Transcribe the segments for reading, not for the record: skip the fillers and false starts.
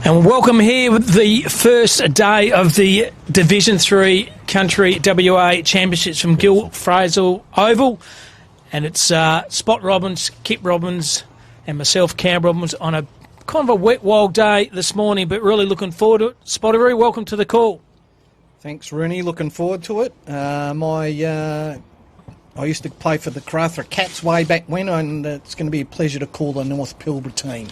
And welcome here with the first day of the Division 3 Country WA Championships from Gil Fraser Oval. And it's Spot Robbins, Kip Robbins and myself, Cam Robbins, on a kind of a wet, wild day this morning, but really looking forward to it. Spottery, welcome to the call. Thanks, Rooney. Looking forward to it. I used to play for the Karratha Cats way back when, and it's going to be a pleasure to call the North Pilbara team.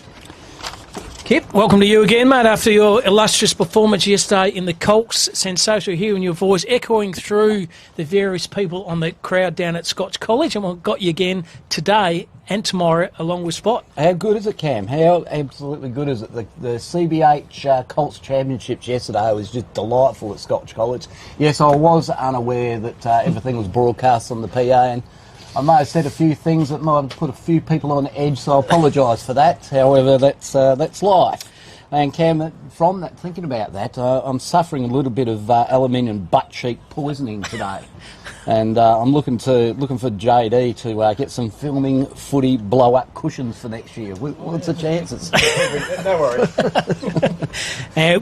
Kip, welcome to you again, mate, after your illustrious performance yesterday in the Colts. Sensational hearing your voice echoing through the various people on the crowd down at Scotch College, and we've got you again today and tomorrow along with Spot. How good is it, Cam? How absolutely good is it? The CBH Colts Championships yesterday was just delightful at Scotch College. Yes, I was unaware that everything was broadcast on the PA, and I may have said a few things that might have put a few people on edge, so I apologise for that. However, that's life. And Cam, from that, thinking about that, I'm suffering a little bit of aluminium butt cheek poisoning today, and I'm looking for JD to get some filming footy blow up cushions for next year. What's the chances? No worries.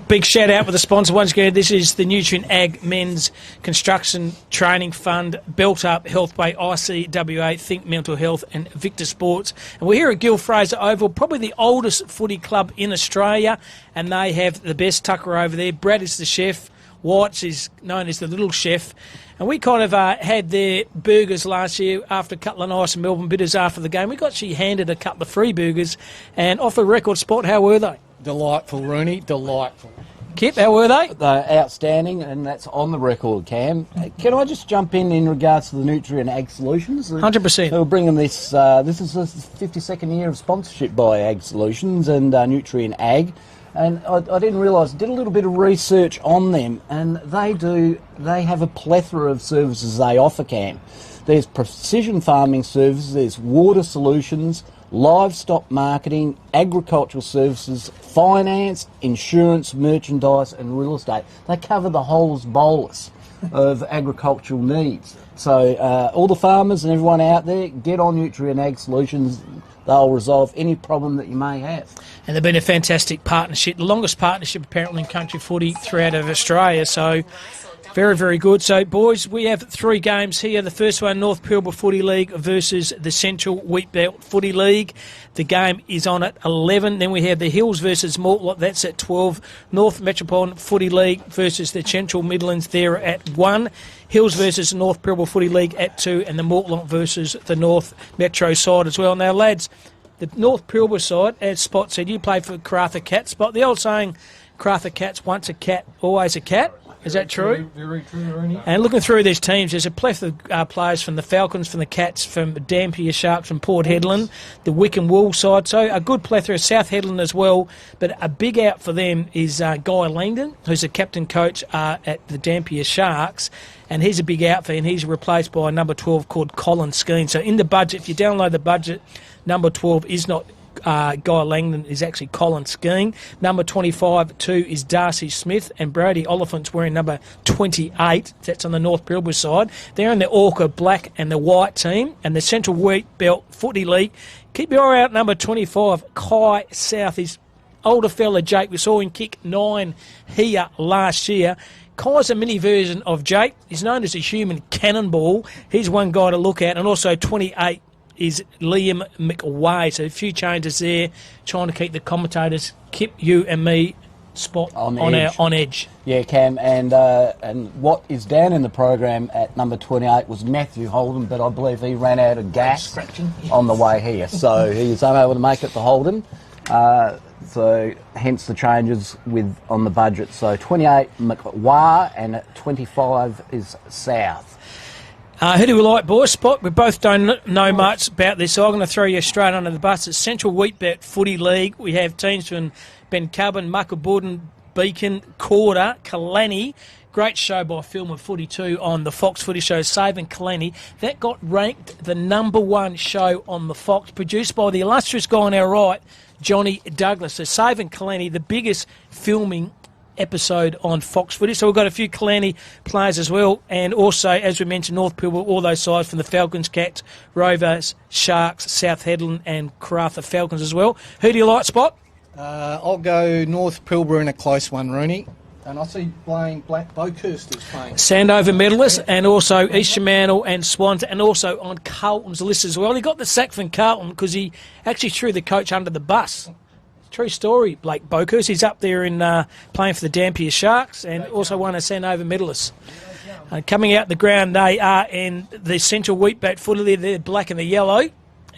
Big shout out for the sponsor once again. This is the Nutrien Ag Men's Construction Training Fund, Built Up, Health by ICWA, Think Mental Health and Victor Sports. And we're here at Gil Fraser Oval, probably the oldest footy club in Australia, and they have the best tucker over there. Brad is the chef. White's is known as the little chef. And we kind of had their burgers last year after a couple of nice Melbourne bitters after the game. We got actually handed a couple of free burgers, and off the record, Spot, how were they? Delightful, Rooney, delightful. Kip, how were they? They're outstanding, and that's on the record, Cam. Can I just jump in regards to the Nutrien Ag Solutions? 100%. We're bringing this, this is the 52nd year of sponsorship by Ag Solutions and Nutrien Ag. And I didn't realise, did a little bit of research on them, and they have a plethora of services they offer, Cam. There's precision farming services, there's water solutions, livestock marketing, agricultural services, finance, insurance, merchandise and real estate. They cover the whole bolus of agricultural needs. So all the farmers and everyone out there, get on Nutrien Ag Solutions. They'll resolve any problem that you may have. And they've been a fantastic partnership, the longest partnership apparently in country footy throughout of Australia. So very, very good. So, boys, we have three games here. The first one, North Pilbara Footy League versus the Central Wheatbelt Footy League. The game is on at 11. Then we have the Hills versus Mortlot. That's at 12. North Metropolitan Footy League versus the Central Midlands. There at 1. Hills versus North Pilbara Footy League at 2. And the Mortlot versus the North Metro side as well. Now, lads, the North Pilbara side, as Spot said, you played for Karratha Cats. Spot, the old saying, Karratha Cats, once a cat, always a cat. Is that true? Very true, Rooney. And looking through these teams, there's a plethora of players from the Falcons, from the Cats, from Dampier Sharks, from Port Hedland, the Wickham Wool side. So a good plethora, South Hedland as well. But a big out for them is Guy Langdon, who's the captain coach at the Dampier Sharks. And he's a big out for him. He's replaced by number 12 called Colin Skeen. So in the budget, if you download the budget, number 12 is not Guy Langdon, is actually Colin Skeen. Number 25, 2 is Darcy Smith, and Brody Oliphant's wearing number 28. That's on the North Pilbara side. They're in the Orca black and the white team, and the Central Wheatbelt Footy League. Keep your eye out, number 25, Kai South. His older fella, Jake, we saw him kick 9 here last year. Kai's a mini version of Jake. He's known as a human cannonball. He's one guy to look at, and also 28 is Liam McWay. So a few changes there, trying to keep the commentators, Kip, you and me, Spot on edge. Yeah, Cam, and what is down in the program at number 28 was Matthew Holden, but I believe he ran out of gas on the way here, so he was unable to make it to Holden. So hence the changes on the budget. So 28 McWay and at 25 is South. Who do we like, boys? Spot, we both don't know much about this, so I'm going to throw you straight under the bus. It's Central Wheatbelt Footy League. We have teams from Ben Cubban, Muckabudden, Beacon, Corder, Kalani. Great show by Film of Footy 2 on the Fox Footy Show, Saving Kalani. That got ranked the number 1 show on the Fox, produced by the illustrious guy on our right, Johnny Douglas. So Saving Kalani, the biggest filming episode on Fox Footy. So we've got a few Kalani players as well, and also, as we mentioned, North Pilbara, all those sides from the Falcons, Cats, Rovers, Sharks, South Hedland and Karratha Falcons as well. Who do you like, Spot? I'll go North Pilbara in a close one, Rooney. And I see playing Black Boakhurst is playing. Sandover medalist, and also East Fremantle and Swans, and also on Carlton's list as well. He got the sack from Carlton because he actually threw the coach under the bus. True story, Blake Boakhurst. He's up there in playing for the Dampier Sharks, and also one of Sandover medalists. Coming out the ground, they are in the Central Wheatbelt footy league. They're black and the yellow,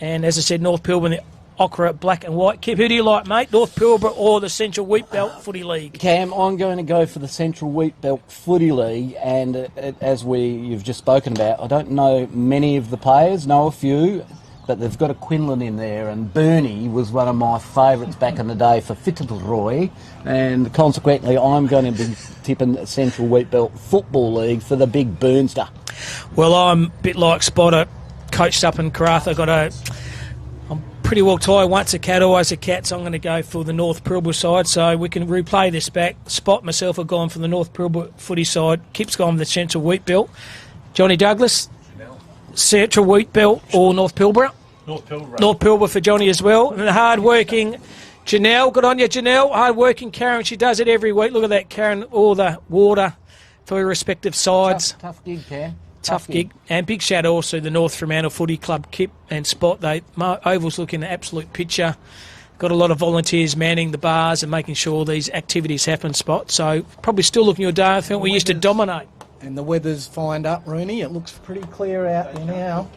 and as I said, North Pilbara and the Ochre black and white. Kip, who do you like, mate? North Pilbara or the Central Wheatbelt Footy League? Cam, I'm going to go for the Central Wheatbelt Footy League, and as you've just spoken about, I don't know many of the players, know a few, but they've got a Quinlan in there, and Bernie was one of my favourites back in the day for Fitzroy, and consequently I'm going to be tipping Central Wheatbelt Football League for the big Burnster. Well, I'm a bit like Spotter, coached up in Karratha. I'm pretty well tired. Once a cat, always a cat, so I'm going to go for the North Pilbara side, so we can replay this back. Spot myself have gone for the North Pilbara footy side. Kip's gone for the Central Wheatbelt. Johnny Douglas, Central Wheatbelt or North Pilbara? North Pilbara. North Pilbara for Johnny as well. And the hard-working Janelle, good on you, Janelle. Hard-working Karen, she does it every week. Look at that, Karen, all the water for her respective sides. Tough gig, Cam. Tough gig. And big shout also to the North Fremantle Footy Club, Kip and Spot. Oval's looking an absolute picture. Got a lot of volunteers manning the bars and making sure these activities happen, Spot. So probably still looking your day. I think we used to dominate. And the weather's fined up, Rooney. It looks pretty clear out there now.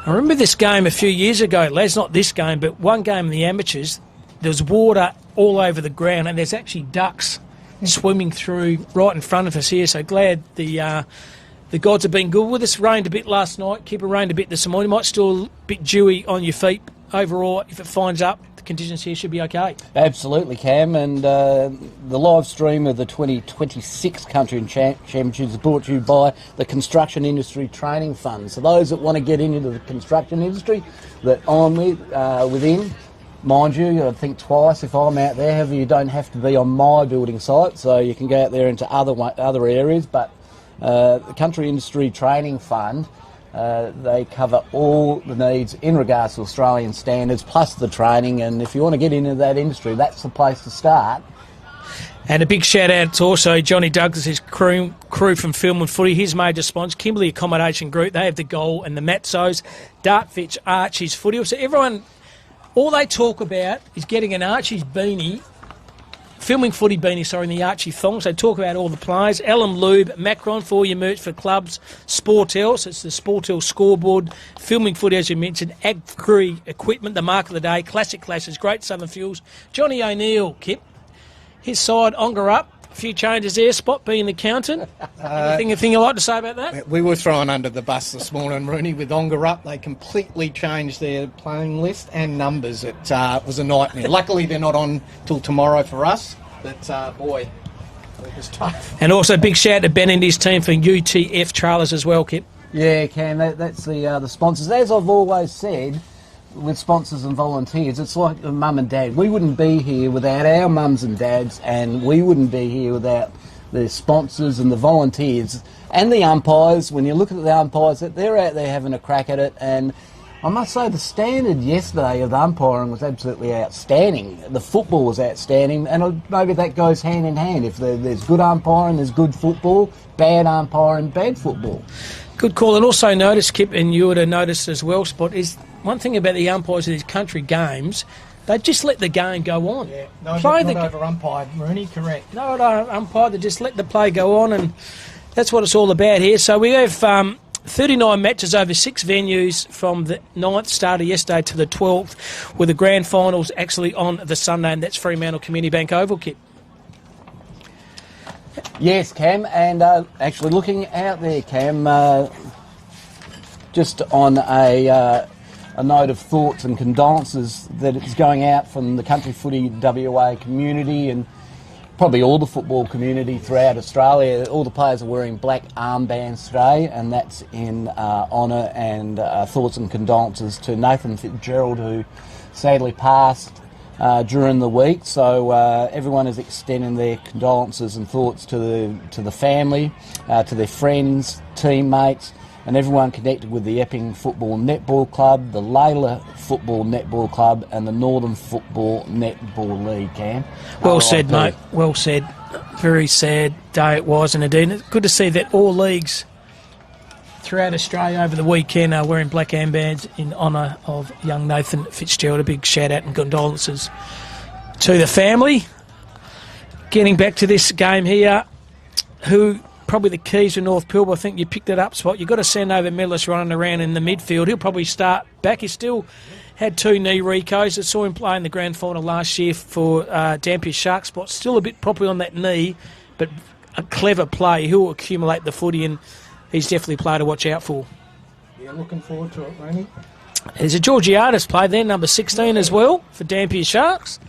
I remember this game a few years ago, Les, not this game, but one game in the amateurs. There was water all over the ground, and there's actually ducks swimming through right in front of us here. So glad the gods have been good with us. Rained a bit last night. Keep it rained a bit this morning. Might still a bit dewy on your feet. Overall, if it finds up, the conditions here should be okay. Absolutely, Cam. And the live stream of the 2026 Country and Championships is brought to you by the Construction Industry Training Fund. So those that want to get into the construction industry that I'm within, mind you, I think twice if I'm out there. However, you don't have to be on my building site, so you can go out there into other areas. But the Country Industry Training Fund, they cover all the needs in regards to Australian standards, plus the training, and if you want to get into that industry, that's the place to start. And a big shout out to also Johnny Douglas' crew from Film and Footy, his major sponsor, Kimberley Accommodation Group. They have the goal and the Matzos, Dartfitch, Archie's Footy. So everyone, all they talk about is getting an Archie's beanie, Filming Footy beanie, sorry, in the Archie thongs. They talk about all the players. Elam Lube, Macron for all your merch for clubs. Sportel, so it's the Sportel scoreboard. Filming Footy, as you mentioned. Agri equipment, the mark of the day. Classic classes, great Southern Fuels. Johnny O'Neill, Kip. His side, Ongar up. A few changes there. Spot being the accountant. Anything you'd like to say about that? We were thrown under the bus this morning, Rooney, with Ongar up. They completely changed their playing list and numbers. It was a nightmare. Luckily, they're not on till tomorrow for us, but boy, it was tough. And also big shout to Ben and his team for UTF trailers as well, Kip. Yeah, Cam, that's the sponsors. As I've always said, with sponsors and volunteers, it's like mum and dad. We wouldn't be here without our mums and dads, and we wouldn't be here without the sponsors and the volunteers and the umpires. When you look at the umpires, they're out there having a crack at it, and I must say the standard yesterday of the umpiring was absolutely outstanding. The football was outstanding, and maybe that goes hand in hand. If there's good umpiring, there's good football, bad umpiring, bad football. Good call. And also notice, Kip, and you would have noticed as well, Spot, is one thing about the umpires in these country games, they just let the game go on. Yeah, not over-umpired, Rooney, correct. No, umpire, they just let the play go on, and that's what it's all about here. So we have 39 matches over 6 venues from the 9th started yesterday to the 12th, with the grand finals actually on the Sunday, and that's Fremantle Community Bank Oval, Kip. Yes, Cam, and actually looking out there, Cam, just on a note of thoughts and condolences that is going out from the country footy WA community and probably all the football community throughout Australia. All the players are wearing black armbands today, and that's in honour and thoughts and condolences to Nathan Fitzgerald, who sadly passed during the week. So everyone is extending their condolences and thoughts to the family, to their friends, teammates, and everyone connected with the Epping Football Netball Club, the Layla Football Netball Club, and the Northern Football Netball League, Cam. Well said, mate. Well said. Very sad day it was, and indeed it's good to see that all leagues throughout Australia over the weekend are wearing black armbands in honour of young Nathan Fitzgerald. A big shout out and condolences to the family. Getting back to this game here, who probably the keys to North Pilbara. I think you picked it up, Spot. You've got to send over Mellis running around in the midfield. He'll probably start back. He still had 2 knee recos. I saw him play in the grand final last year for Dampier Sharks. Spot. Still a bit properly on that knee, but a clever play. He'll accumulate the footy, and he's definitely a player to watch out for. Yeah, looking forward to it, Ronnie. There's a Georgiades play there, number 16 as well, for Dampier Sharks.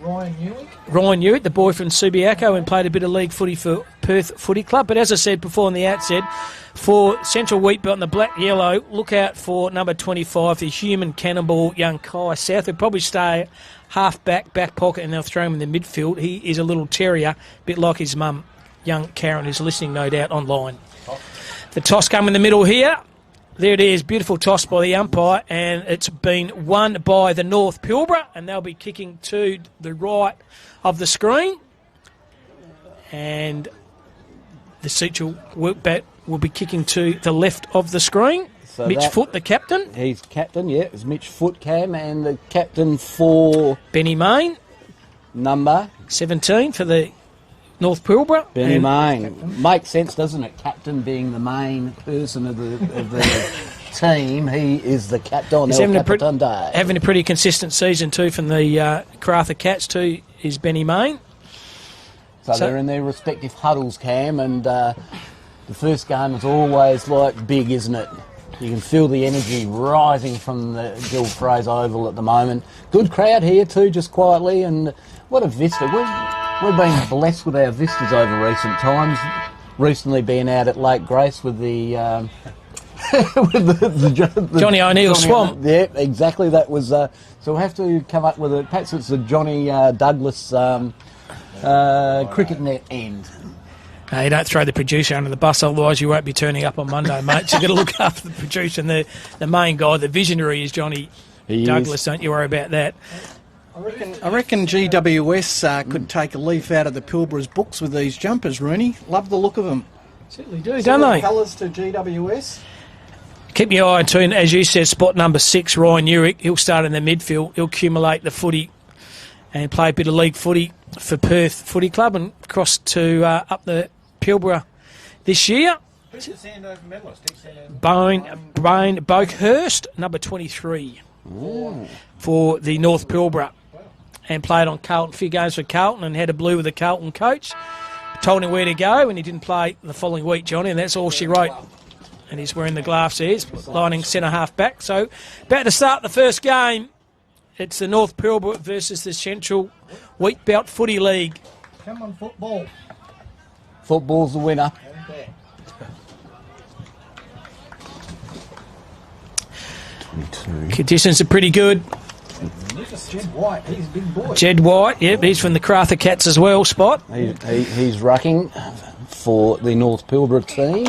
Ryan Hewitt, the boy from Subiaco, and played a bit of league footy for Perth Footy Club. But as I said before on the outset, for Central Wheatbelt and the black-yellow, look out for number 25, the human cannonball, young Kai South. He'll probably stay half-back, back pocket, and they'll throw him in the midfield. He is a little terrier, a bit like his mum, young Karen, who's listening, no doubt, online. The toss come in the middle here. There it is, beautiful toss by the umpire, and it's been won by the North Pilbara, and they'll be kicking to the right of the screen. And the Central Workbat will be kicking to the left of the screen. So Mitch Foote, the captain. He's captain, yeah. It's Mitch Foote, Cam, and the captain for... Benny Main. Number? 17 for the North Pilbara. Benny Main. Makes sense, doesn't it? Captain being the main person of the team. He is the captain. He's having a pretty consistent season too from the Karratha Cats too, is Benny Main. So they're in their respective huddles, Cam, and the first game is always like big, isn't it? You can feel the energy rising from the Gil Fraser Oval at the moment. Good crowd here too, just quietly, and what a vista. We've been blessed with our vistas over recent times. Recently been out at Lake Grace with the... with Johnny O'Neill Swamp. Yeah, exactly. That was... so we'll have to come up with perhaps it's the Johnny Douglas cricket net end. You don't throw the producer under the bus, otherwise you won't be turning up on Monday, mate. So you've got to look after the producer, and the main guy, the visionary, is Johnny Douglas. Don't you worry about that. I reckon GWS could take a leaf out of the Pilbara's books with these jumpers, Rooney. Love the look of them. Certainly do, don't they? Colours to GWS. Keep your eye on tune, as you said, spot number 6, Ryan Hewitt. He'll start in the midfield. He'll accumulate the footy and play a bit of league footy for Perth Footy Club and cross to up the Pilbara this year. Who's the Sandover medalist? Brian Boakhurst, number 23 for the North Pilbara, and played on Carlton, few games for Carlton, and had a blue with the Carlton coach. Told him where to go, and he didn't play the following week, Johnny, and that's all she wrote. And he's wearing the glass ears, lining centre half back. So about to start the first game. It's the North Pilbara versus the Central Wheatbelt Footy League. Come on, football. Football's the winner. Conditions are pretty good. Jed White, he's a big boy. Jed White, yep, he's from the Karratha Cats as well, Spot. He's rucking for the North Pilbara team.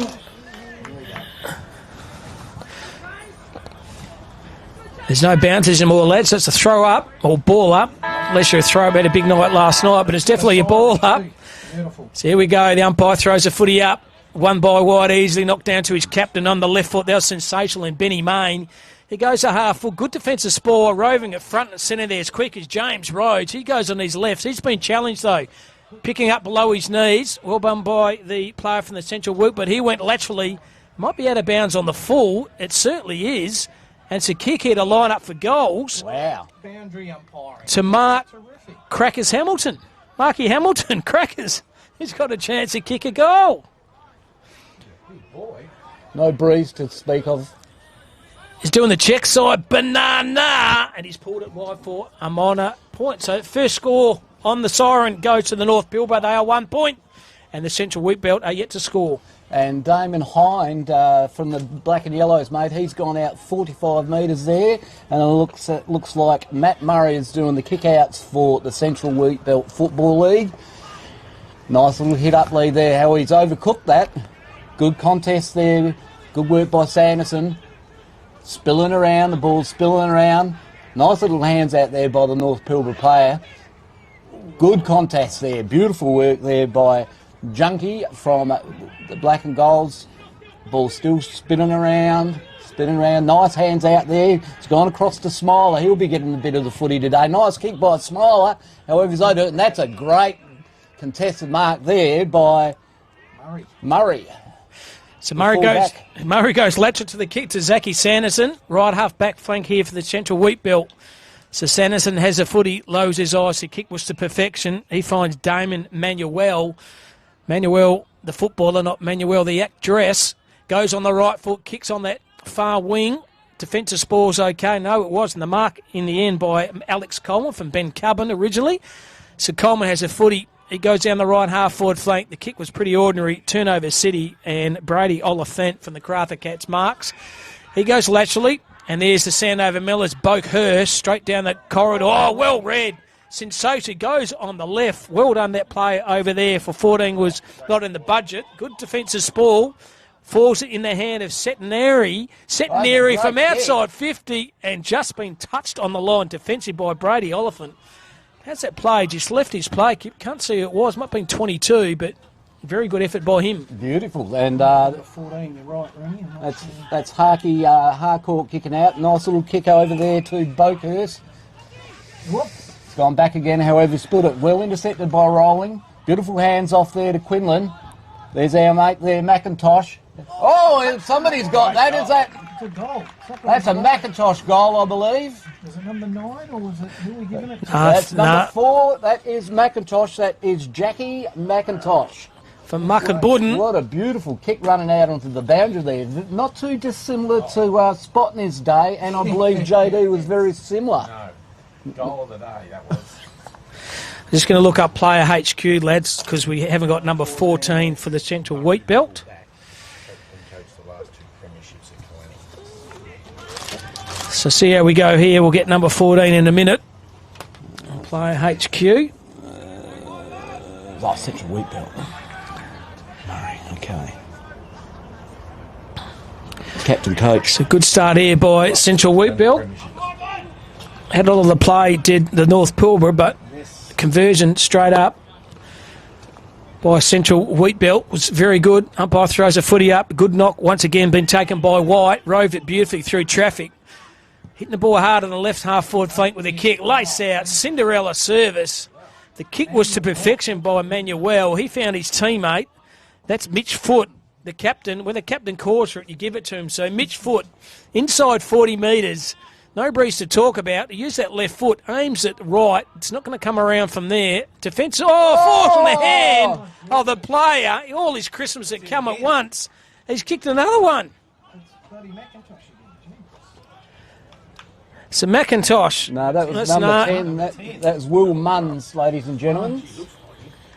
There's no bounces anymore, lads. So it's a throw up or ball up. Unless you're a throw up, had a big night last night, but it's definitely a ball up. Beautiful. So here we go. The umpire throws a footy up. Won by White, easily knocked down to his captain on the left foot. That was sensational in Benny Main. He goes a half full. Good defensive spoil. Roving at front and centre there as quick as James Rhodes. He goes on his left. He's been challenged though. Picking up below his knees. Well done by the player from the Central Woot, but he went laterally. Might be out of bounds on the full. It certainly is. And it's a kick here to line up for goals. Wow. Boundary umpiring. To Mark Crackers Hamilton. Marky Hamilton, Crackers. He's got a chance to kick a goal. Boy. No breeze to speak of. He's doing the check side, banana, and he's pulled it wide for a minor point. So first score on the siren goes to the North Pilbara. They are 1 point, and the Central Wheatbelt are yet to score. And Damon Hind from the Black and Yellows, mate, he's gone out 45 metres there, and it looks like Matt Murray is doing the kick-outs for the Central Wheatbelt Football League. Nice little hit-up lead there, how he's overcooked that. Good contest there Good work by Sanderson. Spilling around, the ball's spilling around. Nice little hands out there by the North Pilbara player. Good contest there. Beautiful work there by Junkie from the Black and Golds. Ball still spinning around. Nice hands out there. It's gone across to Smiler. He'll be getting a bit of the footy today. Nice kick by Smiler. However, they do it, and that's a great contested mark there by Murray. So Murray goes lateral to the kick to Zachy Sanderson. Right half back flank here for the Central Wheat Belt. So Sanderson has a footy, lowers his eyes. The kick was to perfection. He finds Damon Manuel. Manuel, the footballer, not Manuel, the actress. Goes on the right foot, kicks on that far wing. Defensive spoil's okay. No, it wasn't. The mark in the end by Alex Coleman from Ben Cubbon originally. So Coleman has a footy. He goes down the right half forward flank. The kick was pretty ordinary. Turnover City, and Brady Oliphant from the Crather Cats marks. He goes laterally, and there's the Sandover Millers, Boakhurst, straight down the corridor. Oh, well read. Sensation goes on the left. Well done, that player over there for 14 was not in the budget. Good defensive spoil. Falls it in the hand of Centenary. Centenary from outside 50 and just been touched on the line. Defensive by Brady Oliphant. How's that play? Just left his play. Can't see who it was. Might have been 22, but very good effort by him. Beautiful. And 14, you're right, Rooney. that's Harcourt kicking out. Nice little kick over there to Boakhurst. It's gone back again, however, split it well. Intercepted by Rolling. Beautiful hands off there to Quinlan. There's our mate there, McIntosh. Oh, somebody's got that. Is that? It's a goal. That's a McIntosh goal, I believe. Was it number 9 or was it, who are we giving it to? That's number 4. That is McIntosh. That is Jackie McIntosh. From Muckenbudden. What a beautiful kick running out onto the boundary there. Not too dissimilar to Spot in his day, and I believe JD was very similar. No, goal of the day, that was. Just going to look up player HQ, lads, because we haven't got number 14 for the Central Wheat Belt. So see how we go here. We'll get number 14 in a minute. Player HQ. Central Wheat Belt. Murray, okay. Captain coach. It's a good start here by Central Wheat Belt. Had all of the play, did the North Pilbara, but conversion straight up by Central Wheat Belt was very good. Umpire throws a footy up. Good knock once again, been taken by White. Rove it beautifully through traffic. Hitting the ball hard on the left half forward flank with a kick. Lace out, Cinderella service. The kick was to perfection by Manuel. He found his teammate. That's Mitch Foote, the captain. When the captain calls for it, you give it to him. So Mitch Foote, inside 40 metres. No breeze to talk about. He used that left foot, aims it right. It's not going to come around from there. Defence, falls from the hand of the player. All his Christmas that come at once. He's kicked another one. So McIntosh. No, that was number 10. That was Will Munns, ladies and gentlemen.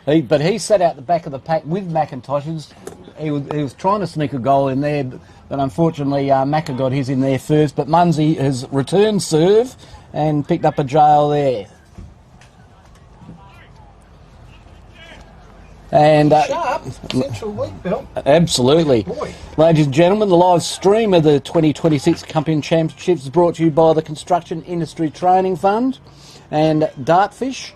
But he sat out the back of the pack with McIntosh. He was trying to sneak a goal in there, but unfortunately Macca got his in there first. But Munsey has returned serve and picked up a jail there. And Sharp, Central Wheat Belt. Absolutely. Boy. Ladies and gentlemen, the live stream of the 2026 Company Championships is brought to you by the Construction Industry Training Fund and Dartfish.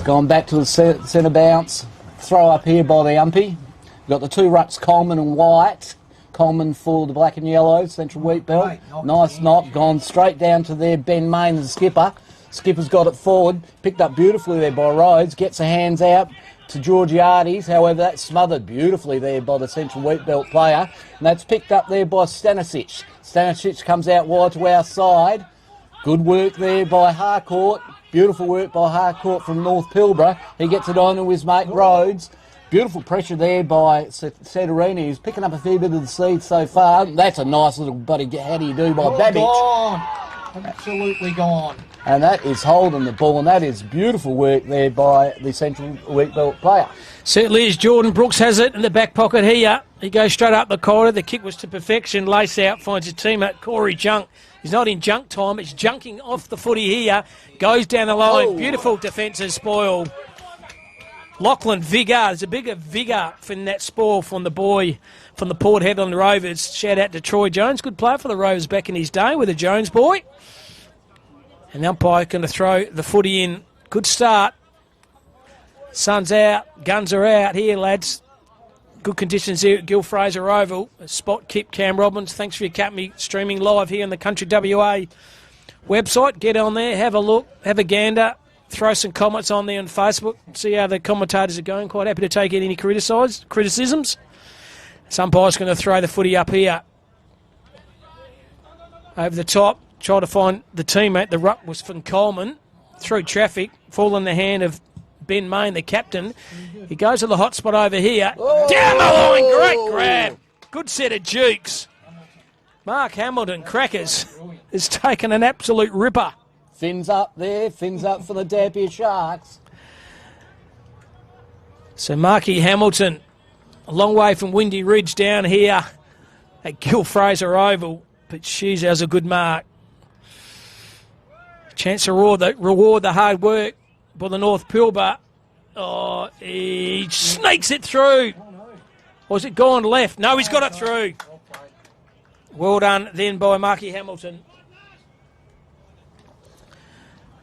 Gone back to the centre bounce. Throw up here by the umpy. We've got the two rucks, Coleman and White. Coleman for the black and yellow, Central Wheat Belt. Nice knock, gone straight down to there. Ben Main, the skipper. Skipper's got it forward, picked up beautifully there by Rhodes, gets the hands out to Georgiades. However, that's smothered beautifully there by the Central Wheat Belt player. And that's picked up there by Stanisic. Stanisic comes out wide to our side. Good work there by Harcourt. Beautiful work by Harcourt from North Pilbara. He gets it on to his mate Rhodes. Beautiful pressure there by Sederini, who's picking up a fair bit of the seed so far. That's a nice little buddy, how do you do by Babbage. Gone. Absolutely gone. And that is holding the ball, and that is beautiful work there by the Central Wheat Belt player. Certainly is. Jordan Brooks has it in the back pocket here. He goes straight up the corridor. The kick was to perfection. Lace out, finds his teammate Corey Junk. He's not in junk time. It's junking off the footy here. Goes down the line. Beautiful defensive spoil. Lachlan Vigar. There's a bigger Vigar from that spoil from the boy from the Port Hedland Rovers. Shout out to Troy Jones. Good player for the Rovers back in his day with the Jones boy. And the umpire going to throw the footy in. Good start. Sun's out. Guns are out here, lads. Good conditions here at Gil Fraser Oval. Spot Kip, Cam Robbins. Thanks for your company. Streaming live here on the Country WA website. Get on there. Have a look. Have a gander. Throw some comments on there on Facebook. See how the commentators are going. Quite happy to take any criticisms. Umpire's going to throw the footy up here. Over the top. Try to find the teammate. The ruck was from Coleman. Through traffic. Fall in the hand of Ben Main, the captain. He goes to the hot spot over here. Oh! Down the line. Great grab. Good set of jukes. Mark Hamilton, crackers, has taken an absolute ripper. Fins up there. Fins up for the Dampier Sharks. So Marky Hamilton, a long way from Windy Ridge down here at Gil Fraser Oval. But she's has a good mark. Chance to reward the hard work by the North Pilbara. Oh, he sneaks it through. Or has it gone left? No, he's got it through. Well done then by Marky Hamilton.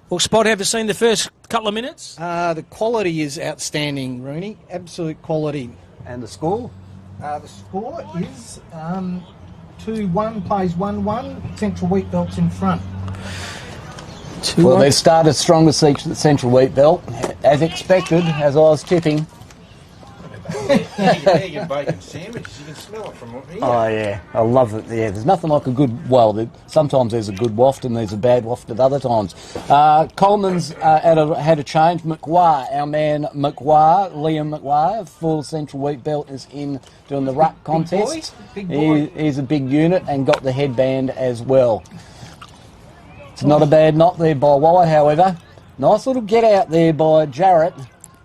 Well, Spot, have you seen the first couple of minutes? The quality is outstanding, Rooney. Absolute quality. And the score? The score is 2-1, plays 1-1. Central Wheatbelt's in front. Well, they've started strong with Central Wheatbelt, as expected, as I was tipping. Egg and bacon sandwiches, you can smell it from here. Oh, yeah, I love it. Yeah, there's nothing like a good, well, sometimes there's a good waft and there's a bad waft at other times. Coleman's had a change. McGuire, our man Liam McGuire, for Central Wheatbelt, is in doing the ruck contest. Big boy. He's a big unit and got the headband as well. It's not a bad knock there by White, however. Nice little get out there by Jarrett.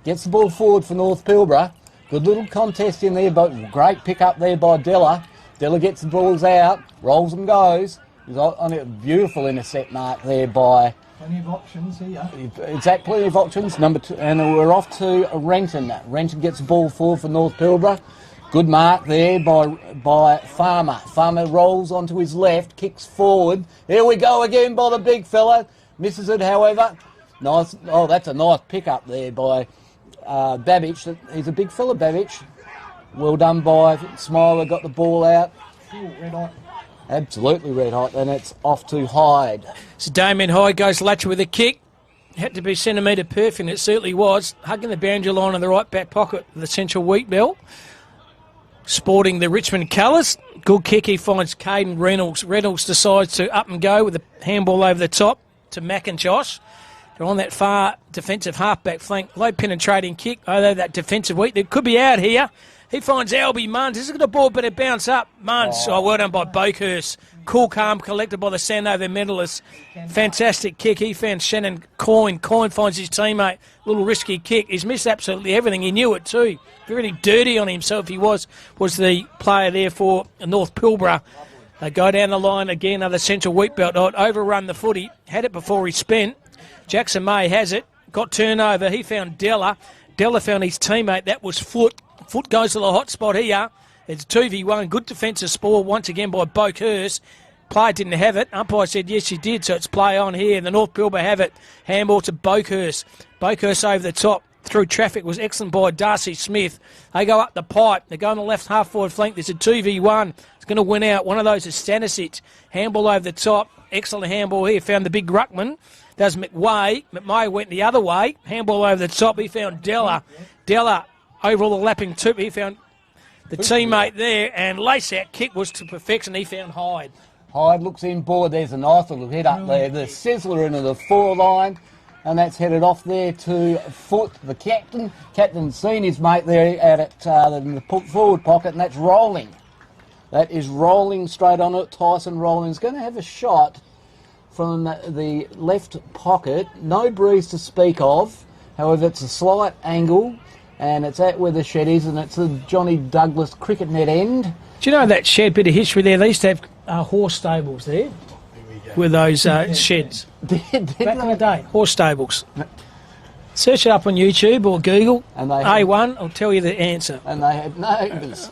Gets the ball forward for North Pilbara. Good little contest in there, but great pick up there by Della. Della gets the balls out, rolls and goes. He's on a beautiful intercept mark there by... Plenty of options here. Exactly, plenty of options. Number 2, and we're off to Renton. Renton gets the ball forward for North Pilbara. Good mark there by Farmer. Farmer rolls onto his left, kicks forward. Here we go again by the big fella. Misses it, however. Nice. Oh, that's a nice pick up there by Babbage. He's a big fella, Babbage. Well done by Smiler, got the ball out. Ooh, red hot. Absolutely red hot, and it's off to Hyde. So Damien Hyde goes Latcher with a kick. Had to be centimetre perfect, and it certainly was. Hugging the boundary line in the right back pocket of the Central Wheatbelt. Sporting the Richmond colours. Good kick, he finds Caden Reynolds. Reynolds decides to up and go with the handball over the top to McIntosh. They're on that far defensive halfback flank. Low penetrating kick, although that defensive weak. It could be out here. He finds Albie Munns. He's got a ball, but it bounce up. Munns, well done by Boakhurst. Cool, calm, collected by the Sandover medalist. Fantastic kick. He found Shannon Coyne. Coyne finds his teammate. Little risky kick. He's missed absolutely everything. He knew it too. Very dirty on himself. He was the player there for North Pilbara. They go down the line again. Another Central Wheatbelt. Overrun the footy. Had it before he spent. Jackson May has it. Got turnover. He found Della. Della found his teammate. That was Foot. Foot goes to the hot spot here. It's 2v1. Good defensive spoil once again by Boakhurst. Player didn't have it. Umpire said yes, he did, so it's play on here. The North Pilbara have it. Handball to Boakhurst. Boakhurst over the top. Through traffic was excellent by Darcy Smith. They go up the pipe. They go on the left half-forward flank. There's a 2v1. It's going to win out. One of those is Stanisic. Handball over the top. Excellent handball here. Found the big ruckman. Does McWay. McMay went the other way. Handball over the top. He found Della. Della over all the lapping tip. He found the teammate there. And lace-out kick was to perfection. He found Hyde. Hyde looks in board. There's a nice little hit up there. The sizzler into the 4 line. And that's headed off there to Foot, the captain. Captain's seen his mate there out at in the forward pocket, and that's rolling. That is rolling straight on it. Tyson Rolling's going to have a shot from the left pocket. No breeze to speak of. However, it's a slight angle, and it's at where the shed is, and it's the Johnny Douglas cricket net end. Do you know that shed, bit of history there? They used to have horse stables there. With those sheds. Back in the day, horse stables. Search it up on YouTube or Google. And they A1 will tell you the answer. And they had neighbours.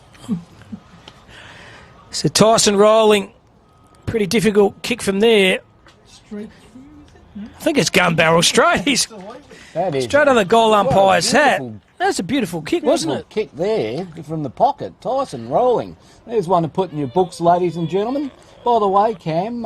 So Tyson rolling. Pretty difficult kick from there. I think it's gun barrel straight. He's That is straight on the goal umpire's hat. beautiful- That's a beautiful kick, wasn't Beautiful it? kick there from the pocket. Tyson rolling. There's one to put in your books, ladies and gentlemen. By the way, Cam,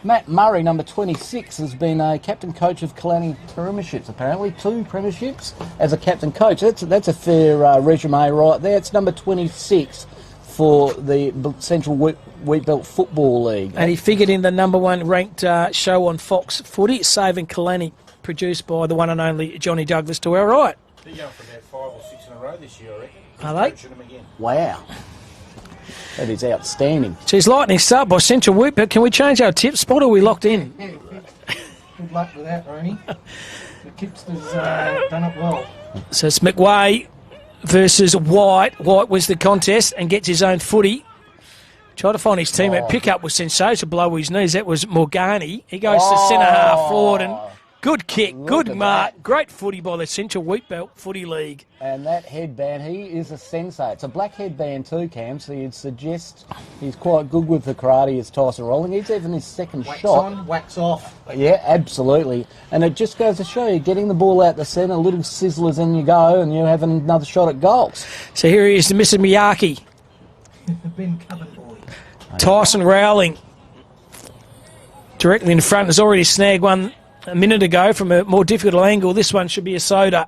Matt Murray, number 26, has been a captain coach of Kalani premierships, apparently. 2 premierships as a captain coach. That's a fair resume right there. It's number 26 for the Central Wheatbelt Football League. And he figured in the number 1 ranked show on Fox Footy, Saving Kalani, produced by the one and only Johnny Douglas to our right. They're going for about 5 or 6 in a row this year, I reckon. Are they? Coaching them again. Wow. That is outstanding. Geez, lightning start by Central Wheatbelt. Can we change our tip spot or are we locked in? Yeah, good luck with that, Rooney. The tipster's done it well. So it's McWay versus White. White wins the contest and gets his own footy. Tried to find his teammate. Pickup was sensational below his knees. That was Morgani. He goes to centre half forward and good kick, good mark. That. Great footy by the Central Wheatbelt Footy League. And that headband, he is a sensei. It's a black headband too, Cam, so you'd suggest he's quite good with the karate as Tyson rolling. He's even his second Wax shot. on, wax off. Yeah, absolutely. And it just goes to show you, getting the ball out the centre, little sizzlers in you go, and you have another shot at goals. So here he is, Mr. Miyake. Ben Coven boy. Tyson Rowling. Directly in front, has already snagged one a minute ago from a more difficult angle. This one should be a soda.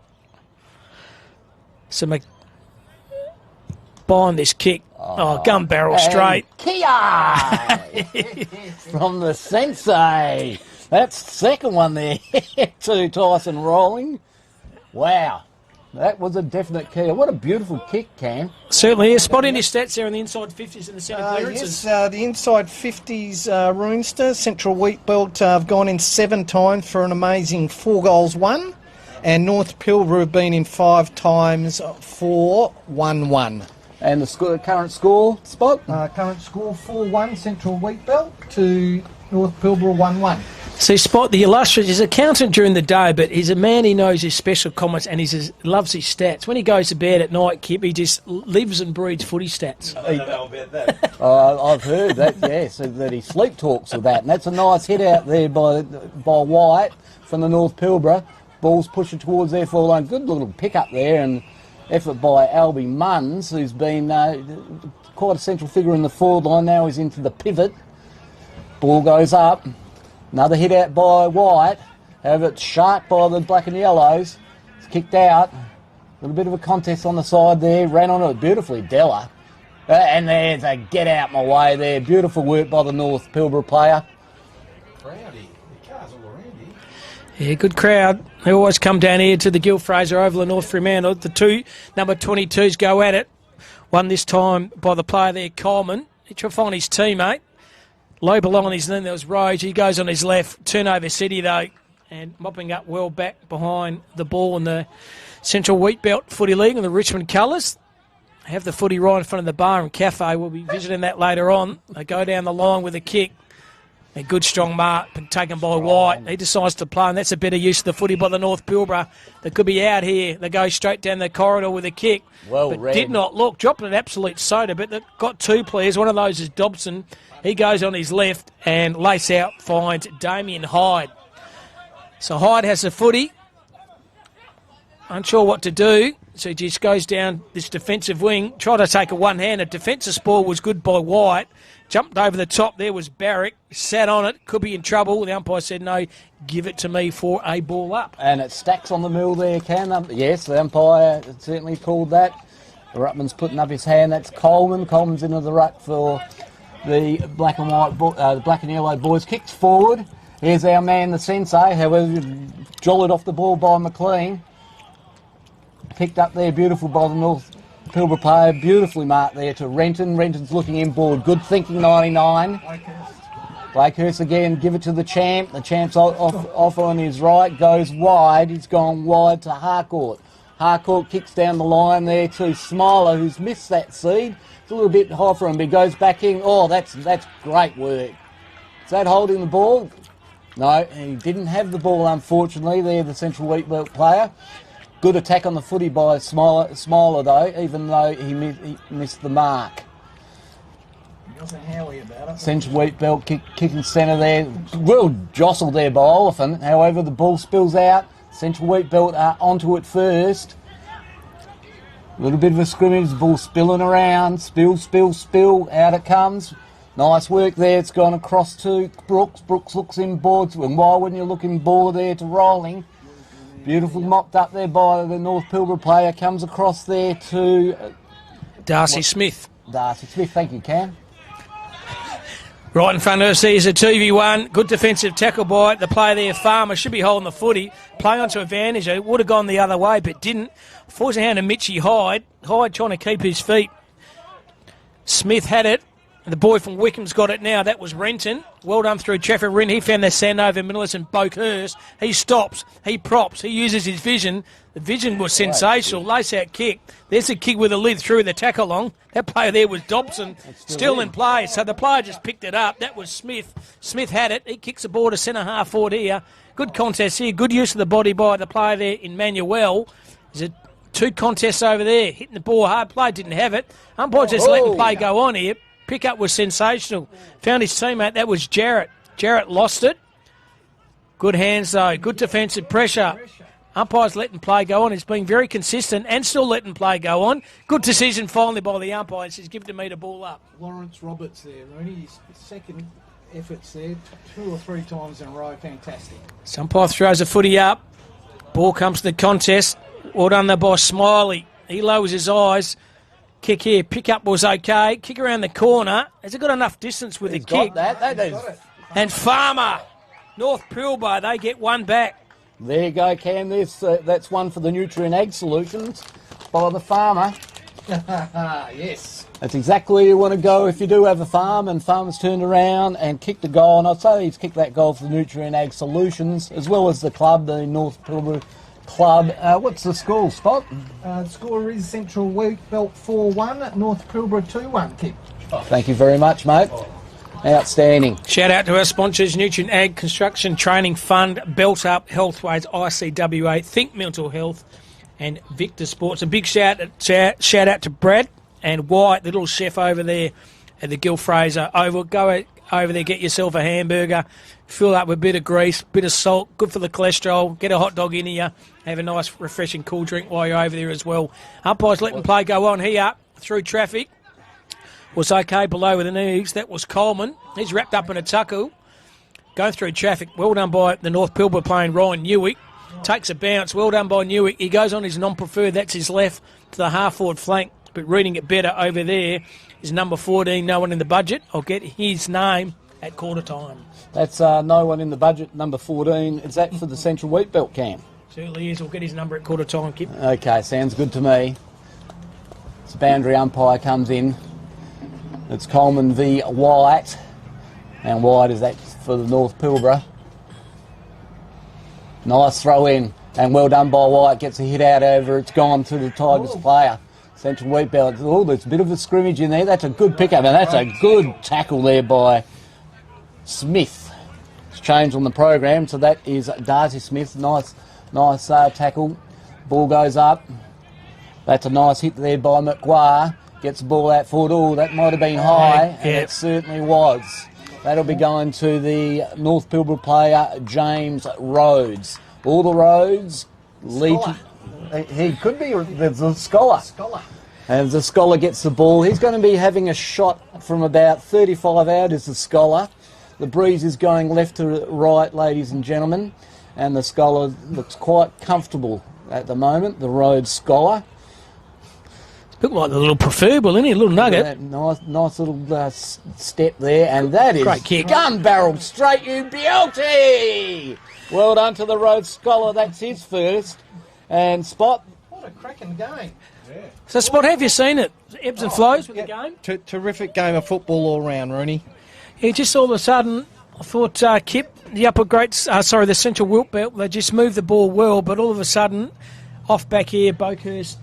So buying this kick. Oh, gun barrel straight. Kia! From the sensei. That's the second one there to Tyson rolling. Wow. That was a definite Kia. What a beautiful kick, Cam. Certainly is. Spotting his stats there in the inside 50s and the centre clearances. Yes, the inside 50s Roonster, Central Wheatbelt have gone in 7 times for an amazing 4 goals won. And North Pilbara have been in 5 times for 1-1. And the current score spot? Current score 4-1 Central Wheatbelt to North Pilbara 1-1. See, Spot, the illustrious, he's accountant during the day, but he's a man, he knows his special comments and he loves his stats. When he goes to bed at night, Kip, he just lives and breathes footy stats. I don't know about that. I've heard that, yes, that he sleep talks with that. And that's a nice hit out there by White from the North Pilbara. Ball's pushing towards their forward line. Good little pick up there and effort by Albie Munns, who's been quite a central figure in the forward line. Now he's into the pivot. Ball goes up. Another hit out by White. However, it's sharp by the black and yellows. It's kicked out. A little bit of a contest on the side there. Ran on it beautifully, Della. And there's a get out my way there. Beautiful work by the North Pilbara player. Rowdy. The car's all around here. Yeah, good crowd. They always come down here to the Gil Fraser Oval in North Fremantle. The 2 number 22s go at it. One this time by the player there, Coleman. He tried to find his teammate. Low below on his knee, there was Roge. He goes on his left. Turnover City, though, and mopping up well back behind the ball in the Central Wheatbelt Footy League in the Richmond colours. Have the footy right in front of the bar and cafe. We'll be visiting that later on. They go down the line with a kick. A good strong mark taken by White. He decides to play, and that's a better use of the footy by the North Pilbara. They could be out here. They go straight down the corridor with a kick. Well but read. did not look. Dropped an absolute soda, but they've got 2 players. One of those is Dobson. He goes on his left, and lace out finds Damien Hyde. So Hyde has the footy. Unsure what to do. So he just goes down this defensive wing. Tried to take a one-handed. Defensive ball was good by White. Jumped over the top. There was Barrick. Sat on it. Could be in trouble. The umpire said, no, give it to me for a ball up. And it stacks on the mill there, Cam. Yes, the umpire certainly called that. The ruckman's putting up his hand. That's Coleman. Coleman's into the ruck for the black and white, the black and yellow boys. Kicks forward. Here's our man, the sensei. However, jollied off the ball by McLean. Picked up there, beautiful by the North Pilbara player. Beautifully marked there to Renton. Renton's looking inboard. Good thinking, 99. Blakehurst again, give it to the champ. The champ's off on his right, goes wide. He's gone wide to Harcourt. Harcourt kicks down the line there to Smiler, who's missed that seed. It's a little bit high for him, but he goes back in. Oh, that's great work. Is that holding the ball? No, he didn't have the ball, unfortunately. There, the central wheat belt player. Good attack on the footy by Smiler though, even though he missed the mark. He wasn't howy about it. Central wheat belt kicking centre there. Real jostle there by Oliphant. However, the ball spills out. Central wheat belt onto it first. A little bit of a scrimmage, the ball spilling around. Spill. Out it comes. Nice work there. It's gone across to Brooks. Brooks looks inboard. And why wouldn't you look inboard there to Rolling? Beautifully mopped up there by the North Pilbara player. Comes across there to Darcy Smith. Darcy Smith. Thank you, Cam. Right in front of us is a 2v1. Good defensive tackle by the player there, Farmer. Should be holding the footy. Play onto advantage. It would have gone the other way, but didn't. Forcing a hand to Mitchie Hyde. Hyde trying to keep his feet. Smith had it. And the boy from Wickham's got it now. That was Renton. Well done through Traffic Rin. He found the Sandover Millicent Boakhurst. He stops. He props. He uses his vision. The vision was sensational. Lace-out kick. There's a kick with a lid through the tackle along. That player there was Dobson. Still in play. So the player just picked it up. That was Smith. Smith had it. He kicks the ball to centre half forward here. Good contest here. Good use of the body by the player there in Manuel. There's a 2 contests over there. Hitting the ball hard. Player didn't have it. Umpire just letting play go on here. Pick-up was sensational. Found his teammate. That was Jarrett. Jarrett lost it. Good hands, though. Good defensive pressure. Umpire's letting play go on. He's been very consistent and still letting play go on. Good decision finally by the umpire. He says, give it to me to ball up. Lawrence Roberts there, Rooney. His second efforts there, 2 or 3 times in a row. Fantastic. Umpire throws a footy up. Ball comes to the contest. Well done there by Smiley. He lowers his eyes. Kick here. Pick-up was okay. Kick around the corner. Has it got enough distance with the kick? Got that is. And Farmer. North Pilbara, they get one back. There you go, Cam. That's one for the Nutrien Ag Solutions by the farmer. Yes. That's exactly where you want to go if you do have a farm and farmers turned around and kicked a goal. And I'd say he's kicked that goal for the Nutrien Ag Solutions as well as the club, the North Pilbara Club. What's the score, Spot? The score is Central Wheat Belt 4-1, North Pilbara 2-1, Kip. Thank you very much, mate. Outstanding. Shout out to our sponsors, Nutrien Ag Construction Training Fund, Belt Up, Healthways, ICWA, Think Mental Health, and Victor Sports. A big shout out to Brad and White, the little chef over there at the Gil Fraser Oval. Go over there, get yourself a hamburger, fill up with a bit of grease, bit of salt, good for the cholesterol, get a hot dog in here, have a nice refreshing cool drink while you're over there as well. Umpires letting play go on here through traffic. Was okay below with the knees. That was Coleman. He's wrapped up in a tuckle. Going through traffic. Well done by the North Pilbara playing Ryan Newick. Takes a bounce. Well done by Newick. He goes on his non-preferred. That's his left to the half-forward flank. But reading it better over there is number 14, no one in the budget. I'll get his name at quarter time. That's no one in the budget, number 14. Is that for the Central Wheat Belt, Cam? Certainly is. We'll get his number at quarter time, Kip. Okay, sounds good to me. It's boundary umpire comes in. It's Coleman v White. And White is that for the North Pilbara. Nice throw in. And well done by White. Gets a hit out over. It's gone to the Tigers player. Central Wheat Belt. Oh, there's a bit of a scrimmage in there. That's a good pickup. And that's a good tackle there by Smith. It's changed on the program. So that is Darcy Smith. Nice tackle. Ball goes up. That's a nice hit there by McGuire. Gets the ball out forward. Oh, that might have been high. And it certainly was. That'll be going to the North Pilbara player, James Rhodes. All the Rhodes lead. He could be the scholar. And the scholar gets the ball. He's going to be having a shot from about 35 out as the scholar. The breeze is going left to right, ladies and gentlemen. And the scholar looks quite comfortable at the moment, the Rhodes scholar. Look like the little preferable, isn't he? A little nugget. Nice little step there, and that is great kick. Gun barrel straight, you beauty! Well done to the Rhodes scholar. That's his first. And Spot. What a cracking game. Yeah. So, Spot, have you seen it? Ebbs and flows with the game? Terrific game of football all round, Rooney. Yeah, just all of a sudden, I thought Kip, the Central Wilt Belt, they just moved the ball well, but all of a sudden, off back here, Boakhurst.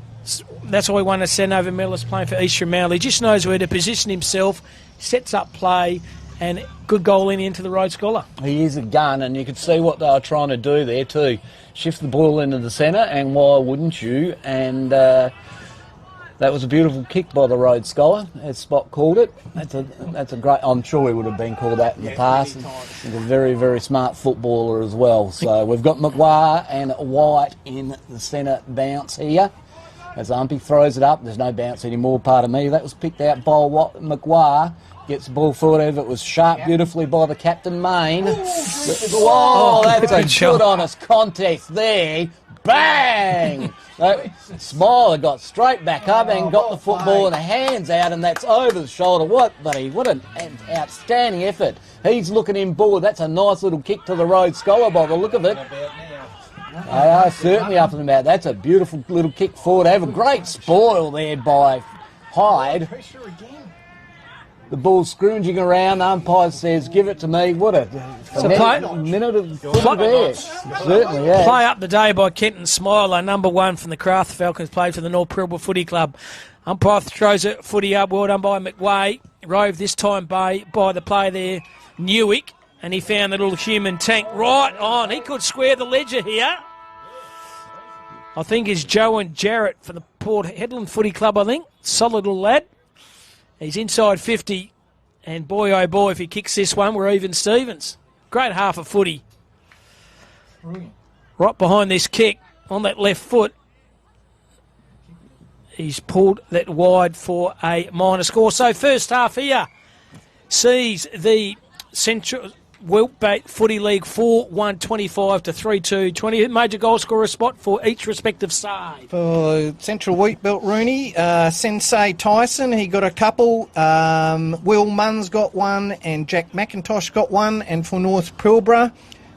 That's why we want to send over medalist playing for East Ramallah. He just knows where to position himself, sets up play, and good goal into the Rhodes Scholar. He is a gun, and you could see what they were trying to do there too. Shift the ball into the centre, and why wouldn't you? And that was a beautiful kick by the Rhodes Scholar, as Spot called it. That's a great... I'm sure he would have been called that in the past. He's a very, very smart footballer as well. So we've got McGuire and White in the centre bounce here. As Umpy throws it up, there's no bounce anymore, pardon me. That was picked out by McGuire. Gets the ball forward. It was sharp beautifully by the captain, Main. Whoa, that's a good honest contest there. Bang! Smiler got straight back up and got the football in the hands out, and that's over the shoulder. What an outstanding effort. He's looking in board. That's a nice little kick to the Rhodes Scholar by the look of it. They are certainly up and about. That's a beautiful little kick forward. They have a great spoil there by Hyde. The ball's scrounging around. The umpire says, give it to me. What a minute of footy there. Certainly, yeah. Play up the day by Kenton Smiler, number 1 from the Craft Falcons, played for the North Pilbara Footy Club. Umpire throws it footy up, well done by McWay. Rove this time by the player there, Newick, and he found the little human tank right on. He could square the ledger here. I think it's Joe and Jarrett for the Port Hedland Footy Club, I think. Solid little lad. He's inside 50, and boy, oh boy, if he kicks this one, we're even Stevens. Great half of footy. Right behind this kick, on that left foot, he's pulled that wide for a minor score. So first half here sees the Central Wiltbait Footy League 4-1-25 to 3-2-20. Major goal scorer spot for each respective side. For Central Wheatbelt, Rooney, Sensei Tyson, he got a couple. Will Munn's got one, and Jack McIntosh got one. And for North Pilbara,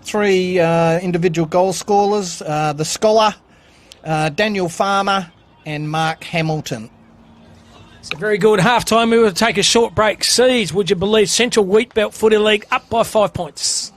3 individual goal scorers, the Scholar, Daniel Farmer, and Mark Hamilton. It's a very good half-time. We will take a short break. Seas, would you believe, Central Wheatbelt Footy League up by 5 points.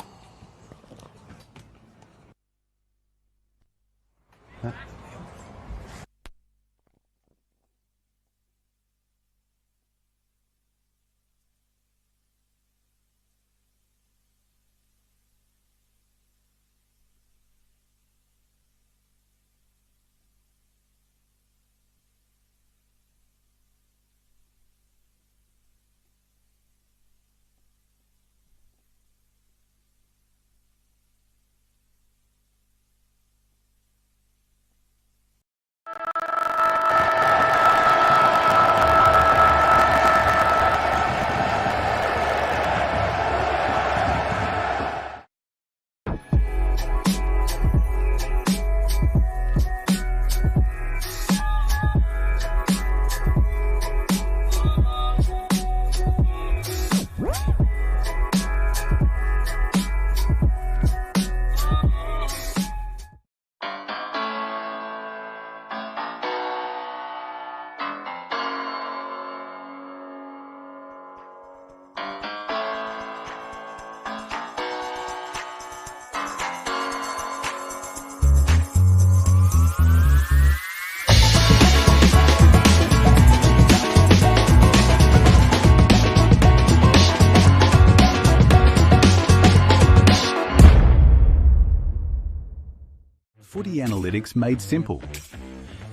Footy analytics made simple.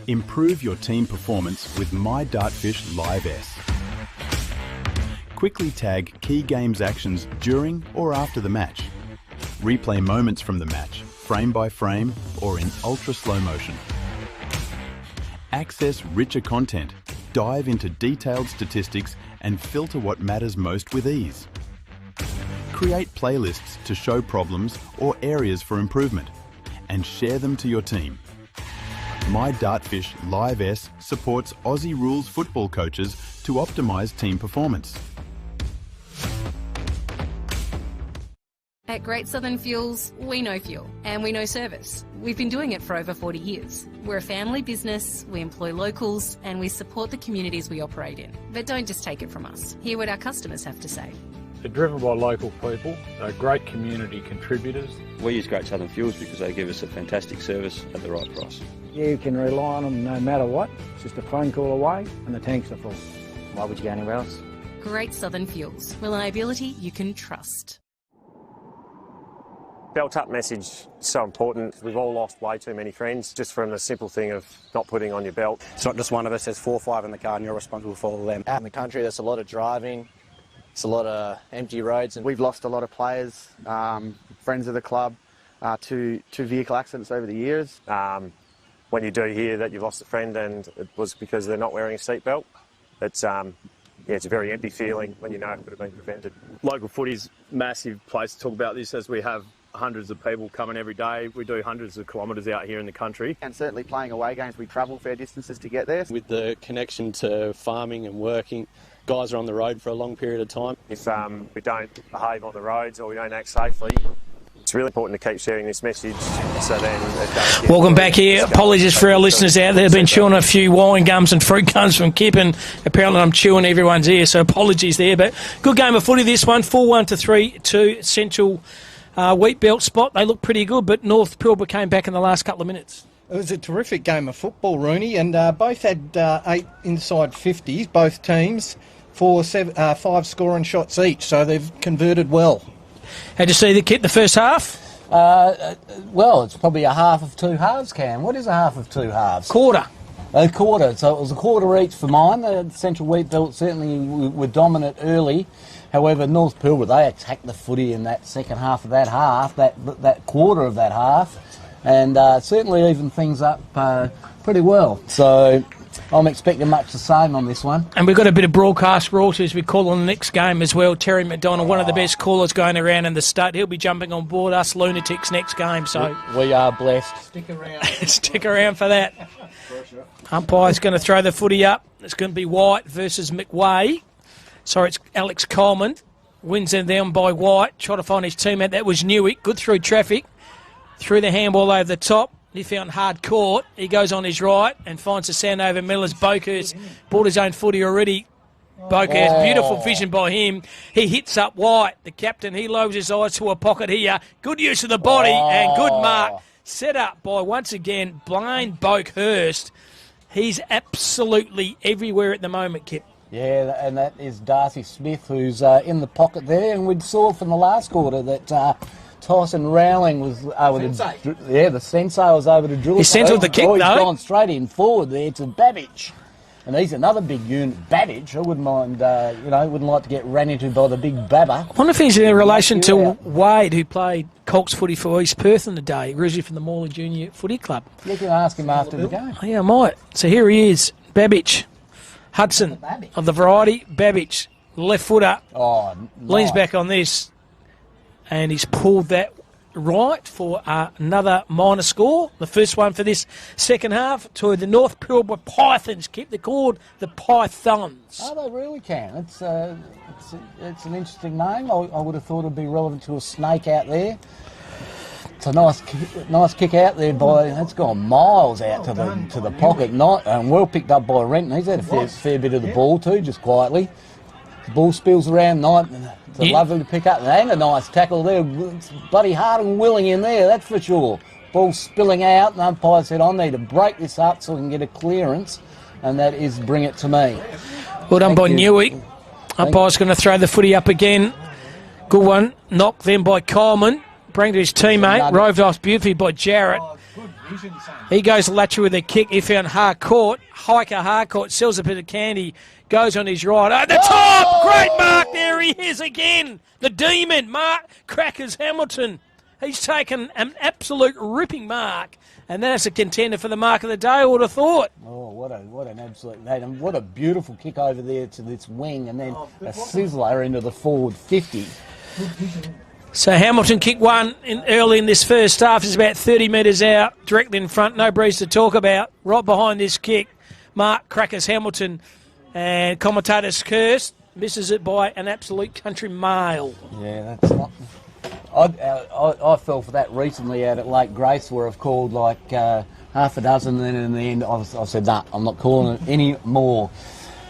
Improve your team performance with My Dartfish Live S. Quickly tag key games actions during or after the match. Replay moments from the match, frame by frame or in ultra slow motion. Access richer content, dive into detailed statistics and filter what matters most with ease. Create playlists to show problems or areas for improvement and share them to your team. My Dartfish Live S supports Aussie rules football coaches to optimise team performance. At Great Southern Fuels, we know fuel and we know service. We've been doing it for over 40 years. We're a family business, we employ locals and we support the communities we operate in. But don't just take it from us. Hear what our customers have to say. They're driven by local people, they're great community contributors. We use Great Southern Fuels because they give us a fantastic service at the right price. You can rely on them no matter what. It's just a phone call away and the tanks are full. Why would you go anywhere else? Great Southern Fuels. Reliability you can trust. Belt up message is so important. We've all lost way too many friends just from the simple thing of not putting on your belt. It's not just one of us, there's 4 or 5 in the car and you're responsible for all of them. Out in the country there's a lot of driving, it's a lot of empty roads, and we've lost a lot of players, friends of the club, to vehicle accidents over the years. When you do hear that you've lost a friend and it was because they're not wearing a seatbelt, it's a very empty feeling when you know it could have been prevented. Local footy's massive place to talk about this, as we have hundreds of people coming every day. We do hundreds of kilometres out here in the country. And certainly playing away games, we travel fair distances to get there. With the connection to farming and working, guys are on the road for a long period of time. If we don't behave on the roads or we don't act safely, it's really important to keep sharing this message so then it does get... Welcome back here. Apologies for our listeners out there. I've been chewing a few wine gums and fruit gums from Kip, and apparently I'm chewing everyone's ear, so apologies there. But good game of footy this one, 4-1 to 3-2 Central wheat belt spot. They look pretty good, but North Pilbara came back in the last couple of minutes. It was a terrific game of football, Rooney, and both had 8 inside 50s, both teams, 5 scoring shots each, so they've converted well. How'd you see the kit the first half? Well, it's probably a half of 2 halves, Cam. What is a half of 2 halves? Quarter. A quarter. So it was a quarter each for mine. The Central Wheat Belt certainly were dominant early. However, North Pilbara, they attacked the footy in that second half of that half, that quarter of that half, and certainly evened things up pretty well. So I'm expecting much the same on this one. And we've got a bit of broadcast royalty as we call on the next game as well. Terry McDonald, one of the best callers going around in the state. He'll be jumping on board us lunatics next game. So we are blessed. Stick around. Stick around for that. Umpire's going to throw the footy up. It's going to be White versus McWay. Sorry, it's Alex Coleman. Wins them down by White. Try to find his teammate. That was Newick. Good through traffic. Threw the handball over the top. He found hard court. He goes on his right and finds the sound over Miller's. Boker's bought his own footy already. Boker's beautiful vision by him. He hits up White, the captain. He lowers his eyes to a pocket here. Good use of the body and good mark. Set up by, once again, Blaine Boakhurst. He's absolutely everywhere at the moment, Kip. Yeah, and that is Darcy Smith, who's in the pocket there. And we saw from the last quarter that Tyson Rowling was able to... Yeah, the sensei was able to drill. He centred the kick, he's though. Gone straight in forward there to Babbage. And he's another big unit, Babbage. I wouldn't mind, wouldn't like to get ran into by the big Babber. I wonder if he's in relation to Wade, who played Colts footy for East Perth in the day, originally from the Morley Junior Footy Club. You can ask him after the game. Oh, yeah, I might. So here he is, Babbage. Hudson of the variety, Babbage, left footer, leans back on this, and he's pulled that right for another minor score. The first one for this second half to the North Pilbara Pythons. They're called the Pythons. Oh, they really can. It's an interesting name. I would have thought it'd be relevant to a snake out there. It's a nice kick out there by. That's gone miles out to the pocket, and well picked up by Renton. He's had a fair bit of the ball too, just quietly. The ball spills around Knight. It's lovely to pick up, and a nice tackle there. It's bloody hard and willing in there, that's for sure. Ball spilling out, and the umpire said, I need to break this up so I can get a clearance, and that is bring it to me. Well done by Newick. Umpire's going to throw the footy up again. Good one. Knocked then by Coleman. Bring to his teammate. Roved off beautifully by Jarrett. He goes lateral with a kick. He found Harcourt. Hiker Harcourt sells a bit of candy. Goes on his right. At the top! Great mark. There he is again. The demon. Mark Crackers Hamilton. He's taken an absolute ripping mark. And that's a contender for the mark of the day, I would have thought. Oh, what an absolute... And what a beautiful kick over there to this wing. And then a sizzler into the forward 50. So Hamilton kicked one early in this first half. He's about 30 metres out, directly in front. No breeze to talk about. Right behind this kick, Mark Crackers Hamilton. And commentator's cursed. Misses it by an absolute country mile. Yeah, that's not... I fell for that recently out at Lake Grace, where I've called like half a dozen, and then in the end I said, nah, I'm not calling it any more.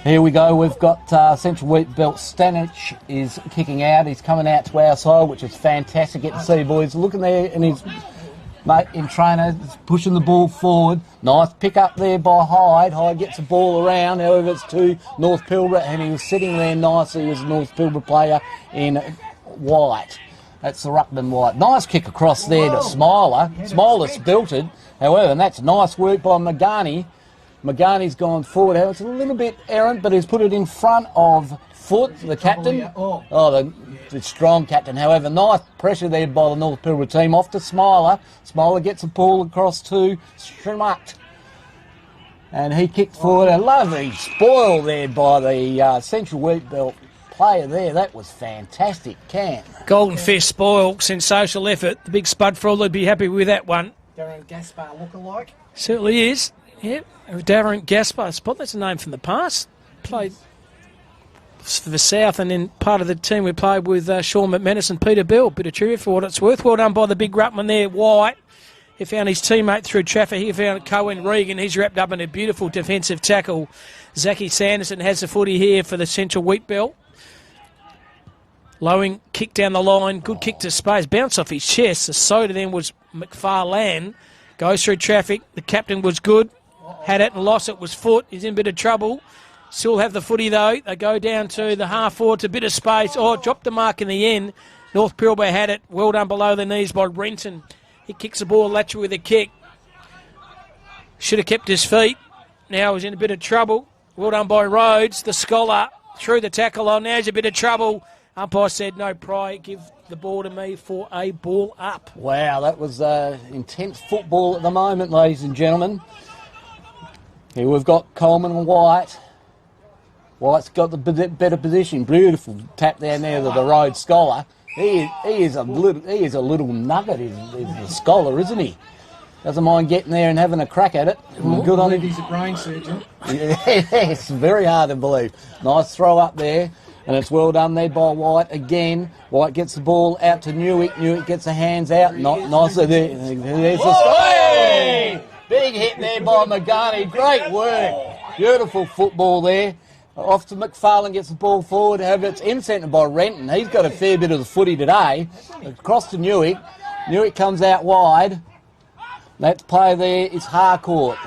Here we go, we've got Central Wheat Belt. Stanich is kicking out. He's coming out to our side, which is fantastic. Get to see, boys. Looking there, and he's mate in trainer, pushing the ball forward. Nice pick up there by Hyde. Hyde gets the ball around, however it's to North Pilbara, and he was sitting there nicely as a North Pilbara player in white. That's the Ruckman White. Nice kick across there to Smiler. Smiler's built it, however, and that's nice work by Magani. Magani's gone forward. It's a little bit errant, but he's put it in front of Foot, the captain. The strong captain. However, nice pressure there by the North Pilbara team. Off to Smiler. Smiler gets the ball across to Schrimut. And he kicked forward. A lovely spoil there by the Central Wheat Belt player there. That was fantastic, Cam. Golden Fish spoil, sensational effort. The big Spud Fraud would be happy with that one. Darren Gaspar lookalike. Certainly is. Yep. Darren Gaspar. Spot, that's a name from the past. Played for the South, and then part of the team we played with Sean McManus and Peter Bell. Bit of trivia for what it's worth. Well done by the big ruckman there, White. He found his teammate through traffic. He found Cohen Regan. He's wrapped up in a beautiful defensive tackle. Zachy Sanderson has the footy here for the Central Wheat Belt. Lowing kick down the line. Good kick to space. Bounce off his chest. The soda then was McFarlane. Goes through traffic. The captain was good. Had it and lost it. Was Foot. He's in a bit of trouble. Still have the footy though. They go down to the half forward to a bit of space. Oh, dropped the mark in the end. North Pilbara had it. Well done below the knees by Renton. He kicks the ball lateral with a kick. Should have kept his feet. Now he's in a bit of trouble. Well done by Rhodes. The scholar threw the tackle on. Now he's a bit of trouble. Umpire said no pry. Give the ball to me for a ball up. Wow, that was intense football at the moment, ladies and gentlemen. Here we've got Coleman and White. White's got the better position. Beautiful tap down there to the Rhodes scholar. He is a little nugget, is the scholar, isn't he? Doesn't mind getting there and having a crack at it. Good on him. He's a brain surgeon. Yeah, it's very hard to believe. Nice throw up there, and it's well done there by White again. White gets the ball out to Newick. Newick gets the hands out. Nicely there. There's the hey! Big hit there by Magani. Great work. Beautiful football there. Off to McFarlane, gets the ball forward. However, it's in-centred by Renton. He's got a fair bit of the footy today. Across to Newick. Newick comes out wide. That play there is Harcourt.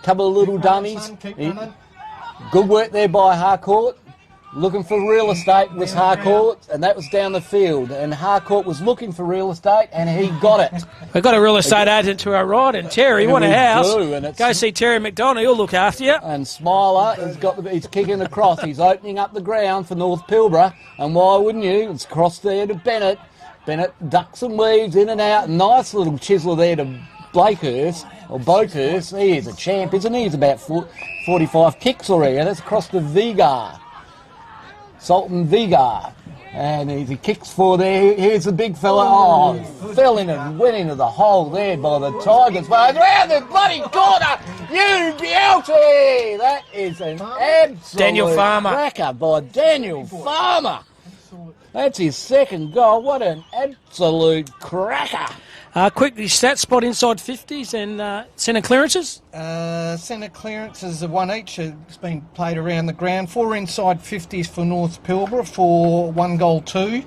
Couple of little dummies. Good work there by Harcourt. Looking for real estate was Harcourt, and that was down the field. And Harcourt was looking for real estate, and he got it. We've got a real estate agent to our right, and Terry, what a house. Go see Terry McDonough, he'll look after you. And Smiler, he's kicking across. He's opening up the ground for North Pilbara, and why wouldn't you? It's crossed there to Bennett. Bennett ducks and weaves in and out. Nice little chiseler there to Blakehurst, or Boakhurst. He is a champ, isn't he? He's about 45 kicks already. That's across to Vigar. Sultan Vigar. And he kicks for there. Here's the big fella. Oh, fell in and went into the hole there by the Tigers. But around the bloody corner, you beauty! That is an absolute Daniel Farmer. cracker by Daniel Farmer. That's his second goal. What an absolute cracker. Quickly, stat spot inside 50s and centre clearances. Centre clearances are one each. It's been played around the ground. 4 inside 50s for North Pilbara for 1 goal 2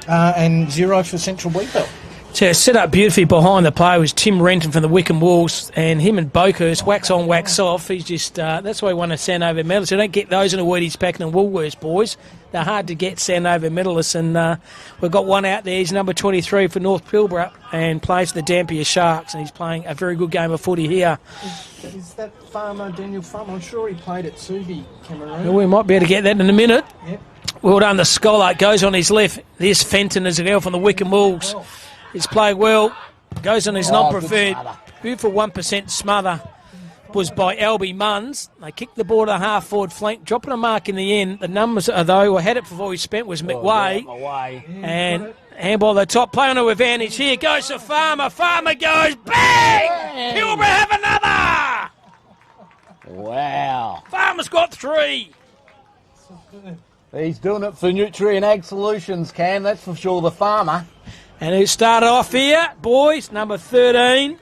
and 0 for Central Wheat Belt. So set up beautifully behind the play was Tim Renton from the Wickham Wolves, and him and Boakhurst, wax on, wax off. He's just, that's why he won a Sandover medal. So don't get those in a Wheaties Packen and Woolworths, boys. They're hard to get, Sandover medalists, and we've got one out there. He's number 23 for North Pilbara and plays for the Dampier Sharks, and he's playing a very good game of footy here. Is that Farmer, Daniel Farmer? I'm sure he played at Subi, Cameroon. Well, we might be able to get that in a minute. Yep. Well done, the scholar. Goes on his left. There's Fenton as a girl from the Wickham Wolves. He's played well. Goes on his non-preferred. Beautiful 1% smother was by Albie Munns. They kicked the ball to the half-forward flank, dropping a mark in the end. The numbers, though, had it before he spent, was McWay. And handball the top. Play on to advantage here. Goes to Farmer. Farmer goes. Bang! Pilbara have another! Wow. Farmer's got 3. He's doing it for Nutrien Ag Solutions, Cam. That's for sure, the Farmer. And who started off here, boys, number 13,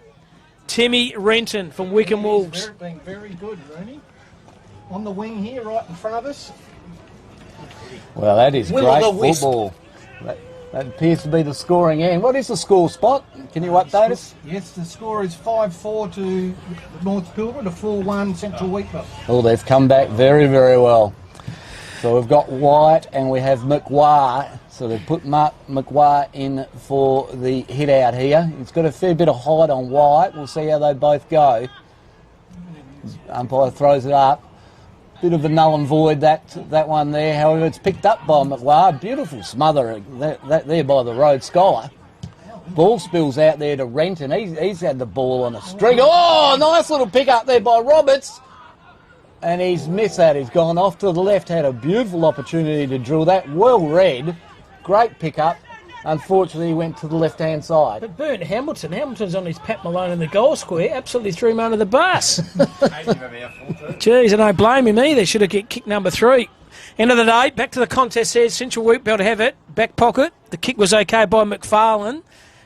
Timmy Renton from Wickham Wolves. Been very good, Rooney. On the wing here, right in front of us. Well, that is great football. That appears to be the scoring end. What is the score, Spot? Can you update us? Yes, the score is 5-4 to North Pilbara to 4-1 Central Wheatbelt. Oh, they've come back very, very well. So we've got White and we have McGuire. So they've put Mark McGuire in for the hit out here. He's got a fair bit of height on White. We'll see how they both go. Umpire throws it up. Bit of a null and void, that one there. However, it's picked up by McGuire. Beautiful smother that there by the road scholar. Ball spills out there to Renton. He's had the ball on a string. Oh, nice little pick up there by Roberts. And he's missed that. He's gone off to the left. Had a beautiful opportunity to drill that. Well read. Great pick up. Unfortunately, he went to the left-hand side. But Burnt Hamilton's on his Pat Malone in the goal square. Absolutely threw him under the bus. Jeez, I don't blame him either. Should have get kick number 3. End of the day, back to the contest here. Central Wheatbelt have it. Back pocket. The kick was okay by McFarlane.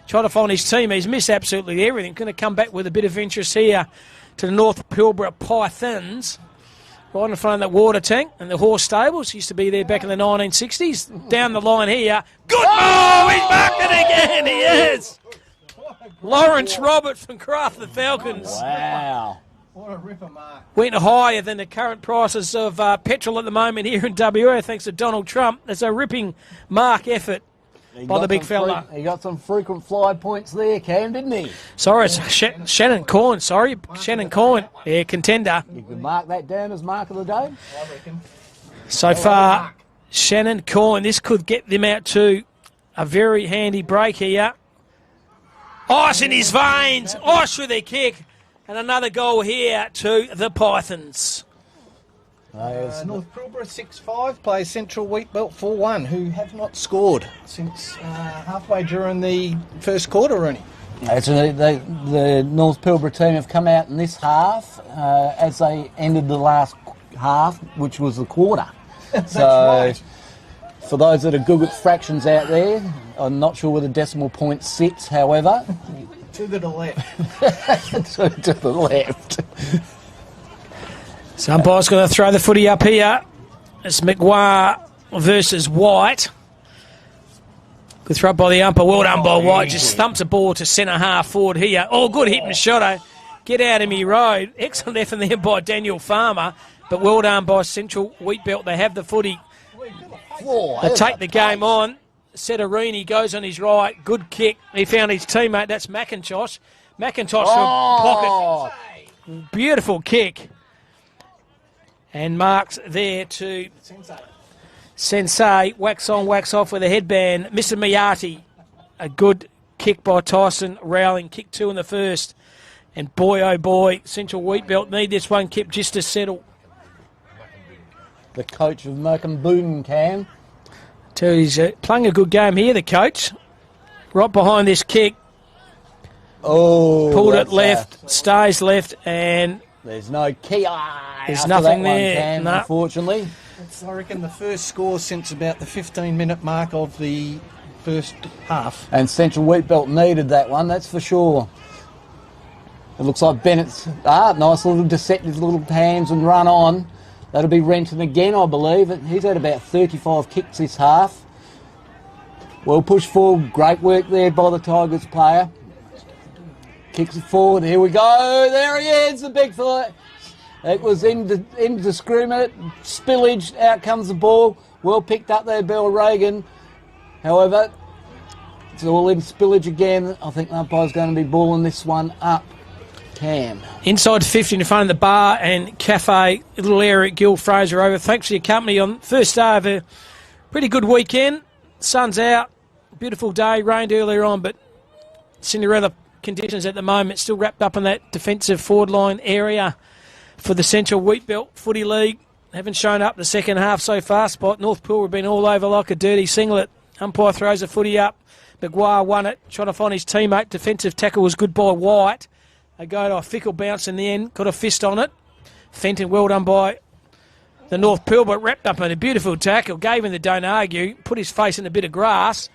Trying to find his team. He's missed absolutely everything. Going to come back with a bit of interest here to the North Pilbara Pythons. Right in front of that water tank and the horse stables. Used to be there back in the 1960s. Down the line here. Good move! He's marked it again! He is! Lawrence Robert from Craft the Falcons. Wow. What a ripper mark. Went higher than the current prices of petrol at the moment here in WA thanks to Donald Trump. There's a ripping mark effort by the big fella. He got some frequent fly points there, Cam, didn't he? Sorry, it's Shannon Coyne. Shannon Coyne. Yeah, contender. You could mark that down as mark of the day? I reckon. So far, Shannon Coyne. This could get them out to a very handy break here. Ice in his veins. Ice with their kick. And another goal here to the Pythons. North Pilbara 6-5 plays Central Wheatbelt 4-1, who have not scored since halfway during the first quarter, Rooney. Actually, the North Pilbara team have come out in this half as they ended the last half, which was the quarter. That's right. For those that are good at fractions out there, I'm not sure where the decimal point sits, however. To the left. to the left. So umpire's going to throw the footy up here. It's McGuire versus White. Good throw by the umpire. Well done by White. Just thumps a ball to centre half forward here. Oh, good hit and shot. Get out of me road. Excellent effort there by Daniel Farmer. But well done by Central Wheatbelt. They have the footy. They take the game on. Setarini goes on his right. Good kick. He found his teammate. That's McIntosh. McIntosh from pocket. Beautiful kick. And marks there to Sensei. Wax on, wax off with a headband. Mr. Miyati. A good kick by Tyson Rowling. Kick 2 in the first. And boy, oh boy, Central Wheatbelt need this one kick just to settle. The coach of Merkin Cam. Tell you, he's playing a good game here, the coach. Right behind this kick. Oh, pulled it left, stays left, and there's no key. There's nothing there, Cam, unfortunately. It's, I reckon, the first score since about the 15-minute mark of the first half. And Central Wheatbelt needed that one, that's for sure. It looks like Bennett's nice little deceptive little hands and run on. That'll be Renton again, I believe. He's had about 35 kicks this half. Well pushed forward. Great work there by the Tigers player. Kicks it forward. Here we go. There he is, the big fella. It was indiscriminate. Spillage. Out comes the ball. Well picked up there, Bill Reagan. However, it's all in spillage again. I think the umpire's going to be balling this one up. Cam. Inside 50 in front of the bar and cafe, little area at Gil Fraser over. Thanks for your company on first day of a pretty good weekend. Sun's out, beautiful day, rained earlier on, but Cinderella conditions at the moment, still wrapped up in that defensive forward line area for the Central Wheatbelt Footy League. Haven't shown up the second half so far. Spot North Pilbara been all over like a dirty singlet. Umpire throws the footy up. McGuire won it, trying to find his teammate. Defensive tackle was good by White. They go to a fickle bounce in the end, got a fist on it. Fenton, well done by the North Pilbara, wrapped up in a beautiful tackle, gave him the don't argue, put his face in a bit of grass.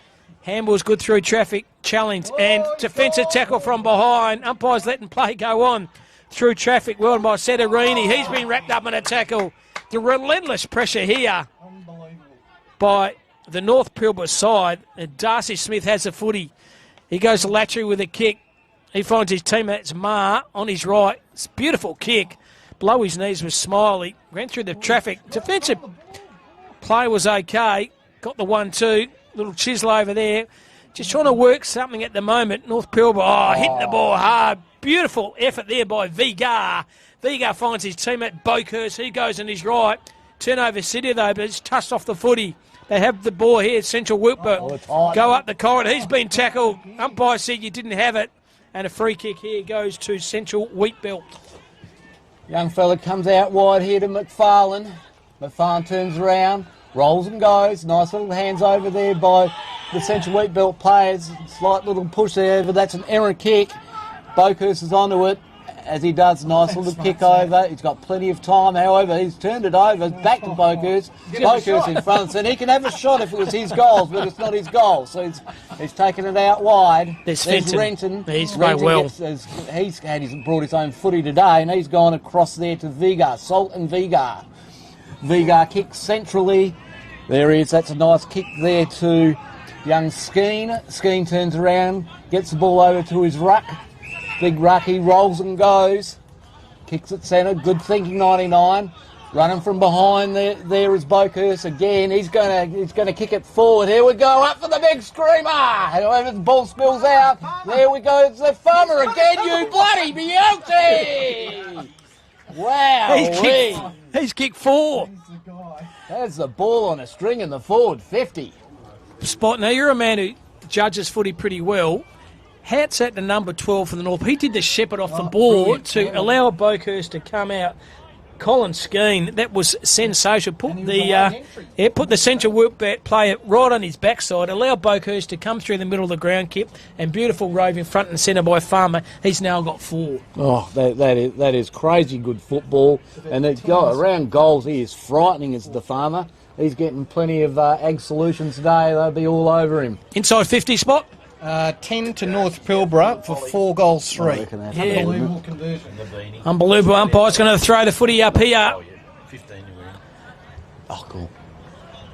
Handball's good through traffic, challenge, and defensive tackle from behind. Umpire's letting play go on through traffic, well done by Setarini. He's been wrapped up in a tackle. The relentless pressure here by the North Pilbara side. And Darcy Smith has the footy. He goes to Latry with a kick. He finds his teammate's Ma on his right. It's a beautiful kick. Below his knees was Smiley. Went through the traffic. Defensive play was okay. Got the 1-2. Little chisel over there. Just trying to work something at the moment. North Pilbara, hitting the ball hard. Beautiful effort there by Vigar. Vigar finds his teammate Boakhurst. He goes on his right. Turnover City though, but it's touched off the footy. They have the ball here. Central Wilkes go up the corridor. He's been tackled. Umpire said you didn't have it. And a free kick here goes to Central Wheatbelt. Young fella comes out wide here to McFarlane. McFarlane turns around, rolls and goes. Nice little hands over there by the Central Wheatbelt players. Slight little push there, but that's an errant kick. Boakhurst is onto it, as he does. Nice little kick over. He's got plenty of time, however. He's turned it over, back to Boakhurst. Boakhurst in front, and he can have a shot if it was his goals, but it's not his goal. So he's taken it out wide. There's Renton. He's very well. He's brought his own footy today, and he's gone across there to Vigar. Salt and Vigar. Vigar kicks centrally. There he is. That's a nice kick there to young Skeen. Skeen turns around, gets the ball over to his ruck. Big ruck, he rolls and goes. Kicks it centre. Good thinking, 99. Running from behind there is Boakhurst again. He's gonna kick it forward. Here we go, up for the big screamer. However, the ball spills out. There we go. It's the farmer again. You bloody beauty! Wow, he's kicked 4. There's the ball on a string in the forward 50. Spot. Now you're a man who judges footy pretty well. Hats at the number 12 for the North. He did the shepherd off the ball to allow Boakhurst to come out. Colin Skeen, that was sensational. Put the central work player right on his backside, allow Boakhurst to come through the middle of the ground, Kip, and beautiful rove in front and centre by Farmer. He's now got 4. Oh, that is crazy good football. And around goals, he is frightening as the Farmer. He's getting plenty of Ag Solutions today. They'll be all over him. Inside 50 spot. 10 to North Pilbara for 4 goals 3. Unbelievable conversion. Unbelievable. Umpire's going to throw the footy up here. 15 to win. Oh, cool.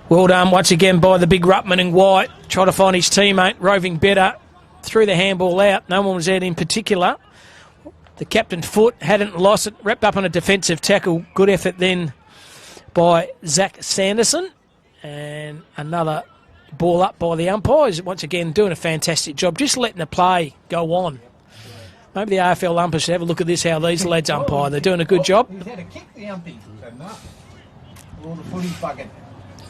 Well done once again by the big Ruttman and White. Try to find his teammate, roving better. Threw the handball out. No one was out in particular. The captain foot hadn't lost it. Wrapped up on a defensive tackle. Good effort then by Zach Sanderson. And another ball up by the umpires. Once again, doing a fantastic job. Just letting the play go on. Maybe the AFL umpires should have a look at this, how these lads umpire. They're doing a good job. He's had to kick the umpy. All the footy bugging.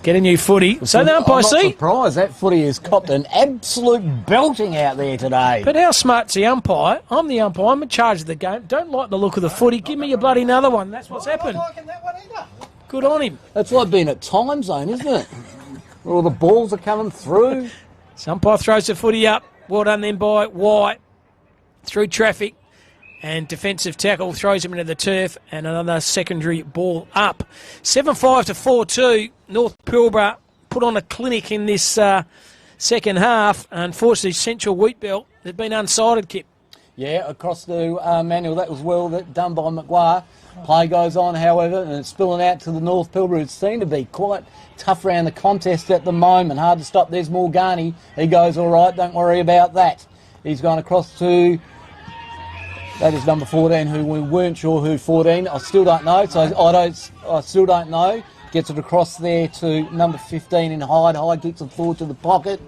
Get a new footy. So the umpire, I'm not surprised. That footy has copped an absolute belting out there today. But how smart's the umpire? I'm the umpire. I'm in charge of the game. Don't like the look of the footy. Give me a bloody another one. That's what's happened. Good on him. That's like being at time zone, isn't it? All the balls are coming through. Umpire throws the footy up. Well done then by White. Through traffic. And defensive tackle throws him into the turf. And another secondary ball up. 7-5 to 4-2. North Pilbara put on a clinic in this second half. Unfortunately, Central Wheatbelt, they've been unsided, Kip. Yeah, across the manual. That was well done by McGuire. Play goes on, however, and it's spilling out to the North Pilbara. It seemed to be quite tough around the contest at the moment. Hard to stop. There's Morgani. He goes all right. Don't worry about that. He's gone across to... That is number 14, who we weren't sure who 14. I still don't know, so I still don't know. Gets it across there to number 15 in Hyde. Hyde kicks it forward to the pocket.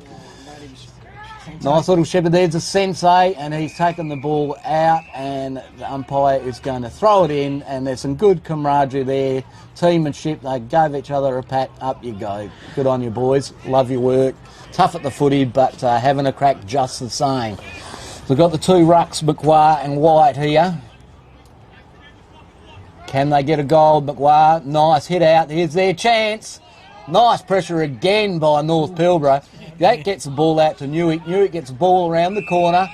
Nice little shepherd. There's a Sensei, and he's taken the ball out, and the umpire is going to throw it in, and there's some good camaraderie there, teammanship. They gave each other a pat. Up you go. Good on you, boys. Love your work. Tough at the footy, but having a crack just the same. So we've got the 2 rucks, McGuire and White here. Can they get a goal? McGuire, nice hit out. Here's their chance. Nice pressure again by North Pilbara. That gets the ball out to Newick. Newick gets the ball around the corner.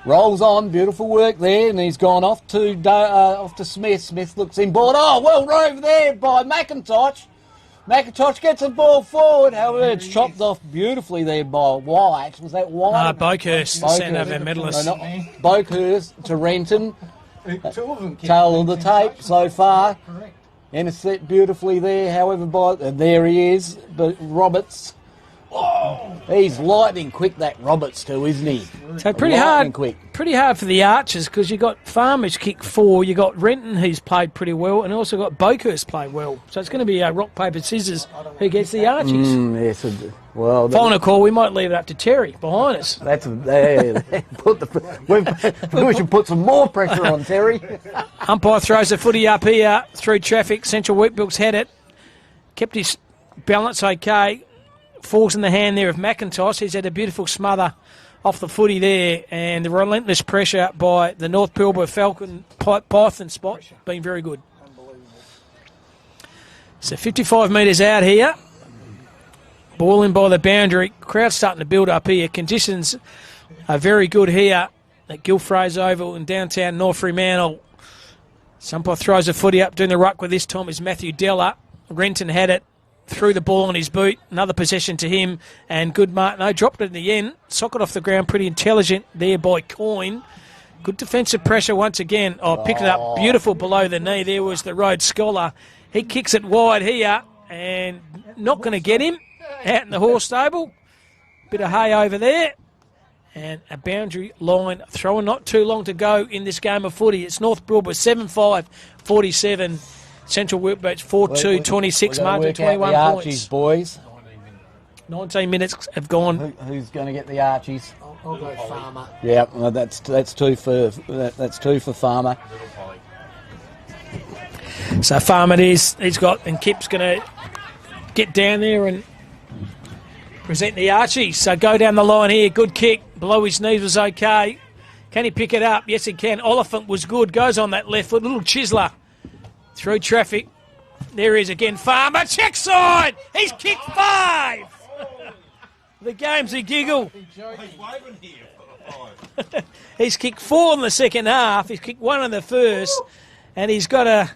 Rolls on. Beautiful work there. And he's gone off to Smith. Smith looks inboard. Oh, well rove there by McIntosh. McIntosh gets the ball forward. However, it's chopped off beautifully there by White. Was that White? Boakhurst, centre medalist. Boakhurst to Renton. Tail of the tape so far. Intercept beautifully there. However, there he is. But Roberts He's lightning quick, that Roberts too, isn't he? So pretty hard for the Archers because you got Farmer's kick 4, you got Renton who's played pretty well, and also got Boakhurst played well. So it's going to be rock paper scissors who gets the Archies. Yes, well, final call. We might leave it up to Terry behind us. We should put some more pressure on Terry. Umpire throws the footy up here through traffic. Central Wheatbilk's had it, kept his balance okay. Falls in the hand there of McIntosh. He's had a beautiful smother off the footy there, and the relentless pressure by the North Pilbara Falcon Python spot been very good. So 55 metres out here. Ball in by the boundary. Crowd starting to build up here. Conditions are very good here at Gil Fraser Oval in downtown North Fremantle. Umpire throws the footy up, doing the ruck with this time is Matthew Della. Renton had it. Threw the ball on his boot, another possession to him, and good Martineau dropped it in the end. Socket off the ground, pretty intelligent there by Coyne. Good defensive pressure once again. Picked it up beautiful below the knee. There was the Rhodes Scholar. He kicks it wide here, and not going to get him. Out in the horse stable. Bit of hay over there. And a boundary line thrower. Not too long to go in this game of footy. It's North Pilbara 7-5-47. Central Wheatbilk's 4-2, 26 margin, 21 points. Archies, boys. 19 minutes have gone. Who's going to get the Archies? I'll go Farmer. Yeah, well, that's two for Farmer. So Farmer it is. He's got, and Kip's going to get down there and present the Archies. So go down the line here. Good kick. Below his knees was okay. Can he pick it up? Yes, he can. Oliphant was good. Goes on that left foot. Little chiseler. Through traffic. There he is again. Farmer, check side! He's kicked 5! The game's a giggle. He's kicked 4 in the second half. He's kicked 1 in the first. And he's got a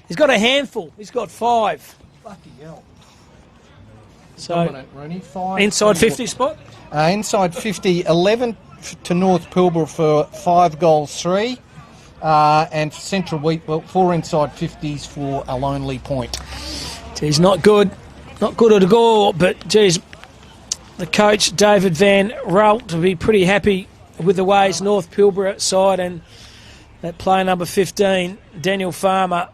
handful. He's got 5. Fucking hell. So, dominant, Rooney. 5. Inside 50 spot? Inside 50, 11 to North Pilbara for 5 goals, 3. And for Central Wheatbilk, 4 inside 50s for a lonely point. Geez, not good. Not good at all, but geez, the coach, David Van Ralt, will be pretty happy with the ways North Pilbara side, and that player number 15, Daniel Farmer,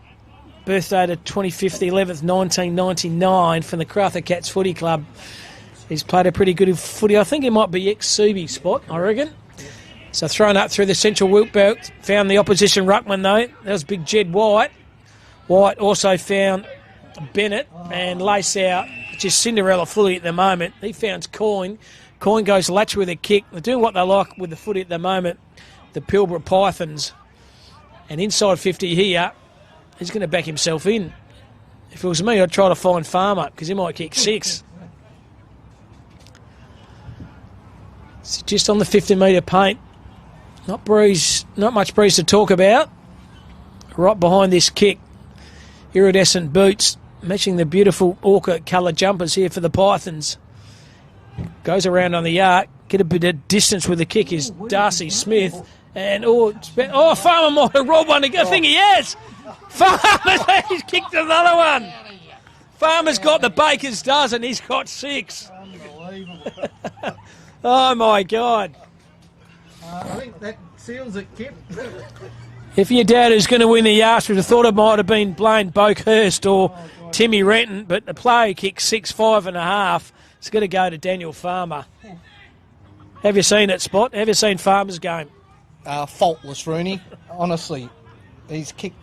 birthday to 25th 11th 1999 from the Crather Cats Footy Club. He's played a pretty good footy. I think he might be ex-Subi spot, I reckon. So thrown up through the Central Wheatbilk. Found the opposition ruckman though. That was big Jed White. White also found Bennett and Lace out, which is Cinderella footy at the moment. He found Coyne. Coyne goes latch with a kick. They're doing what they like with the footy at the moment. The Pilbara Pythons. And inside 50 here, he's going to back himself in. If it was me, I'd try to find Farmer because he might kick 6. So just on the 50-metre paint. Not much breeze to talk about. Right behind this kick, iridescent boots, matching the beautiful ochre coloured jumpers here for the Pythons. Goes around on the arc, get a bit of distance with the kick is Darcy Smith. And Farmer might have robbed one. I think he has. Farmer, he's kicked another one. Farmer's got the baker's dozen. He's got 6. Unbelievable. Oh my God. I think that seals it, Kip. If your dad is going to win the Yards, would have thought it might have been Blaine Boakhurst or Timmy Renton, but the player kicked 6, 5.5. It's going to go to Daniel Farmer. Have you seen it, Spot? Have you seen Farmer's game? Faultless, Rooney. Honestly, he's kicked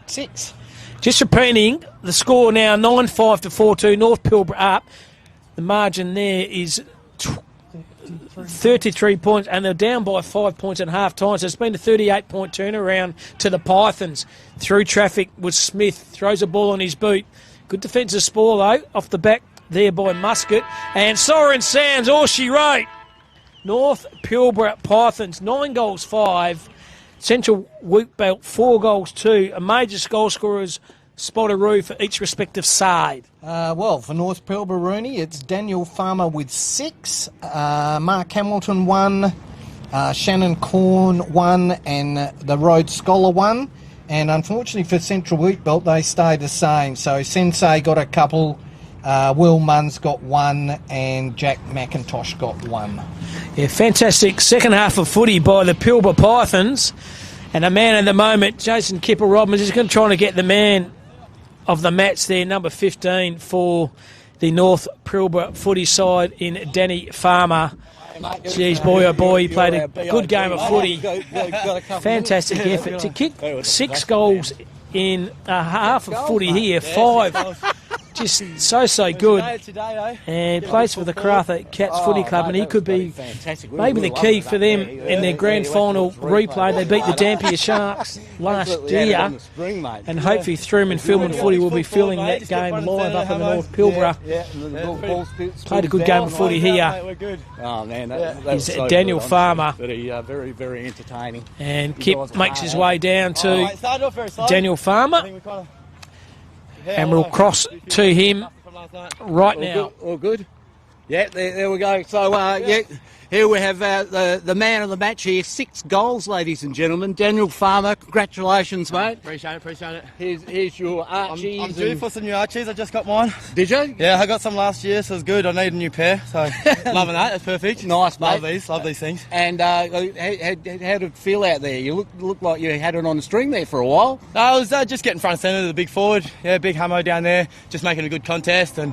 6. Just repeating, the score now 9-5 to 4-2. North Pilbara up. The margin there is 33 points, and they're down by 5 points at half time. So it's been a 38-point turnaround to the Pythons. Through traffic with Smith, throws a ball on his boot. Good defensive spoil though, off the back there by Muscat. And Soren Sands, all she wrote. North Pilbara Pythons, 9 goals 5. Central Wheatbilk, 4 goals 2. A major goal scorers Spotteroo for each respective side. Well, for North Pilbara, Rooney, it's Daniel Farmer with 6, Mark Hamilton 1, Shannon Corn 1, and the Rhodes Scholar 1. And unfortunately for Central Wheatbilk, they stayed the same. So Sensei got a couple, Will Munn's got 1 and Jack McIntosh got 1. Yeah, fantastic second half of footy by the Pilbara Pythons. And a man at the moment, Jason Kipper-Robbins, is going to try to get the man of the match there, number 15 for the North Pilbara footy side in Danny Farmer. Jeez, boy, oh boy, he played a good game of footy. Fantastic effort to kick 6 goals in a half of footy here, 5. Just so good. And plays for the Karratha Cats Footy Club, and he could be maybe the key for them in their grand final replay. They beat the Dampier Sharks last year, and hopefully Truman Film and Footy will be filling that game live up in the North Pilbara. Played a good game of footy here. Oh man, is Daniel Farmer. Very, very entertaining. And Kip makes his way down to Daniel Farmer. And we'll cross to him right now. All good. Yeah, there we go. So, yeah, here we have the man of the match here. 6 goals, ladies and gentlemen. Daniel Farmer, congratulations, mate. Appreciate it. Here's your Archies. I'm due for some new Archies. I just got mine. Did you? Yeah, I got some last year, so it's good. I need a new pair, so loving that. It's perfect. Nice, mate. Love these things. And how did it feel out there? You look like you had it on the string there for a while. No, I was just getting front and centre, the big forward. Yeah, big hammo down there, just making a good contest and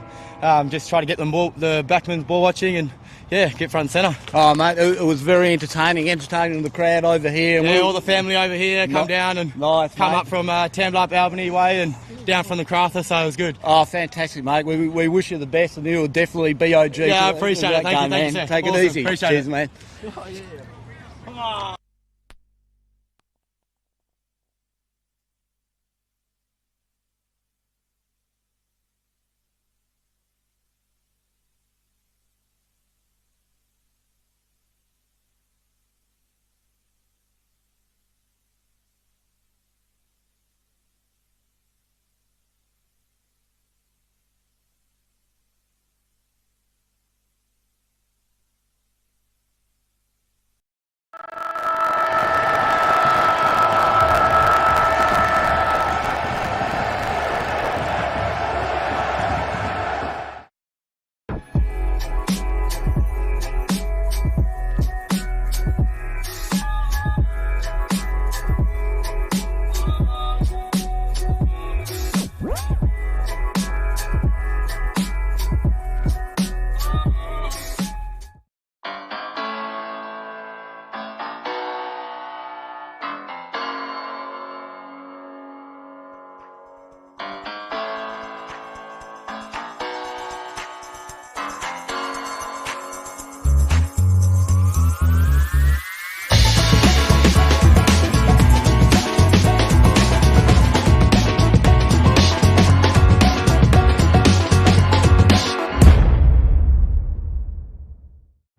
just try to get the backman's ball watching and yeah, get front and centre. Oh, mate, it was very entertaining the crowd over here. Yeah, all the family over here come down and come up from Tambler up Albany way and down from the Karratha, so it was good. Oh, fantastic, mate. We wish you the best and you'll definitely be OG. Yeah, I appreciate it. Thank you, sir. Take it easy. Appreciate Cheers, it. mate. Oh, yeah.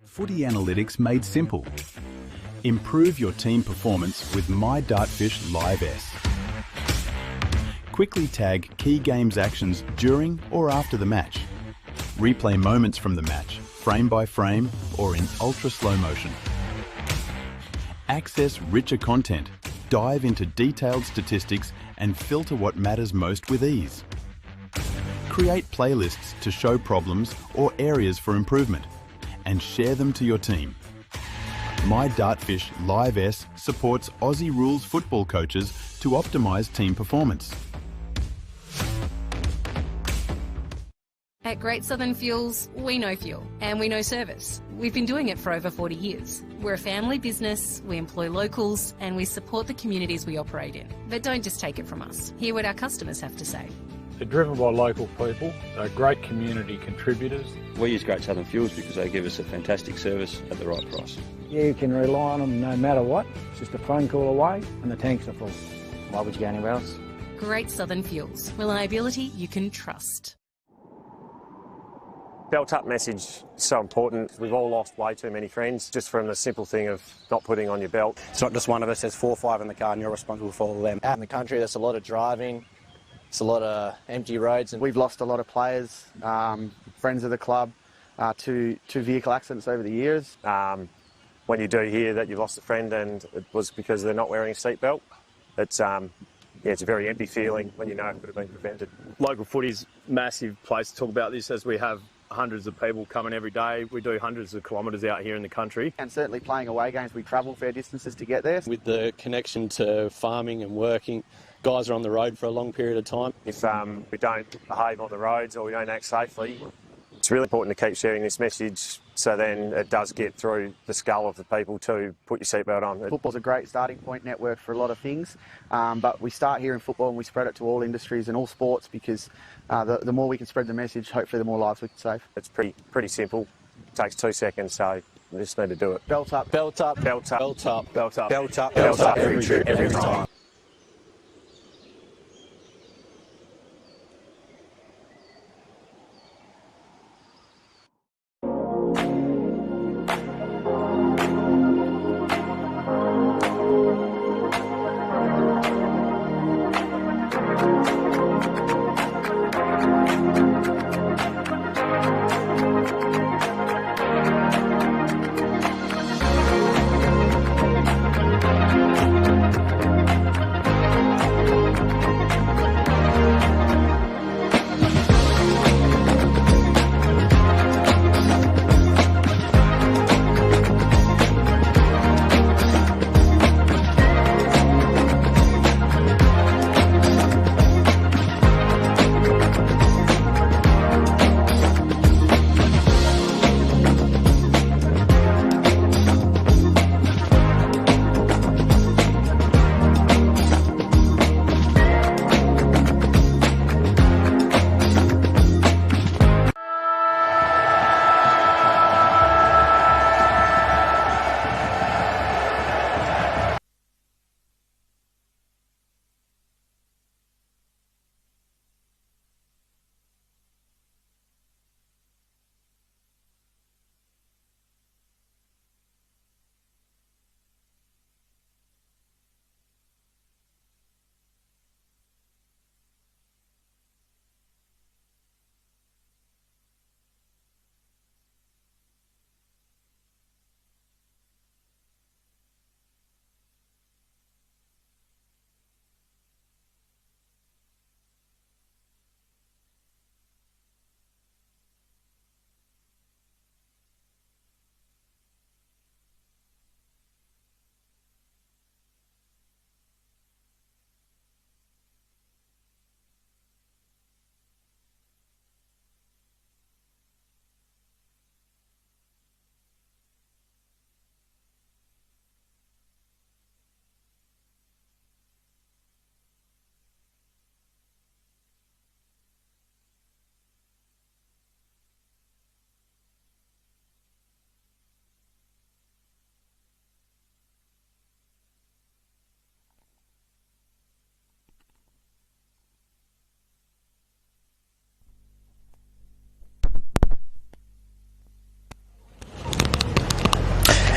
Footy analytics made simple. Improve your team performance with My Dartfish Live S. Quickly tag key games actions during or after the match. Replay moments from the match, frame by frame or in ultra slow motion. Access richer content, dive into detailed statistics and filter what matters most with ease. Create playlists to show problems or areas for improvement and share them to your team. My Dartfish Live S supports Aussie rules football coaches to optimise team performance. At Great Southern Fuels, we know fuel and we know service. We've been doing it for over 40 years. We're a family business, we employ locals and we support the communities we operate in. But don't just take it from us. Hear what our customers have to say. They're driven by local people, they're great community contributors. We use Great Southern Fuels because they give us a fantastic service at the right price. You can rely on them no matter what. It's just a phone call away and the tanks are full. Why would you go anywhere else? Great Southern Fuels. Reliability you can trust. Belt up message is so important. We've all lost way too many friends just from the simple thing of not putting on your belt. It's not just one of us, there's 4 or 5 in the car and you're responsible for all of them. Out in the country, there's a lot of driving. It's a lot of empty roads. And we've lost a lot of players, friends of the club, to vehicle accidents over the years. When you do hear that you've lost a friend and it was because they're not wearing a seatbelt, it's, yeah, yeah, it's a very empty feeling when you know it could have been prevented. Local footy's massive place to talk about this, as we have hundreds of people coming every day. We do hundreds of kilometres out here in the country. And certainly playing away games, we travel fair distances to get there. With the connection to farming and working, guys are on the road for a long period of time. If we don't behave on the roads or we don't act safely, it's really important to keep sharing this message so then it does get through the skull of the people to put your seatbelt on. Football's a great starting point network for a lot of things, but we start here in football and we spread it to all industries and all sports, because the more we can spread the message, hopefully the more lives we can save. It's pretty simple. It takes 2 seconds, so we just need to do it. Belt up. Belt up. Belt up. Belt up. Belt up. Belt up. Belt up. Every trip, every time.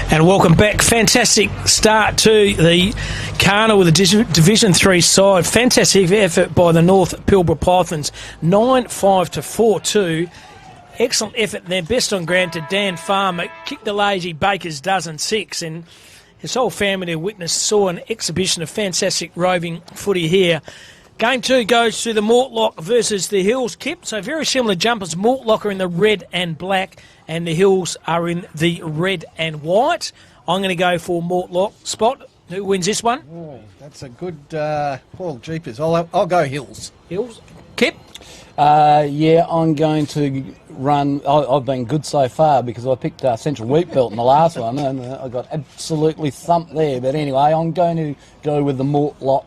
And welcome back. Fantastic start to the Carna with a Division 3 side. Fantastic effort by the North Pilbara Pythons. 9-5 to 4-2. Excellent effort there. Best on ground to Dan Farmer. Kicked the lazy Baker's dozen 6. And his whole family to witness saw an exhibition of fantastic roving footy here. Game 2 goes to the Mortlock versus the Hills, Kip. So very similar jumpers. Mortlock are in the red and black, and the Hills are in the red and white. I'm going to go for Mortlock. Spot, who wins this one? Oh, that's a good, jeepers. I'll go Hills. Hills. Kip? Yeah, I'm going to run. I've been good so far because I picked Central Wheatbelt in the last one, and I got absolutely thumped there. But anyway, I'm going to go with the Mortlock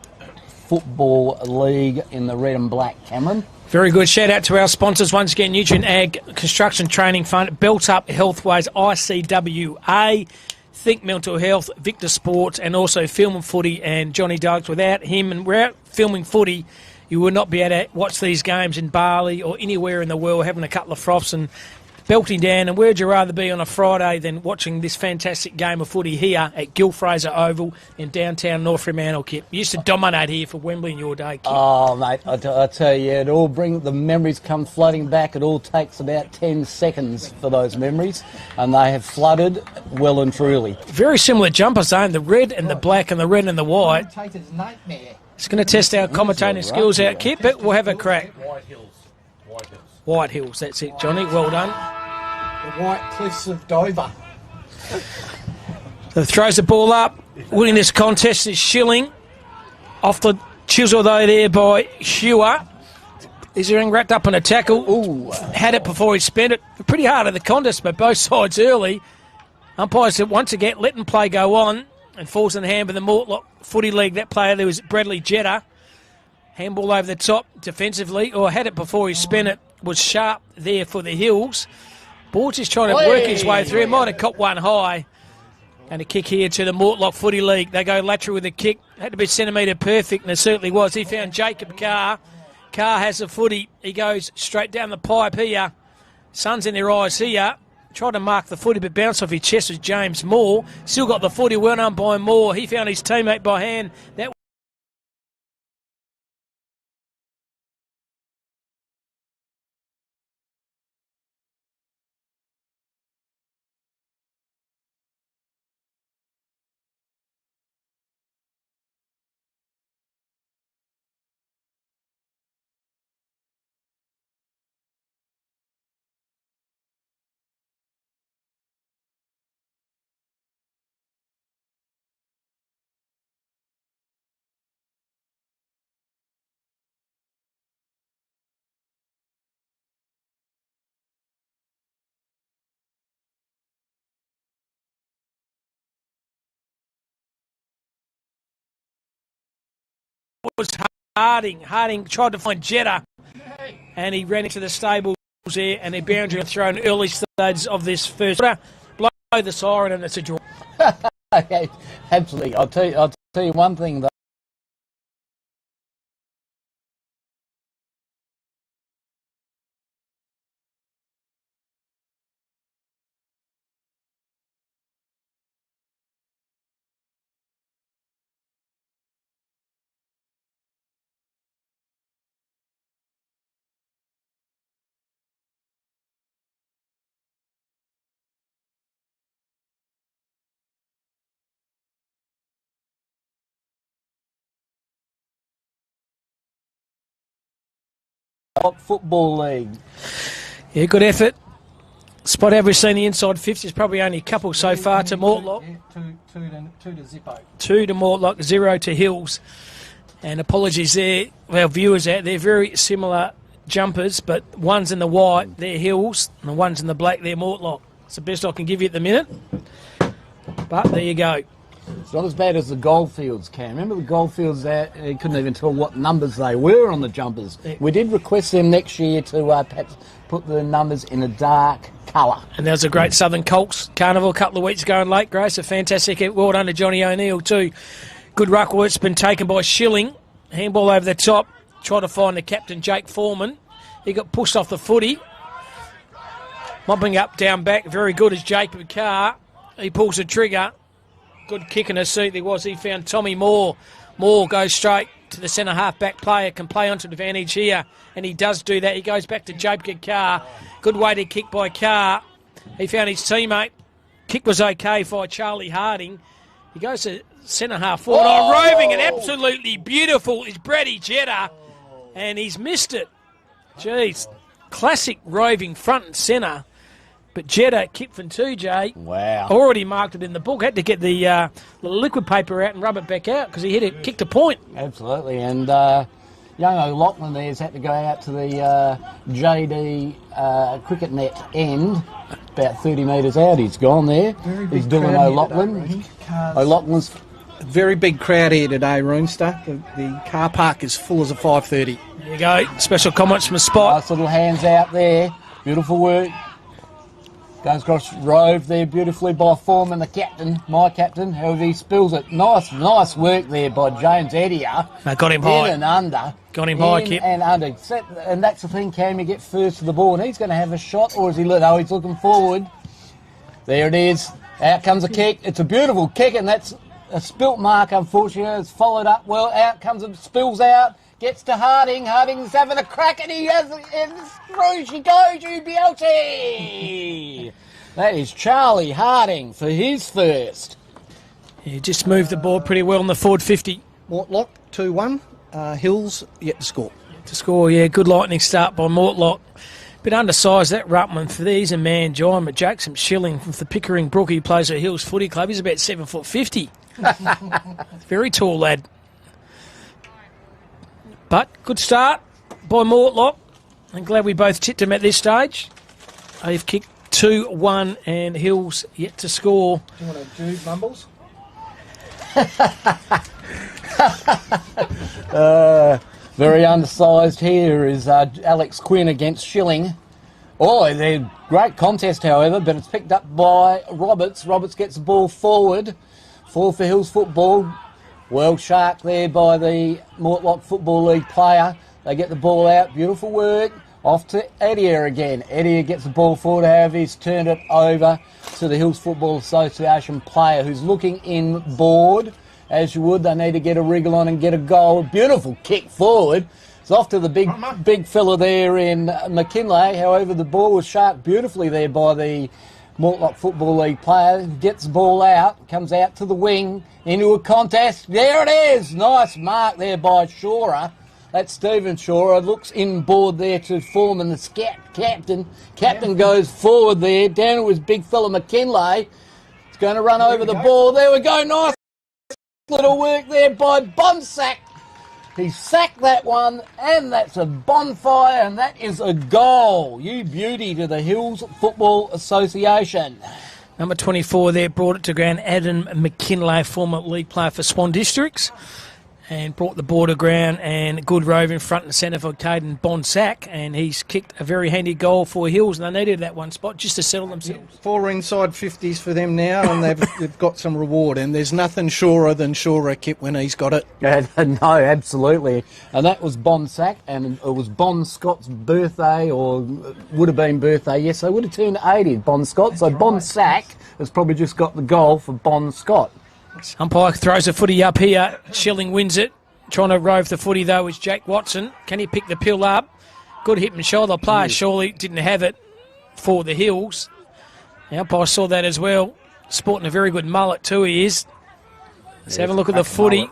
Football League in the red and black, Cameron. Very good. Shout out to our sponsors once again: Nutrien Ag Construction Training Fund, Belt Up Healthways, ICWA, Think Mental Health, Victor Sports, and also Film and Footy and Johnny Dogs. Without him and without filming footy, you would not be able to watch these games in Bali or anywhere in the world, having a couple of froths and belting down. And where'd you rather be on a Friday than watching this fantastic game of footy here at Gil Fraser Oval in downtown North Fremantle, Kip? You used to dominate here for Wembley in your day, Kip. Oh, mate, I tell you, it all the memories come flooding back. It all takes about 10 seconds for those memories, and they have flooded well and truly. Very similar jumpers, though, the red and the black and the red and the white. Commentator's nightmare. It's going to test our commentating skills out, Kip, but we'll have a crack. White Hills, that's it, Johnny. Well done. The White Cliffs of Dover. So throws the ball up. Winning this contest is Schilling. Off the chisel, though, there by Hewer. Is wrapped up in a tackle. Ooh. Had it before he spent it. Pretty hard at the contest, but both sides early. Umpires said once again, letting play go on. And falls in the hand of the Mortlock Footy League. That player there was Bradley Jetta. Handball over the top defensively. Or had it before he spent it. Was sharp there for the Hills. Borge is trying to work his way through. Might have caught one high. And a kick here to the Mortlock Footy League. They go lateral with a kick. Had to be centimetre perfect, and it certainly was. He found Jacob Carr. Carr has the footy. He goes straight down the pipe here. Sun's in their eyes here. Tried to mark the footy, but bounced off his chest was James Moore. Still got the footy. Well done by Moore. He found his teammate by hand. That was Harding. Harding tried to find Jetta, and he ran into the stables there, and the boundary thrown early stages of this first quarter. Blow the siren, and it's a draw. Absolutely. I'll tell you one thing, though. Football League. Yeah, good effort. Spot average seen the inside 50. There's probably only a couple so far to Mortlock. Two to Zippo. 2 to Mortlock, 0 to Hills. And apologies there, our viewers out there, very similar jumpers, but one's in the white, they're Hills, and the one's in the black, they're Mortlock. It's the best I can give you at the minute. But there you go. It's not as bad as the Goldfields, Cam. Remember the Goldfields there? You couldn't even tell what numbers they were on the jumpers. Yeah. We did request them next year to perhaps put the numbers in a dark colour. And there was a great Southern Colts Carnival a couple of weeks ago in Lake Grace. A fantastic well done to Johnny O'Neill too. Good ruck work's been taken by Schilling. Handball over the top. Tried to find the captain, Jake Foreman. He got pushed off the footy. Mopping up down back. Very good as Jacob Carr. He pulls the trigger. Good kick in the seat there was. He found Tommy Moore. Moore goes straight to the centre half back player. Can play onto advantage here. And he does do that. He goes back to Jacob Carr. Good weighted kick by Carr. He found his teammate. Kick was okay for Charlie Harding. He goes to centre half forward. Oh, roving and absolutely beautiful is Brady Jetta. And he's missed it. Jeez. Classic roving front and centre. But Jetta kicked from 2J. Wow. Already marked it in the book. Had to get the liquid paper out and rub it back out because he hit it, kicked a point. Absolutely. And young O'Loughlin there's had to go out to the JD cricket net end. About 30 metres out. He's gone there. He's doing O'Loughlin. O'Loughlin's very big crowd here today, Roonster. The car park is full as a 5:30. There you go. Special comments from the spot. Nice little hands out there. Beautiful work. Goes across Rove there beautifully by Foreman, the captain, my captain. However, he spills it. Nice work there by James Edier. Got him high. In and under. Got him high, Kip. And under. And that's the thing, Cam, you get first to the ball. And he's going to have a shot, or is he? No, he's looking forward. There it is. Out comes a kick. It's a beautiful kick, and that's a spilt mark, unfortunately. It's followed up well. Out comes it, spills out. Gets to Harding. Harding's having a crack, and he has through she goes, you beauty. That is Charlie Harding for his first. He just moved the ball pretty well on the forward 50. Mortlock 2-1. Hills yet to score. To score, yeah. Good lightning start by Mortlock. Bit undersized, that Ruttman. For these a man, John, but Jackson Schilling from the Pickering Brook, he plays at Hills Footy Club. He's about 7'50". Very tall lad. But good start by Mortlock. I'm glad we both tipped him at this stage. They've kicked 2-1 and Hills yet to score. Do you want to do Mumbles? Very undersized here is Alex Quinn against Schilling. Oh, they're great contest, however, but it's picked up by Roberts. Roberts gets the ball forward. For Hills football. Well shark there by the Mortlock Football League player. They get the ball out. Beautiful work. Off to Edier again. Edier gets the ball forward. However, he's turned it over to the Hills Football Association player who's looking inboard. As you would, they need to get a wriggle on and get a goal. Beautiful kick forward. It's off to the big fella there in McKinley. However, the ball was sharked beautifully there by the Mortlock Football League player. Gets the ball out, comes out to the wing, into a contest. There it is! Nice mark there by Shorer. That's Stephen Shorer. Looks inboard there to Foreman, the captain. Captain goes forward there, down to his big fella McKinley. He's going to run over the ball. There we go, nice little work there by Bonsack. He sacked that one, and that's a bonfire, and that is a goal. You beauty to the Hills Football Association. Number 24 there brought it to ground. Adam McKinley, former league player for Swan Districts, and brought the ball to ground, and good rove in front and centre for Caden Bonsack, and he's kicked a very handy goal for Hills, and they needed that one spot just to settle themselves. 4 inside 50s for them now, and they've got some reward, and there's nothing surer than Shorer Kip when he's got it. No, absolutely. And that was Bonsack, and it was Bon Scott's birthday, or would have been birthday. Yes, they would have turned 80, Bon Scott. So Bonsack has probably just got the goal for Bon Scott. Umpire throws the footy up here. Schilling wins it. Trying to rove the footy, though, is Jake Watson. Can he pick the pill up? Good hip and shoulder play. Surely didn't have it for the Hills. The umpire saw that as well. Sporting a very good mullet, too, he is. Let's have a look at the footy.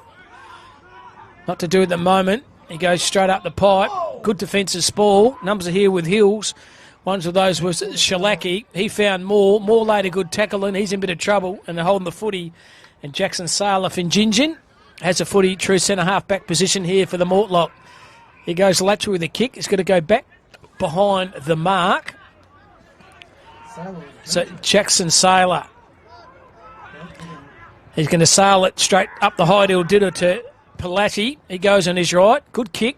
Not to do at the moment. He goes straight up the pipe. Good defensive spoil. Numbers are here with Hills. One of those was Shalaki. He found Moore. Moore laid a good tackle in. He's in a bit of trouble, and they're holding the footy. And Jackson Saylor from Gingin has a footy, true centre-half back position here for the Mortlock. He goes lateral with a kick. He's going to go back behind the mark. So Jackson Saylor. He's going to sail it straight up the high hill ditto to Palatti. He goes on his right. Good kick.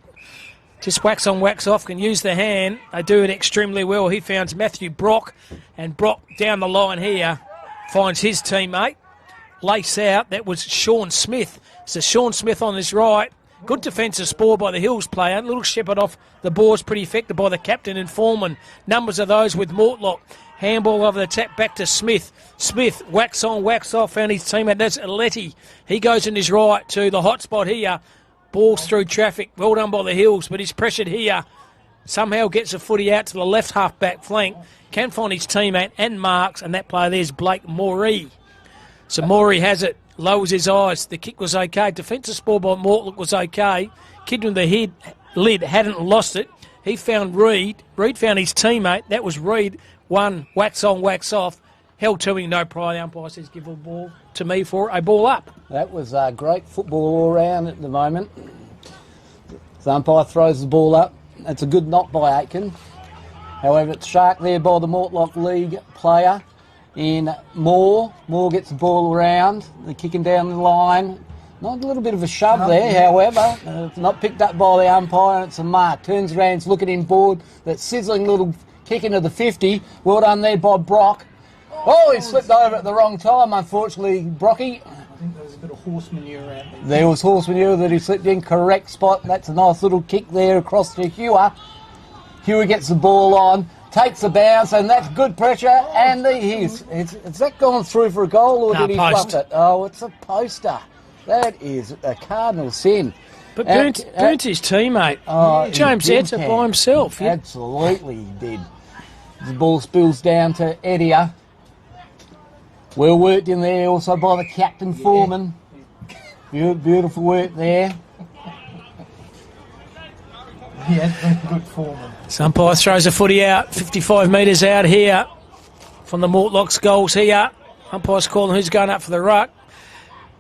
Just wax on, wax off. Can use the hand. They do it extremely well. He finds Matthew Brock. And Brock down the line here finds his teammate. Lace out. That was Sean Smith. So Sean Smith on his right. Good defensive spoil by the Hills player. Little shepherd off the boards, pretty effective by the captain and Foreman. Numbers of those with Mortlock. Handball over the tap back to Smith. Smith, wax on, wax off. Found his teammate. That's Aletti. He goes in his right to the hot spot here. Balls through traffic. Well done by the Hills, but he's pressured here. Somehow gets a footy out to the left half-back flank. Can find his teammate and marks, and that player there's Blake Moree. So Moree has it, lowers his eyes. The kick was okay. Defensive spoil by Mortlock was okay. Kid with the lid hadn't lost it. He found Reed. Reed found his teammate. That was Reed. One, wax on, wax off. Held to him, no pride. The umpire says give a ball to me for a ball up. That was great football all round at the moment. The umpire throws the ball up. That's a good knock by Aitken. However, it's shark there by the Mortlock League player in Moore. Moore gets the ball around. They're kicking down the line. Not a little bit of a shove there, however. It's not picked up by the umpire. It's a mark. Turns around, it's looking inboard. That sizzling little kick into the 50. Well done there by Brock. Oh, he slipped over at the wrong time, unfortunately, Brocky. I think there was a bit of horse manure out there. There was horse manure that he slipped in. Correct spot. That's a nice little kick there across to Hewer. Hewer gets the ball on. Takes the bounce, and that's good pressure. And is that gone through for a goal, or did he fluff it? Oh, it's a poster. That is a cardinal sin. But burnt his teammate. James Edser by himself. Yeah. Absolutely, he did. The ball spills down to Edier. Well worked in there also by the captain Foreman. Beautiful work there. He has been good for them. So umpire throws a footy out, 55 metres out here from the Mortlock's goals here. Umpire's calling who's going up for the ruck.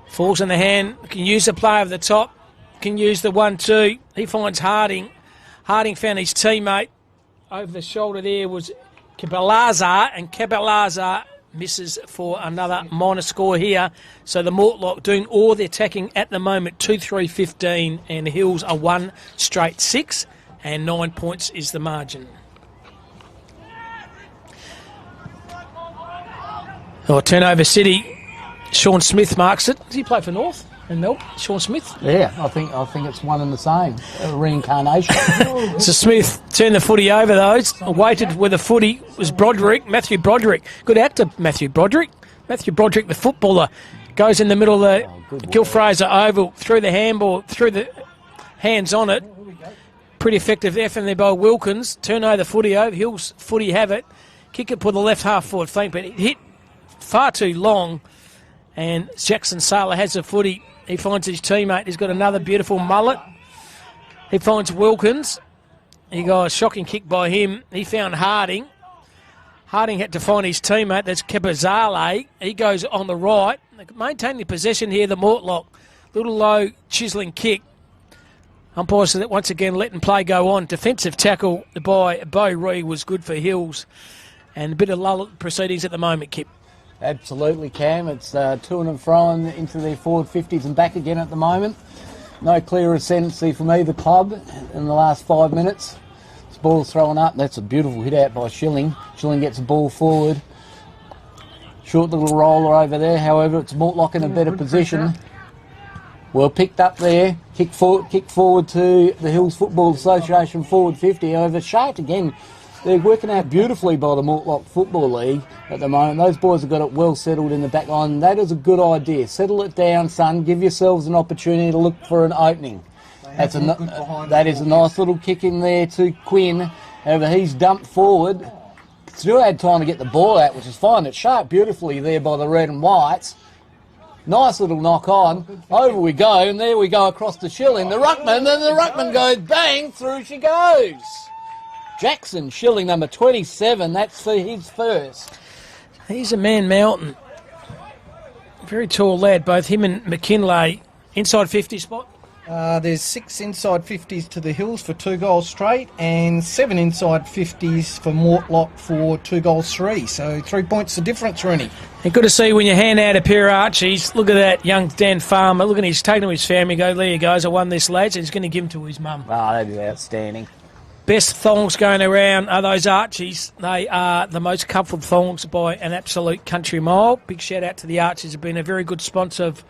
Falls in the hand, can use the play over the top, can use the 1-2. He finds Harding. Harding found his teammate. Over the shoulder there was Cabelaza, and Cabelaza misses for another minor score here. So the Mortlock doing all the attacking at the moment, 2-3-15, and the Hills are 1 straight 6, and 9 points is the margin. Turnover City. Sean Smith marks it. Does he play for North and Melbourne? Sean Smith? Yeah, I think it's one and the same. A reincarnation. So Smith turned the footy over those. Waited with the footy was Broderick, Matthew Broderick. Good actor, Matthew Broderick. Matthew Broderick, the footballer, goes in the middle of the Gil Fraser oval, through the handball, through the hands on it. Pretty effective effort there by Wilkins. Turn over the footy over. Hills footy have it. Kick it for the left half forward flank, but it hit far too long. And Jackson Saylor has the footy. He finds his teammate. He's got another beautiful mullet. He finds Wilkins. He got a shocking kick by him. He found Harding. Harding had to find his teammate. That's Kebazale. He goes on the right. Maintaining possession here, the Mortlock. Little low, chiselling kick. Umpires once again letting play go on. Defensive tackle by Bo Ree was good for Hills. And a bit of lull proceedings at the moment, Kip. Absolutely, Cam. It's to and fro into their forward 50s and back again at the moment. No clear ascendancy from either club in the last 5 minutes. This ball's thrown up. That's a beautiful hit out by Schilling. Schilling gets the ball forward. Short little roller over there. However, it's Mortlock in a better position. Well picked up there. Kick forward to the Hills Football Association forward 50. However, shaped again. They're working out beautifully by the Mortlock Football League at the moment. Those boys have got it well settled in the back line. That is a good idea. Settle it down, son. Give yourselves an opportunity to look for an opening. That is a nice little kick in there to Quinn. However, he's dumped forward. Still had time to get the ball out, which is fine. It's sharp beautifully there by the red and whites. Nice little knock on. Over we go, and there we go across to Schilling. The ruckman, and the ruckman goes bang, through she goes. Jackson Schilling, number 27, that's for his first. He's a man mountain. Very tall lad, both him and McKinlay. Inside 50 spot? There's 6 inside 50s to the Hills for 2 goals straight, and 7 inside 50s for Mortlock for 2 goals 3. So 3 points the difference, Rooney. And good to see when you hand out a pair of Archies. Look at that young Dan Farmer. Look at he's taken to his family. Go, there you goes. I won this, lads. And he's going to give them to his mum. Oh, that is outstanding. Best thongs going around are those Archies. They are the most comfortable thongs by an absolute country mile. Big shout out to the Archies. Have been a very good sponsor of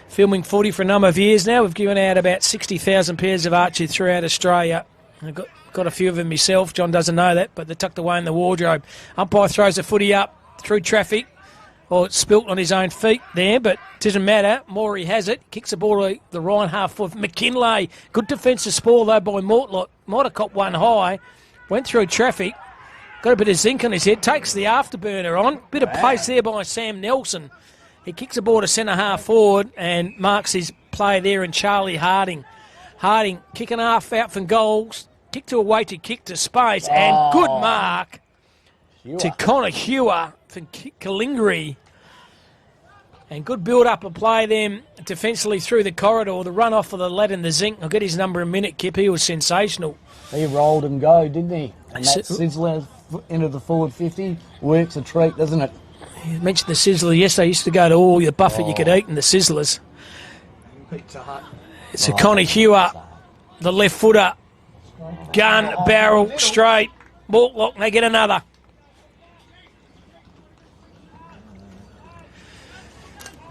filming footy for a number of years now. We've given out about 60,000 pairs of Archies throughout Australia. I've got a few of them myself. John doesn't know that, but they're tucked away in the wardrobe. Umpire throws a footy up through traffic. Well, it's spilt on his own feet there, but it doesn't matter. Morey has it. Kicks the ball to the right half foot. McKinlay. Good defensive spoil, though, by Mortlock. Might have caught one high. Went through traffic. Got a bit of zinc on his head. Takes the afterburner on. Bit of pace there by Sam Nelson. He kicks the ball to centre half forward and marks his play there in Charlie Harding. Harding kicking half out from goals. Kick to a weighted kick to space. And good mark to Connor Hewer from Kalingri. And good build-up of play then defensively through the corridor. The run-off of the lad in the zinc. I'll get his number in a minute, Kip. He was sensational. He rolled and go, didn't he? And that Sizzler into the forward 50 works a treat, doesn't it? You mentioned the Sizzler yesterday. I used to go to all the buffet you could eat and the Sizzlers. Pizza Hut. It's a Connie Hewer, the left footer. Gun, barrel, straight. Mortlock, they get another.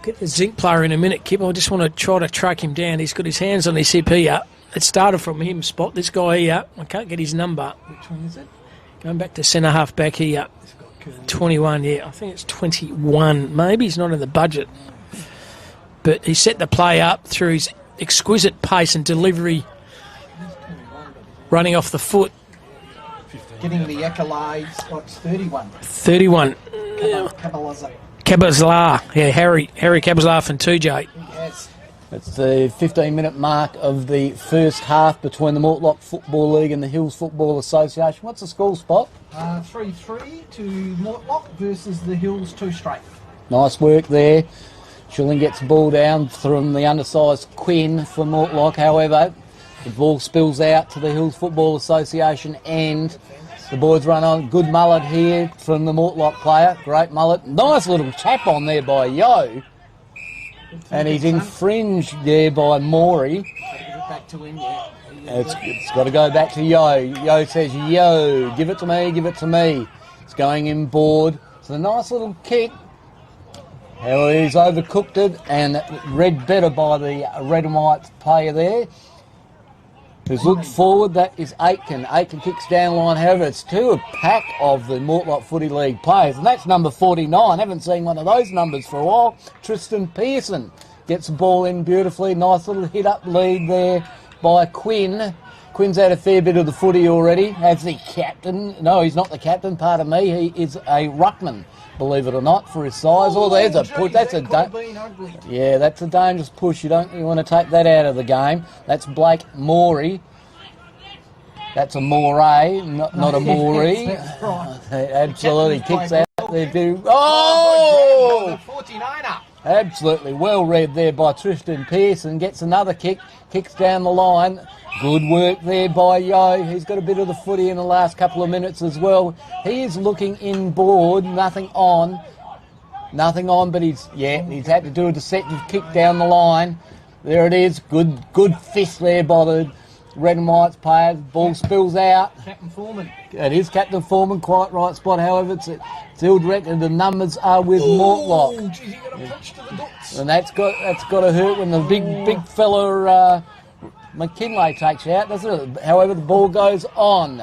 Get the zinc player in a minute, Kip. I just want to try to track him down. He's got his hands on his hip here. It started from him, Spot. This guy here, I can't get his number. Which one is it? Going back to centre half back here. 21, yeah. I think it's 21. Maybe he's not in the budget. But he set the play up through his exquisite pace and delivery, running off the foot. Getting the accolades. What's 31? 31. Cabelaza. Cabazlar. Yeah, Harry Cabazlar from 2J. Yes. It's the 15-minute mark of the first half between the Mortlock Football League and the Hills Football Association. What's the score, Spot? 3-3 to Mortlock versus the Hills 2 straight. Nice work there. Shilling gets the ball down from the undersized Quinn for Mortlock. However, the ball spills out to the Hills Football Association and the boys run on. Good mullet here from the Mortlock player. Great mullet. Nice little tap on there by Yo. And he's infringed there by Maury. Back to him, yeah. It's got to go back to Yo. Yo says, Yo, give it to me, give it to me. It's going in board. It's a nice little kick. How he's overcooked it and read better by the red and white player there. Who's looked forward, that is Aitken. Aitken kicks down line, however, it's to a pack of the Mortlock Footy League players, and that's number 49. Haven't seen one of those numbers for a while. Tristan Pearson gets the ball in beautifully. Nice little hit-up lead there by Quinn. Quinn's had a fair bit of the footy already as the captain. No, he's not the captain, pardon me. He is a ruckman, believe it or not, for his size. Oh, there's a push. That's a yeah, that's a dangerous push. You want to take that out of the game. That's Blake Morey. That's a Moray, not a Morey. That's right. Absolutely kicks out there. Oh! 49er. Absolutely well read there by Tristan Pearson. Gets another kick. Kicks down the line. Good work there by Yo. He's got a bit of the footy in the last couple of minutes as well. He is looking inboard. Nothing on, but he's had to do a deceptive kick down the line. There it is. Good fist there by the red and white player. Ball spills out. Captain Foreman. It is Captain Foreman, quite right Spot. However, it's ill directed. The numbers are with Mortlock. Oh, geez, he got a punch to the guts. And that's got to hurt when the big fella McKinlay takes you out, doesn't it? However, the ball goes on.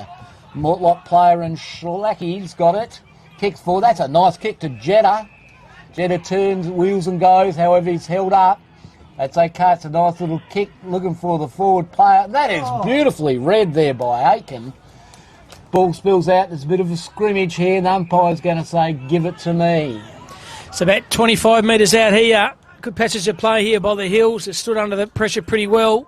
Mortlock player and Schlacky's got it. Kicks forward. That's a nice kick to Jeddah. Jeddah turns, wheels and goes. However, he's held up. That's okay. It's a nice little kick looking for the forward player. That is beautifully read there by Aitken. Ball spills out. There's a bit of a scrimmage here. The umpire's going to say, give it to me. It's about 25 metres out here. Good passage of play here by the Hills. They stood under the pressure pretty well.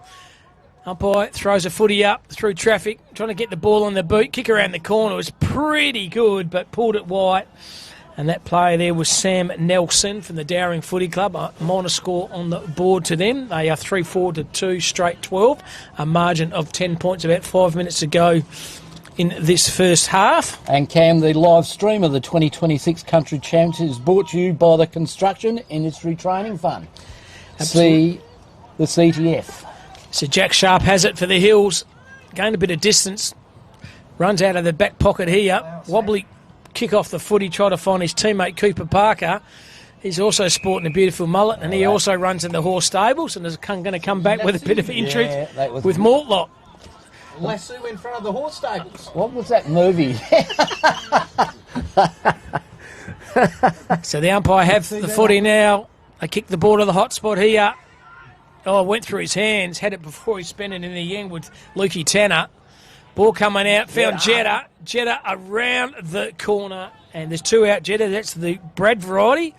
Umpire throws a footy up through traffic, trying to get the ball on the boot. Kick around the corner was pretty good, but pulled it wide. And that player there was Sam Nelson from the Dowring Footy Club. A minor score on the board to them. They are 3-4 to 2 straight 12. A margin of 10 points, about 5 minutes to go in this first half. And Cam, the live stream of the 2026 Country Championships is brought to you by the Construction Industry Training Fund. See the CTF. So Jack Sharp has it for the Hills. Gained a bit of distance. Runs out of the back pocket here. Wobbly kick off the footy. Try to find his teammate Cooper Parker. He's also sporting a beautiful mullet, and he also runs in the horse stables and is going to come back with a bit of intrigue with Mortlock. Lasso in front of the horse stables. What was that movie? So the umpire have the footy now. They kick the ball to the hot spot here. Oh, went through his hands, had it before he spent it in the end with Lukey Tanner. Ball coming out, found Jeddah. Jeddah around the corner, and there's two out Jeddah. That's the Brad variety.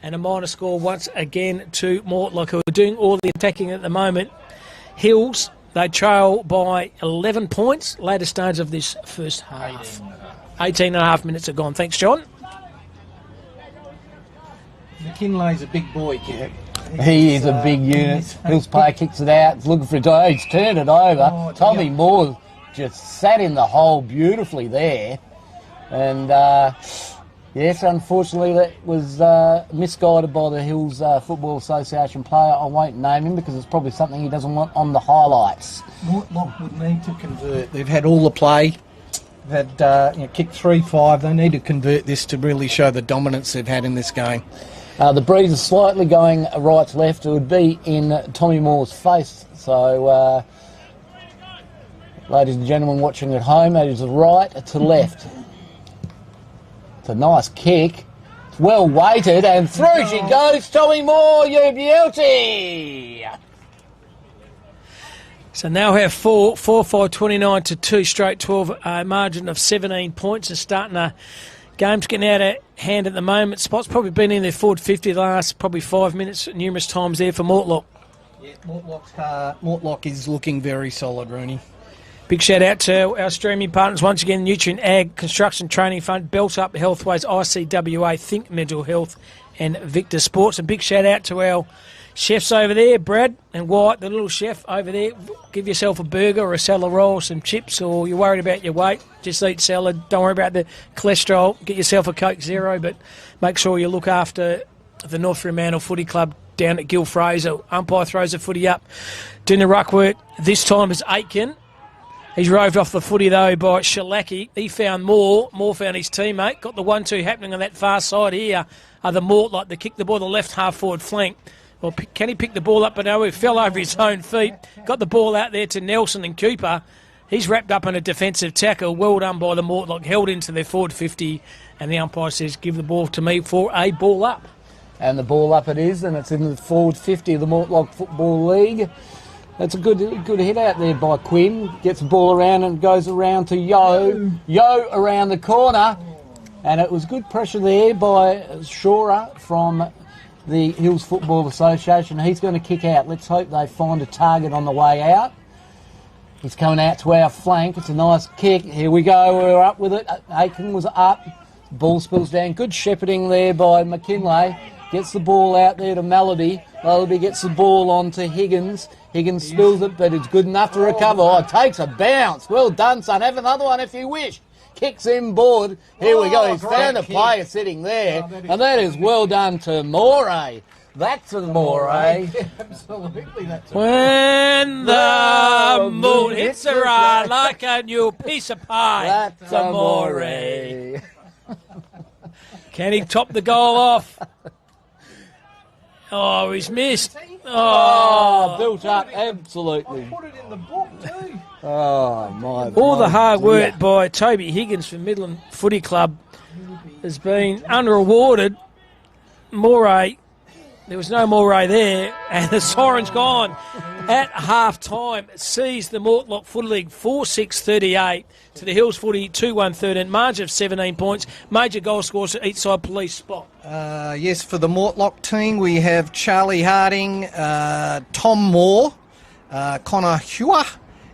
And a minor score once again to Mortlock, who are doing all the attacking at the moment. Hills, they trail by 11 points, later stage of this first half. 18 and a half minutes are gone. Thanks, John. McKinlay's a big boy, kid. He is a big unit. Hills player kicks it out. He's looking for it. He's turned it over. Tommy Moore just sat in the hole beautifully there. And, yes, unfortunately, that was misguided by the Hills Football Association player. I won't name him because it's probably something he doesn't want on the highlights. Mortlock would need to convert. They've had all the play. They've had kicked 3-5. They need to convert this to really show the dominance they've had in this game. The breeze is slightly going right to left. It would be in Tommy Moore's face. So, ladies and gentlemen watching at home, that is right to left. It's a nice kick. It's well weighted, and through she goes, Tommy Moore, you beauty! So now we have 4-5-29 to 2 straight 12, a margin of 17 points, and starting a game's getting out of hand at the moment. Spot's probably been in their forward 50 the last probably 5 minutes, numerous times there for Mortlock. Yeah, Mortlock is looking very solid, Rooney. Big shout out to our streaming partners once again, Nutrien Ag, Construction Training Fund, Belt Up Healthways, ICWA, Think Mental Health and Victor Sports. And big shout out to our chefs over there, Brad and Wyatt, the little chef over there. Give yourself a burger or a salad roll, some chips, or you're worried about your weight, just eat salad. Don't worry about the cholesterol. Get yourself a Coke Zero, but make sure you look after the North Fremantle Footy Club down at Gil Fraser. Umpire throws the footy up, doing the ruck work. This time is Aitken. He's roved off the footy, though, by Shalaki. He found Moore. Moore found his teammate. Got the 1-2 happening on that far side here. The Mortlock, the kick the ball the left half-forward flank. Well, can he pick the ball up? But no, he fell over his own feet. Got the ball out there to Nelson and Cooper. He's wrapped up in a defensive tackle. Well done by the Mortlock. Held into their forward 50. And the umpire says, give the ball to me for a ball up. And the ball up it is, and it's in the forward 50 of the Mortlock Football League. That's a good hit out there by Quinn. Gets the ball around and goes around to Yo. Yo around the corner. And it was good pressure there by Shora from the Hills Football Association. He's going to kick out. Let's hope they find a target on the way out. He's coming out to our flank. It's a nice kick. Here we go. We're up with it. Aiken was up. Ball spills down. Good shepherding there by McKinlay. Gets the ball out there to Melody. Melody gets the ball on to Higgins. Higgins spills it, but it's good enough to recover. Oh, it takes a bounce. Well done, son. Have another one if you wish. Kicks in board. Here we go. He's found a player sitting there. And that is well done to Moray. That's a Moray. Absolutely, that's a When the moon hits her eye like a new piece of pie. That's a Moray. Can he top the goal off? Oh, he's missed. Oh, built up, absolutely. Put it in the book too. Oh, my. All the hard work by Toby Higgins from Midland Footy Club has been unrewarded. Moray, there was no Moray there, and the siren's gone. At half-time, sees the Mortlock Footy League 4-6-38 to the Hills Footy 2-1-13, margin of 17 points. Major goal scorers at each side police spot. Yes, for the Mortlock team, we have Charlie Harding, Tom Moore, Connor Hewer,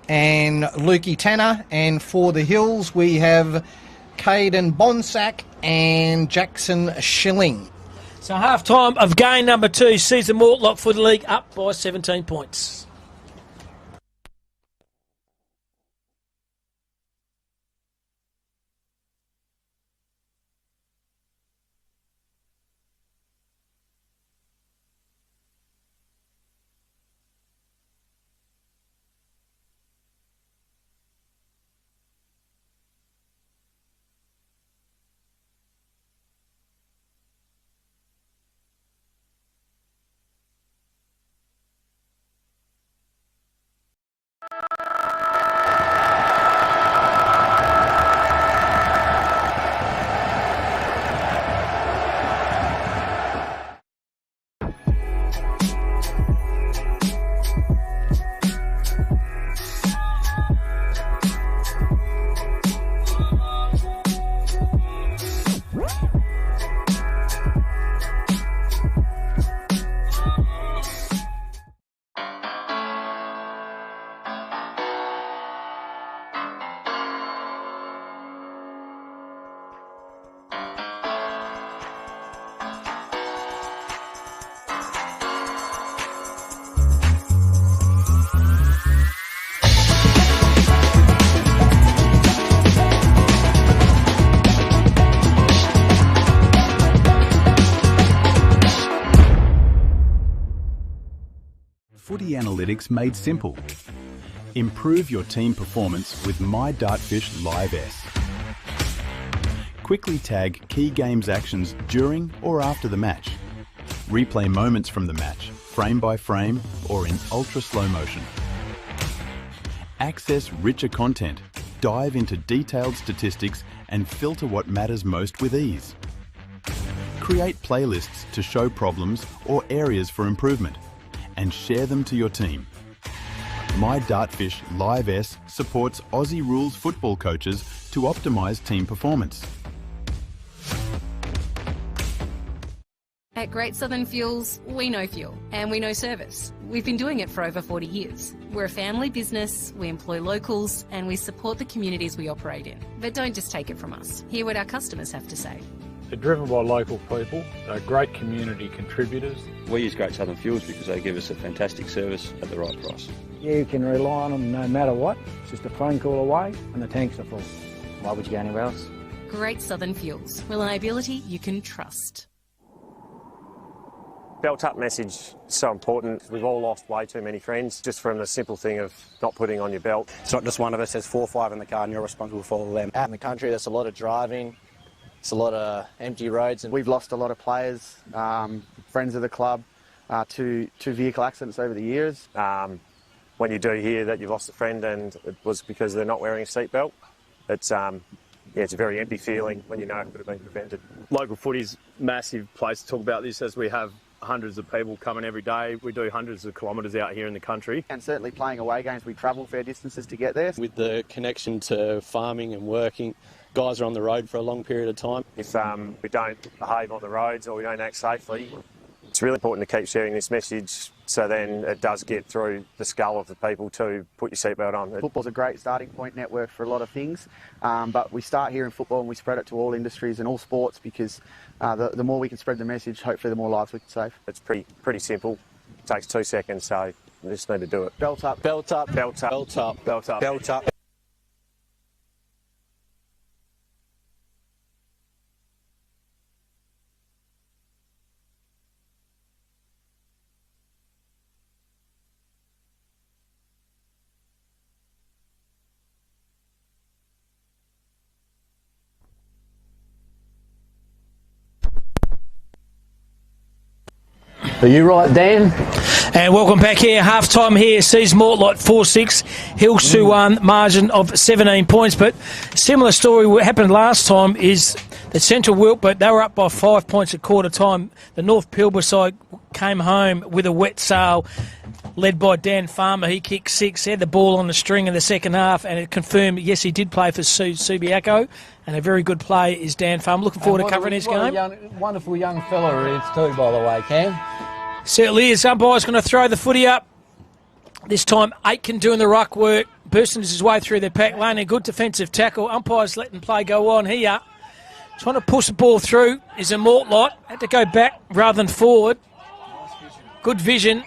and Lukey Tanner. And for the Hills, we have Caden Bonsack and Jackson Schilling. So half-time of game number 2 sees the Mortlock Footy League up by 17 points. Footy analytics made simple. Improve your team performance with My Dartfish Live S. Quickly tag key games actions during or after the match. Replay moments from the match, frame by frame or in ultra slow motion. Access richer content, dive into detailed statistics and filter what matters most with ease. Create playlists to show problems or areas for improvement and share them to your team. My Dartfish Live S supports Aussie rules football coaches to optimise team performance. At Great Southern Fuels, we know fuel and we know service. We've been doing it for over 40 years. We're a family business, we employ locals and we support the communities we operate in. But don't just take it from us. Hear what our customers have to say. They're driven by local people, they're great community contributors. We use Great Southern Fuels because they give us a fantastic service at the right price. You can rely on them no matter what. It's just a phone call away and the tanks are full. Why would you go anywhere else? Great Southern Fuels. Reliability you can trust. Belt up message is so important. We've all lost way too many friends just from the simple thing of not putting on your belt. It's not just one of us, there's 4 or 5 in the car and you're responsible for all of them. Out in the country, there's a lot of driving, it's a lot of empty roads. And we've lost a lot of players, friends of the club, to vehicle accidents over the years. When you do hear that you've lost a friend and it was because they're not wearing a seatbelt, it's a very empty feeling when you know it could have been prevented. Local footy's a massive place to talk about this, as we have hundreds of people coming every day. We do hundreds of kilometres out here in the country. And certainly playing away games, we travel fair distances to get there. With the connection to farming and working, guys are on the road for a long period of time. If we don't behave on the roads or we don't act safely, it's really important to keep sharing this message so then it does get through the skull of the people to put your seatbelt on. Football's a great starting point network for a lot of things, but we start here in football and we spread it to all industries and all sports because the more we can spread the message, hopefully the more lives we can save. It's pretty simple. It takes 2 seconds, so you just need to do it. Belt up. Belt up. Belt up. Belt up. Belt up. Belt up. Are you right, Dan? And welcome back here. Half time here sees Mortlot 4-6, Hills 2-1, margin of 17 points. But similar story what happened last time is the Central Wilpert, they were up by 5 points at quarter time. The North Pilbara side came home with a wet sail, led by Dan Farmer. He kicked 6, had the ball on the string in the second half, and it confirmed, yes, he did play for Subiaco, and a very good play is Dan Farmer. Looking forward to covering his game. Wonderful young fella he is too, by the way, Cam. Certainly is. Umpire's going to throw the footy up. This time, Aitken doing the ruck work. Bursting his way through their pack lane. A good defensive tackle. Umpire's letting play go on here. Trying to push the ball through is a Mortlot. Had to go back rather than forward. Good vision.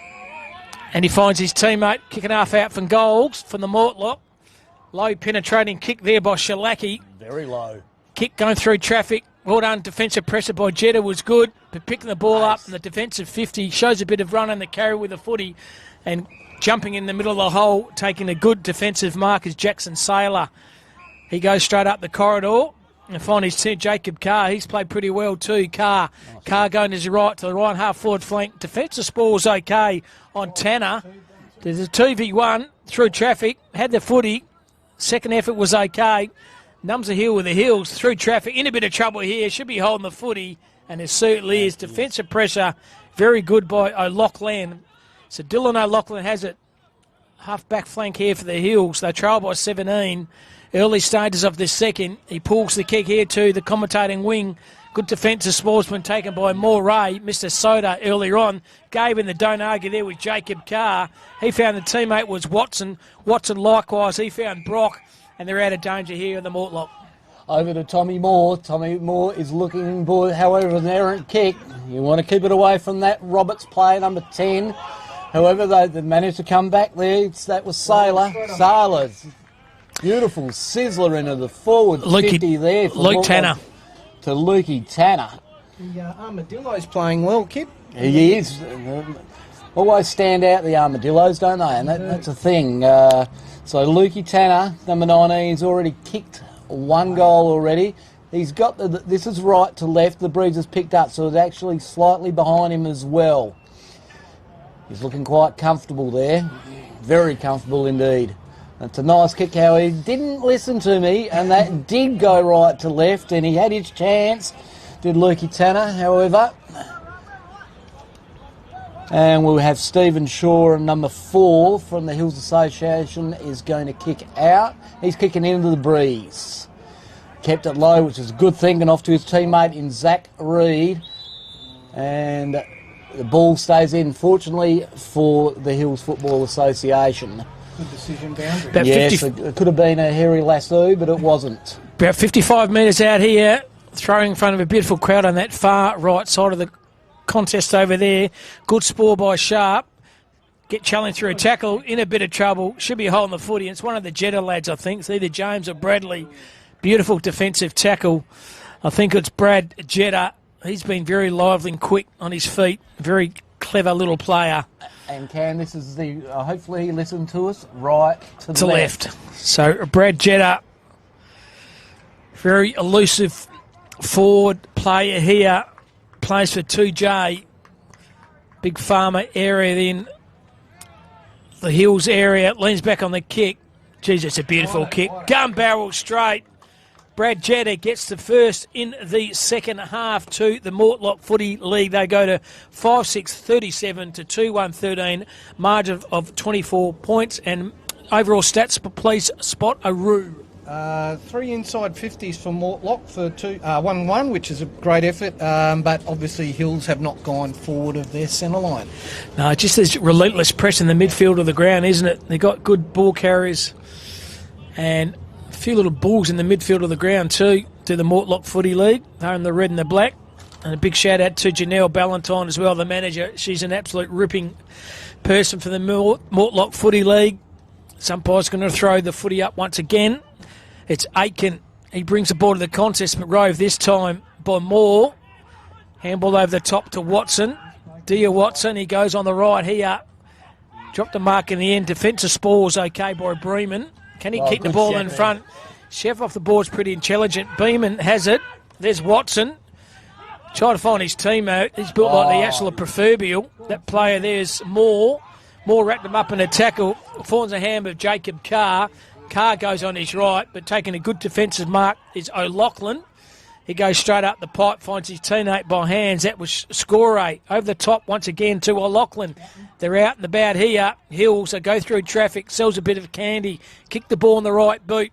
And he finds his teammate kicking half out from goals from the Mortlot. Low penetrating kick there by Shalaki. Very low. Kick going through traffic. Well done. Defensive pressure by Jetta was good. But picking the ball up and the defensive 50 shows a bit of run and the carry with the footy. And jumping in the middle of the hole, taking a good defensive mark is Jackson Saylor. He goes straight up the corridor and find his team, Jacob Carr. He's played pretty well too. Carr going to the right half forward flank. Defensive spoil's okay on Tanner. There's a 2v1 through traffic. Had the footy. Second effort was okay. Numbs a heel with the heels through traffic. In a bit of trouble here. Should be holding the footy. And it certainly is. Defensive pressure. Very good by O'Loughlin. So Dylan O'Loughlin has it. Half back flank here for the Hills. They trail by 17. Early stages of this second. He pulls the kick here to the commentating wing. Good defensive sportsman taken by Moray. Mr. Soda earlier on. Gave in the don't argue there with Jacob Carr. He found the teammate was Watson. Watson likewise. He found Brock. And they're out of danger here in the Mortlot. Over to Tommy Moore. Tommy Moore is looking for, however, an errant kick. You want to keep it away from that Roberts player, number 10. However, they managed to come back there. That was Saylor. Saylor's beautiful sizzler into the forward 50 there. Luke Tanner. To Lukey Tanner. The Armadillo's playing well, Kip. He is. Always stand out, the Armadillos, don't they? And that's a thing. So Lukey Tanner, number 19, he's already kicked 1 goal already. He's got this is right to left. The breezer's picked up, so it's actually slightly behind him as well. He's looking quite comfortable there. Very comfortable indeed. It's a nice kick, how he didn't listen to me, and that did go right to left, and he had his chance, did Lukey Tanner, however. And we'll have Stephen Shaw, number 4 from the Hills Association, is going to kick out. He's kicking into the breeze. Kept it low, which is a good thing, and off to his teammate in Zach Reed. And the ball stays in, fortunately, for the Hills Football Association. Good decision, boundary. About yes, 50 it could have been a hairy lasso, but it wasn't. About 55 metres out here, throwing in front of a beautiful crowd on that far right side of the contest over there. Good spoil by Sharp. Get challenged through a tackle, in a bit of trouble. Should be holding the footy. It's one of the Jetta lads, I think. It's either James or Bradley. Beautiful defensive tackle. I think it's Brad Jetta. He's been very lively and quick on his feet. Very clever little player. And Cam, this is the, hopefully he listened to us, right to the left. So Brad Jetta, very elusive forward player here. Plays for 2J. Big farmer area then. The Hills area, leans back on the kick. Geez, it's a beautiful kick. Gun barrel straight. Brad Jetta gets the first in the second half to the Mortlock Footy League. They go to 5-6-37 to 2-1-13, margin of 24 points. And overall stats, please spot a roo. 3 inside 50s for Mortlock for 1-1, which is a great effort, but obviously Hills have not gone forward of their centre line. No, just this relentless press in the midfield of the ground, isn't it? They've got good ball carriers and a few little bulls in the midfield of the ground too, to the Mortlock Footy League. They're in the red and the black. And a big shout out to Janelle Ballantyne as well, the manager. She's an absolute ripping person for the Mortlock Footy League. Umpire's going to throw the footy up once again. It's Aitken. He brings the ball to the contest, but Rove this time by Moore. Handball over the top to Watson. Dia Watson, he goes on the right here. Dropped the mark in the end. Defensive spoils okay by Breeman. Can he keep the ball in front? Chef off the board's pretty intelligent. Beeman has it. There's Watson. Trying to find his teammate. He's built like the actual proverbial. That player there's Moore. Moore wrapped him up in a tackle. Fawns a hand of Jacob Carr. Carr goes on his right, but taking a good defensive mark is O'Loughlin. He goes straight up the pipe, finds his teammate by hands. That was score eight. Over the top once again to O'Loughlin. They're out and about here. Hills, they go through traffic, sells a bit of candy, kick the ball in the right boot.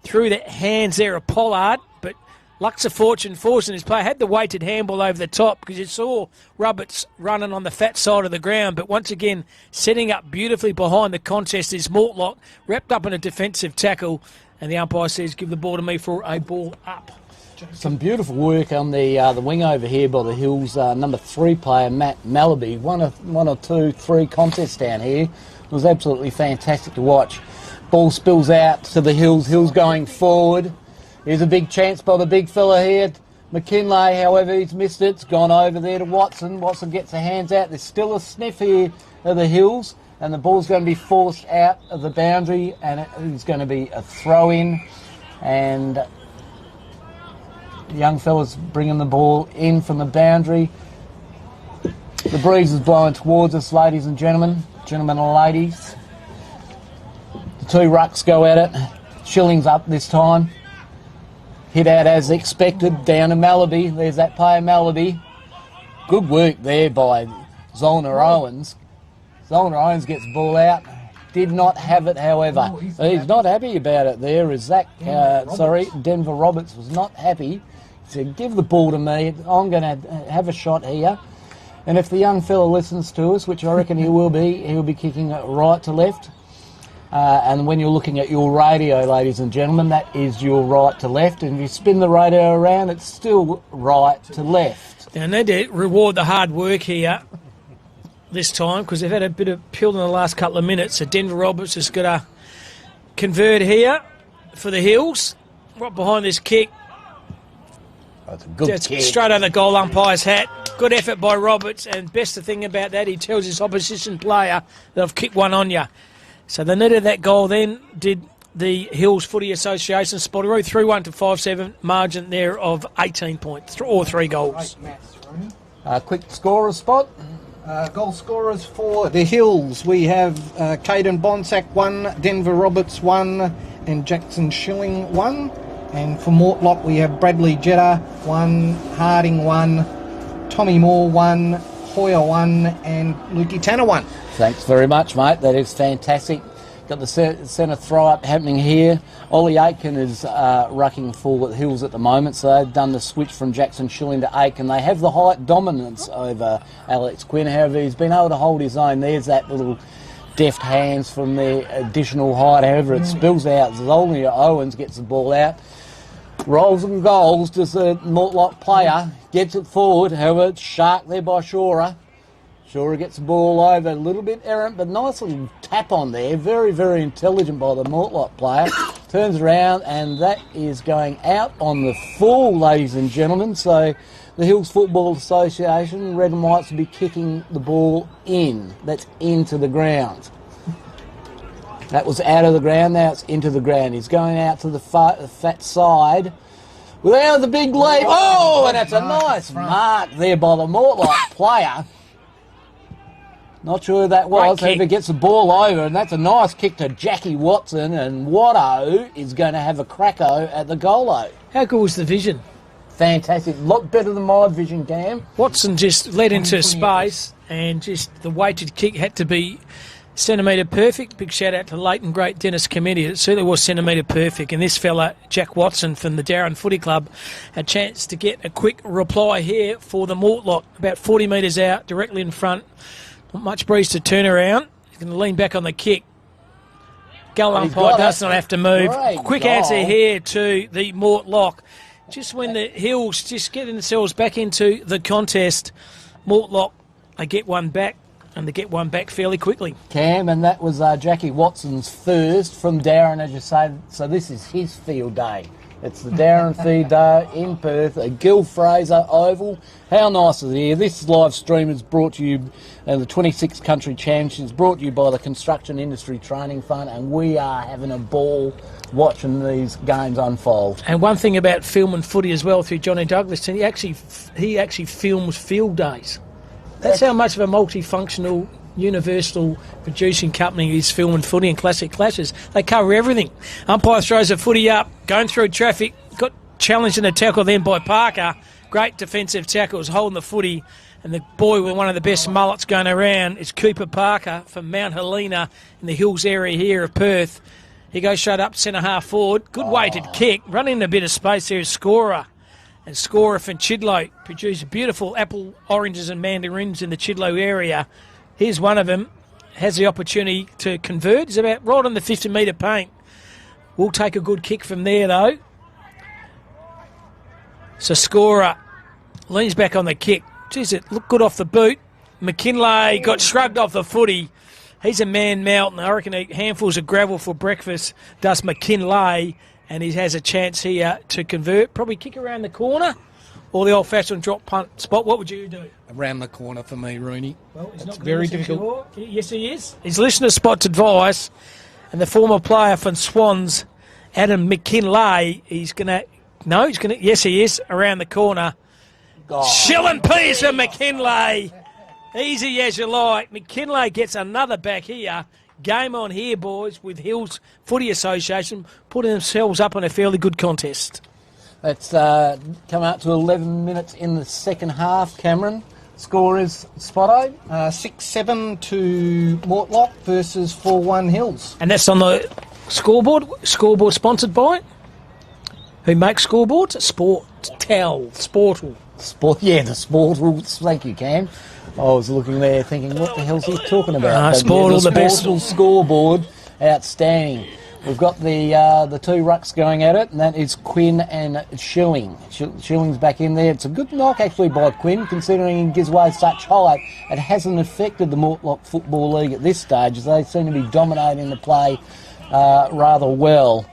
Through the hands there of Pollard, but Luck's of fortune forcing his play. Had the weighted handball over the top because you saw Roberts running on the fat side of the ground. But once again, setting up beautifully behind the contest is Mortlock, wrapped up in a defensive tackle. And the umpire says, give the ball to me for a ball up. Some beautiful work on the wing over here by the Hills. Number 3 player, Matt Malaby. One or two, three contests down here. It was absolutely fantastic to watch. Ball spills out to the Hills. Hills going forward. Here's a big chance by the big fella here. McKinlay, however, he's missed it. It's gone over there to Watson. Watson gets the hands out. There's still a sniff here of the Hills. And the ball's going to be forced out of the boundary. And it is going to be a throw-in. And the young fella's bringing the ball in from the boundary. The breeze is blowing towards us, ladies and gentlemen. Gentlemen and ladies. The two rucks go at it. Shilling's up this time. Hit out as expected, down to Malaby. There's that player, Malaby. Good work there by Zollner Owens. Zollner Owens gets the ball out. Did not have it, however. He's not happy about it there. Is Denver Roberts was not happy. He said, give the ball to me. I'm going to have a shot here. And if the young fella listens to us, which I reckon he will be, he'll be kicking it right to left. And when you're looking at your radio, ladies and gentlemen, that is your right to left. And if you spin the radio around, it's still right to left. Now, they need to reward the hard work here this time because they've had a bit of pill in the last couple of minutes. So Denver Roberts is going to convert here for the Hills. Right behind this kick. That's a good kick. Straight on the goal umpire's hat. Good effort by Roberts. And best thing about that, he tells his opposition player that I've kicked one on you. So they needed that goal then, did the Hills Footy Association. Spotteroo 3-1 to 5-7, margin there of 18 points, or 3 goals. Quick scorer spot. Goal scorers for the Hills. We have Caden Bonsack 1, Denver Roberts 1, and Jackson Shilling 1. And for Mortlock, we have Bradley Jetta 1, Harding 1, Tommy Moore 1, Hoyer 1, and Lukey Tanner 1. Thanks very much, mate. That is fantastic. Got the centre throw-up happening here. Ollie Aitken is rucking full at Hills at the moment, so they've done the switch from Jackson Schilling to Aitken. They have the height dominance over Alex Quinn. However, he's been able to hold his own. There's that little deft hands from the additional height. However, it spills out. Zolnia Owens gets the ball out. Rolls and goals. Does the Mortlock player. Gets it forward. However, it's shark there by Shora. Shora gets the ball over, a little bit errant, but nice little tap on there. Very, very intelligent by the Mortlock player. Turns around, and that is going out on the full, ladies and gentlemen. So the Hills Football Association, Red and Whites, will be kicking the ball in. That's into the ground. That was out of the ground, now it's into the ground. He's going out to the fat side. Without the big leap. Oh, and that's a nice mark there by the Mortlock player. Not sure who that was. However, gets the ball over, and that's a nice kick to Jackie Watson, and Watto is going to have a cracko at the goal-o. How good was the vision? Fantastic. A lot better than my vision, Cam. Watson just led into space, and just the weighted kick had to be centimetre perfect. Big shout out to late and great Dennis Committee. It certainly was centimetre perfect, and this fella, Jack Watson from the Darren Footy Club, had a chance to get a quick reply here for the Mortlock, about 40 metres out, directly in front. Not much breeze to turn around. He's going to lean back on the kick. Goal umpire does not have to move. Quick answer here to the Mortlock. Just when the Hills just getting themselves back into the contest, Mortlock, they get one back, and they get one back fairly quickly. Cam, and that was Jackie Watson's first from Darren, as you say. So this is his field day. It's the Darren Feed Day in Perth, a Gil Fraser Oval. How nice is it here? This live stream is brought to you, the 26th Country Championships, brought to you by the Construction Industry Training Fund, and we are having a ball watching these games unfold. And one thing about film and footy as well through Johnny Douglas, he actually films field days. That's how much of a multifunctional, universal producing company is Film and Footy and Classic Clashes. They cover everything. Umpire throws a footy up, going through traffic, got challenged in a tackle then by Parker. Great defensive tackles, holding the footy. And the boy with one of the best mullets going around is Cooper Parker from Mount Helena in the Hills area here of Perth. He goes straight up centre half forward. Good weighted kick. Running a bit of space there is Scorer. And Scorer from Chidlow produced beautiful apple, oranges and mandarins in the Chidlow area. Here's one of them. Has the opportunity to convert. He's about right on the 50-metre paint. We'll take a good kick from there, though. So Scorer leans back on the kick. Jeez, it looked good off the boot. McKinlay got shrugged off the footy. He's a man mountain. I reckon handfuls of gravel for breakfast does McKinlay, and he has a chance here to convert. Probably kick around the corner or the old-fashioned drop punt spot. What would you do? Around the corner for me, Rooney. Well, he's That's not very difficult. Yes, he is. He's listening to Spot's advice, and the former player from Swans, Adam McKinlay, yes, he is, around the corner. Shilling peas for McKinlay. Easy as you like. McKinlay gets another back here. Game on here, boys, with Hills Footy Association putting themselves up in a fairly good contest. That's come out to 11 minutes in the second half, Cameron. Score is Spotto? 6-7 to Mortlock versus 4-1 Hills. And that's on the scoreboard. Scoreboard sponsored by? Who makes scoreboards? Sportal. Yeah, the Sportal. Thank you, Cam. I was looking there thinking, what the hell's he talking about? Sportal, the best. Scoreboard, outstanding. We've got the two rucks going at it, and that is Quinn and Schilling. Schilling's back in there. It's a good knock, actually, by Quinn, considering he gives away such height. It hasn't affected the Mortlock Football League at this stage, as they seem to be dominating the play rather well.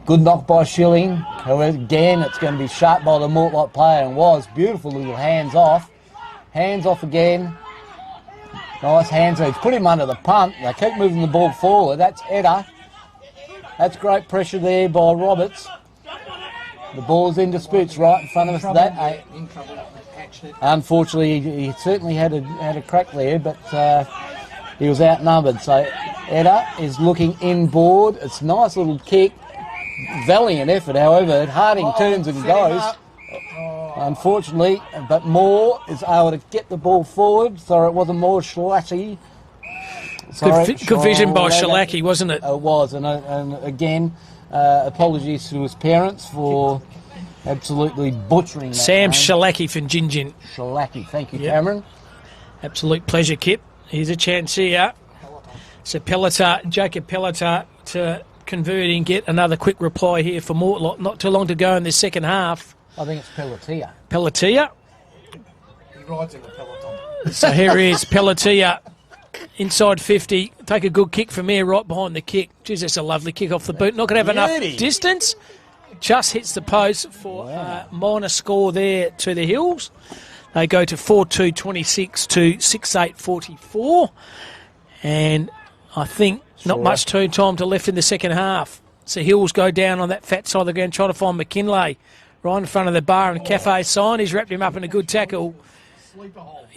Good knock by Schilling. However, again, it's going to be sharp by the Mortlock player, and was. Beautiful little hands off. Hands off again. Nice hands. He's put him under the punt. They keep moving the ball forward. That's Edda. That's great pressure there by Roberts. The ball's in disputes right in front of us. Unfortunately, he certainly had a crack there, but he was outnumbered. So Edda is looking inboard. It's a nice little kick. Valiant effort, however. Harding turns and goes. Unfortunately, but Moore is able to get the ball forward, so it wasn't more slushy. Good vision by Shalaki, wasn't it? It was, and again, apologies to his parents for absolutely butchering that Sam name. Shalaki from Gingin. Shalaki, thank you, Cameron. Absolute pleasure, Kip. Here's a chance here. So Jacob Pelletar to convert and get another quick reply here for Mortlot. Not too long to go in the second half. I think it's Pelletier. Pelletier. He rides in the peloton. So here he is, Pelletier. Inside 50, take a good kick from here, right behind the kick. Jeez, that's a lovely kick off the boot. Not going to have enough distance. Just hits the post for a minor score there to the Hills. They go to 4-2-26 to 6-8-44. And I think not much time to left in the second half. So Hills go down on that fat side of the ground, trying to find McKinlay right in front of the bar and cafe sign. He's wrapped him up in a good tackle.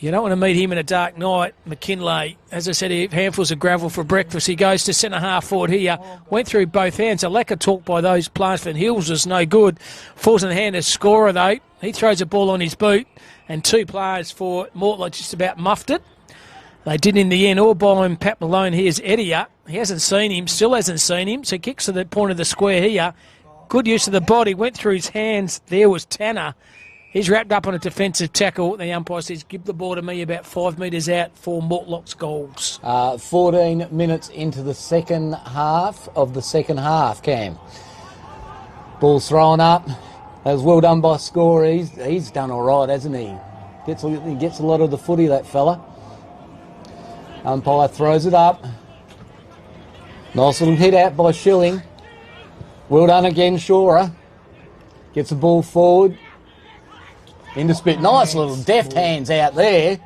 You don't want to meet him in a dark night. McKinlay, as I said, handfuls of gravel for breakfast. He goes to centre half forward here. Went through both hands. A lack of talk by those players for Hills was no good. Falls in the hand of scorer, though. He throws a ball on his boot. And two players for Mortlot just about muffed it. They did in the end. All by him, Pat Malone. Here's Edia. He hasn't seen him, still hasn't seen him. So kicks to the point of the square here. Good use of the body. Went through his hands. There was Tanner. He's wrapped up on a defensive tackle. The umpire says, give the ball to me about 5 metres out for Mortlot's goals. 14 minutes into the second half of the second half, Cam. Ball's thrown up. That was well done by Score. He's done all right, hasn't he? He gets a lot of the footy, that fella. Umpire throws it up. Nice little hit out by Schilling. Well done again, Shora. Gets the ball forward. Into spit. Nice little deft hands out there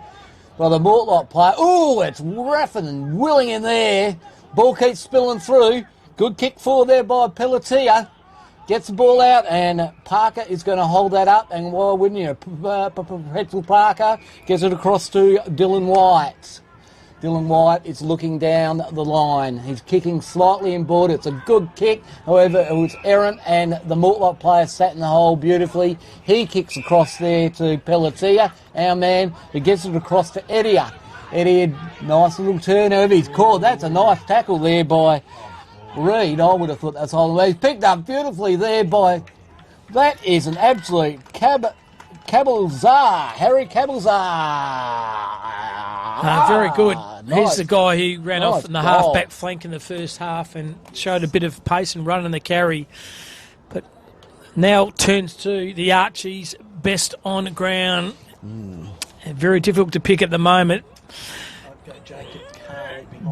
by the Mortlot player. Oh, it's roughing and willing in there. Ball keeps spilling through. Good kick forward there by Pelletier. Gets the ball out, and Parker is going to hold that up. And why wouldn't you? Pretzel Parker gets it across to Dylan White. Dylan White is looking down the line. He's kicking slightly inboard. It's a good kick. However, it was errant, and the Mortlot player sat in the hole beautifully. He kicks across there to Pelletier, our man, who gets it across to Edia. Edia, nice little turnover. He's caught. That's a nice tackle there by Reed. I would have thought that's all the way. He's picked up beautifully there by... That is an absolute Cabalzar. Harry Cabalzar. Very good. Nice. Here's the guy who ran off in the goal. half-back flank in the first half and showed a bit of pace and run in the carry. But now turns to the Archies, best on ground. Very difficult to pick at the moment.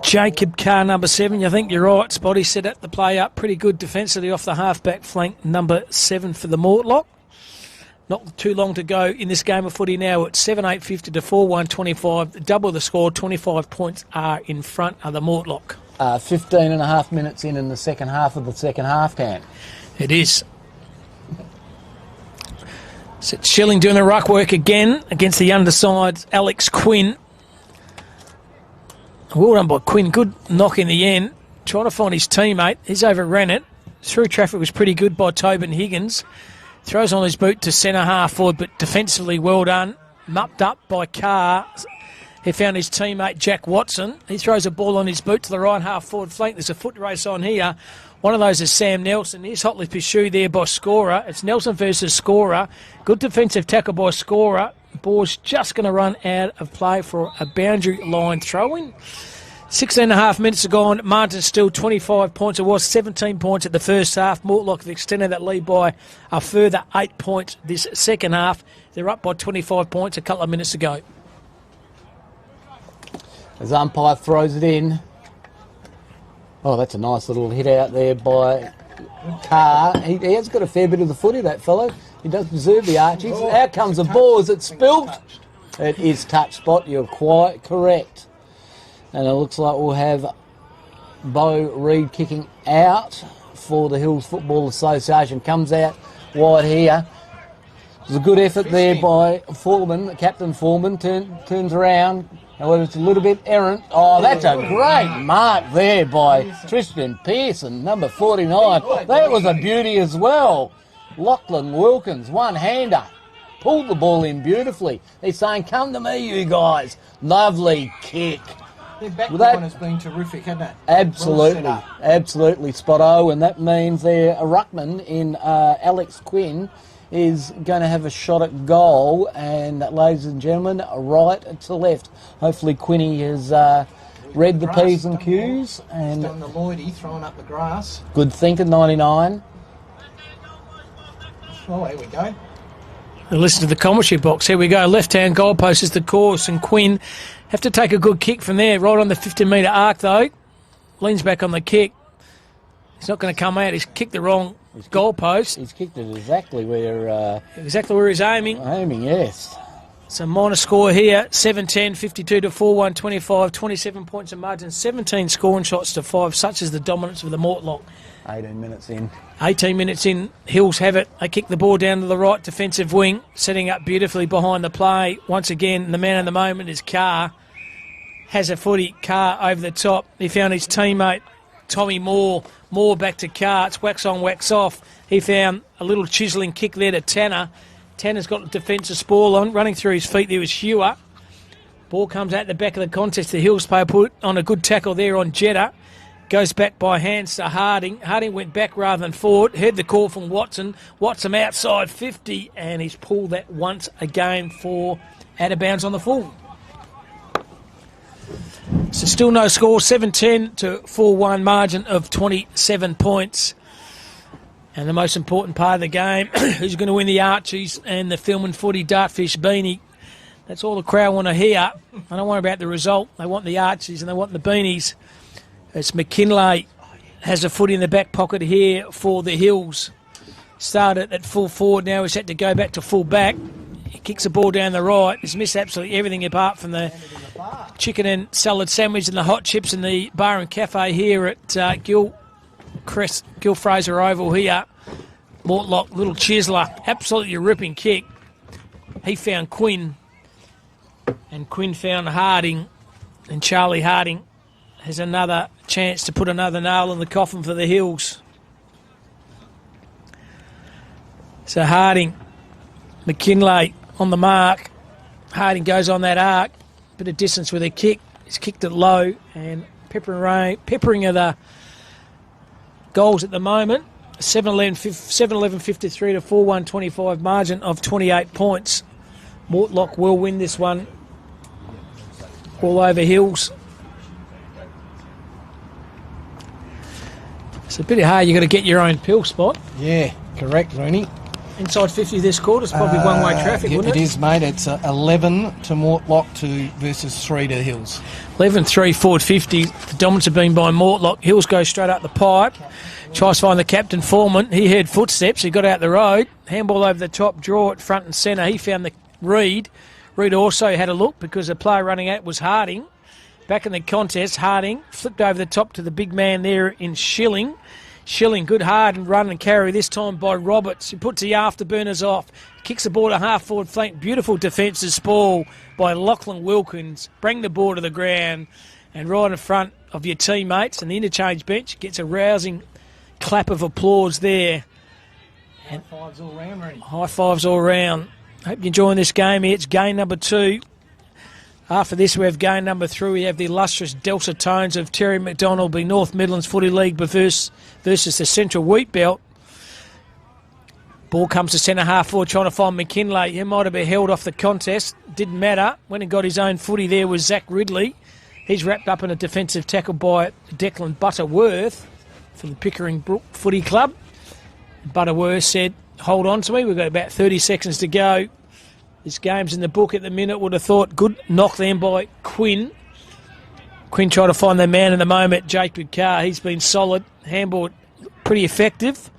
Jacob Carr, number 7. I think you're right, Spotty set up the play up pretty good defensively off the half-back flank, number 7 for the Mortlot. Not too long to go in this game of footy now. It's 7-8-50 to 4-1-25. Double the score. 25 points are in front of the Mortlot. 15 and a half minutes in the second half of the second half, Cam. It is. So Schilling doing the ruck work again against the underside, Alex Quinn. Well done by Quinn. Good knock in the end. Trying to find his teammate. He's overran it. Through traffic was pretty good by Tobin Higgins. Throws on his boot to centre half forward, but defensively well done. Mupped up by Carr. He found his teammate Jack Watson. He throws a ball on his boot to the right half forward flank. There's a foot race on here. One of those is Sam Nelson. He's hotly pursued there by Scorer. It's Nelson versus Scorer. Good defensive tackle by Scorer. Ball's just going to run out of play for a boundary line throw-in. 16 and a half minutes are gone. Martin's still 25 points. It was 17 points at the first half. Mortlot have extended that lead by a further 8 points this second half. They're up by 25 points a couple of minutes ago. As umpire throws it in. Oh, that's a nice little hit out there by Carr. He has got a fair bit of the footy, that fellow. He does deserve the Archies. Out comes the ball. Is it spilt? It is touch spot. You're quite correct. And it looks like we'll have Bo Reed kicking out for the Hills Football Association. Comes out wide here. There's a good effort there by Foreman, Captain Foreman. Turns around. However, it's a little bit errant. Oh, that's a great mark there by Tristan Pearson, number 49. That was a beauty as well. Lachlan Wilkins, one-hander. Pulled the ball in beautifully. He's saying, come to me, you guys. Lovely kick. Their back Well, that- line has been terrific, hasn't it? Absolutely, Well set up. absolutely spot-o, and that means their ruckman in Alex Quinn is going to have a shot at goal, and ladies and gentlemen, right to left. Hopefully Quinny has read the P's and Q's, He's and done the Lloydie, throwing up the grass. good thinking, 99. Oh, here we go. And listen to the commentary box. Here we go. Left-hand goalpost is the course, and Quinn have to take a good kick from there. Right on the 50-metre arc, though. Leans back on the kick. He's not going to come out. He's kicked the wrong goalpost. He's kicked it exactly where he's aiming. Aiming, yes. So minor score here, 7-10, 52 to 4, 25, 27 points of margin, 17 scoring shots to 5. Such is the dominance of the Mortlock. 18 minutes in. 18 minutes in, Hills have it. They kick the ball down to the right defensive wing, setting up beautifully behind the play. Once again, the man of the moment is Carr. Has a footy, Carr over the top. He found his teammate, Tommy Moore. Moore back to Carr. It's wax on, wax off. He found a little chiselling kick there to Tanner. Tanner's got the defensive spoil on. Running through his feet there was Hewer. Ball comes out the back of the contest. The Hills player put on a good tackle there on Jetta. Goes back by hands to Harding. Harding went back rather than forward. Heard the call from Watson. Watson outside 50, and he's pulled that once again for out of bounds on the full. So still no score, 7-10 to 4-1, margin of 27 points. And the most important part of the game, who's going to win the Archies and the Film and Footy Dartfish Beanie. That's all the crowd want to hear. I don't worry about the result. They want the Archies and they want the beanies. It's McKinlay has a foot in the back pocket here for the Hills. Started at full forward, now he's had to go back to full back. He kicks the ball down the right. He's missed absolutely everything apart from the chicken and salad sandwich and the hot chips in the bar and cafe here at Gil Fraser Oval here. Mortlock, little chiseler, absolutely ripping kick. He found Quinn, and Quinn found Harding, and Charlie Harding has another chance to put another nail in the coffin for the Hills. So Harding, McKinlay on the mark. Harding goes on that arc, bit of distance with a kick. He's kicked it low, and peppering of the goals at the moment. 7-11-53 to 4-1-25, margin of 28 points. Mortlock will win this one. All over Hills. It's a bit hard. You've got to get your own pill spot. Yeah, correct, Rooney. Inside 50 this quarter, it's probably one-way traffic, wouldn't it? It is, mate. It's 11 to Mortlock versus 3 to Hills. 11-3, forward 50. The dominance have been by Mortlock. Hills go straight up the pipe. Tries to find the captain, Foreman. He heard footsteps. He got out the road. Handball over the top, draw it front and centre. He found the Reed. Reed also had a look because the player running out was Harding. Back in the contest, Harding flipped over the top to the big man there in Schilling. Schilling, good hard and run and carry this time by Roberts. He puts the afterburners off. Kicks the ball to half-forward flank. Beautiful defensive spoil by Lachlan Wilkins. Bring the ball to the ground and right in front of your teammates. And the interchange bench gets a rousing clap of applause there. High fives all round, Rooney. High fives all round. Hope you're enjoying this game here. It's game number 2. After this, we have game number 3. We have the illustrious Delta Tones of Terry McDonald, be North Midlands Footy League versus the Central Wheat Belt. Ball comes to centre half forward, trying to find McKinlay. He might have been held off the contest. Didn't matter. Went and got his own footy there with Zach Ridley. He's wrapped up in a defensive tackle by Declan Butterworth from the Pickering Brook Footy Club. Butterworth said, hold on to me. We've got about 30 seconds to go. This game's in the book at the minute. Would have thought good knock then by Quinn. Quinn tried to find the man in the moment, Jacob Carr. He's been solid. Handball pretty effective.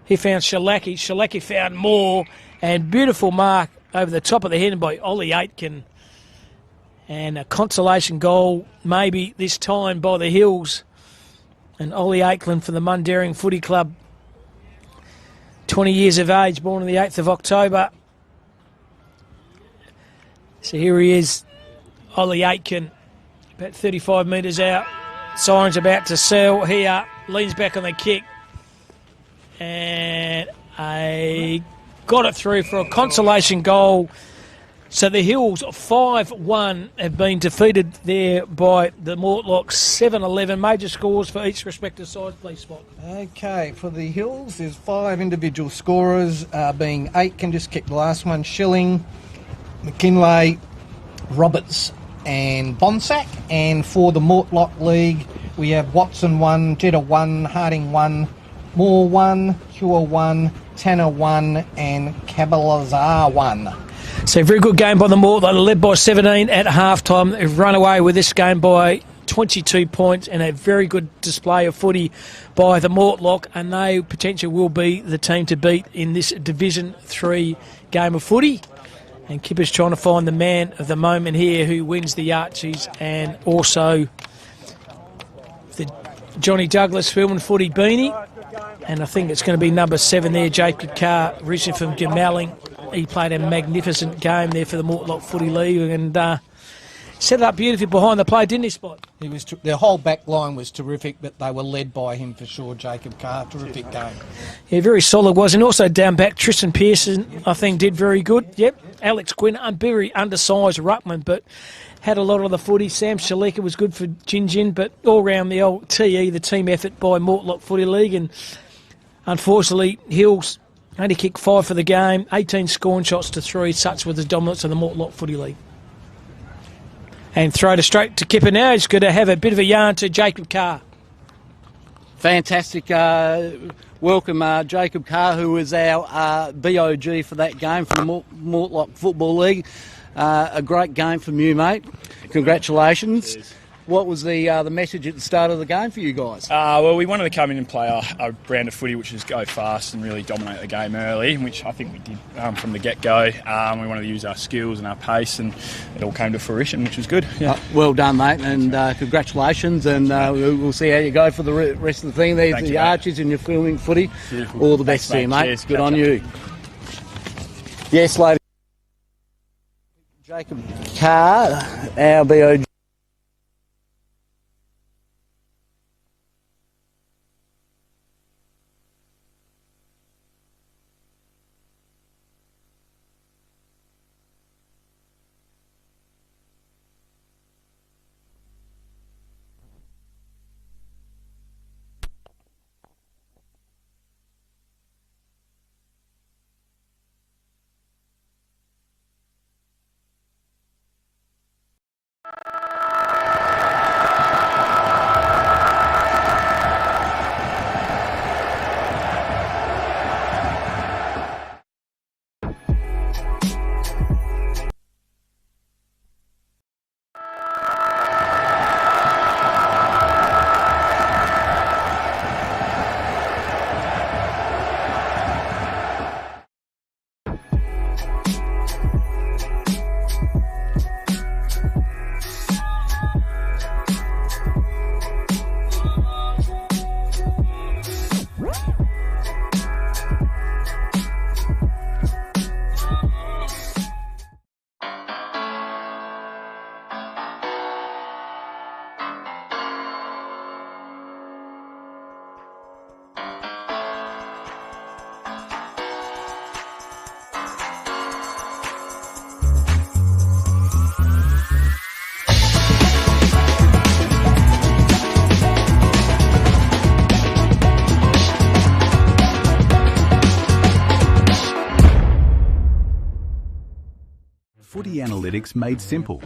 He found Shalaki. Shalaki found Moore. And beautiful mark over the top of the head by Ollie Aitken. And a consolation goal maybe this time by the Hills. And Ollie Aitken for the Mundaring Footy Club. 20 years of age, born on the 8th of October. So here he is, Ollie Aitken, about 35 metres out. Siren's about to sell here, leans back on the kick. And got it through for a consolation goal So the Hills 5-1 have been defeated there by the Mortlocks 7-11. Major scores for each respective side, please, Spot. Okay, for the Hills, there's 5 individual scorers, being Aitken just kicked the last one, Schilling, McKinlay, Roberts and Bonsack. And for the Mortlock League, we have Watson 1, Jeddah 1, Harding 1, Moore 1, Hua 1, Tanner 1 and Cabalazar 1. So very good game by the Mortlocks, led by 17 at half-time. They've run away with this game by 22 points and a very good display of footy by the Mortlock, and they potentially will be the team to beat in this Division 3 game of footy. And Kipper's trying to find the man of the moment here who wins the Archies and also the Johnny Douglas Film and Footy Beanie. And I think it's going to be number 7 there, Jacob Carr, recently from Gemelling. He played a magnificent game there for the Mortlock Footy League and set it up beautifully behind the play, didn't he, Spot? He was their whole back line was terrific, but they were led by him for sure, Jacob Carr. Terrific game. Yeah, very solid was. And also down back, Tristan Pearson, I think, did very good. Yep, Alex Quinn, very undersized ruckman, but had a lot of the footy. Sam Shalika was good for Gin, but all round the old TE, the team effort by Mortlock Footy League. And unfortunately, Hills only kicked 5 for the game, 18 scoring shots to 3. Such was the dominance of the Mortlock Footy League. And throw it straight to Kipper now. He's going to have a bit of a yarn to Jacob Carr. Fantastic. Welcome, Jacob Carr, who was our BOG for that game for the Mortlock Football League. A great game from you, mate. Congratulations. Cheers. What was the message at the start of the game for you guys? Well, we wanted to come in and play a brand of footy which is go fast and really dominate the game early, which I think we did from the get-go. We wanted to use our skills and our pace, and it all came to fruition, which was good. Yeah. Well done, mate, and congratulations, and we'll see how you go for the rest of the thing. There's the Archies and your filming footy. Beautiful. All the best to you, mate. Cheers. Good on you. Yes, ladies. Jacob Carr, our BOG. Footy analytics made simple.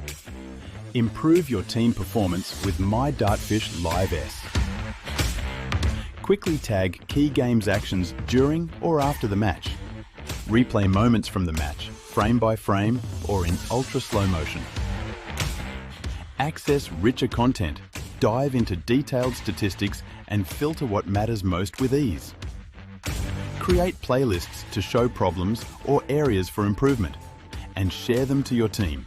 Improve your team performance with My Dartfish Live S. Quickly tag key games actions during or after the match. Replay moments from the match, frame by frame or in ultra slow motion. Access richer content, dive into detailed statistics and filter what matters most with ease. Create playlists to show problems or areas for improvement and share them to your team.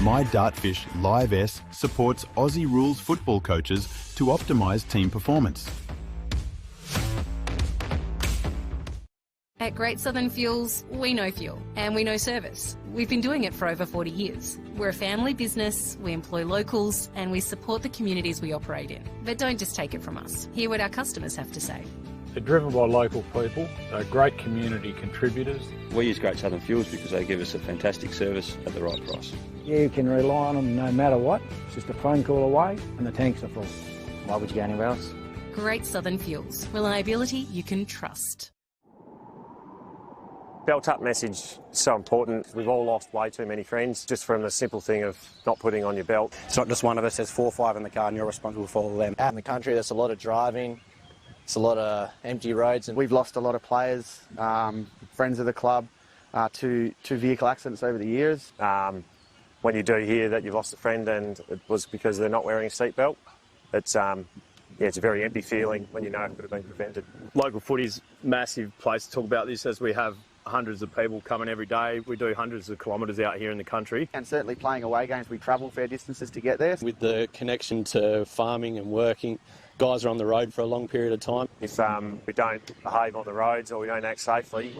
My Dartfish Live S supports Aussie rules football coaches to optimise team performance. At Great Southern Fuels, we know fuel and we know service. We've been doing it for over 40 years. We're a family business, we employ locals and we support the communities we operate in. But don't just take it from us. Hear what our customers have to say. They're driven by local people, they're great community contributors. We use Great Southern Fuels because they give us a fantastic service at the right price. You can rely on them no matter what. It's just a phone call away and the tanks are full. Why would you go anywhere else? Great Southern Fuels. Reliability you can trust. Belt up message is so important. We've all lost way too many friends just from the simple thing of not putting on your belt. It's not just one of us, there's 4 or 5 in the car and you're responsible for all of them. Out in the country, there's a lot of driving, it's a lot of empty roads. And we've lost a lot of players, friends of the club, to vehicle accidents over the years. When you do hear that you've lost a friend and it was because they're not wearing a seatbelt, it's a very empty feeling when you know it could have been prevented. Local footy's a massive place to talk about this, as we have hundreds of people coming every day. We do hundreds of kilometres out here in the country. And certainly playing away games, we travel fair distances to get there. With the connection to farming and working, guys are on the road for a long period of time. If we don't behave on the roads or we don't act safely,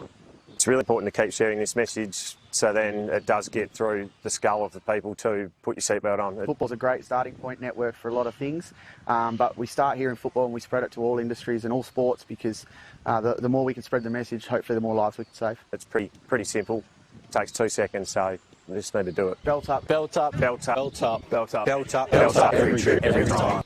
it's really important to keep sharing this message so then it does get through the skull of the people to put your seatbelt on. Football's a great starting point network for a lot of things, but we start here in football and we spread it to all industries and all sports because the more we can spread the message, hopefully the more lives we can save. It's pretty simple. It takes 2 seconds, so we just need to do it. Belt up. Belt up. Belt up. Belt up. Belt up. Belt up. Belt up every trip, every time.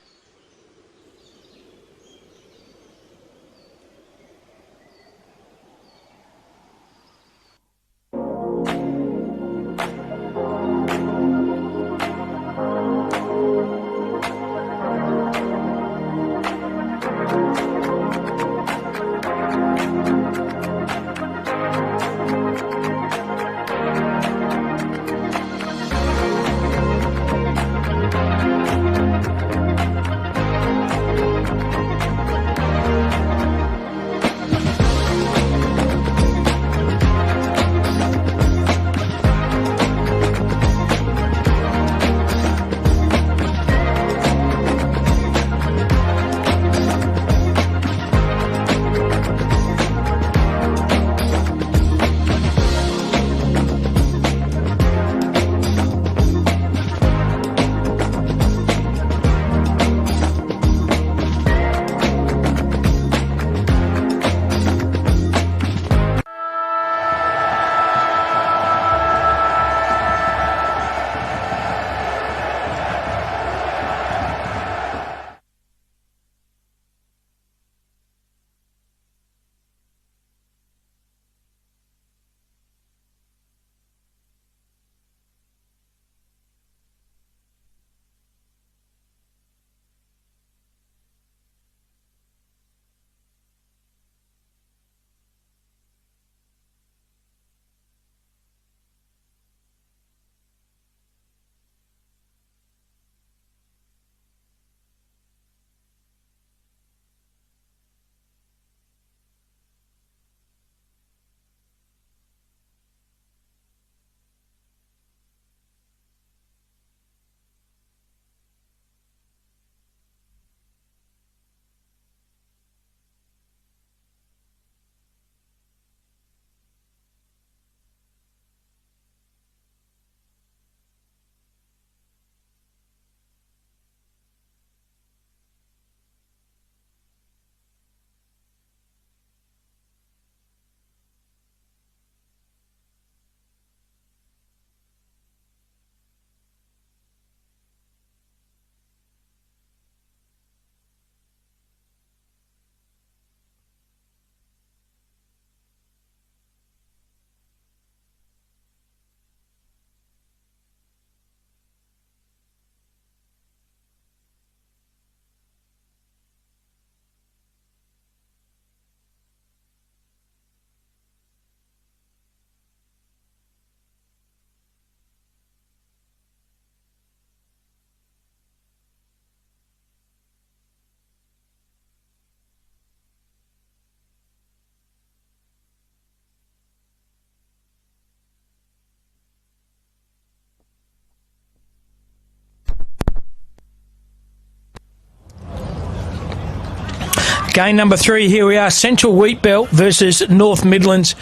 Game number 3, here we are, Central Wheat Belt versus North Midlands.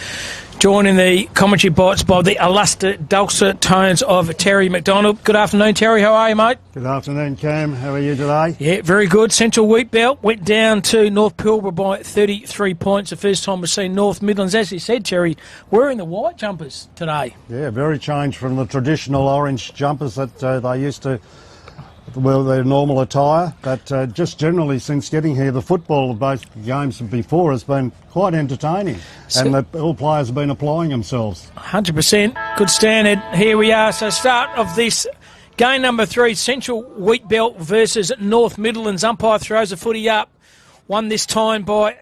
Joining the commentary box by the illustrious dulcet tones of Terry McDonald. Good afternoon, Terry. How are you, mate? Good afternoon, Cam. How are you today? Yeah, very good. Central Wheat Belt went down to North Pilbara by 33 points. The first time we've seen North Midlands, as you said, Terry, wearing the white jumpers today. Yeah, very changed from the traditional orange jumpers that they used to, well, their normal attire. But just generally, since getting here, the football of both games before has been quite entertaining. And all players have been applying themselves. 100%. Good standard. Here we are. So start of this game number 3, Central Wheat Belt versus North Midlands. Umpire throws a footy up. Won this time by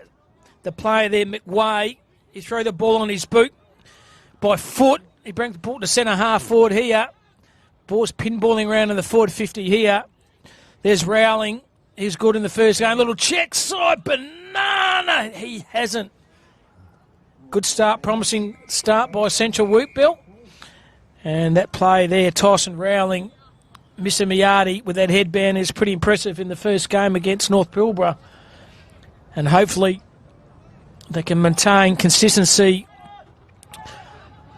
the player there, McWay. He threw the ball on his boot by foot. He brings the ball to centre half forward here. Ball's pinballing around in the forward 50 here. There's Rowling. He's good in the first game. Little check side banana. He hasn't. Good start, promising start by Central Wheat Belt. And that play there, Tyson Rowling, Mr. Miardi with that headband is pretty impressive in the first game against North Pilbara. And hopefully they can maintain consistency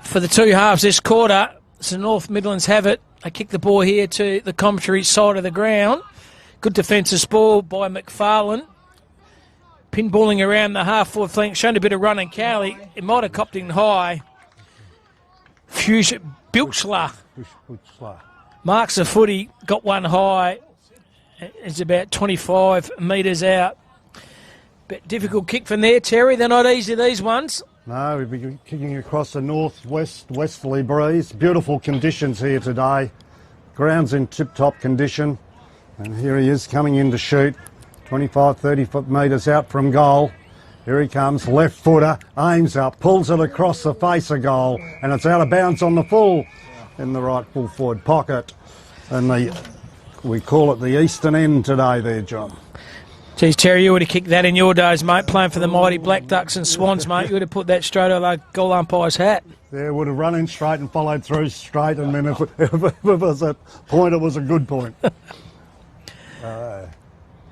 for the two halves this quarter. So North Midlands have it. They kick the ball here to the commentary side of the ground. Good defensive ball by McFarlane. Pinballing around the half-forward flank, showing a bit of run and Cowley. It might have copped in high. Fuchsia Bilchler marks the footy, got one high. It's about 25 metres out. Bit difficult kick from there, Terry. They're not easy, these ones. No, we've been kicking across the northwesterly breeze. Beautiful conditions here today. Ground's in tip-top condition. And here he is coming in to shoot. 25, 30 metres out from goal. Here he comes, left footer, aims up, pulls it across the face of goal, and it's out of bounds on the full in the right full forward pocket. And we call it the eastern end today there, John. Geez, Terry, you would have kicked that in your days, mate, playing for the mighty Black Ducks and Swans, mate. You would have put that straight over the goal umpire's hat. Yeah, would have run in straight and followed through straight, and then if it was a point, it was a good point.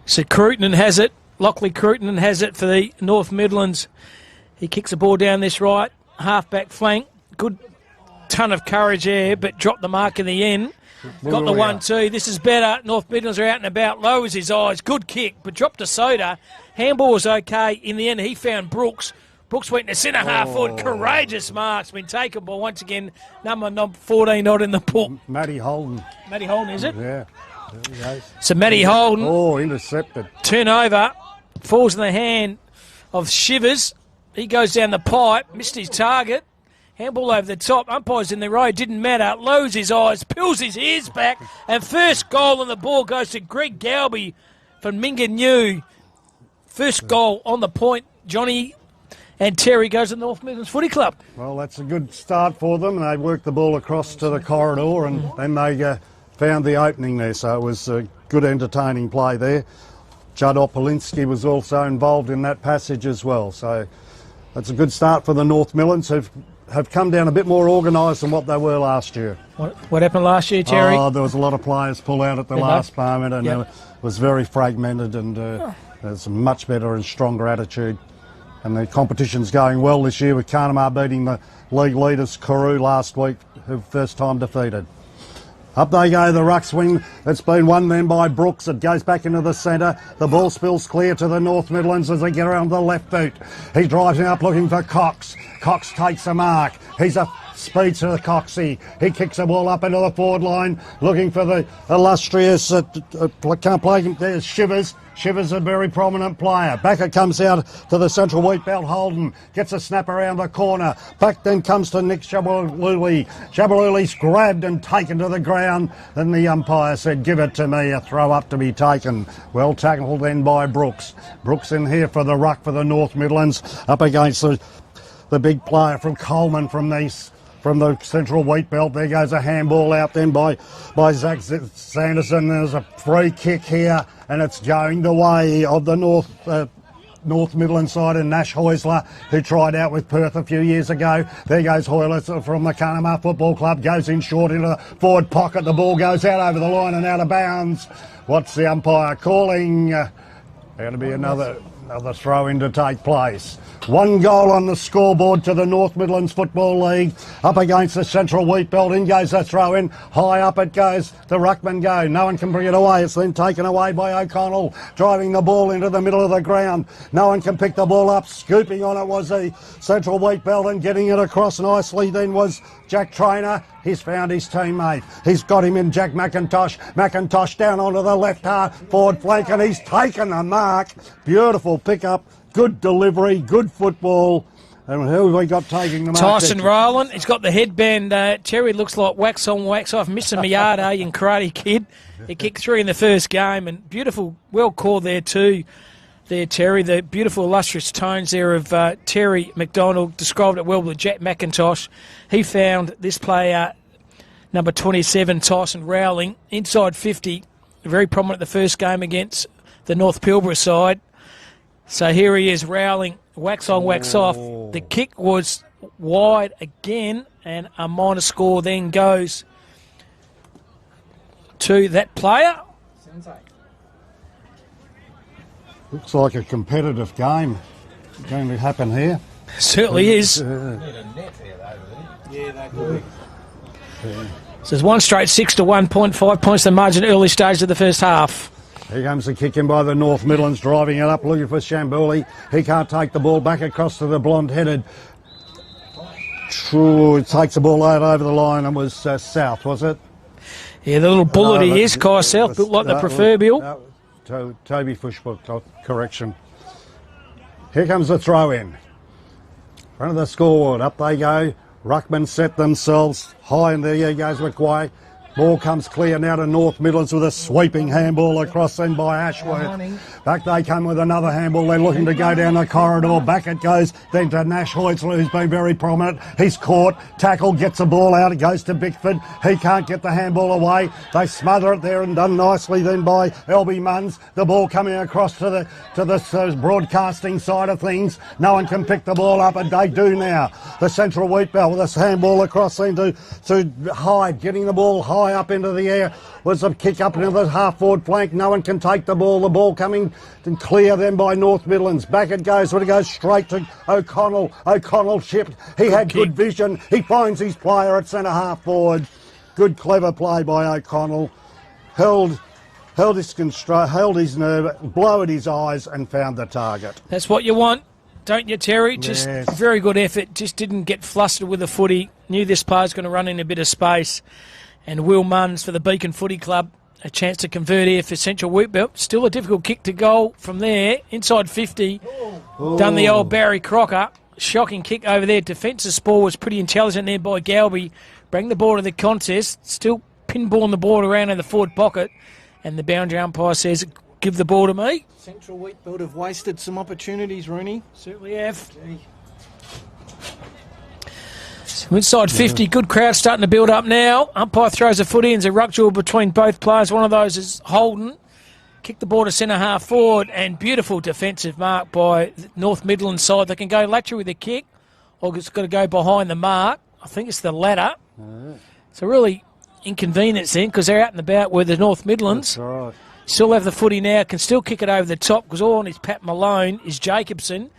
So Cruton has it. Lockley Cruton has it for the North Midlands. He kicks the ball down this right half-back flank. Good ton of courage there, but dropped the mark in the end. Got the 1-2. This is better. North Midlands are out and about. Lowers his eyes. Good kick, but dropped a soda. Handball was okay. In the end, he found Brooks. Brooks went to centre half forward. Courageous marks. Been taken by, once again, number 14 not in the book. Matty Holden. Matty Holden, is it? Yeah. There he goes. So Matty Holden. Oh, intercepted. Turnover. Falls in the hand of Shivers. He goes down the pipe. Missed his target. Handball over the top. Umpires in the road. Didn't matter. Lowers his eyes. Peels his ears back. And first goal on the ball goes to Greg Galby from Minganew. First goal on the point. Johnny and Terry goes to North Midlands Footy Club. Well, that's a good start for them. They worked the ball across to the corridor and then they found the opening there. So it was a good entertaining play there. Judd Opolinski was also involved in that passage as well. So that's a good start for the North Midlands, who have come down a bit more organised than what they were last year. What happened last year, Terry? Oh, there was a lot of players pull out at the last moment, and it was very fragmented, and there's a much better and stronger attitude. And the competition's going well this year, with Carnamah beating the league leaders, Kourou, last week, who first time defeated. Up they go, the ruck swing. It's been won then by Brooks. It goes back into the centre. The ball spills clear to the North Midlands as they get around the left boot. He drives up looking for Cox. Cox takes a mark. He's a speed to the Coxie. He kicks the ball up into the forward line, looking for the illustrious, can't play him, there's Shivers. Shivers, a very prominent player. Back it comes out to the Central Wheat Belt. Holden gets a snap around the corner. Back then comes to Nick Shabaluli. Shabaluli's grabbed and taken to the ground. Then the umpire said, give it to me, a throw up to be taken. Well tackled then by Brooks. Brooks in here for the ruck for the North Midlands, up against the big player from Coleman from the Central Wheat Belt. There goes a handball out then by Zach Sanderson. There's a free kick here, and it's going the way of the North Midland side, and Nash Heusler, who tried out with Perth a few years ago. There goes Heusler from the Carnamah Football Club, goes in short into the forward pocket. The ball goes out over the line and out of bounds. What's the umpire calling? Going to be another Another throw in to take place. 1 goal on the scoreboard to the North Midlands Football League. Up against the Central Wheat Belt. In goes the throw in. High up it goes. The ruckman go. No one can bring it away. It's then taken away by O'Connell. Driving the ball into the middle of the ground. No one can pick the ball up. Scooping on it was the Central Wheat Belt, and getting it across nicely then was Jack Trainer. He's found his teammate. He's got him in Jack McIntosh. McIntosh down onto the left forward flank, and he's taken the mark. Beautiful pickup, good delivery, good football. And who have we got taking the mark? Tyson Rowland. He's got the headband. Terry looks like wax on, wax off. Mr. Miyata in Karate Kid. He kicked 3 in the first game, and beautiful, well called there too. There, Terry, the beautiful illustrious tones there of Terry McDonald described it well with Jack McIntosh. He found this player, number 27, Tyson Rowling, inside 50, very prominent the first game against the North Pilbara side. So here he is, Rowling, wax on, wax off. The kick was wide again, and a minor score then goes to that player. Looks like a competitive game going to happen here. Certainly is. Yeah, they do. So there's one straight 6 to 1.5 points the margin early stage of the first half. Here comes the kick in by the North Midlands, driving it up, looking for Shambuli. He can't take the ball back across to the blonde-headed. True, takes the ball out over the line, and was South, was it? Yeah, the little bullet he is, Kai South, built like the proverbial. Toby Fushbook, correction. Here comes the throw in. Front of the scoreboard, up they go. Ruckman set themselves high, and there goes McQuay. Ball comes clear now to North Midlands with a sweeping handball across then by Ashworth. Back they come with another handball. They're looking to go down the corridor. Back it goes then to Nash Hoytzler, who's been very prominent. He's caught, tackle, gets the ball out. It goes to Bickford. He can't get the handball away. They smother it there, and done nicely then by Elby Munns. The ball coming across to the broadcasting side of things. No one can pick the ball up, and they do now. The Central Wheat Belt with this handball across then to Hyde, getting the ball high up into the air. Was a kick up into the half-forward flank. No one can take the ball. The ball coming and clear then by North Midlands. Back it goes, but it goes straight to O'Connell. O'Connell chipped. He had good vision. He finds his player at centre half forward. Good, clever play by O'Connell. Held his nerve, blow at his eyes, and found the target. That's what you want, don't you, Terry? Just very good effort. Just didn't get flustered with the footy. Knew this player's going to run in a bit of space. And Will Munns for the Beacon Footy Club, a chance to convert here for Central Wheat Belt. Still a difficult kick to goal from there. Inside 50, done the old Barry Crocker. Shocking kick over there. Defensive spoil was pretty intelligent there by Galby. Bring the ball to the contest. Still pinballing the ball around in the forward pocket. And the boundary umpire says, give the ball to me. Central Wheat Belt have wasted some opportunities, Rooney. Certainly have. So inside 50, good crowd starting to build up now. Umpire throws a foot in. There's a ruck duel between both players. One of those is Holden. Kick the ball to centre half forward, and beautiful defensive mark by North Midlands side. They can go lateral with the kick, or it's got to go behind the mark. I think it's the latter. It's a really inconvenience then, because they're out and about with the North Midlands. That's right. Still have the footy now, can still kick it over the top, because all on his Pat Malone is Jacobson.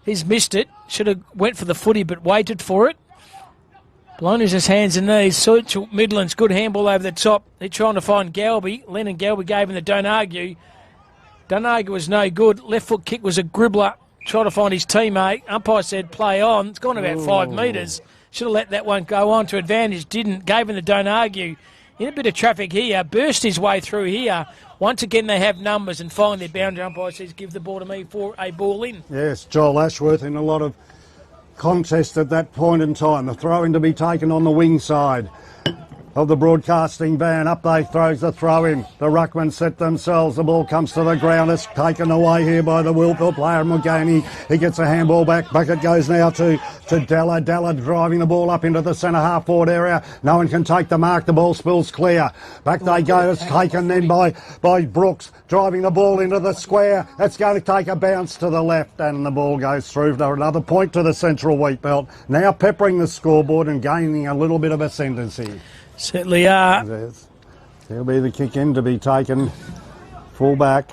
He's missed it. Should have went for the footy, but waited for it. Blown his hands and knees. Central Midlands, good handball over the top. They're trying to find Galby. Lennon Galby gave him the don't argue. Don't argue was no good. Left foot kick was a gribbler. Trying to find his teammate. Umpire said play on. It's gone about 5 metres. Should have let that one go on to advantage. Didn't. Gave him the don't argue. In a bit of traffic here. Burst his way through here. Once again they have numbers, and finally the boundary umpire says give the ball to me for a ball in. Yes, Joel Ashworth in a lot of contest at that point in time. The throw-in to be taken on the wing side of the broadcasting van. Up they throws the throw-in. The ruckman set themselves. The ball comes to the ground. It's taken away here by the Wilfield player, Mulganey. He gets a handball back. Bucket goes now to Della. Della driving the ball up into the centre half forward area. No one can take the mark. The ball spills clear. Back they go. It's taken then by Brooks, driving the ball into the square. It's going to take a bounce to the left, and the ball goes through for another point to the Central Wheat Belt. Now peppering the scoreboard and gaining a little bit of ascendancy. Certainly are. There'll be the kick in to be taken full back.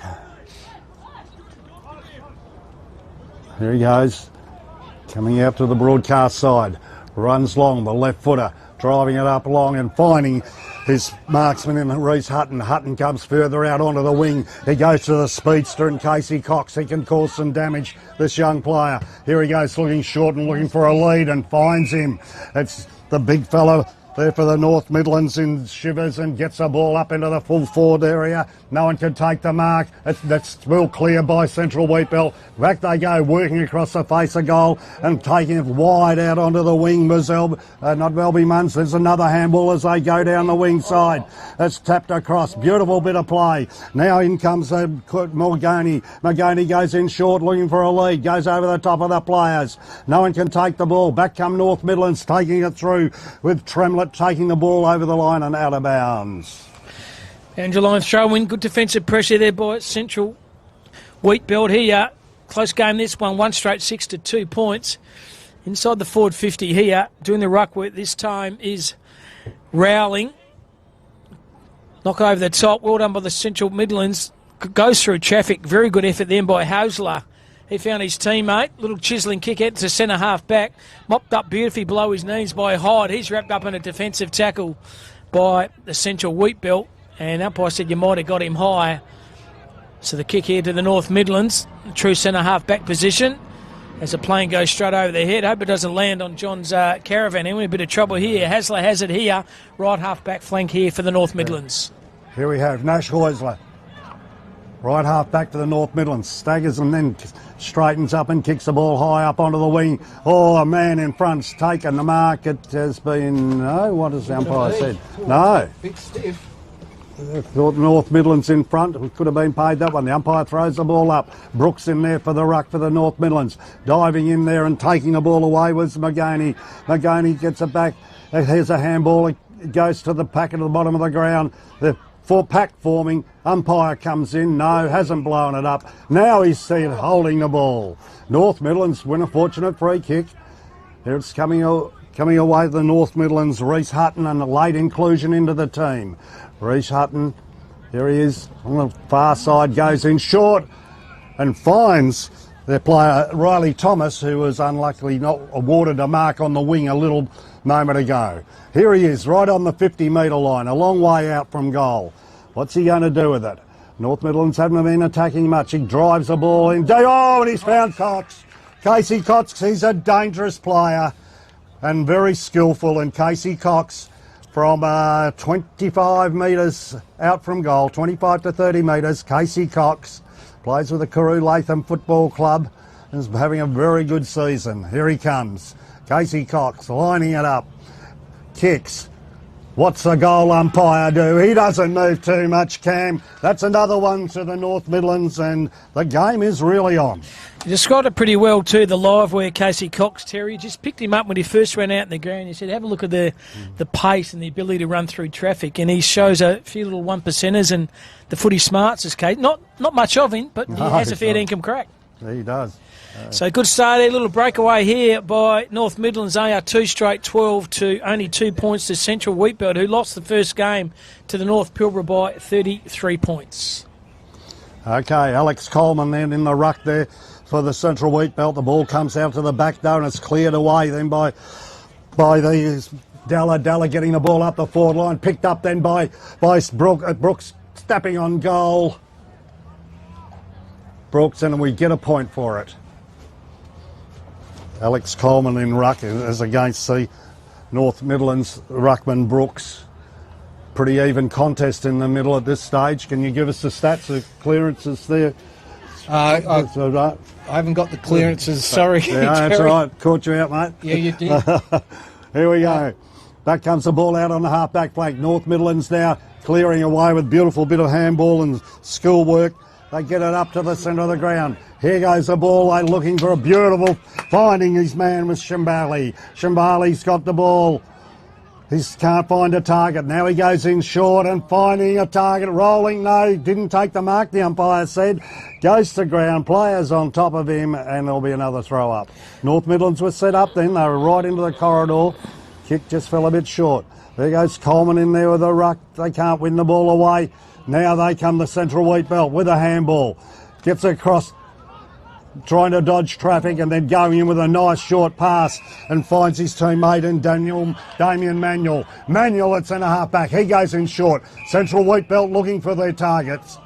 Here he goes. Coming out to the broadcast side. Runs long, the left footer. Driving it up long and finding his marksman in Reece Hutton. Hutton comes further out onto the wing. He goes to the speedster and Casey Cox. He can cause some damage, this young player. Here he goes, looking short and looking for a lead and finds him. It's the big fellow there for the North Midlands in shivers and gets the ball up into the full forward area. No one can take the mark. That's well clear by Central Wheatbelt. Back they go, working across the face of goal and taking it wide out onto the wing. Not Melby Munns. There's another handball as they go down the wing side. It's tapped across. Beautiful bit of play. Now in comes Morgani. Morgani goes in short looking for a lead. Goes over the top of the players. No one can take the ball. Back come North Midlands taking it through with Tremlett taking the ball over the line and out of bounds. Angela line throw in. Good defensive pressure there by Central Wheatbelt here. Close game this one straight 6 to 2 points. Inside the forward 50 here. Doing the ruck work this time is Rowling. Knock over the top. Well done by the Central Midlands. Goes through traffic. Very good effort then by Hausler. He found his teammate. Little chiselling kick out to centre half back. Mopped up beautifully below his knees by Hyde. He's wrapped up in a defensive tackle by the Central Wheatbelt. And umpire said you might have got him high. So the kick here to the North Midlands. True centre half back position. As the plane goes straight over their head. Hope it doesn't land on John's caravan. We're in a bit of trouble here. Hasler has it here. Right half back flank here for the North Midlands. Here we have Nash Heusler. Right half back to the North Midlands. Staggers and then straightens up and kicks the ball high up onto the wing. Oh, a man in front's taken the mark. It has been... No, what has the umpire said? No. Bit stiff. North Midlands in front. We could have been paid that one. The umpire throws the ball up. Brooks in there for the ruck for the North Midlands. Diving in there and taking the ball away was Magani. Magani gets it back. Here's a handball. It goes to the packet at the bottom of the ground. The pack forming. Umpire comes in. No, hasn't blown it up. Now he's seen holding the ball. North Midlands win a fortunate free kick. Here it's coming away the North Midlands. Reece Hutton and a late inclusion into the team. Reece Hutton, here he is on the far side, goes in short and finds their player Riley Thomas, who was unluckily not awarded a mark on the wing a little moment ago. Here he is, right on the 50-metre line, a long way out from goal. What's he going to do with it? North Midlands haven't been attacking much. He drives the ball in. Oh, and he's found Cox. Casey Cox, he's a dangerous player and very skillful. And Casey Cox, from 25 metres out from goal, 25 to 30 metres, Casey Cox plays with the Karoo Latham Football Club and is having a very good season. Here he comes. Casey Cox lining it up. Kicks. What's the goal umpire do? He doesn't move too much, Cam. That's another one to the North Midlands, and the game is really on. You described it pretty well too, the live where Casey Cox, Terry, just picked him up when he first ran out in the ground. He said, have a look at the pace and the ability to run through traffic, and he shows a few little one-percenters and the footy smarts, as Kate. Not much of him, but he has a fair income crack. He does. So good start there, little breakaway here by North Midlands. They are 2 straight 12 to only 2 points to Central Wheatbelt, who lost the first game to the North Pilbara by 33 points. Okay, Alex Coleman then in the ruck there for the Central Wheatbelt. The ball comes out to the back door and it's cleared away then by these Dalla getting the ball up the forward line, picked up then by Brooks stepping on goal. Brooks, and we get a point for it. Alex Coleman in ruck as against the North Midlands ruckman Brooks. Pretty even contest in the middle at this stage. Can you give us the stats of clearances there? I haven't got the clearances, sorry. Yeah, that's all right. Caught you out, mate. Yeah, you did. Here we go. Back comes the ball out on the half-back flank. North Midlands now clearing away with beautiful bit of handball and schoolwork. They get it up to the centre of the ground. Here goes the ball. They're looking for a beautiful finding his man with Shimbali. Shimbali's got the ball. He can't find a target. Now he goes in short and finding a target. Rolling, no, didn't take the mark, the umpire said. Goes to ground, players on top of him, and there'll be another throw up. North Midlands was set up then. They were right into the corridor. Kick just fell a bit short. There goes Coleman in there with a ruck. They can't win the ball away. Now they come the Central Wheatbelt with a handball. Gets across trying to dodge traffic and then going in with a nice short pass and finds his teammate in Damien Manuel. Manuel at centre-half back. He goes in short. Central Wheatbelt looking for their targets.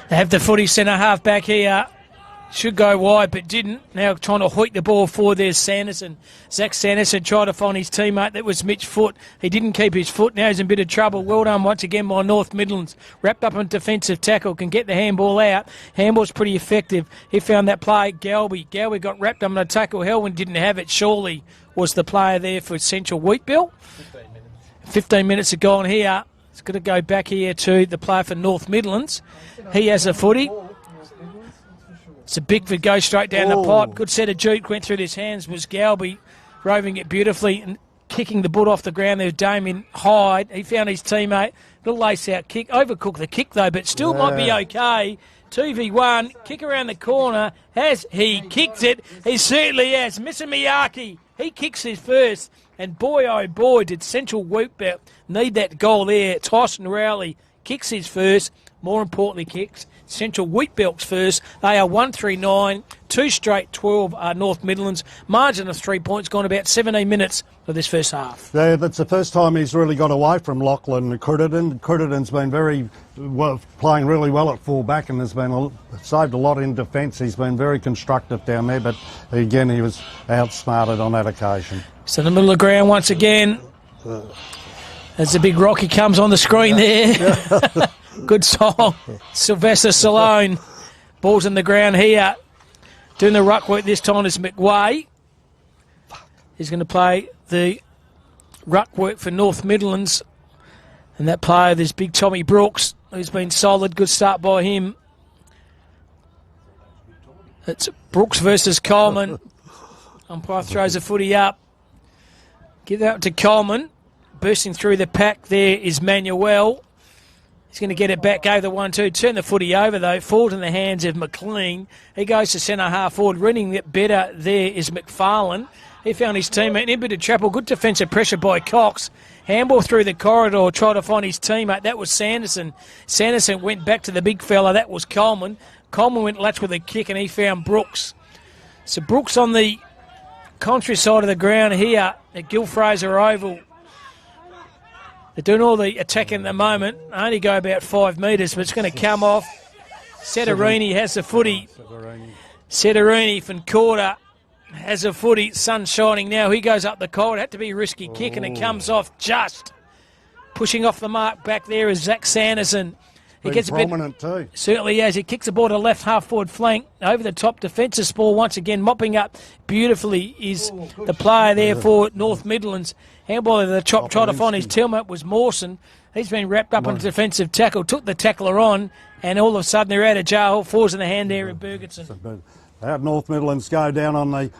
They have the footy centre-half back here. Should go wide, but didn't. Now trying to hoik the ball forward. There's Sanderson. Zach Sanderson tried to find his teammate. That was Mitch Foot. He didn't keep his foot. Now he's in a bit of trouble. Well done once again by North Midlands. Wrapped up in defensive tackle. Can get the handball out. Handball's pretty effective. He found that play. Galby got wrapped up in a tackle. Helwyn didn't have it. Surely was the player there for Central Wheatbelt. 15 minutes have gone here. It's got to go back here to the player for North Midlands. He has a footy. It's a Bickford goes straight down the pipe. Good set of juke went through his hands. Was Galby roving it beautifully and kicking the butt off the ground. There's Damien Hyde. He found his teammate. Little lace out kick. Overcooked the kick though, but still might be okay. 2v1. Kick around the corner. Has he kicked it? He certainly has. Mr. Miyake. He kicks his first. And boy, oh boy, did Central Wheatbelt need that goal there. Tyson Rowley kicks his first. More importantly, kicks Central Wheatbelt's first. They are 139, 2 straight 12 are North Midlands. Margin of 3 points, gone about 17 minutes of this first half. Yeah, that's the first time he's really got away from Lachlan Crittenden. Crittenden's been playing really well at full back and has been saved a lot in defence. He's been very constructive down there, but again, he was outsmarted on that occasion. So in the middle of the ground once again. As the big Rocky comes on the screen there. Good song. Sylvester Stallone. Ball's in the ground here. Doing the ruck work this time is McWay. He's going to play the ruck work for North Midlands. And that player, there's big Tommy Brooks, who's been solid. Good start by him. It's Brooks versus Coleman. Umpire throws the footy up. Give that to Coleman. Bursting through the pack there is Manuel. He's going to get it back, gave the 1-2, turn the footy over though, falls in the hands of McLean. He goes to centre half forward, running it better there is McFarlane. He found his teammate in a bit of trouble, good defensive pressure by Cox. Handball through the corridor, tried to find his teammate, that was Sanderson. Sanderson went back to the big fella, that was Coleman. Coleman went latch with a kick and he found Brooks. So Brooks on the contrary side of the ground here at Gil Fraser Oval. They're doing all the attacking at the moment. Only go about 5 metres, but it's going to come off. Setarini has the footy. Setarini from quarter has a footy. Sun shining now. He goes up the corridor. Had to be a risky kick, and it comes off just. Pushing off the mark back there is Zach Sanderson. He gets a bit prominent too. Certainly has. He kicks the ball to left half forward flank. Over the top defensive ball once again. Mopping up beautifully is the player there for North Midlands. Handball at the top, tried to find his teammate was Mawson. He's been wrapped up on a defensive tackle, took the tackler on, and all of a sudden they're out of jail. Falls in the hand there of Bergerson. Out North Midlands go down on the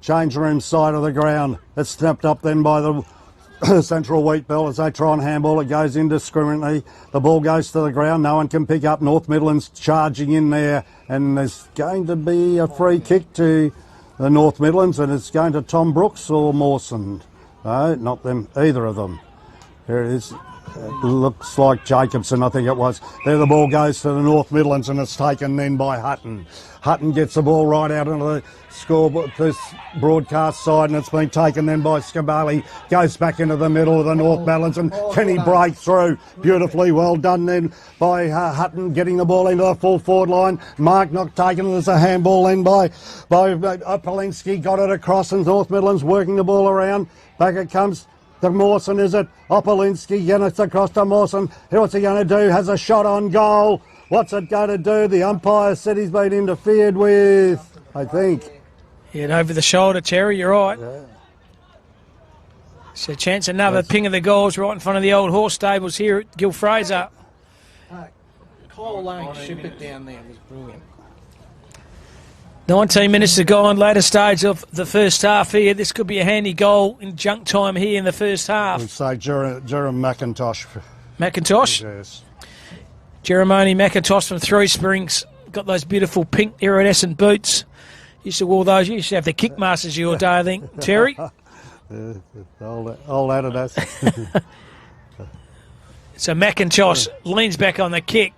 change room side of the ground. It's snapped up then by the Central Wheatbelt as they try and handball. It goes indiscriminately. The ball goes to the ground. No one can pick up. North Midlands charging in there, and there's going to be a free kick to the North Midlands, and it's going to Tom Brooks or Mawson. No, not them, either of them. Here it is. It looks like Jacobson, I think it was. There the ball goes to the North Midlands and it's taken then by Hutton. Hutton gets the ball right out into the scoreboard, this broadcast side, and it's been taken then by Scabali. Goes back into the middle of the North Midlands, and can he break through? Beautifully well done then by Hutton, getting the ball into the full forward line. Mark not taken it as a handball then by Opolinski. Got it across, and North Midlands working the ball around. Back it comes to Mawson, is it? Opolinski, again it's across to Mawson. What's he going to do? Has a shot on goal. What's it going to do? The umpire said he's been interfered with, I think. Yeah, over the shoulder, Terry, you're right. Yeah. So chance another ping of the goals right in front of the old horse stables here at Gil Fraser. Kyle Lane ship it down there was brilliant. 19 minutes to go on, later stage of the first half here. This could be a handy goal in junk time here in the first half. We'd say Jeremy McIntosh. McIntosh? Yes. Jeremy McIntosh from Three Springs. Got those beautiful pink iridescent boots. Used to wear those. You used to have the Kickmasters your day, I think. Terry? Old Adidas. So McIntosh leans back on the kick.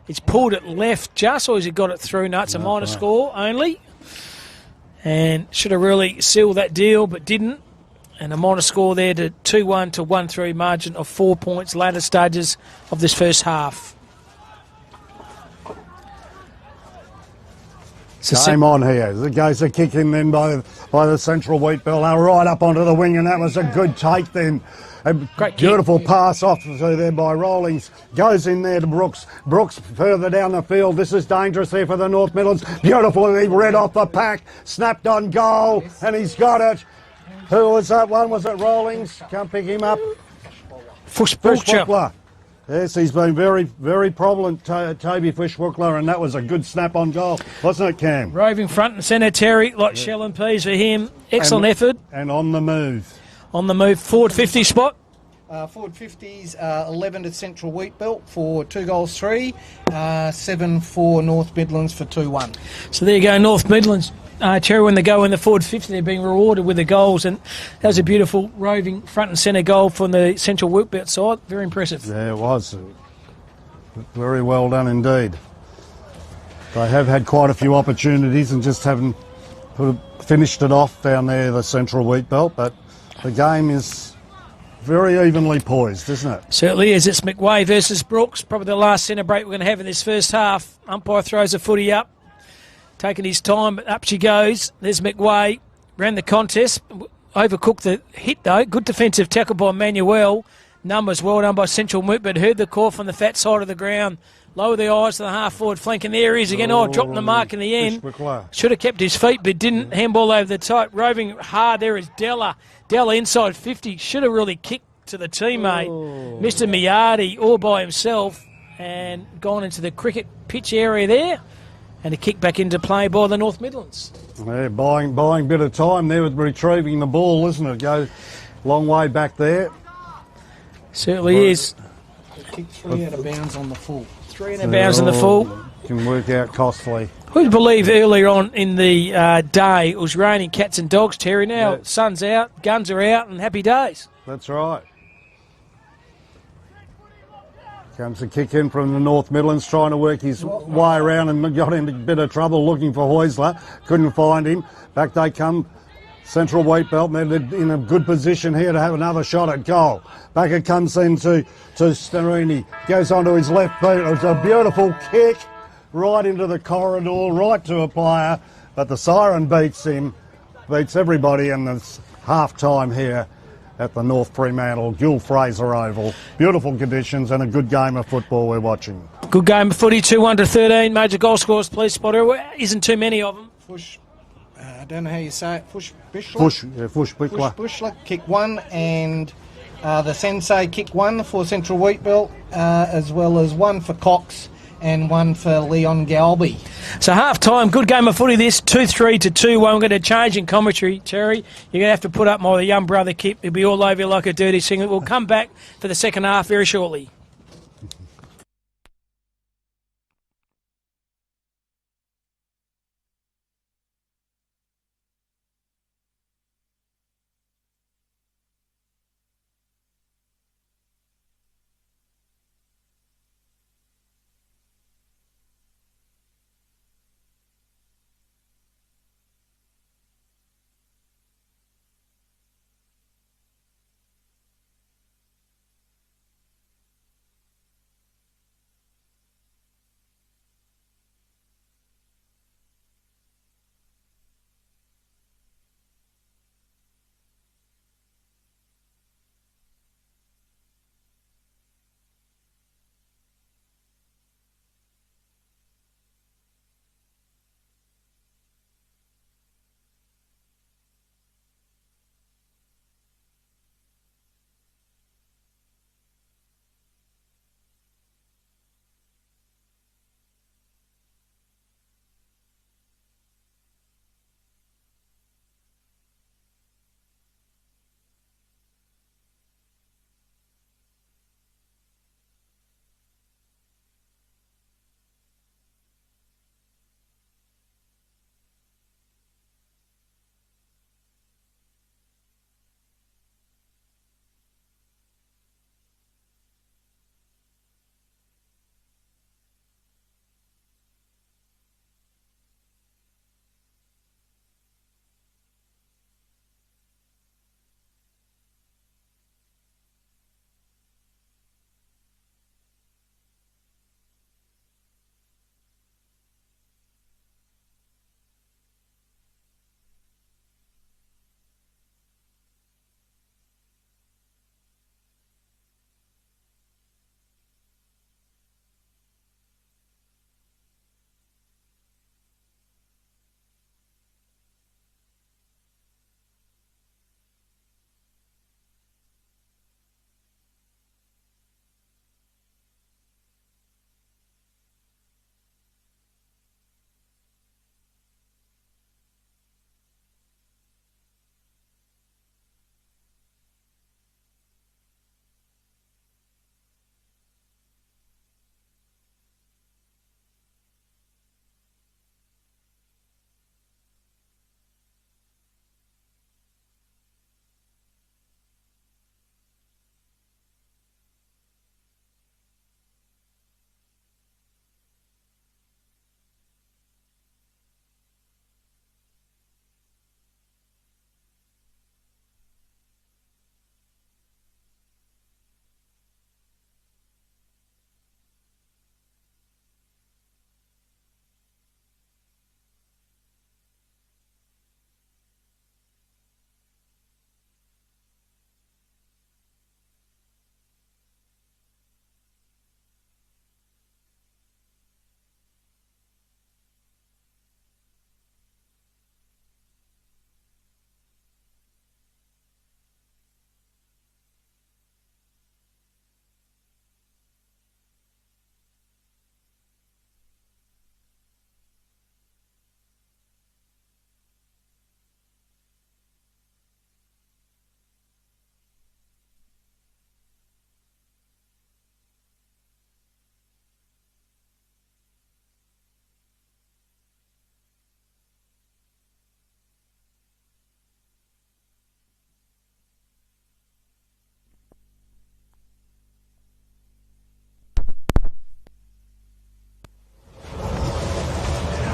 It's pulled it left just, or has he got it through? No, it's a minor score only. and should have really sealed that deal, but didn't. And a minor score there to 2-1 to 1-3 margin of 4 points later stages of this first half. Game on here. It goes a kick in then by the central wheat belt. Now right up onto the wing, and that was a good take then. A beautiful pass off through there by Rawlings. Goes in there to Brooks. Brooks further down the field. This is dangerous here for the North Midlands. Beautifully read off the pack. Snapped on goal, and he's got it. Who was that one? Was it Rawlings? Can't pick him up. Fushbuckler. Yes, he's been very, very prevalent, Toby Fushbuckler, and that was a good snap on goal, wasn't it, Cam? Roving front and centre, Terry, like shell and peas for him. Excellent effort. And on the move. On the move, forward 50 spot. Forward 50s, 11 to Central Wheatbelt for 2 goals 3, 7 for North Midlands for 2-1. So there you go, North Midlands. Terry, when they go in the forward 50, they're being rewarded with the goals, and that was a beautiful roving front and centre goal from the Central Wheatbelt side. Very impressive. Yeah, it was. Very well done indeed. They have had quite a few opportunities and just haven't finished it off down there, the Central Wheatbelt, but the game is very evenly poised, isn't it? Certainly is. It's McWay versus Brooks. Probably the last centre break we're going to have in this first half. Umpire throws a footy up. Taking his time, but up she goes. There's McWay. Ran the contest. Overcooked the hit, though. Good defensive tackle by Manuel. Numbers well done by Central Moot, but heard the call from the fat side of the ground. Lower the eyes to the half-forward flank, and there he is again. Dropping the mark in the end. Should have kept his feet, but didn't. Handball over the top. Roving hard there is Della. Della inside 50. Should have really kicked to the teammate. Mr. Miardi all by himself and gone into the cricket pitch area there. And a kick back into play by the North Midlands. Yeah, buying a bit of time there with retrieving the ball, isn't it? Goes a long way back there. Certainly is. Kick 3 out of bounds on the full. 3 out of bounds on the full. Can work out costly. Who'd believe earlier on in the day it was raining cats and dogs, Terry? Now sun's out, guns are out, and happy days. That's right. Comes a kick in from the North Midlands, trying to work his way around and got into a bit of trouble looking for Heusler. Couldn't find him. Back they come, Central Wheatbelt, and they're in a good position here to have another shot at goal. Back it comes into Starini. Goes onto his left boot. It was a beautiful kick right into the corridor, right to a player. But the siren beats him, beats everybody, and there's half-time here at the North Fremantle Gil Fraser Oval. Beautiful conditions and a good game of football we're watching. Good game of footy, 2-1 to 13. Major goal scorers, please, Spotter. Isn't too many of them. I don't know how you say it. Fushbuckler kick 1, and the Sensei kick 1 for Central Wheatbelt, as well as 1 for Cox and 1 for Leon Galby. So half-time, good game of footy this, 2-3 to 2-1. We're going to change in commentary, Terry. You're going to have to put up my young brother Kip. He'll be all over you like a dirty singlet. We'll come back for the second half very shortly.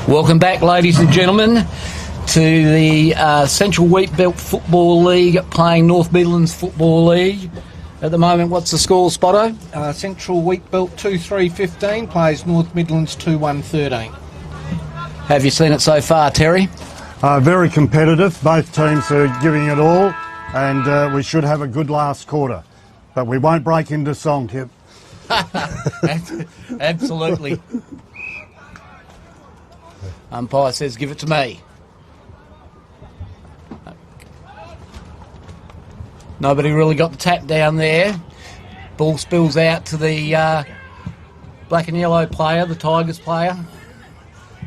Welcome back, ladies and gentlemen, to the Central Wheatbelt Football League playing North Midlands Football League. At the moment, what's the score, Spotto? Central Wheatbelt 2-3-15 plays North Midlands 2-1-13. Have you seen it so far, Terry? Very competitive. Both teams are giving it all, and we should have a good last quarter. But we won't break into song, Kip. Absolutely. Umpire says, give it to me. Nobody really got the tap down there. Ball spills out to the black and yellow player, the Tigers player.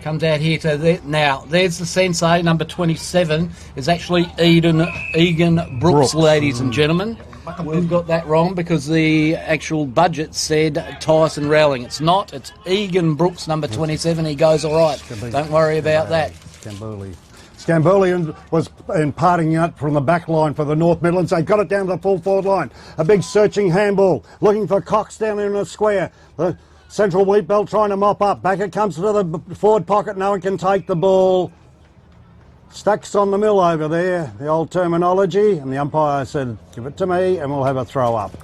Comes out here to there. Now, there's the sensei, number 27, is actually Egan Brooks, ladies and gentlemen. We've got that wrong because the actual budget said Tyson Rowling. It's not. It's Egan Brooks, number 27. He goes all right. Don't worry about that. Scambuli was imparting out from the back line for the North Midlands. They got it down to the full forward line. A big searching handball, looking for Cox down in the square. The Central Wheatbelt trying to mop up. Back it comes to the forward pocket. No one can take the ball. Stacks on the mill over there, the old terminology, and the umpire said, give it to me and we'll have a throw up.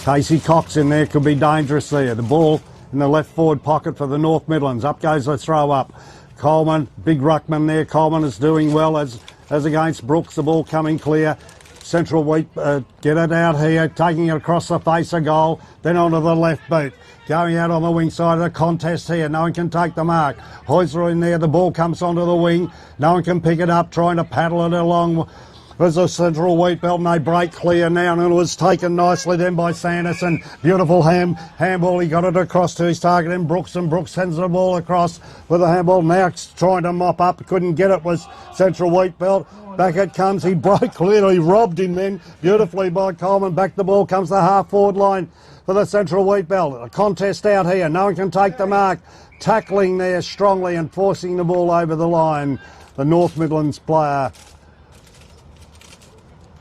Casey Cox in there could be dangerous there. The ball in the left forward pocket for the North Midlands. Up goes the throw up. Coleman, big ruckman there. Coleman is doing well as against Brooks. The ball coming clear. Central Wheat get it out here, taking it across the face of goal, then onto the left boot. Going out on the wing side of the contest here. No one can take the mark. Hoyser in there. The ball comes onto the wing. No one can pick it up. Trying to paddle it along. There's a Central Wheatbelt and they break clear now, and it was taken nicely then by Sanderson. Beautiful handball. He got it across to his target in Brooks, and Brooks sends the ball across with a handball. Now trying to mop up. Couldn't get it. Was Central Wheatbelt. Back it comes. He broke clear. He robbed him then beautifully by Coleman. Back the ball comes the half forward line for the Central Wheatbelt. A contest out here. No one can take the mark. Tackling there strongly and forcing the ball over the line. The North Midlands player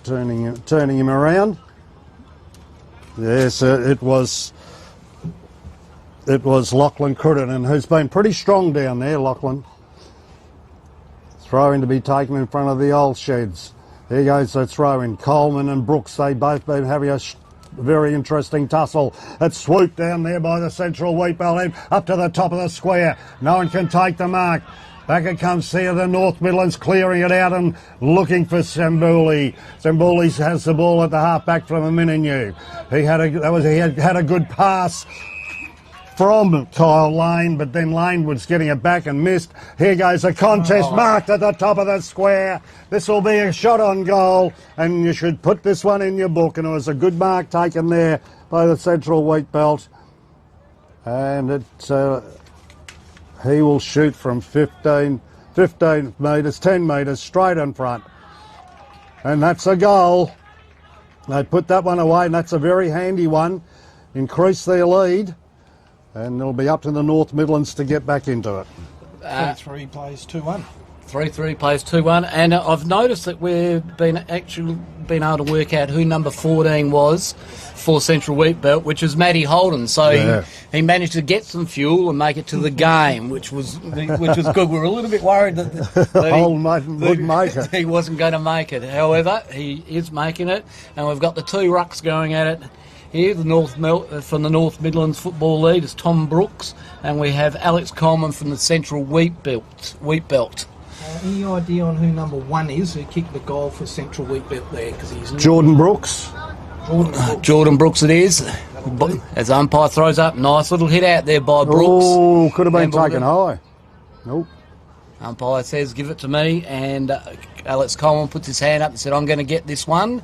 turning him around. Yes, it was Lachlan Crittenden, who's been pretty strong down there, Lachlan. Throw-in to be taken in front of the old sheds. There goes the throw-in. Coleman and Brooks, they both been having a very interesting tussle. It's swooped down there by the Central Wheatbelt up to the top of the square. No one can take the mark. Back it comes here, the North Midlands clearing it out and looking for Sambuli. Sambuli has the ball at the half-back from the Mininu. He had a good pass from Kyle Lane, but then Lane was getting it back and missed. Here goes a contest marked at the top of the square. This will be a shot on goal, and you should put this one in your book. And it was a good mark taken there by the Central Wheatbelt. And he will shoot from 15 metres, 10 metres, straight in front. And that's a goal. They put that one away, and that's a very handy one. Increase their lead. And it'll be up to the North Midlands to get back into it. 3-3 plays 2-1. 3-3 plays 2-1. And I've noticed that we've been able to work out who number 14 was for Central Wheatbelt, which was Matty Holden. So he managed to get some fuel and make it to the game, which was good. We were a little bit worried that Holden wouldn't make it. He wasn't going to make it. However, he is making it. And we've got the two rucks going at it. Here, from the North Midlands Football League is Tom Brooks, and we have Alex Coleman from the Central Wheatbelt. Any idea on who number 1 is who kicked the goal for Central Wheatbelt there? Because he's Jordan Brooks. Jordan Brooks it is. As umpire throws up, nice little hit out there by Brooks. Oh, could have been taken high. Nope. Umpire says, give it to me, and Alex Coleman puts his hand up and said, I'm going to get this one.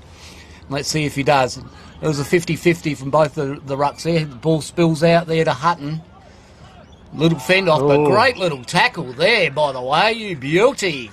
Let's see if he does. It was a 50-50 from both the rucks there. The ball spills out there to Hutton. Little fend off, but great little tackle there, by the way. You beauty.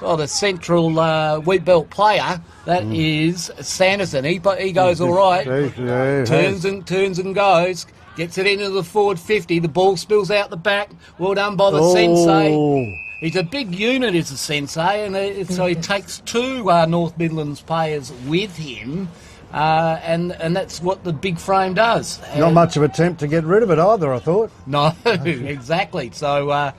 Oh, the Central Wheatbelt player, that is Sanderson. He goes all right. Turns and goes. Gets it into the forward 50. The ball spills out the back. Well done by the sensei. He's a big unit, is the sensei, and so he takes two North Midlands players with him. And that's what the big frame does. Not much of an attempt to get rid of it either, I thought. No, exactly. So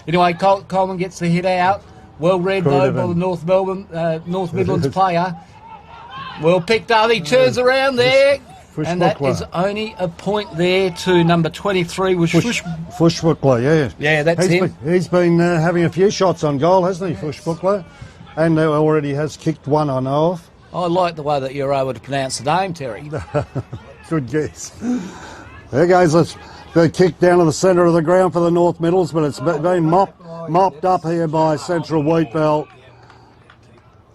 Anyway, Coleman gets the hit out. Well read though by the North Midlands player. Well picked up. He turns around there. And that is only a point there to number 23, which Fushbuckler, yeah. Yeah, that's him. He's been having a few shots on goal, hasn't he, Fushbuckler? And already has kicked one, I know of. I like the way that you're able to pronounce the name, Terry. Good guess. There goes the kick down to the centre of the ground for the North Middles, but it's been mopped up here by Central Wheatbelt.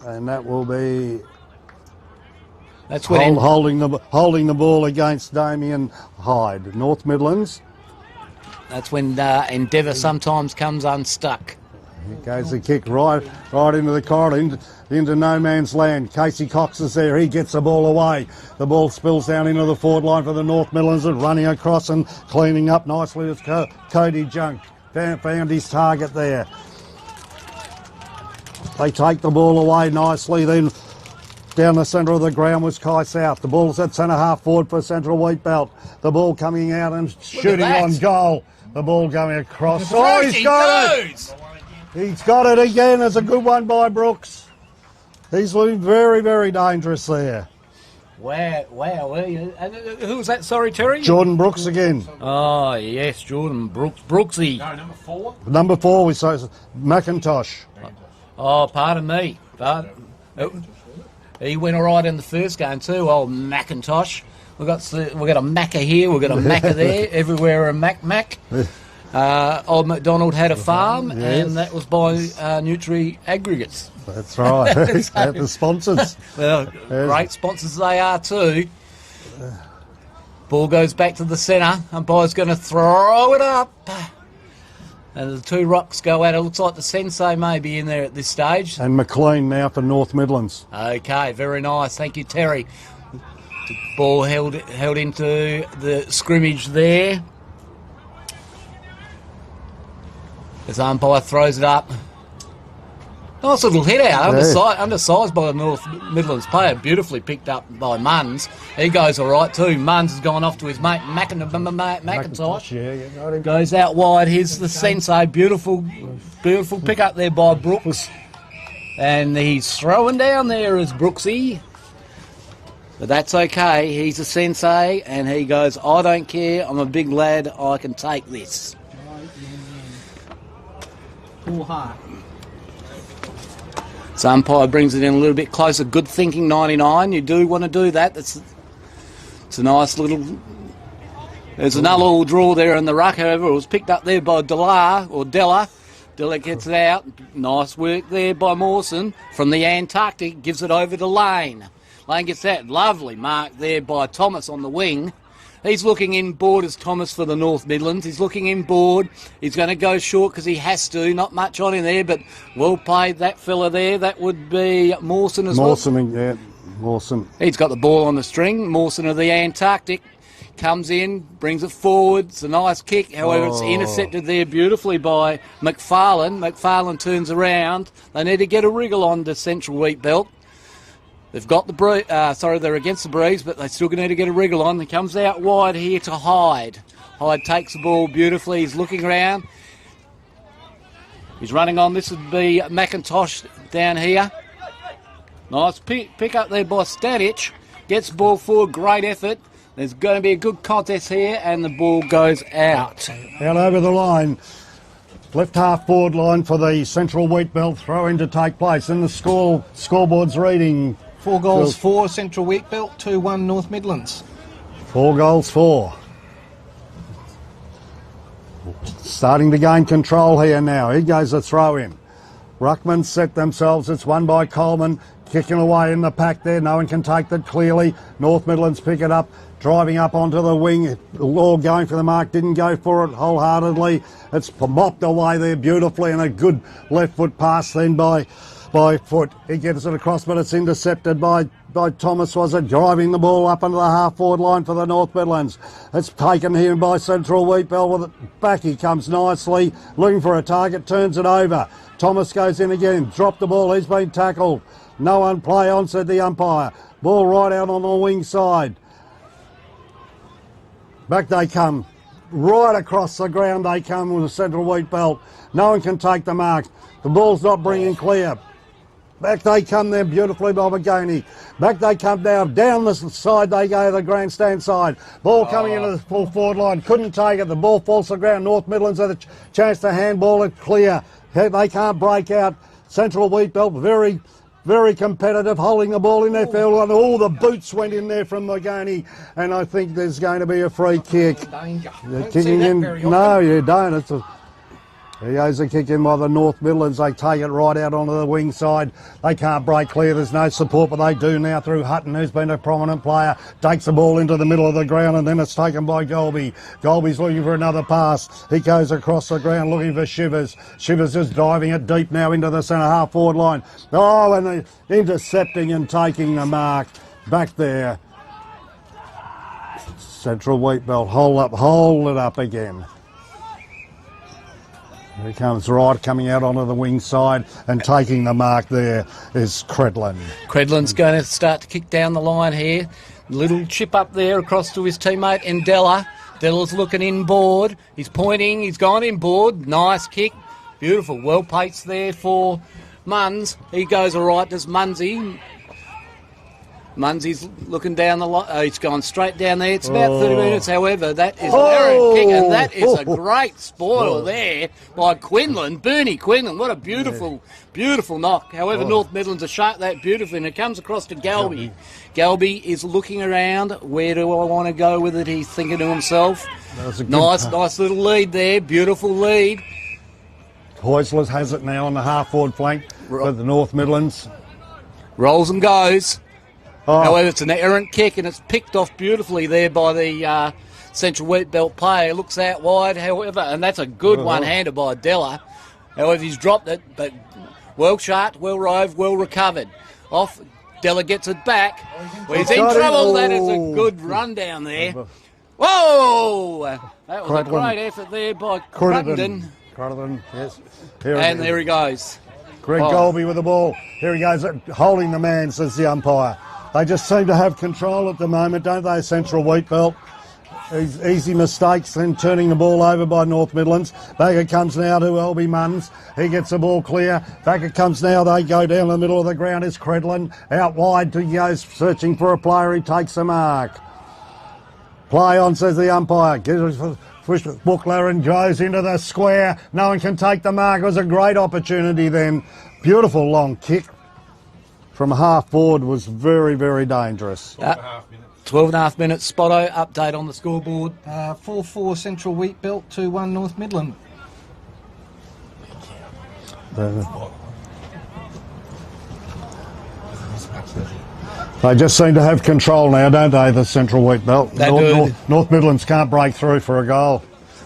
And that will be... That's when holding the ball against Damien Hyde, North Midlands. That's when Endeavour sometimes comes unstuck. Here goes the kick right into the corridor, into no man's land. Casey Cox is there. He gets the ball away. The ball spills down into the forward line for the North Midlands and running across and cleaning up nicely with Cody Junk. Found his target there. They take the ball away nicely then. Down the centre of the ground was Kai South. The ball's at centre half forward for Central Wheatbelt. The ball coming out and shooting on goal. The ball going across. Oh, he's got it! He's got it again. It's a good one by Brooks. He's looking very, very dangerous there. Wow. And who was that, sorry, Terry? Jordan Brooks again. Oh, yes, Jordan Brooks. Brooksy. No, number 4? Number 4, we say McIntosh. Oh, pardon me. He went all right in the first game too, old McIntosh. We've got a Macca here, we've got a Macca there, everywhere a Mac. Old MacDonald had a farm, yes. And that was by Nutrien Aggregates. That's right. The sponsors. Well, great sponsors they are too. Ball goes back to the centre. Umpire's going to throw it up. And the two rocks go out. It looks like the Sensei may be in there at this stage. And McLean now for North Midlands. Okay, very nice. Thank you, Terry. The ball held into the scrimmage there. As umpire throws it up. Nice little hit out, undersized by the North Midlands player, beautifully picked up by Munns. He goes all right too. Munns has gone off to his mate McIntosh. Yeah, goes out wide. Here's the Sensei, beautiful pick up there by Brooks. And he's throwing down there as Brooksy. But that's okay, he's a Sensei, and he goes, I don't care, I'm a big lad, I can take this. So umpire brings it in a little bit closer. Good thinking, 99. You do want to do that. It's a nice little... There's another little draw there in the ruck, however. It was picked up there by Della. Della gets it out. Nice work there by Mawson. From the Antarctic, gives it over to Lane. Lane gets that. Lovely mark there by Thomas on the wing. He's looking inboard as Thomas for the North Midlands. He's looking inboard. He's going to go short because he has to. Not much on him there, but well played that fella there. That would be Mawson as well. Mawson. He's got the ball on the string. Mawson of the Antarctic comes in, brings it forward. It's a nice kick. However, it's intercepted there beautifully by McFarlane. McFarlane turns around. They need to get a wriggle on to Central Wheatbelt. They've got the breeze, they're against the breeze, but they still need to get a wriggle on. He comes out wide here to Hyde. Hyde takes the ball beautifully. He's looking around. He's running on. This would be McIntosh down here. Nice pick up there by Stanich. Gets the ball forward. Great effort. There's going to be a good contest here, and the ball goes out. Out over the line. Left half forward line for the Central Wheatbelt throw-in to take place. And the scoreboard's reading... 4 goals for Central Wheatbelt, 2-1 North Midlands. 4 goals for. Starting to gain control here now. Here goes the throw-in. Ruckman set themselves. It's won by Coleman. Kicking away in the pack there. No one can take that clearly. North Midlands pick it up. Driving up onto the wing. All going for the mark. Didn't go for it wholeheartedly. It's mopped away there beautifully. And a good left foot pass then by Foot. He gets it across, but it's intercepted by Thomas, was it? Driving the ball up into the half-forward line for the North Midlands. It's taken here by Central Wheatbelt with it back. He comes nicely, looking for a target, turns it over. Thomas goes in again, dropped the ball, he's been tackled. No one play on, said the umpire. Ball right out on the wing side. Back they come. right across the ground they come with the central wheat belt. No one can take the mark. The ball's not bringing clear. Back they come there beautifully by McGoney. Back they come down the side they go, the grandstand side. Ball coming into the full forward line. Couldn't take it. The ball falls to the ground. North Midlands had a chance to handball it clear. They can't break out. Central wheat belt very, very competitive, holding the ball in their field line. All the boots went in there from McGoney, and I think there's going to be a free kick. Kicking in. No, you don't. Here goes the kick in by the North Midlands. They take it right out onto the wing side. They can't break clear. There's no support, but they do now through Hutton, who's been a prominent player. Takes the ball into the middle of the ground, and then it's taken by Golby. Golby's looking for another pass. He goes across the ground looking for Shivers. Shivers is driving it deep now into the centre half forward line. Oh, and they're intercepting and taking the mark. Back there. Central wheat belt. Hold it up again. Here comes Wright coming out onto the wing side and taking the mark there is Credlin. Credlin's going to start to kick down the line here. Little chip up there across to his teammate Endella. Della's looking inboard. He's pointing. He's gone inboard. Nice kick. Beautiful. Well paced there for Munns. He goes all right. Does Munsey. Munsey's looking down the line. He's gone straight down there. It's about 30 minutes, however. That is an errant kick, and that is a great spoil there by Quinlan. Bernie Quinlan. What a beautiful, beautiful knock. However, North Midlands have shot that beautifully, and it comes across to Galby. Galby is looking around. Where do I want to go with it? He's thinking to himself. Nice little lead there. Beautiful lead. Heusler has it now on the half-forward flank for the North Midlands. Rolls and goes. However, it's an errant kick, and it's picked off beautifully there by the Central Wheat Belt player. Looks out wide, however, and that's a good one-hander by Della. However, he's dropped it, but well shot, well rove, well recovered. Off, Della gets it back. He's in trouble. That is a good run down there. Whoa! That was a great effort there by Cruttenden. Cruttenden, yes. And there he goes. Greg Golby with the ball. Here he goes, holding the man, says the umpire. They just seem to have control at the moment, don't they, Central Wheat Belt? Easy mistakes and turning the ball over by North Midlands. Back it comes now to LB Munns. He gets the ball clear. Back it comes now. They go down the middle of the ground. Is Credlin. Out wide. He goes searching for a player. He takes the mark. Play on, says the umpire. Bookler and goes into the square. No one can take the mark. It was a great opportunity then. Beautiful long kick from half forward was very, very dangerous. 12.5 minutes. Spotto, update on the scoreboard. 4-4 Central Wheat Belt, 2-1 North Midland. They just seem to have control now, don't they, the Central Wheat Belt? North Midlands can't break through for a goal.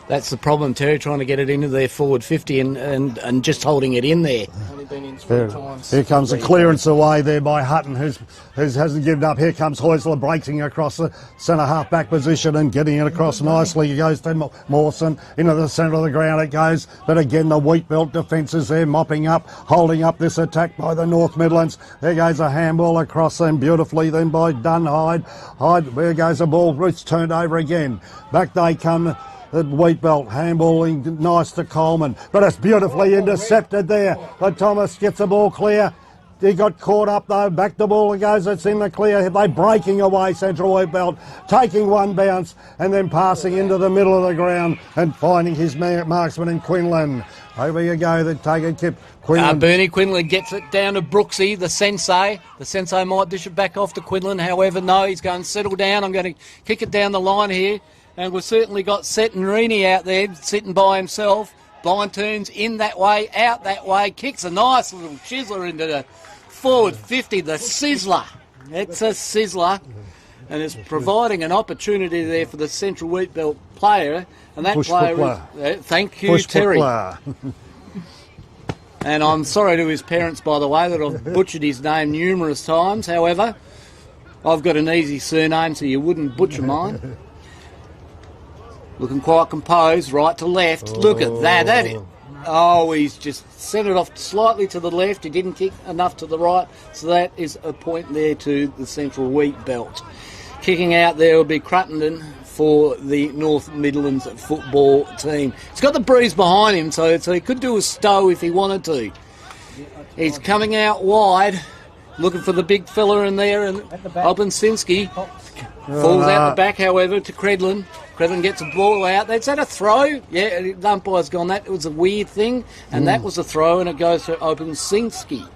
That's the problem, Terry, trying to get it into their forward 50 and just holding it in there. Only been in 3 times. Here comes the clearance away there by Hutton, who hasn't given up. Here comes Heusler breaking across the centre half back position and getting it across nicely. He goes to Mawson, into the centre of the ground it goes. But again, the Wheat Belt defence is there, mopping up, holding up this attack by the North Midlands. There goes a handball across them beautifully then by Dunhyde. There goes the ball, it's turned over again. Back they come. The Wheat Belt handballing nice to Coleman, but it's beautifully intercepted there. But Thomas gets the ball clear. He got caught up though. Back the ball and goes. It's in the clear. They're breaking away Central Wheat Belt, taking one bounce and then passing into the middle of the ground and finding his marksman in Quinlan. Over you go. They take a kip. Bernie Quinlan gets it down to Brooksy, the sensei. The sensei might dish it back off to Quinlan. However, no, he's going to settle down. I'm going to kick it down the line here. And we've certainly got Settenrini out there sitting by himself. Blind turns in that way, out that way, kicks a nice little chiseler into the forward 50, the sizzler. It's a sizzler. And it's providing an opportunity there for the Central Wheat Belt player. And that player is, thank you, Terry. And I'm sorry to his parents, by the way, that I've butchered his name numerous times. However, I've got an easy surname, so you wouldn't butcher mine. Looking quite composed, right to left. Look at that. He's just sent it off slightly to the left. He didn't kick enough to the right. So that is a point there to the Central Wheat Belt. Kicking out there will be Cruttenden for the North Midlands football team. He's got the breeze behind him, so he could do a stow if he wanted to. He's coming out wide, looking for the big fella in there, and Opinsinski falls out the back, however, to Credlin. Credlin gets a ball out. Is that a throw? Yeah, the umpire's gone. That was a weird thing, and that was a throw, and it goes to Opinsinski.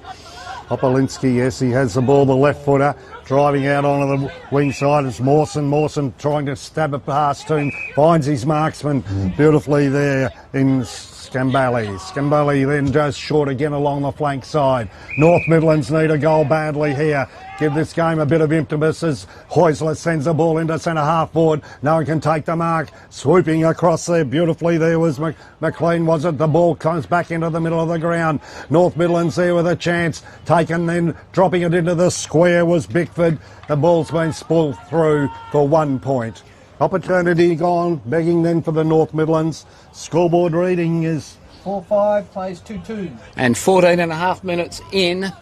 Opolinski, yes, he has the ball, the left footer, driving out onto the wing side. It's Mawson. Mawson trying to stab it past to him, finds his marksman beautifully there in Scambali. Scambali then just short again along the flank side. North Midlands need a goal badly here. Give this game a bit of impetus as Heusler sends the ball into centre half forward. No one can take the mark. Swooping across there beautifully there was McLean, was it? The ball comes back into the middle of the ground. North Midlands there with a chance. Taken then, dropping it into the square was Bickford. The ball's been spoiled through for 1 point. Opportunity gone, begging then for the North Midlands. Scoreboard reading is 4-5, plays 2-2. And 14 and a half minutes in,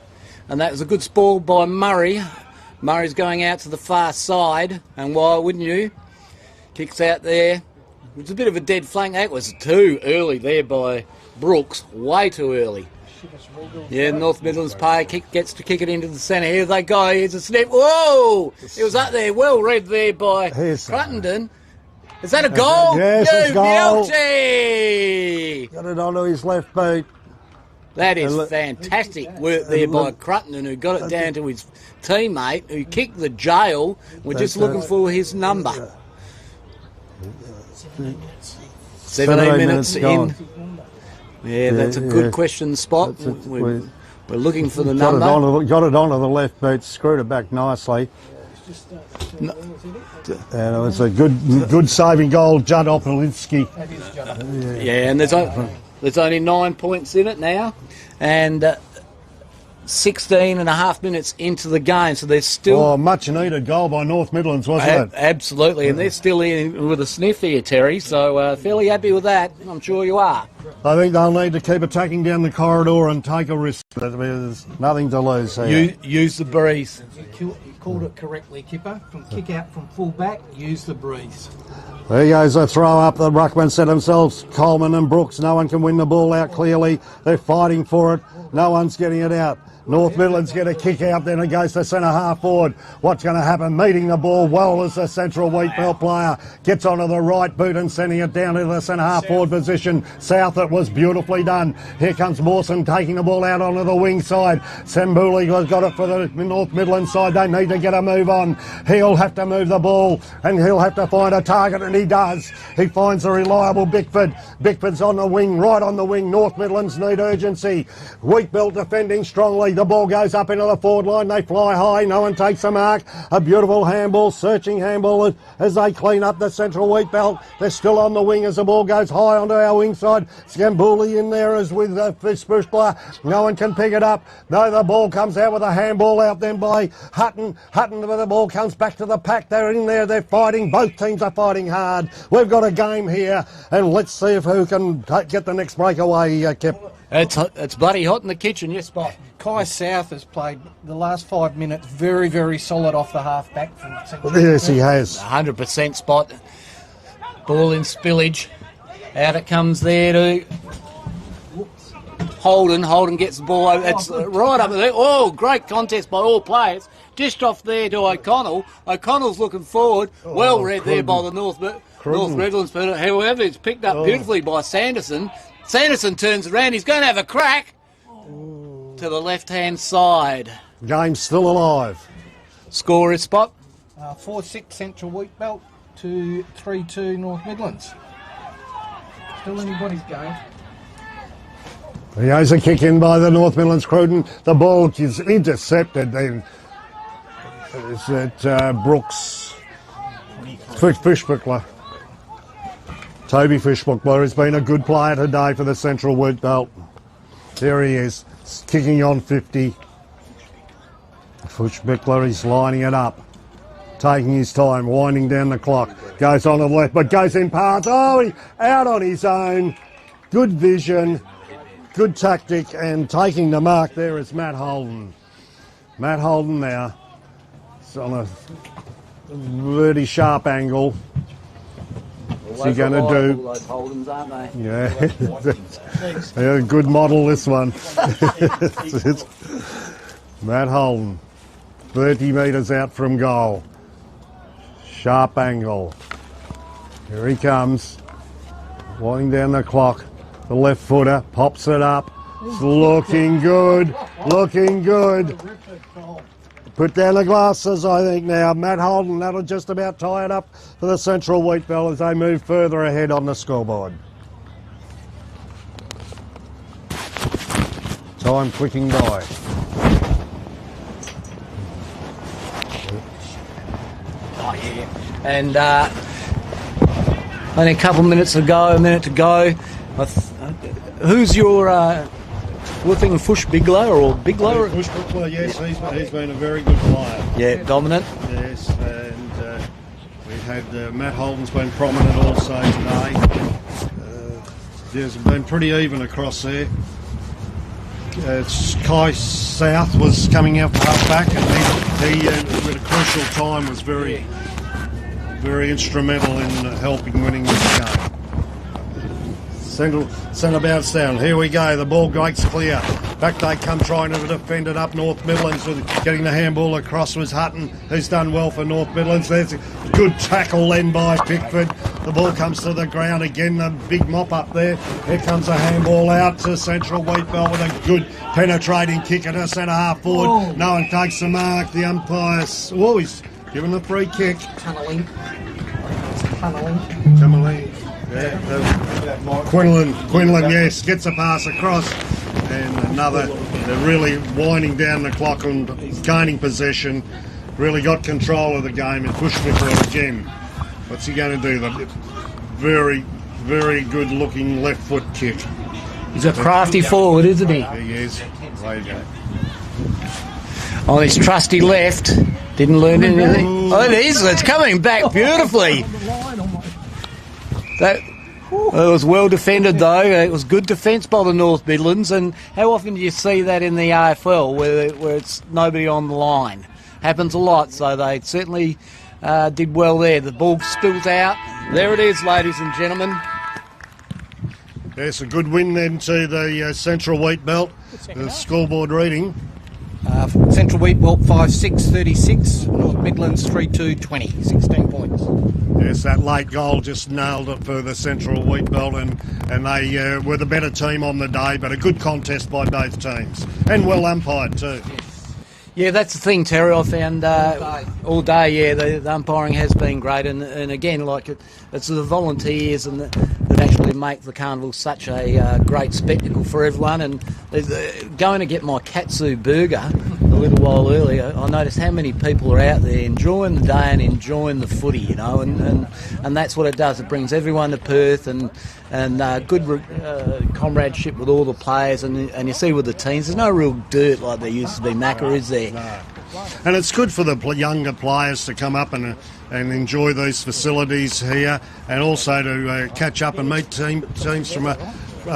and that was a good spoil by Murray. Murray's going out to the far side, and why wouldn't you? Kicks out there. It was a bit of a dead flank. That was too early there by Brooks, way too early. Yeah, North Midlands player gets to kick it into the centre. Here they go. Here's a snip. Whoa! It was up there, well read there by Cruttenden. Is that a goal? Yes, it's a goal. Beauty! Got it onto his left boot. That is fantastic work there by Cruttenden, who got it down to his teammate, who kicked the jail. We're just looking for his number. 17 minutes in. Yeah, that's a good question spot. We're looking for the number. Got it onto the left boot, screwed it back nicely. And it was a good saving goal, Judd Opolinski. Yeah, and there's only 9 points in it now, and 16 and a half minutes into the game, so there's still... Oh, much needed goal by North Midlands, wasn't it? Absolutely, and they're still in with a sniff here, Terry, so fairly happy with that. I'm sure you are. I think they'll need to keep attacking down the corridor and take a risk. There's nothing to lose here. Use the breeze. You called it correctly, Kipper. From kick out from full back, use the breeze. There goes a throw up. The ruckman set themselves. Coleman and Brooks. No one can win the ball out clearly. They're fighting for it. No one's getting it out. North Midlands get a kick out, then it goes to centre half forward. What's going to happen? Meeting the ball well as the central wheat belt player gets onto the right boot and sending it down to the centre half forward position. South, it was beautifully done. Here comes Mawson taking the ball out onto the wing side. Sembuli has got it for the North Midlands side. They need to get a move on. He'll have to move the ball and he'll have to find a target, and he does. He finds a reliable Bickford. Bickford's on the wing, right on the wing. North Midlands need urgency. Wheat belt defending strongly. The ball goes up into the forward line. They fly high. No one takes a mark. A beautiful handball, searching handball as they clean up the central wheat belt. They're still on the wing as the ball goes high onto our wing side. Scambuli in there as with Fischbuschler. No one can pick it up. No, the ball comes out with a handball out then by Hutton. Hutton, the ball comes back to the pack. They're in there. They're fighting. Both teams are fighting hard. We've got a game here, and let's see if who can get the next breakaway, Kip. It's bloody hot in the kitchen, yes, Spot. Kai South has played the last 5 minutes very, very solid off the half-back. Yes, he has. 100% Spot. Ball in spillage. Out it comes there to Holden. Holden gets the ball over. It's right up there. Oh, great contest by all players. Dished off there to O'Connell. O'Connell's looking forward. Well read there by the North Midlands. However, it's picked up beautifully by Sanderson. Sanderson turns around. He's going to have a crack to the left-hand side. Game's still alive. Score is Spot. 4-6 Central Wheat Belt to 3-2 North Midlands. Still anybody's game. Here's a kick in by the North Midlands Cruden. The ball is intercepted then. Is it Brooks? Fischbuchler. Toby Fischbuchler has been a good player today for the Central Wheat Belt. There he is, kicking on 50. Fischbuchler is lining it up, taking his time, winding down the clock. Goes on to the left, but goes in paths. Oh, he out on his own. Good vision, good tactic, and taking the mark there is Matt Holden. Matt Holden now. It's on a really sharp angle. What's he going to do? Those Holdens, aren't they? Yeah. Yeah, good model, this one. Matt Holden, 30 metres out from goal. Sharp angle. Here he comes. Winding down the clock. The left footer pops it up. It's looking good. Looking good. Put down the glasses, I think, now. Matt Holden, that'll just about tie it up for the Central Wheat Bell as they move further ahead on the scoreboard. Time clicking by. Oh, yeah. And only a couple of minutes to go, a minute to go. Who's your Whipping Fush Biglow or Biglow? Fush Biglow, yes, he's been a very good player. Yeah, dominant. Yes, and we've had Matt Holden's been prominent also today. There's been pretty even across there. Kai South was coming out for half back, and he at a crucial time was very instrumental in helping winning this game. Centre bounce down. Here we go. The ball breaks clear. Back they come trying to defend it up North Midlands with getting the handball across was Hutton, who's done well for North Midlands. There's a good tackle then by Pickford. The ball comes to the ground again. The big mop up there. Here comes a handball out to Central Wheat Bell with a good penetrating kick at her centre half forward. Oh. No one takes the mark. The umpire's he's given a free kick. Tunnelling. Yeah, Quinlan, yes, gets a pass across, and another. They're really winding down the clock and gaining possession. Really got control of the game and pushed me for it again. What's he going to do? The very, very good looking left foot kick. He's a crafty forward, isn't he? He is. There you go. On his trusty left, didn't learn anything. Oh, it is. It's coming back beautifully. It was well defended though. It was good defence by the North Midlands. And how often do you see that in the AFL where it's nobody on the line? Happens a lot. So they certainly did well there. The ball spilled out. There it is, ladies and gentlemen. Yes, a good win then to the Central Wheat Belt. The scoreboard reading. Central Wheat Belt 5-6-36, North Midlands 3-2-20, 16 points. Yes, that late goal just nailed it for the Central Wheat Belt, and they were the better team on the day, but a good contest by both teams, and well umpired too. Yeah, that's the thing, Terry. I found all day, yeah, the umpiring has been great, and again, like it's the volunteers that actually make the carnival such a great spectacle for everyone. And going to get my katsu burger a little while earlier, I noticed how many people are out there enjoying the day and enjoying the footy, you know, and that's what it does. It brings everyone to Perth and good comradeship with all the players, and you see with the teams, there's no real dirt like there used to be, Macca, is there? No. And it's good for the younger players to come up and enjoy these facilities here, and also to catch up and meet teams from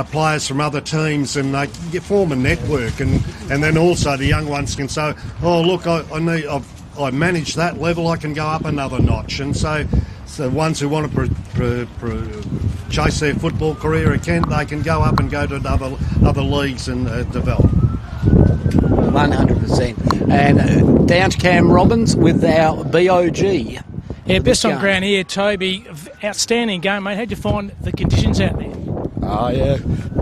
players from other teams, and they form a network, and then also the young ones can say, oh look, I manage that level, I can go up another notch, and so ones who want to chase their football career they can go up and go to other leagues and develop. 100%. And down to Cam Robbins with our BOG. Yeah, best on ground here, Toby. Outstanding game, mate. How'd you find the conditions out there? Yeah,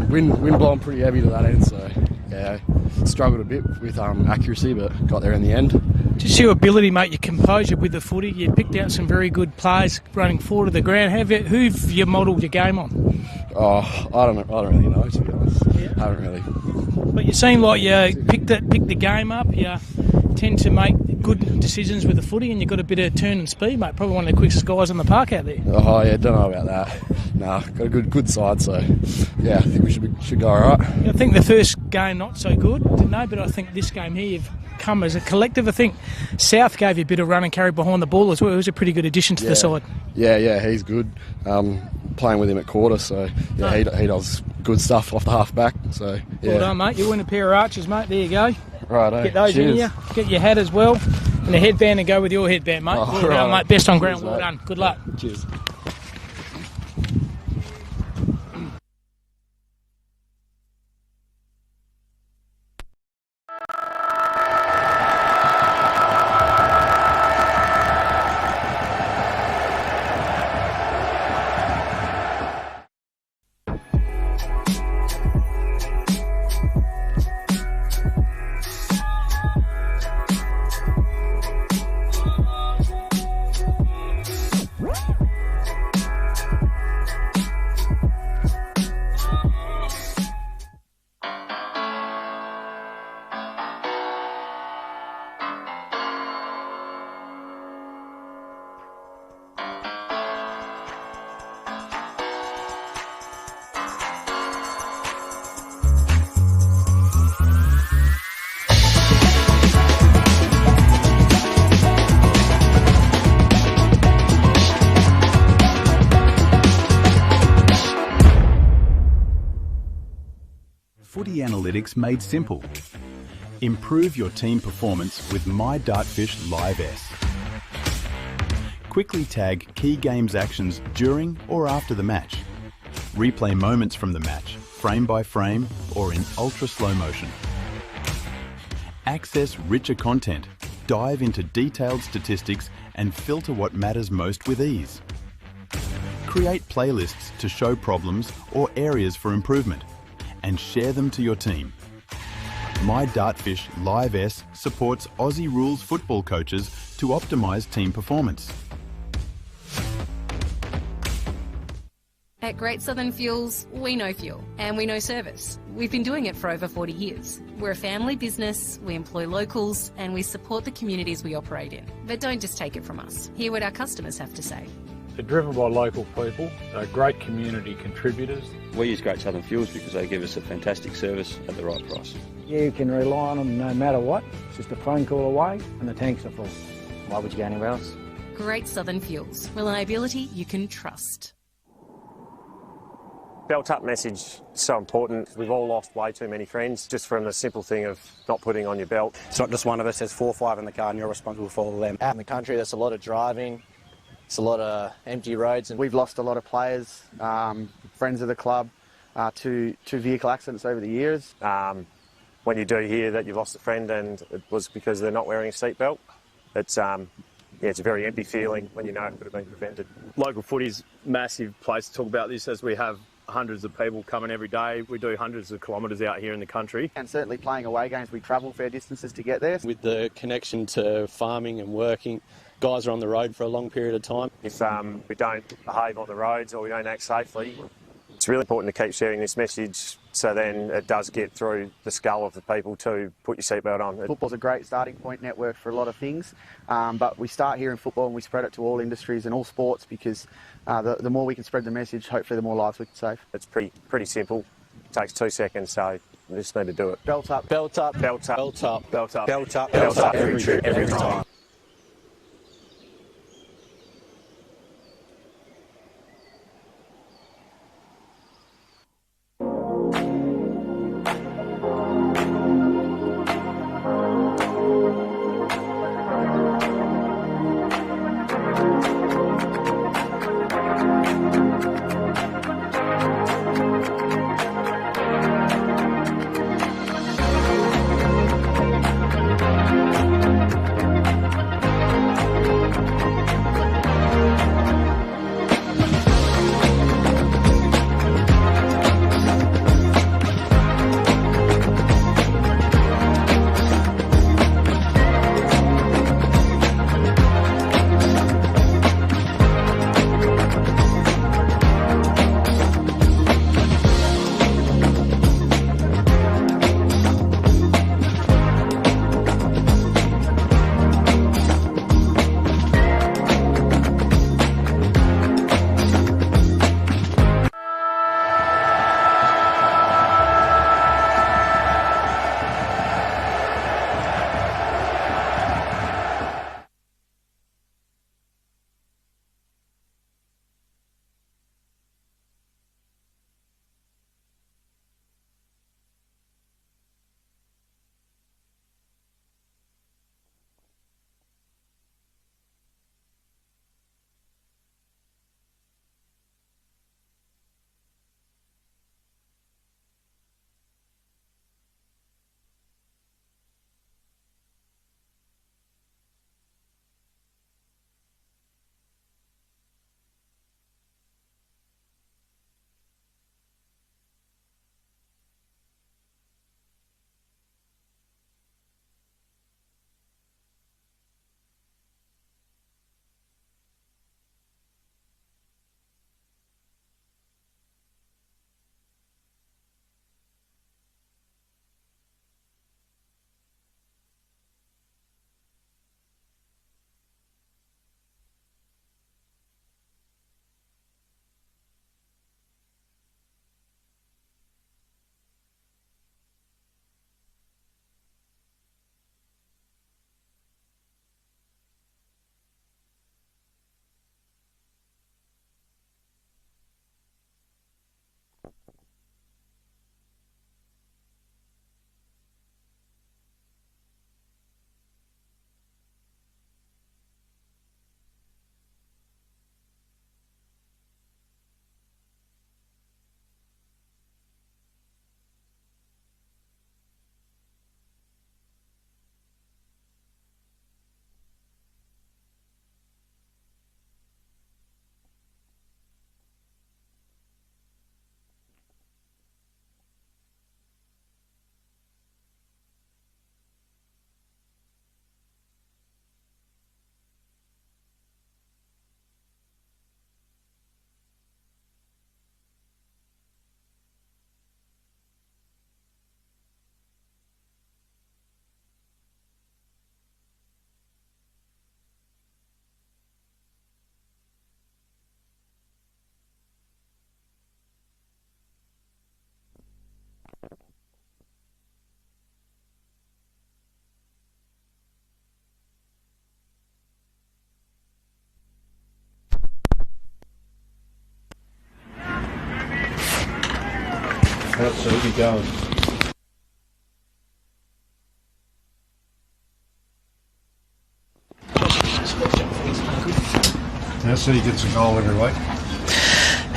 wind blowing pretty heavy to that end, so yeah, struggled a bit with accuracy, but got there in the end. Just your ability, mate, your composure with the footy. You picked out some very good players running forward to the ground. Who've you modelled your game on? Oh, I don't really know, to be honest. Yeah. I haven't really. But you seem like you picked the game up. You tend to make good decisions with the footy, and you've got a bit of turn and speed, mate. Probably one of the quickest guys in the park out there. Oh yeah, don't know about that. Nah, got a good side, so yeah, I think we should go all right. I think the first game not so good, didn't know, but I think this game here you've come as a collective. I think South gave you a bit of run and carry behind the ball as well. It was a pretty good addition to the side. Yeah, he's good. Playing with him at quarter, so yeah, he does good stuff off the half back. So yeah. Well done, mate. You win a pair of arches, mate. There you go. Right, get those in you. Get your hat as well, and a headband, and go with your headband, mate. Well done, mate. Best on ground. Well done. Good luck. Cheers. Footy analytics made simple. Improve your team performance with My Dartfish Live S. Quickly tag key games actions during or after the match. Replay moments from the match, frame by frame or in ultra slow motion. Access richer content, dive into detailed statistics and filter what matters most with ease. Create playlists to show problems or areas for improvement and share them to your team. My Dartfish Live S supports Aussie rules football coaches to optimise team performance. At Great Southern Fuels, we know fuel and we know service. We've been doing it for over 40 years. We're a family business, we employ locals and we support the communities we operate in. But don't just take it from us. Hear what our customers have to say. They're driven by local people, great community contributors. We use Great Southern Fuels because they give us a fantastic service at the right price. You can rely on them no matter what. It's just a phone call away and the tanks are full. Why would you go anywhere else? Great Southern Fuels. Reliability you can trust. Belt up message so important. We've all lost way too many friends just from the simple thing of not putting on your belt. It's not just one of us, there's 4 or 5 in the car and you're responsible for all of them. Out in the country, there's a lot of driving, it's a lot of empty roads. And we've lost a lot of players, friends of the club, to vehicle accidents over the years. When you do hear that you've lost a friend and it was because they're not wearing a seatbelt, it's a very empty feeling when you know it could have been prevented. Local footy's massive place to talk about this, as we have hundreds of people coming every day. We do hundreds of kilometres out here in the country. And certainly playing away games, we travel fair distances to get there. With the connection to farming and working, guys are on the road for a long period of time. If we don't behave on the roads or we don't act safely, it's really important to keep sharing this message so then it does get through the skull of the people to put your seatbelt on. Football's a great starting point network for a lot of things, but we start here in football and we spread it to all industries and all sports because the more we can spread the message, hopefully the more lives we can save. It's pretty simple. It takes 2 seconds, so we just need to do it. Belt up. Belt up. Belt up. Belt up. Belt up. Belt up. Belt up. Every trip, every time. Absolutely going. So he gets a goal every week.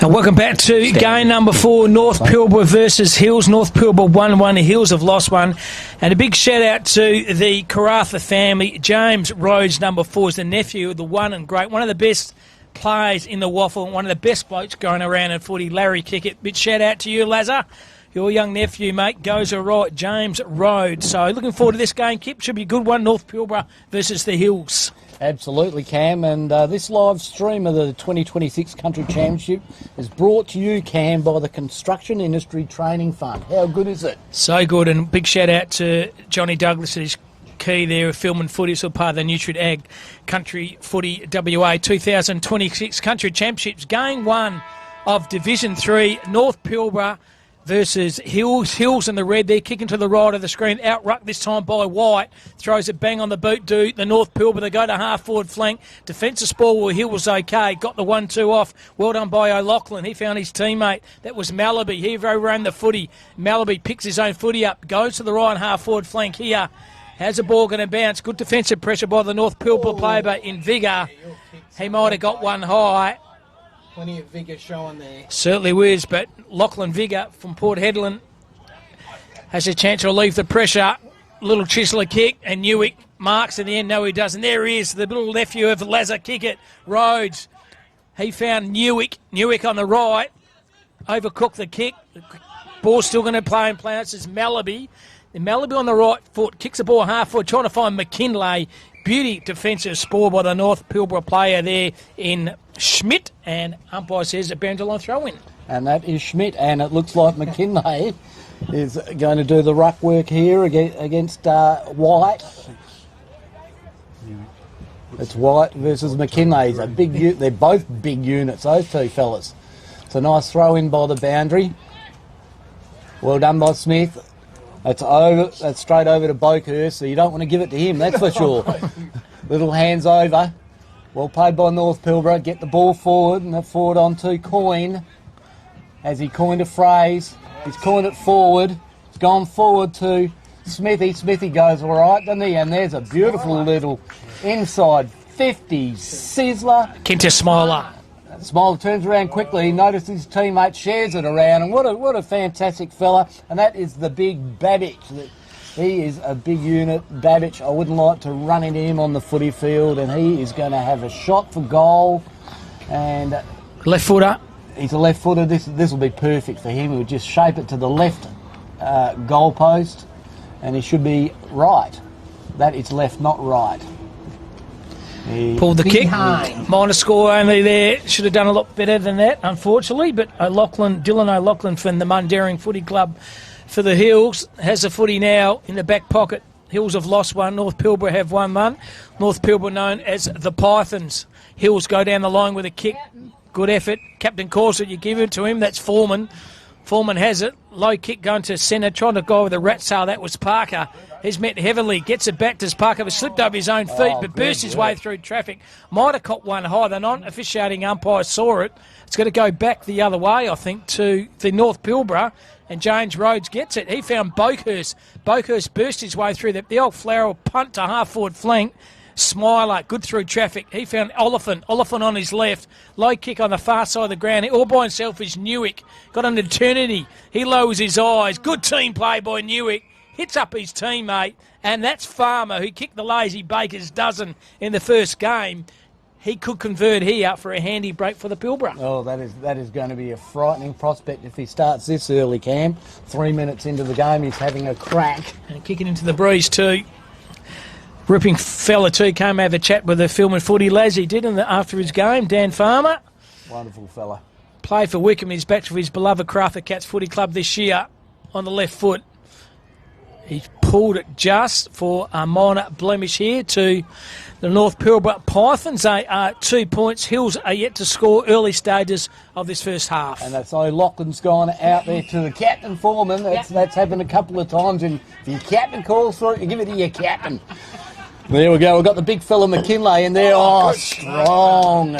And welcome back to game number 4, North Pilbara versus Hills. North Pilbara 1-1, Hills have lost one. And a big shout out to the Karatha family. James Rhodes, number 4, is the nephew of the one and great, one of the best players in the waffle, one of the best blokes going around in footy, Larry Kickett. Big shout out to you, Lazar. Your young nephew, mate, goes all right, James Rhodes. So looking forward to this game, Kip. Should be a good one, North Pilbara versus the Hills. Absolutely, Cam. And this live stream of the 2026 Country Championship is brought to you, Cam, by the Construction Industry Training Fund. How good is it? So good, and big shout out to Johnny Douglas and his key there of film and footy, so part of the Nutrien Ag Country Footy WA 2026 Country Championships. Game 1 of Division 3, North Pilbara versus Hills. Hills in the red there, kicking to the right of the screen. Outruck this time by White. Throws it bang on the boot. Do the North Pilbara. They go to half-forward flank. Defensive spoil where Hill was okay. Got the 1-2 off. Well done by O'Loughlin. He found his teammate. That was Malaby. He ran the footy. Malaby picks his own footy up. Goes to the right half-forward flank here. How's the ball going to bounce? Good defensive pressure by the North Pilbara player, but in vigour. He might have got one high. Plenty of vigour showing there. Certainly was, but Lachlan Vigor from Port Hedland has a chance to relieve the pressure. Little Chisler kick, and Newick marks in the end. No, he doesn't. There he is, the little nephew of Lazar Kickett, Rhodes. He found Newick. Newick on the right. Overcooked the kick. The ball's still going to play in play. This is Malaby. The Malaby on the right foot, kicks the ball half foot, trying to find McKinlay. Beauty defensive spoil by the North Pilbara player there in Schmidt, and umpire says a boundary line throw in. And that is Schmidt, and it looks like McKinlay is going to do the ruck work here against White. It's White versus McKinlay. They're both big units, those two fellas. It's a nice throw in by the boundary. Well done by Smith. That's over. That's straight over to Boakhurst, so you don't want to give it to him, that's for sure. Little hands over. Well played by North Pilbara. Get the ball forward, and that forward on to Coyne. Has he coined a phrase? He's coined it forward. It's gone forward to Smithy. Smithy goes all right, doesn't he? And there's a beautiful little inside 50 sizzler. Kenta Smiler. Smiler turns around quickly, notices his teammate, shares it around, and what a fantastic fella. And that is the big Babbage. He is a big unit. Babbage, I wouldn't like to run into him on the footy field, and he is going to have a shot for goal. And left footer. He's a left footer. This will be perfect for him. He would just shape it to the left goal post, and he should be right. That is left, not right. Pulled the kick. Minor score only there. Should have done a lot better than that, unfortunately. But Dylan O'Loughlin from the Mundaring Footy Club for the Hills has the footy now in the back pocket. Hills have lost one. North Pilbara have won one. North Pilbara known as the Pythons. Hills go down the line with a kick. Good effort. Captain calls it. You give it to him. That's Foreman. Foreman has it. Low kick going to centre. Trying to go with a rat tail. That was Parker. He's met heavily. Gets it back to Parker. But slipped over his own feet, but burst his way through traffic. Might have caught one high. The non-officiating umpire saw it. It's going to go back the other way, I think, to the North Pilbara. And James Rhodes gets it. He found Boakhurst. Boakhurst burst his way through the old flower punt to half-forward flank. Smiler, good through traffic. He found Oliphant on his left. Low kick on the far side of the ground. All by himself is Newick. Got an eternity. He lowers his eyes. Good team play by Newick. Hits up his teammate. And that's Farmer, who kicked the Lazy Bakers dozen in the first game. He could convert here for a handy break for the Pilbara. Oh, that is going to be a frightening prospect if he starts this early, Cam. 3 minutes into the game, he's having a crack. And kicking into the breeze too. Ripping fella too, came over chat with the film and footy lads. He did after his game, Dan Farmer. Wonderful fella. Played for Wickham. He's back to his beloved Karatha Cats Footy Club this year on the left foot. He pulled it just for a minor blemish here to the North Pilbara Pythons. They are 2 points. Hills are yet to score early stages of this first half. And that's O'Loughlin's gone out there to the captain Foreman. That's happened a couple of times. And if your captain calls for it, you give it to your captain. There we go. We've got the big fella McKinlay in there. Oh, strong.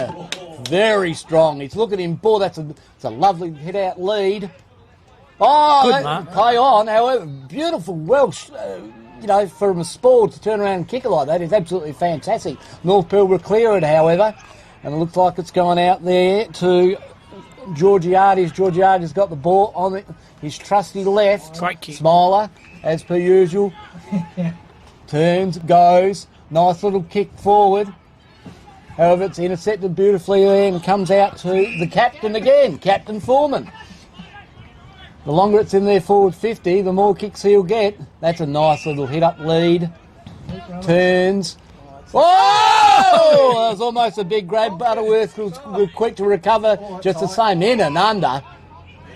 Very strong. He's looking at him. Boy, it's a lovely hit-out lead. Oh, Good that- mark. play on. However, beautiful Welsh, from a sport to turn around and kick it like that is absolutely fantastic. North Pilbara clear it, however, and it looks like it's gone out there to Georgiades. Georgiades got the ball on his trusty left. Great kick. Smiler, as per usual. Turns, goes. Nice little kick forward. However, it's intercepted beautifully there and comes out to the captain again, Captain Foreman. The longer it's in there forward 50, the more kicks he'll get. That's a nice little hit-up lead. Turns. Oh! That was almost a big grab. Butterworth was quick to recover, just the same, in and under.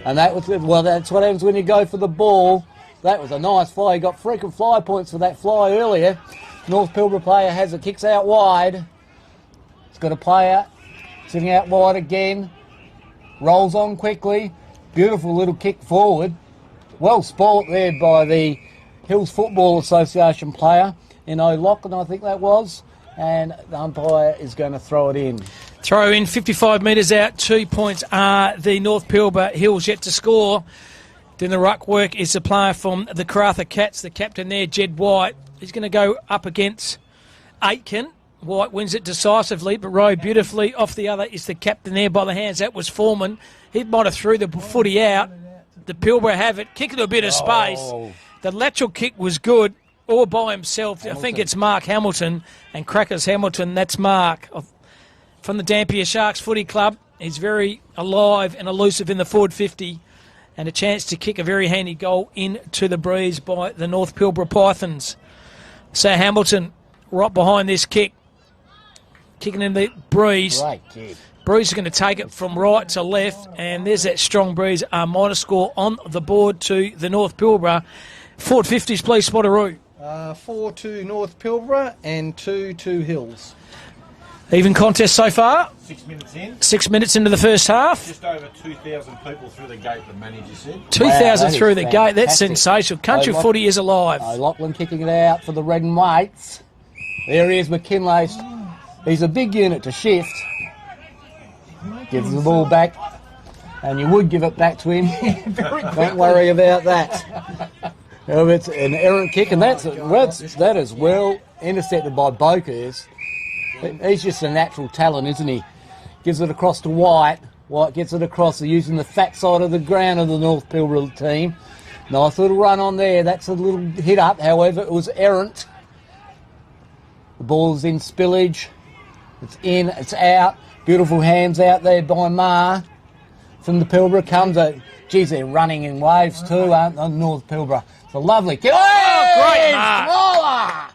And that was, well, that's what happens when you go for the ball. That was a nice fly. He got freaking fly points for that fly earlier. North Pilbara player has it, kicks out wide. It's got a player sitting out wide again. Rolls on quickly. Beautiful little kick forward. Well sport there by the Hills Football Association player in O'Loughlin, I think that was. And the umpire is going to throw it in. Throw in 55 metres out. 2 points are the North Pilbara Hills yet to score. Then the ruck work is the player from the Karratha Cats, the captain there, Jed White. He's going to go up against Aitken. White wins it decisively, but rode beautifully. Off the other is the captain there by the hands. That was Foreman. He might have threw the footy out. The Pilbara have it, kicking a bit of space. The lateral kick was good, all by himself. Hamilton. I think it's Mark Hamilton and Crackers Hamilton. That's Mark from the Dampier Sharks Footy Club. He's very alive and elusive in the forward 50, and a chance to kick a very handy goal into the breeze by the North Pilbara Pythons. So Hamilton right behind this kick, kicking in the breeze. Great kick. Breeze is going to take it from right to left, and there's that strong breeze. A minor score on the board to the North Pilbara. Forward 50s, please, Spotteroo. 4 to North Pilbara and 2 to Hills. Even contest so far. 6 minutes in. 6 minutes into the first half. Just over 2,000 people through the gate, the manager said. 2,000 through the gate. That's fantastic. sensational. Country footy is alive. O'Loughlin kicking it out for the Red and Whites. There he is, McKinlay. He's a big unit to shift. Gives the ball back, and you would give it back to him. Don't worry about that. It's an errant kick, and that is well intercepted by Bokers. He's just a natural talent, isn't he? Gives it across to White. White gets it across using the fat side of the ground of the North Pilbara team. Nice little run on there. That's a little hit up. However, it was errant. The ball's in spillage. It's in, it's out. Beautiful hands out there by Ma. From the Pilbara comes a... Geez, they're running in waves too, aren't they? North Pilbara. It's a lovely kick. Great mark.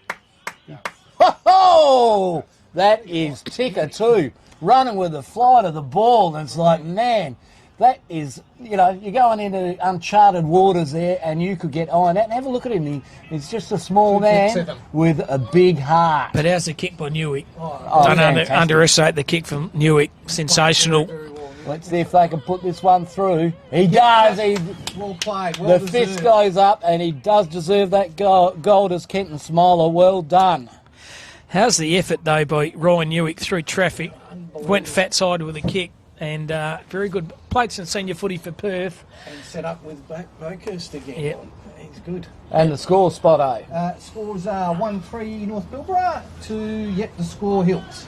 Ho-ho! That is ticker too. Running with the flight of the ball. And it's like, man, that is, you're going into uncharted waters there, and you could get on that. And have a look at him. He's just a small man with a big heart. But how's the kick by Newick? Oh, Don't underestimate the kick from Newick. Sensational. Let's see if they can put this one through. He does. Well played. The fist goes up, and he does deserve that gold as Kenton Smiler. Well done. How's the effort, though, by Ryan Newick through traffic? Went fat side with a kick, and very good. Played some senior footy for Perth. And set up with Bokers again. Yeah. He's good. And the score, Spot A. Scores 1-3 North Pilbara to yet to score Hills.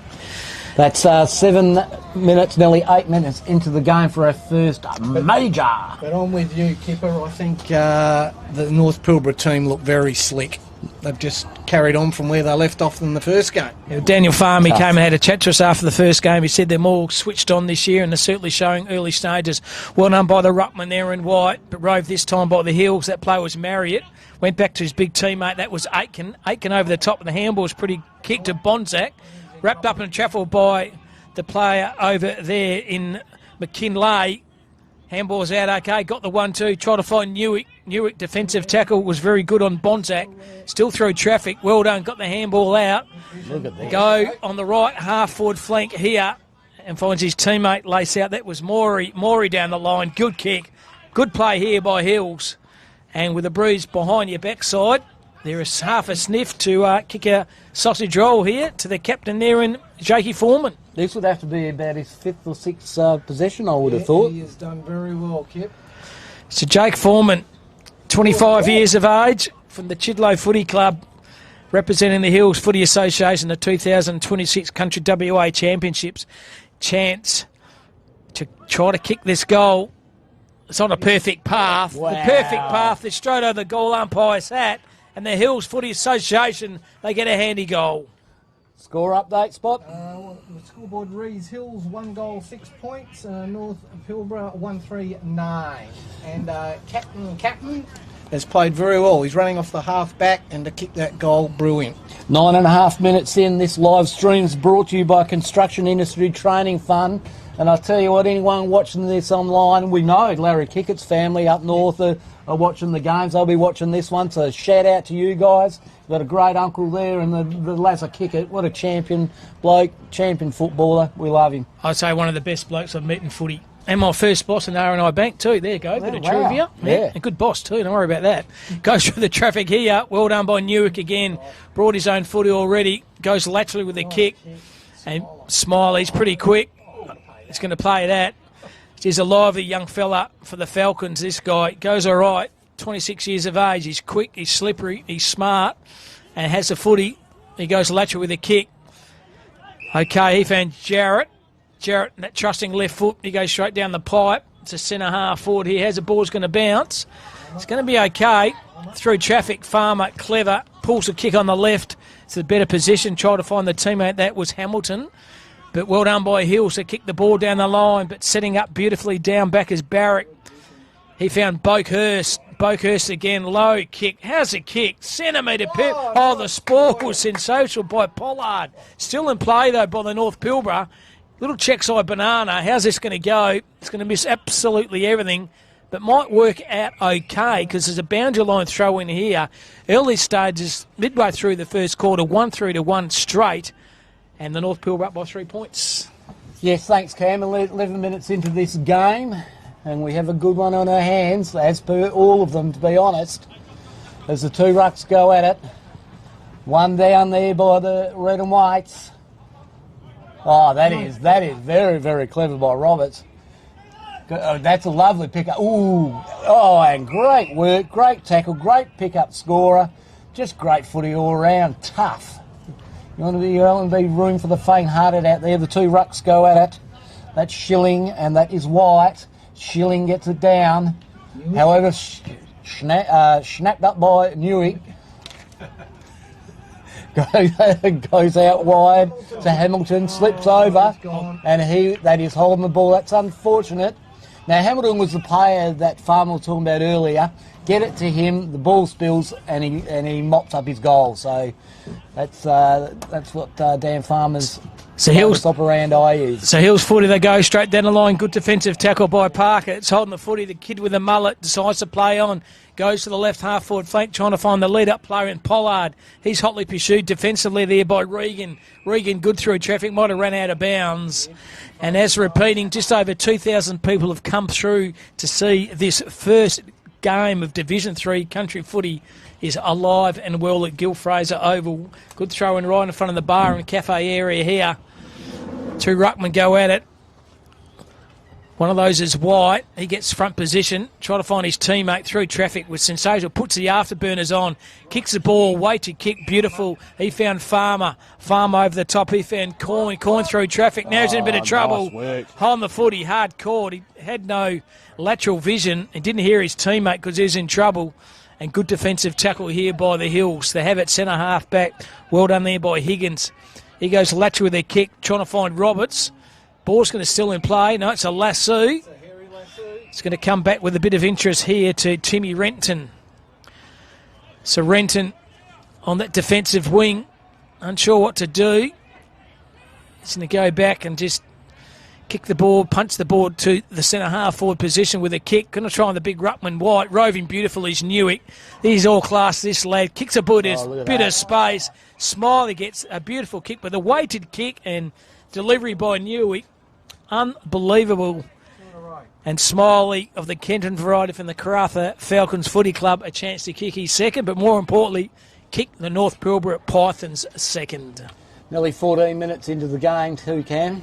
That's 7 minutes, nearly 8 minutes into the game for our first major. But I'm with you, Kipper. I think the North Pilbara team look very slick. They've just carried on from where they left off in the first game. Yeah, Daniel Farmy came and had a chat to us after the first game. He said they're more switched on this year, and they're certainly showing early stages. Well done by the ruckman there in white, but rove this time by the Hills. That play was Marriott. Went back to his big teammate. That was Aitken. Aitken over the top of the handball was pretty kick to Bonzak. Wrapped up in a travel by the player over there in McKinlay. Handball's out okay. Got the 1-2. Tried to find Newick. Newick defensive tackle was very good on Bonzak. Still through traffic. Well done. Got the handball out. Look at that. Go on the right half forward flank here and finds his teammate lace out. That was Maury. Maury down the line. Good kick. Good play here by Hills. And with a breeze behind your backside, there is half a sniff to kick a sausage roll here to the captain there in Jakey Foreman. This would have to be about his 5th or 6th possession, I would have thought. He has done very well, Kip. So Jake Foreman, 25 years of age, from the Chidlow Footy Club, representing the Hills Footy Association, the 2026 Country WA Championships. Chance to try to kick this goal. It's on a perfect path. Wow. The perfect path is straight over the goal umpire's hat, and the Hills Footy Association, they get a handy goal. Score update, Spot. The scoreboard reads Hills 1 goal 6 points, North Pilbara 139. And Captain has played very well. He's running off the half back, and to kick that goal, brilliant. 9.5 minutes in, this live stream's brought to you by Construction Industry Training Fund. And I'll tell you what, anyone watching this online, we know Larry Kickett's family up north are watching the games. They'll be watching this one, so shout out to you guys. You've got a great uncle there, and the Lazar Kickett, what a champion bloke, champion footballer. We love him. I'd say one of the best blokes I've met in footy. And my first boss in R&I Bank too. There you go, bit of trivia. Yeah. A good boss too, don't worry about that. Goes through the traffic here. Well done by Newick again. Brought his own footy already. Goes laterally with a kick. And Smiley's pretty quick. He's going to play that. He's a lively young fella for the Falcons, this guy. Goes all right. 26 years of age. He's quick, he's slippery, he's smart, and has the footy. He goes lateral with a kick. Okay, he found Jarrett. Jarrett, that trusting left foot, he goes straight down the pipe. It's a centre half forward here. Has the ball's going to bounce. It's going to be okay. Through traffic, Farmer, clever, pulls the kick on the left. It's a better position. Try to find the teammate. That was Hamilton. But well done by Hills to kick the ball down the line, but setting up beautifully down back is Barrick. He found Boakhurst. Boakhurst again, low kick. How's the kick? Centimetre pip. Oh, the sport was sensational by Pollard. Still in play, though, by the North Pilbara. Little check side banana. How's this going to go? It's going to miss absolutely everything, but might work out okay because there's a boundary line throw in here. Early stages, midway through the first quarter, 1-3-1 straight, and the North Pilbara up by 3 points. Yes, thanks, Cam. 11 minutes into this game, and we have a good one on our hands, as per all of them, to be honest, as the two rucks go at it. One down there by the red and whites. Oh, that is very, very clever by Roberts. That's a lovely pickup. Ooh, oh, and great work, great tackle, great pickup scorer. Just great footy all around, tough. You want to be room for the faint-hearted out there. The two rucks go at it. That's Schilling and that is White. Schilling gets it down. However, snapped up by Newick. Goes out wide to Hamilton, slips over, and that is holding the ball. That's unfortunate. Now, Hamilton was the player that Farmer was talking about earlier. Get it to him, the ball spills, and he mops up his goal. So that's what Dan Farmer's operandi is. So Hills footy, they go straight down the line. Good defensive tackle by Parker. It's holding the footy. The kid with the mullet decides to play on. Goes to the left half forward flank, trying to find the lead-up player in Pollard. He's hotly pursued defensively there by Regan. Regan good through traffic, might have run out of bounds. And as repeating, just over 2,000 people have come through to see this first game of Division 3 country footy is alive and well at Gil Fraser Oval. Good throw in right in front of the bar and cafe area here. Two ruckmen go at it. One of those is White. He gets front position. Try to find his teammate through traffic with sensational. Puts the afterburners on. Kicks the ball. Weighted kick. Beautiful. He found Farmer. Farmer over the top. He found Coyne. Coyne through traffic. Now he's in a bit of trouble. Nice Holding the footy. Hard caught. He had no lateral vision. He didn't hear his teammate because he was in trouble. And good defensive tackle here by the Hills. They have it centre half back. Well done there by Higgins. He goes lateral with their kick. Trying to find Roberts. Ball's going to still in play. No, it's a lasso. It's going to come back with a bit of interest here to Timmy Renton. So Renton on that defensive wing, unsure what to do. He's going to go back and just kick the ball, punch the ball to the centre half forward position with a kick. Going to try on the big ruckman White. Roving beautifully is Newick. He's all class, this lad. Kicks a bit of space. Smiley gets a beautiful kick with a weighted kick and delivery by Newick. Unbelievable. And Smiley of the Kenton variety from the Karratha Falcons Footy Club, a chance to kick his second, but more importantly, kick the North Pilbara Pythons second. Nearly 14 minutes into the game too, Cam.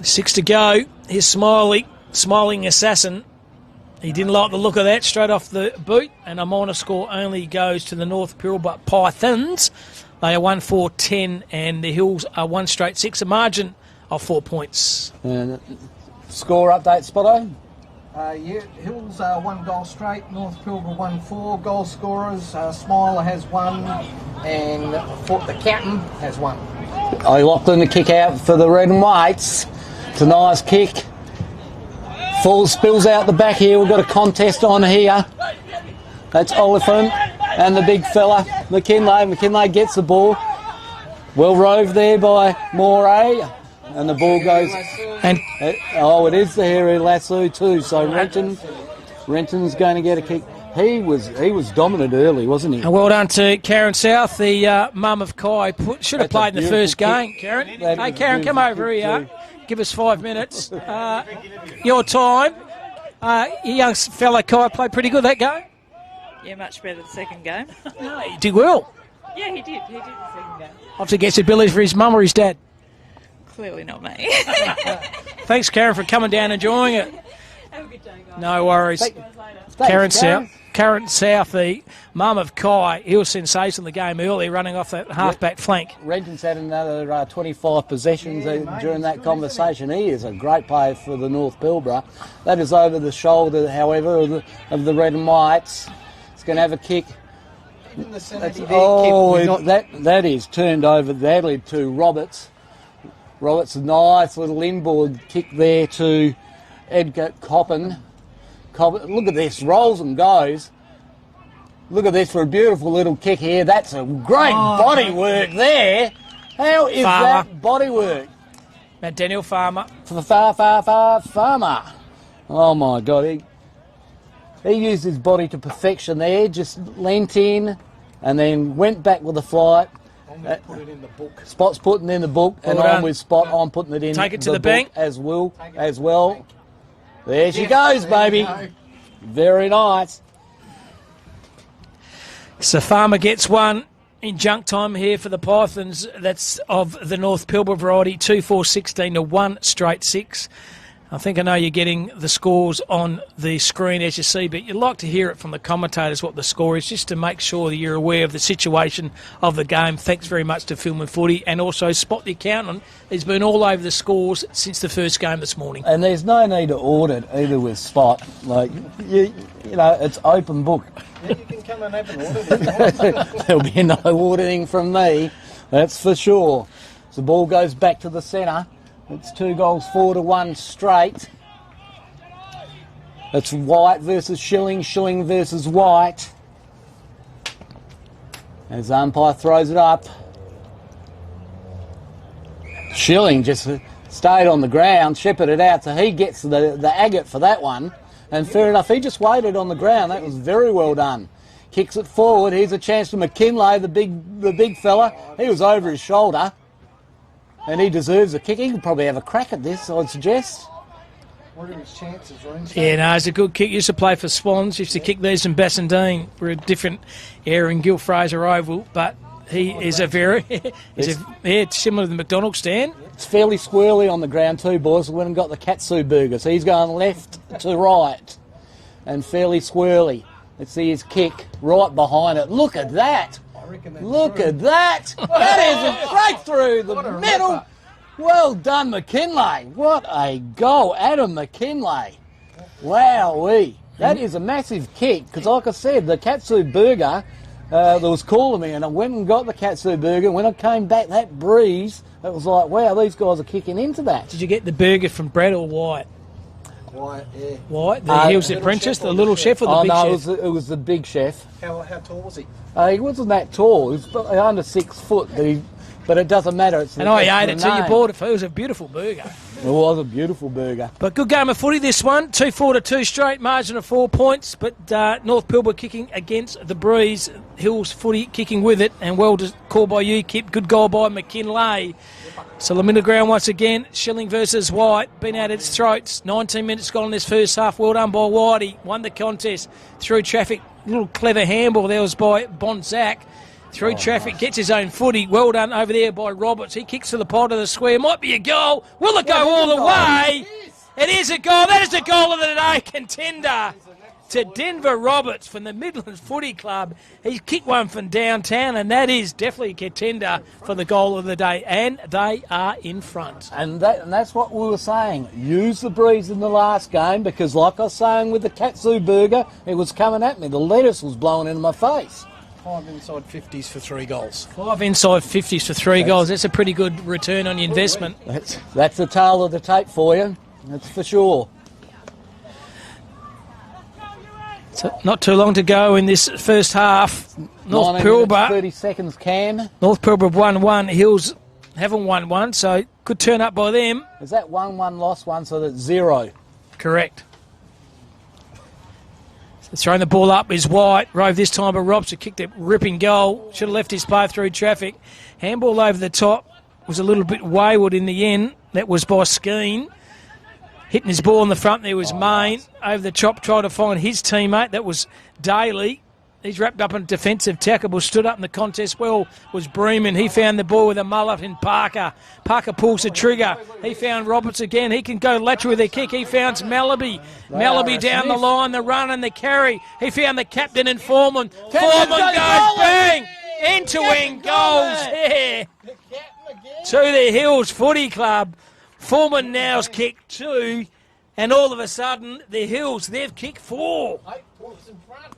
6 to go. Here's Smiley, smiling assassin. He didn't like the look of that straight off the boot, and a minor score only goes to the North Pilbara Pythons. They are 1-4-10, and the Hills are 1 straight 6, a margin of 4 points. Score update, Spotto? Yeah, Hills 1 goal straight, North Pilbara 1-4. Goal scorers, Smiler has 1, and the captain has 1. I locked in the kick out for the red and whites. It's a nice kick. Full spills out the back here. We've got a contest on here. That's Oliphant and the big fella, McKinlay. McKinlay gets the ball. Well roved there by Moray. And the ball goes... And it is the hairy lasso too. So Renton's going to get a kick. He was dominant early, wasn't he? And well done to Karen South, the mum of Kai. Should have played in the first game. Karen, hey Karen, come over here. Give us 5 minutes. Your time. Young fella Kai played pretty good that game. Yeah, much better the second game. No, he did well. Yeah, he did. He did the second game. Obviously gets ability for his mum or his dad. Clearly not me. Thanks, Karen, for coming down and enjoying it. Have a good day, guys. No worries. Karen South, the mum of Kai, he was sensational in the game early, running off that half-back flank. Renton's had another 25 possessions during that conversation. He is a great player for the North Pilbara. That is over the shoulder, however, of the red and whites. It's going to have a kick. That is turned over badly to Roberts. Roberts, a nice little inboard kick there to Edgar Coppin. Look at this, rolls and goes. Look at this for a beautiful little kick here. That's a great body work there. How is that body work? Daniel Farmer. Farmer. Oh my God, he used his body to perfection there, just leant in and then went back with a flight. I'm going to put it in the book. Spot's putting it in the book, and I'm with Spot. I'm putting it in. Take it to the bank as well. There she goes, baby. Very nice. So Farmer gets one in junk time here for the Pythons. That's of the North Pilbara variety, 2-4-16 to 1 straight 6. I think I know you're getting the scores on the screen as you see, but you'd like to hear it from the commentators what the score is, just to make sure that you're aware of the situation of the game. Thanks very much to Film and Footy, and also Spot the accountant. He's been all over the scores since the first game this morning. And there's no need to audit either with Spot. Like, you know, it's open book. Yeah, you can come and have an audit if you want. There'll be no auditing from me, that's for sure. So the ball goes back to the centre. It's 2 goals 4 to 1 straight. It's White versus Schilling, Schilling versus White. As the umpire throws it up. Schilling just stayed on the ground, shepherded out, so he gets the agate for that one. And fair enough, he just waited on the ground. That was very well done. Kicks it forward. Here's a chance for McKinlay, the big fella. He was over his shoulder. And he deserves a kick. He could probably have a crack at this, I'd suggest. What are his chances, Ron? Yeah, no, it's a good kick. Used to play for Swans. Used to kick these in Bassendean. We're a different area in Gil Fraser Oval, but he is a very... similar to the McDonald stand. It's fairly squirrely on the ground too, boys. We went and got the katsu burger, so he's going left to right. And fairly squirrely. Let's see his kick right behind it. Look at that! Look at that! That is a breakthrough! The middle! Well done, McKinlay. What a goal, Adam McKinlay. Wowee. That is a massive kick, because like I said, the katsu burger that was calling me, and I went and got the katsu burger. When I came back, that breeze, it was like, wow, these guys are kicking into that. Did you get the burger from Brad or White? White, yeah. White? He was the apprentice, the little chef or the big chef? No, it was the big chef. How tall was he? He wasn't that tall. He was under 6 foot, but it doesn't matter. I ate it too. You bought it for it. was a beautiful burger. It was a beautiful burger. But good game of footy, this one. 2-4 to 2 straight, margin of 4 points. But North Pilbara kicking against the breeze. Hills footy kicking with it. And well called by you, Kip. Good goal by McKinlay. So the middle ground once again. Schilling versus White. Been at its throats. 19 minutes gone in this first half. Well done by Whitey. Won the contest through traffic. Little clever handball there was by Bonzac. Through traffic, gets his own footy. Well done over there by Roberts. He kicks to the pot of the square. Might be a goal. Will it go all the way? It is a goal. That is the goal of the day. Contender to Denver Roberts from the Midlands Footy Club. He's kicked one from downtown, and that is definitely a contender for the goal of the day. And they are in front. And that's what we were saying. Use the breeze in the last game because, like I was saying with the katsu burger, it was coming at me. The lettuce was blowing into my face. 5 inside 50s for 3 goals. 5 inside 50s for 3 goals. That's a pretty good return on your investment. That's the tail of the tape for you. That's for sure. So not too long to go in this first half. North Pilbara. 30 seconds, Cam. North Pilbara 1-1. Hills haven't won one, so good turn up by them. Is that 1-1 lost one, so that's 0? Correct. So throwing the ball up is White. Rove this time, but Robson kicked a ripping goal. Should have left his path through traffic. Handball over the top was a little bit wayward in the end. That was by Skeen. Hitting his ball in the front there was Main. Nice. Over the top, trying to find his teammate. That was Daly. He's wrapped up in a defensive tackle. Stood up in the contest well was Breeman. He found the ball with a mullet in Parker. Parker pulls the trigger. He found Roberts again. He can go lateral with a kick. He found Malaby. Malaby down the line, the run and the carry. He found the captain and Foreman. Foreman goes bang! End-to-end goals here to the Hills Footy Club. Foreman now's kicked 2, and all of a sudden, the Hills, they've kicked 4. 8 points in front.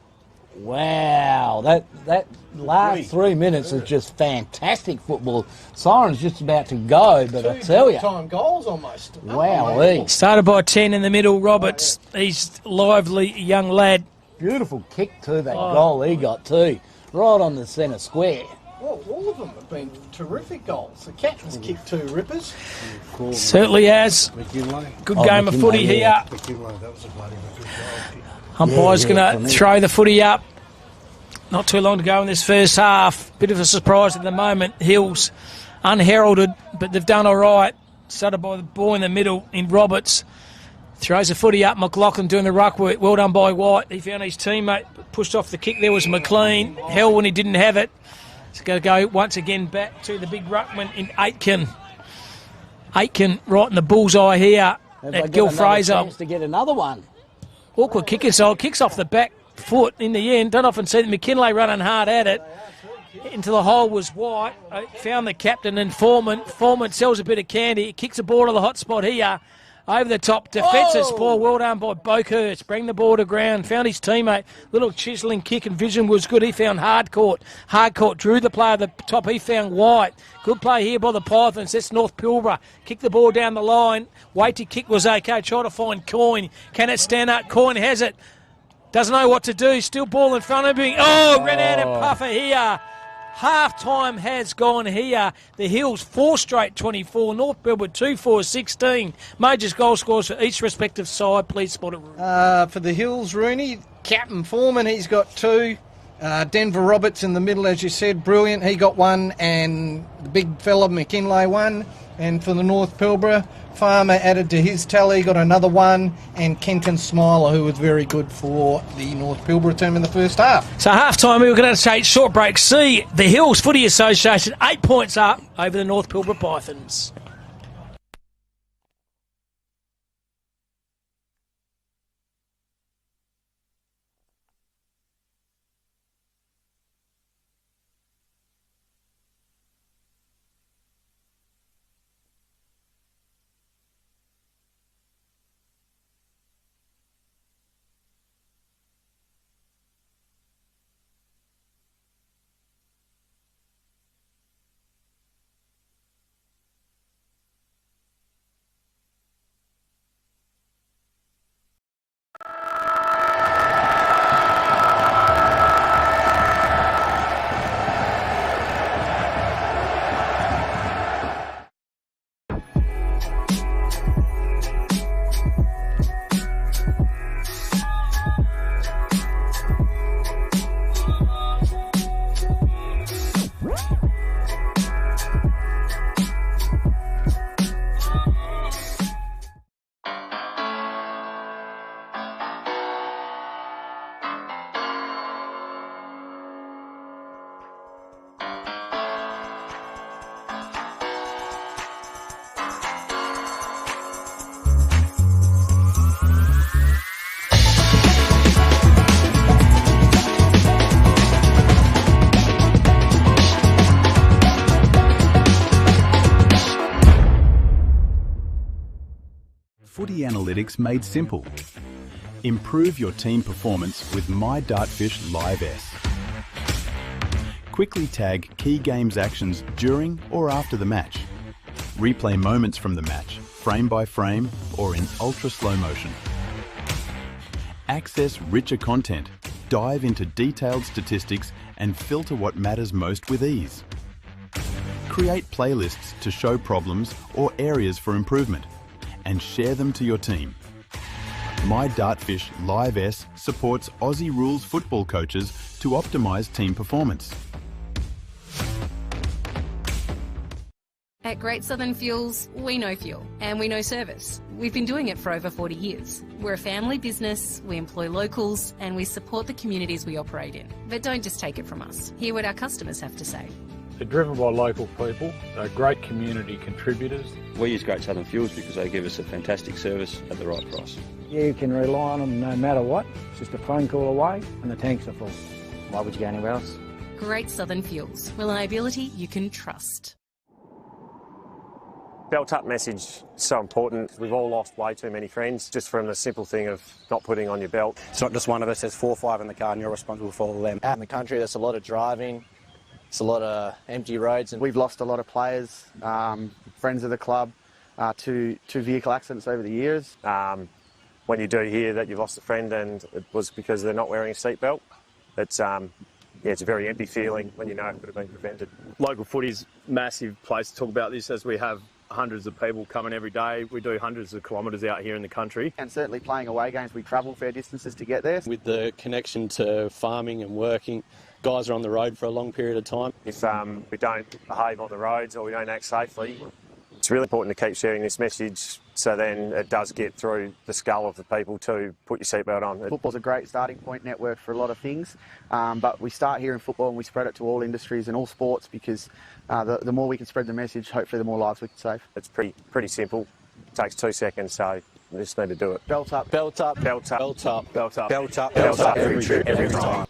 Wow, that last 3 minutes is just fantastic football. Siren's just about to go, but I tell you. 2 goals almost. Wow. Started by 10 in the middle, Roberts. He's lively young lad. Beautiful kick too, that goal he got too. Right on the centre square. Well, all of them have been terrific goals. The captain's kicked 2 rippers. Certainly has. Good game of footy here. Umpire's going to throw the footy up. Not too long to go in this first half. Bit of a surprise at the moment. Hills unheralded, but they've done all right. Started by the ball in the middle in Roberts. Throws the footy up. McLaughlin doing the ruck work. Well done by White. He found his teammate. Pushed off the kick. There was McLean. Hell when he didn't have it. It's going to go once again back to the big ruckman in Aitken. Aitken right in the bullseye here at Gil Fraser. Chance to get another one. Awkward kick inside. Kicks off the back foot in the end. Don't often see McKinlay running hard at it. Into the hole was White. Found the captain and Foreman. Foreman sells a bit of candy. Kicks the ball to the hot spot here. Over the top, defensive ball, well done by Boakhurst. Bring the ball to ground, found his teammate. Little chiselling kick and vision was good. He found Hardcourt. Hardcourt drew the play at the top. He found White. Good play here by the Pythons. That's North Pilbara. Kick the ball down the line. Weighty kick was okay. Try to find Coyne. Can it stand up? Coyne has it. Doesn't know what to do. Still ball in front of him. Ran out of puffer here. Half-time has gone here. The Hills 4 straight 24. North Pilbara 2-4 16. Majors goal scores for each respective side. Please spot it. For the Hills, Rooney, Captain Foreman, he's got 2. Denver Roberts in the middle, as you said, brilliant. He got 1, and the big fella McKinlay 1. And for the North Pilbara, Farmer added to his tally, got another 1, and Kenton Smiler, who was very good for the North Pilbara team in the first half. So half-time, we were going to take short break. See the Hills Footy Association 8 points up over the North Pilbara Pythons. analytics made simple. Improve your team performance with My Dartfish Live S. Quickly tag key games actions during or after the match. Replay moments from the match, frame by frame or in ultra slow motion. Access richer content, dive into detailed statistics and filter what matters most with ease. Create playlists to show problems or areas for improvement and share them to your team. My Dartfish Live S supports Aussie rules football coaches to optimise team performance. At Great Southern Fuels, we know fuel and we know service. We've been doing it for over 40 years. We're a family business, we employ locals and we support the communities we operate in. But don't just take it from us. Hear what our customers have to say. They're driven by local people, they're great community contributors. We use Great Southern Fuels because they give us a fantastic service at the right price. You can rely on them no matter what. It's just a phone call away and the tanks are full. Why would you go anywhere else? Great Southern Fuels. Reliability you can trust. Belt up message so important. We've all lost way too many friends just from the simple thing of not putting on your belt. It's not just one of us, there's 4 or 5 in the car and you're responsible for all of them. Out in the country, there's a lot of driving, it's a lot of empty roads. And we've lost a lot of players, friends of the club, to vehicle accidents over the years. When you do hear that you've lost a friend and it was because they're not wearing a seatbelt, it's a very empty feeling when you know it could have been prevented. Local footy's massive place to talk about this, as we have hundreds of people coming every day. We do hundreds of kilometres out here in the country. And certainly playing away games, we travel fair distances to get there. With the connection to farming and working, guys are on the road for a long period of time. If we don't behave on the roads or we don't act safely, it's really important to keep sharing this message so then it does get through the skull of the people to put your seatbelt on. Football's a great starting point network for a lot of things, but we start here in football and we spread it to all industries and all sports because the more we can spread the message, hopefully the more lives we can save. It's pretty simple. It takes 2 seconds, so you just need to do it. Belt up. Belt up. Belt up. Belt up. Belt up. Belt up. Belt up every trip, every time.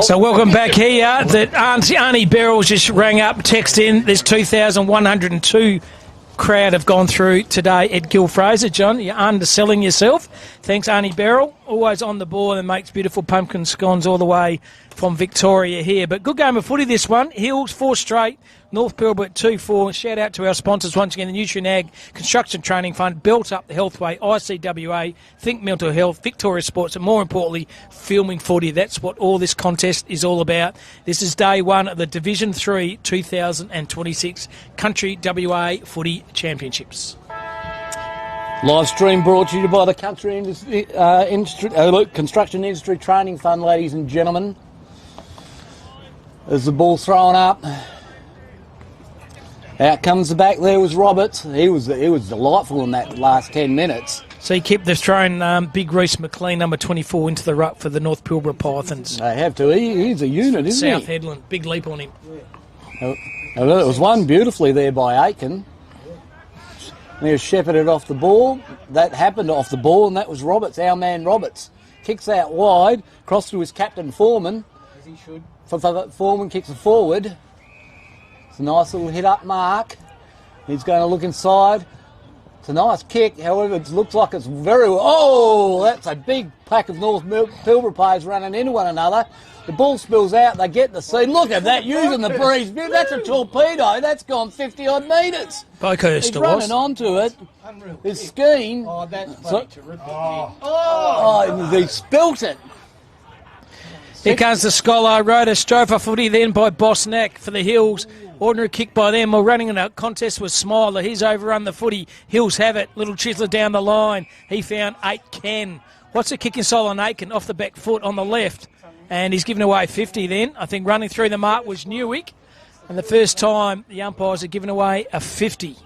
So welcome back here. That Arnie Beryl's just rang up, text in. There's 2,102 crowd have gone through today at Gil Fraser. John, you're underselling yourself. Thanks, Arnie Beryl. Always on the ball and makes beautiful pumpkin scones all the way from Victoria here. But good game of footy, this one. Hills, 4 straight. North Pilbara 2-4. Shout out to our sponsors once again, the Nutrien Ag Construction Training Fund, Built Up the Healthway, ICWA, Think Mental Health, Victoria Sports, and more importantly, filming footy. That's what all this contest is all about. This is day 1 of the Division 3 2026 Country WA Footy Championships. Live stream brought to you by the Construction Industry Training Fund, ladies and gentlemen. As the ball's thrown up, out comes the back. There was Roberts. He was delightful in that last 10 minutes. So he kept the thrown big Reece McLean, number 24, into the ruck for the North Pilbara Pythons. They have to. He's a unit, isn't South he? Headland, big leap on him. It was won beautifully there by Aiken. And he was shepherded off the ball. That happened off the ball, and that was Roberts, our man Roberts. Kicks out wide, cross to his captain Foreman. As he should. Foreman kicks it forward. It's a nice little hit-up mark. He's going to look inside. It's a nice kick, however, it looks like it's very... Oh, that's a big pack of North Pilbara players running into one another. The ball spills out, they get the seed. Look at that, using the breeze. That's a torpedo. That's gone 50-odd metres. Boakhurst He's running onto it. His scheme... Oh, that's bloody terrific. He spilt it. Here comes the Scholar Road, a strofa footy then by Bosnack for the Hills. Ordinary kick by them. We're running in a contest with Smiler. He's overrun the footy. Hills have it. Little Chisler down the line. He found Aitken. What's the kick inside on Aitken? Off the back foot on the left. And he's given away 50 then. I think running through the mark was Newick. And the first time the umpires have given away a 50.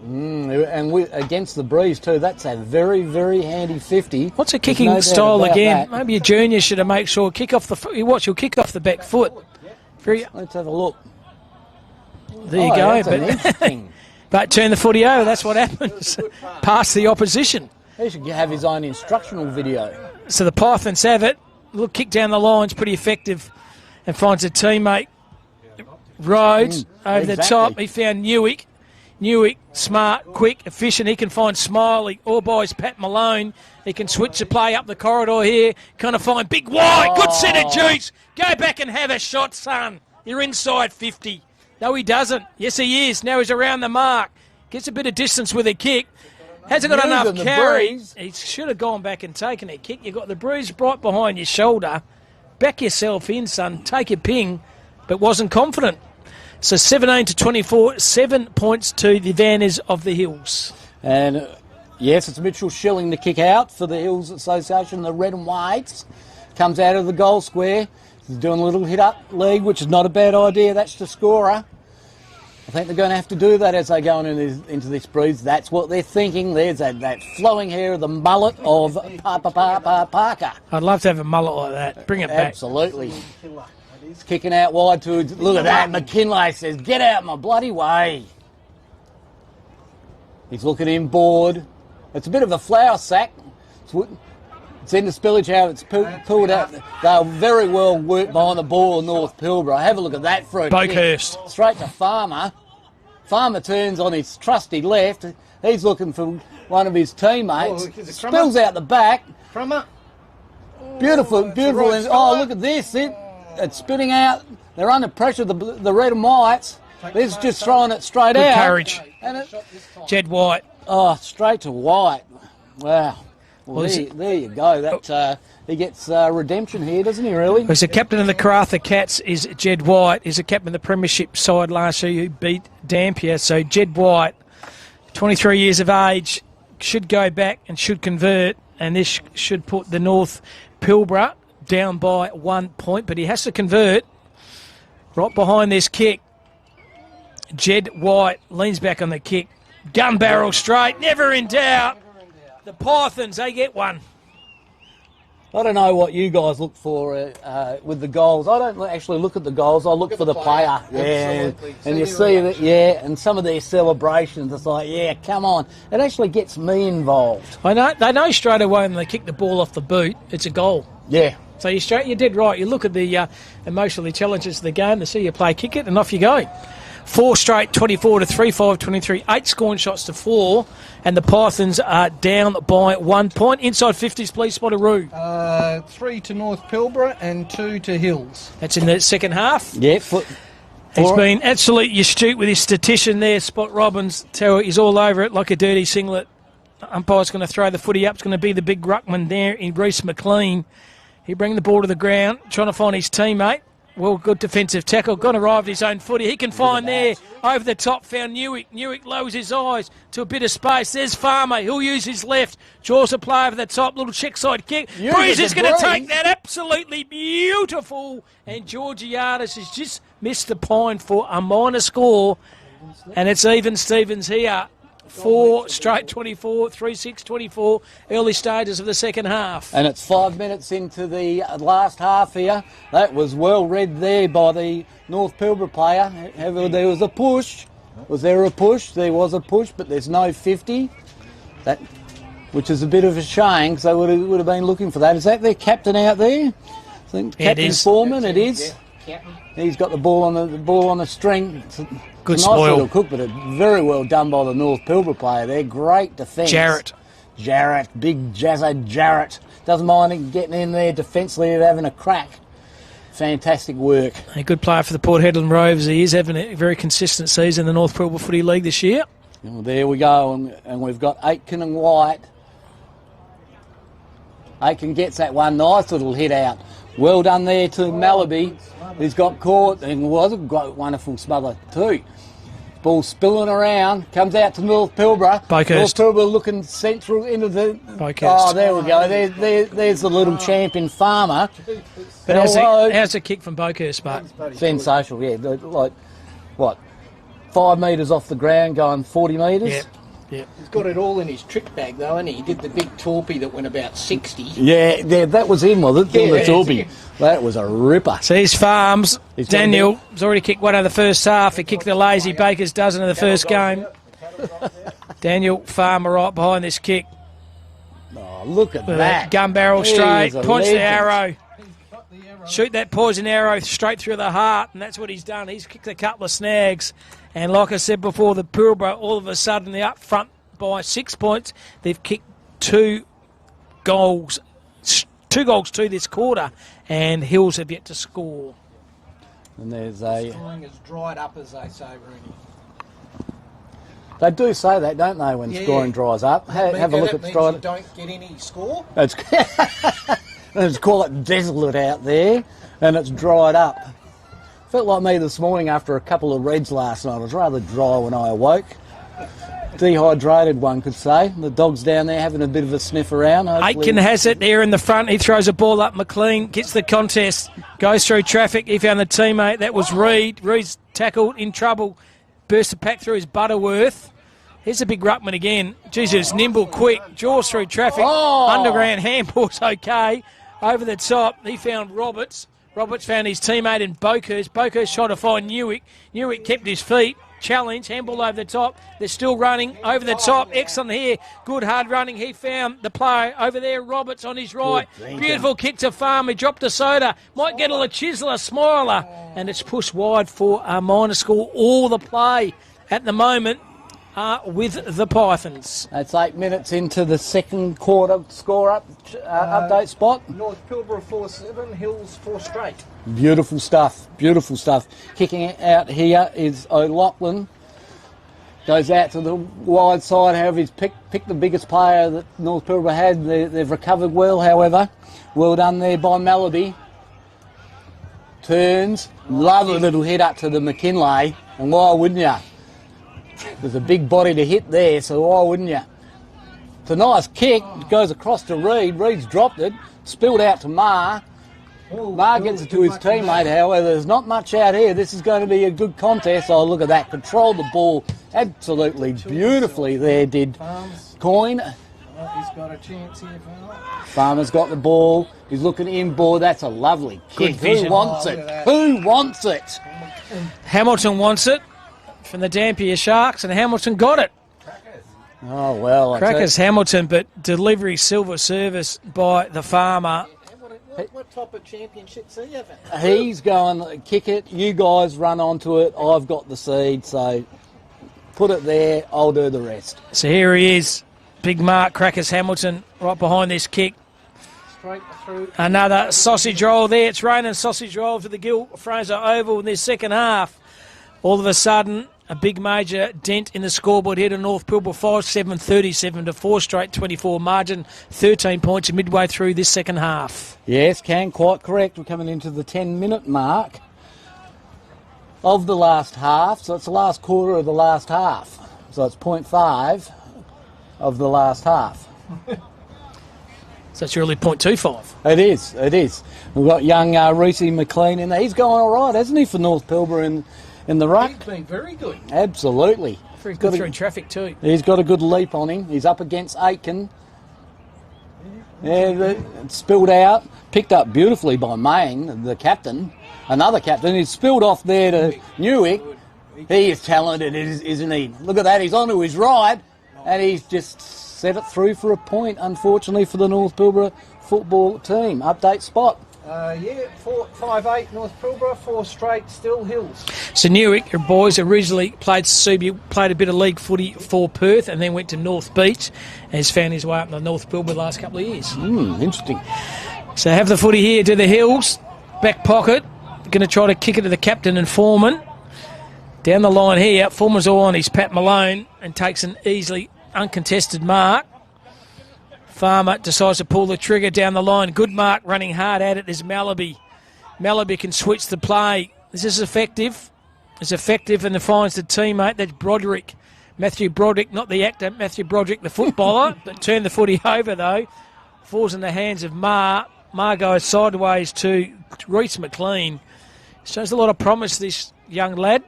And against the breeze too, that's a very, very handy 50. What's a kicking style again? Maybe a junior should have made sure kick off the watch. You'll kick off the back foot. Let's have a look. There you go. That's interesting. But turn the footy over, that's what happens. Past the opposition. He should have his own instructional video. So the Pythons have it. Little kick down the line's pretty effective and finds a teammate. Rhodes over the top. He found Newick. Newick, smart, quick, efficient. He can find Smiley. All boys, Pat Malone. He can switch the play up the corridor here. Kind of find Big White. Good set of juice. Go back and have a shot, son. You're inside 50. No, he doesn't. Yes, he is. Now he's around the mark. Gets a bit of distance with a kick. Hasn't got enough carry. He should have gone back and taken a kick. You've got the bruise right behind your shoulder. Back yourself in, son. Take a ping, but wasn't confident. So 17-24, 7 points to the Vanners of the Hills. And yes, it's Mitchell Schilling to kick out for the Hills Association, the Red and Whites. Comes out of the goal square. He's doing a little hit-up league, which is not a bad idea. That's the scorer. I think they're going to have to do that as they go into this breeze. That's what they're thinking. There's that flowing hair of the mullet of Parker. I'd love to have a mullet like that. Bring it back. Absolutely. He's kicking out wide to... Look at that. McKinlay says, get out my bloody way. He's looking inboard. It's a bit of a flour sack. It's in the spillage how it's pulled out. They're very well worked behind the ball in North Pilbara. Have a look at that for a Boakhurst. kick. Straight to Farmer. Farmer turns on his trusty left. He's looking for one of his teammates. Spills out the back. Crummer. Beautiful. Oh, look at this. It's spitting out. They're under pressure, the Red and Whites. They're just throwing it straight out. Good courage. Jed White. Oh, straight to White. Wow. Well, there you go. That he gets redemption here, doesn't he, really? He's the captain of the Karratha Cats, is Jed White. He's the captain of the Premiership side last year who beat Dampier. So Jed White, 23 years of age, should go back and should convert, and this should put the North Pilbara down by 1 point, but he has to convert. Right behind this kick, Jed White leans back on the kick. Gun barrel straight, never in doubt. The Pythons, they get one. I don't know what you guys look for with the goals. I don't actually look at the goals. I look for the player. Yeah, and you see that. Yeah, and some of their celebrations. It's like, yeah, come on. It actually gets me involved. I know. They know straight away when they kick the ball off the boot, it's a goal. Yeah. So you're dead right. You look at the emotional intelligence of the game. They see you play, kick it, and off you go. 4 straight, 24-3, 5-23, 8 scoring shots to 4, and the Pythons are down by 1 point. Inside 50s, please, Spottaroo. 3 to North Pilbara and 2 to Hills. That's in the second half. Yeah. He's been absolutely astute with his statistician there, Spot Robbins. He's all over it like a dirty singlet. Umpire's going to throw the footy up. It's going to be the big ruckman there in Reece McLean. He bring the ball to the ground, trying to find his teammate. Well, good defensive tackle. Got arrived his own footy. He can find there. Over the top, found Newick. Newick lowers his eyes to a bit of space. There's Farmer. He'll use his left. Draws a play over the top. Little check side kick. Breeze is going to take that. Absolutely beautiful. And Georgiadis has just missed the point for a minor score. And it's even Stevens here. 4 straight 24, 3-6, 24, early stages of the second half. And it's 5 minutes into the last half here. That was well read there by the North Pilbara player. However, there was a push. Was there a push? There was a push, but there's no 50. That, which is a bit of a shame, because they would have been looking for that. Is that their captain out there? I think Captain Foreman, it is. Yeah. He's got the ball on the string. Good nice spoil. Little cook, but very well done by the North Pilbara player there. Great defence. Jarrett, big Jazza Jarrett. Doesn't mind getting in there defensively and having a crack. Fantastic work. A good player for the Port Hedland Rovers. He is having a very consistent season in the North Pilbara Footy League this year. Well, there we go, and we've got Aitken and White. Aitken gets that one nice little hit out. Well done there to Malaby. He's got caught and was a great, wonderful smother too. Ball spilling around, comes out to North Pilbara. Boakhurst. North Pilbara looking central into the... Boakhurst. Oh, there we go. There's the little champion Farmer. But how's the kick from Boakhurst, Bart? Sensational, yeah. Like, what, 5 metres off the ground going 40 metres? Yeah. Yep. He's got it all in his trick bag, though, hasn't he? He did the big torpy that went about 60. Yeah, that was him, was it? The torpy. That was a ripper. So here's Farms. Daniel has already kicked one in the first half. He kicked the lazy Baker's dozen of the first game. Daniel Farmer right behind this kick. Oh, look at With that. Gun barrel He straight, is a points the legend. arrow. Shoot that poison arrow straight through the heart, and that's what he's done. He's kicked a couple of snags. And like I said before, the Pilbara, all of a sudden, they're up front by 6 points. They've kicked 2 goals to this quarter, and Hills have yet to score. And there's a... Scoring has dried up, as they say, Rooney. They do say that, don't they, when scoring dries up? Have a look at that stride. means you don't get any score. It's let's call it desolate out there, and it's dried up. Felt like me this morning after a couple of reds last night. It was rather dry when I awoke. Dehydrated, one could say. The dog's down there having a bit of a sniff around. Hopefully. Aitken has it there in the front. He throws a ball up. McLean gets the contest, goes through traffic. He found the teammate. That was Reed. Reed's tackled, in trouble. Burst the pack through his Butterworth. Here's a big ruckman again. Jesus, nimble, quick. Jaws through traffic. Underground handball's okay. Over the top, he found Roberts. Roberts found his teammate in Bokhurst. Bokhurst tried to find Newick. Newick kept his feet. Challenge, handball over the top. They're still running over the top. Excellent here. Good hard running. He found the player over there. Roberts on his right. Beautiful kick to Farm. He dropped a soda. Might get a chiseler, smiler. And it's pushed wide for a minor score. All the play at the moment with the Pythons. It's 8 minutes into the second quarter. Score update spot. North Pilbara 4-7, Hills 4 straight. Beautiful stuff, beautiful stuff. Kicking out here is O'Loughlin. Goes out to the wide side, however, he's picked the biggest player that North Pilbara had. They've recovered well, however. Well done there by Malaby. Turns, lovely little hit up to the McKinley, and why wouldn't you? There's a big body to hit there, so why wouldn't you? It's a nice kick, it goes across to Reed. Reed's dropped it, spilled out to Marr. Marr gets it to his teammate, however, there's not much out here. This is going to be a good contest. Oh, look at that, control the ball absolutely beautifully there, did Coyne. He's got a chance here, Farmer. Farmer's got the ball, he's looking inboard. That's a lovely kick. Good Who wants it? Who wants it? Hamilton wants it from the Dampier Sharks, and Hamilton got it. Oh, well. Crackers Hamilton, but delivery silver service by the Farmer. What type of championships are you having? He's going, kick it, you guys run onto it, I've got the seed, so put it there, I'll do the rest. So here he is, big mark, Crackers Hamilton, right behind this kick. Straight through. Another sausage roll there. It's raining sausage roll to the Gil Fraser Oval in this second half. All of a sudden, a big major dent in the scoreboard here to North Pilbara 5-7, 37 to 4 straight 24 margin, 13 points midway through this second half. Yes, quite correct. We're coming into the 10-minute mark of the last half, so it's the last quarter of the last half. So it's 0.5 of the last half. So it's really 0.25. It is. We've got young Reese McLean in there. He's going all right, hasn't he, for North Pilbara in the ruck? He's been very good. Absolutely. Very good through traffic too. He's got a good leap on him. He's up against Aitken. Yeah, it spilled out. Picked up beautifully by Maying, the captain. Another captain. He's spilled off there to Newick. He is talented, isn't he? Look at that. He's onto his right, and he's just set it through for a point, unfortunately, for the North Pilbara football team. Update spot. 5-8 North Pilbara, 4 straight, still Hills. So Newick, your boys originally played Subi, played a bit of league footy for Perth, and then went to North Beach, and has found his way up to North Pilbara the last couple of years. Interesting. So have the footy here to the Hills, back pocket, going to try to kick it to the captain and Foreman. Down the line here, Foreman's all on his Pat Malone and takes an easily uncontested mark. Farmer decides to pull the trigger down the line. Good mark, running hard at it. There's Malaby. Malaby can switch the play. This is effective. It's effective and finds the teammate. That's Broderick. Matthew Broderick, not the actor. Matthew Broderick, the footballer. But turned the footy over, though. Falls in the hands of Marr. Marr goes sideways to Reese McLean. Shows a lot of promise, this young lad.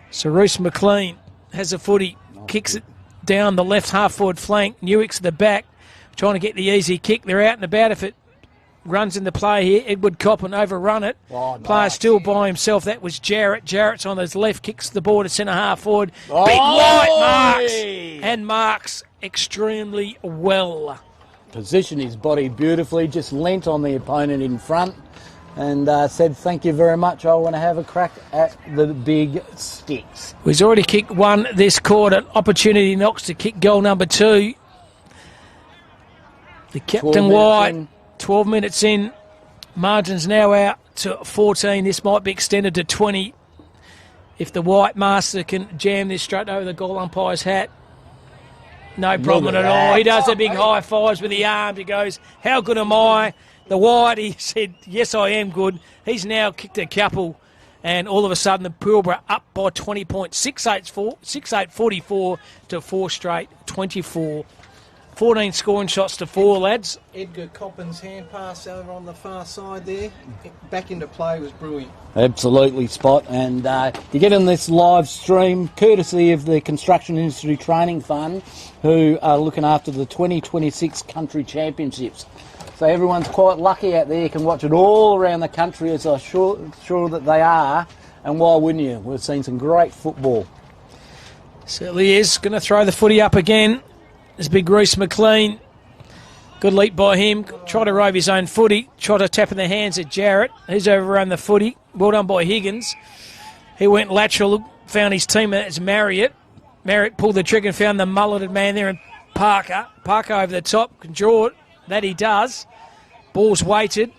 So Reese McLean has the footy. Kicks it down the left half-forward flank. Newick's at the back, trying to get the easy kick. They're out and about. If it runs in the play here. Edward Coppin overrun it. Oh, Player nice. still by himself. That was Jarrett. Jarrett's on his left, kicks the ball to centre half forward. Oh, Big White marks. oi! And marks extremely well. Positioned his body beautifully, just leant on the opponent in front and said, thank you very much, I want to have a crack at the big sticks. He's already kicked one this quarter. Opportunity knocks to kick goal number 2. The Captain White, 12 minutes in. Margins now out to 14. This might be extended to 20 if the White Master can jam this straight over the goal umpire's hat. No problem at all. He does the big high fives with the arms. He goes, how good am I? The White, he said, yes, I am good. He's now kicked a couple, and all of a sudden the Pilbara up by 20 points. 6-8-44 to 4 straight, 24. 14 scoring shots to 4, lads. Edgar Coppin's hand pass over on the far side there. Back into play was brilliant. Absolutely, Spot. And you get in this live stream courtesy of the Construction Industry Training Fund, who are looking after the 2026 Country Championships. So everyone's quite lucky out there. You can watch it all around the country, as I'm sure that they are. And why wouldn't you? We've seen some great football. Certainly is. Going to throw the footy up again. There's big Reece McLean. Good leap by him. Try to rove his own footy. Try to tap in the hands at Jarrett. He's overrun the footy. Well done by Higgins. He went lateral, found his teammate as Marriott. Marriott pulled the trigger and found the mulleted man there, and Parker. Parker over the top. Can draw it. That he does. Ball's weighted.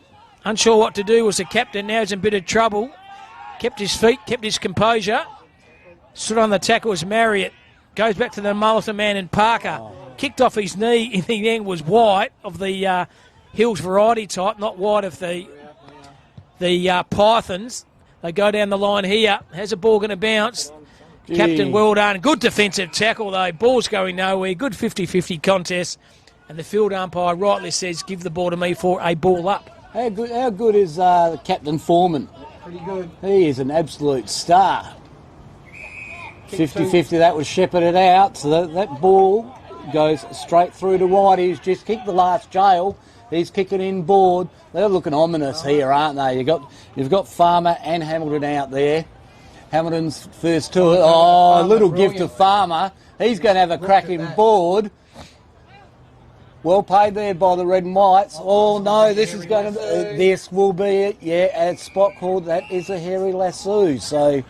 Unsure what to do was the captain. Now he's in a bit of trouble. Kept his feet, kept his composure. Stood on the tackle as Marriott. Goes back to the mulleted man and Parker. Kicked off his knee in the end was White of the Hills variety type, not White of the Pythons. They go down the line here. How's the ball going to bounce? Gee. Captain, well done. Good defensive tackle though. Ball's going nowhere. Good 50-50 contest. And the field umpire rightly says, give the ball to me for a ball up. How good is Captain Foreman? Pretty good. He is an absolute star. 50-50, that was shepherded out, so that ball goes straight through to White. He's just kicked the last jail. He's kicking in board. They're looking ominous here, aren't they? You've got Farmer and Hamilton out there. Hamilton's first to it. Oh, a little gift to Farmer. He's going to have a crack in board. Well paid there by the Red and Whites. Oh no, this is going to this will be it. Yeah, at Spot called that is a hairy lasso. So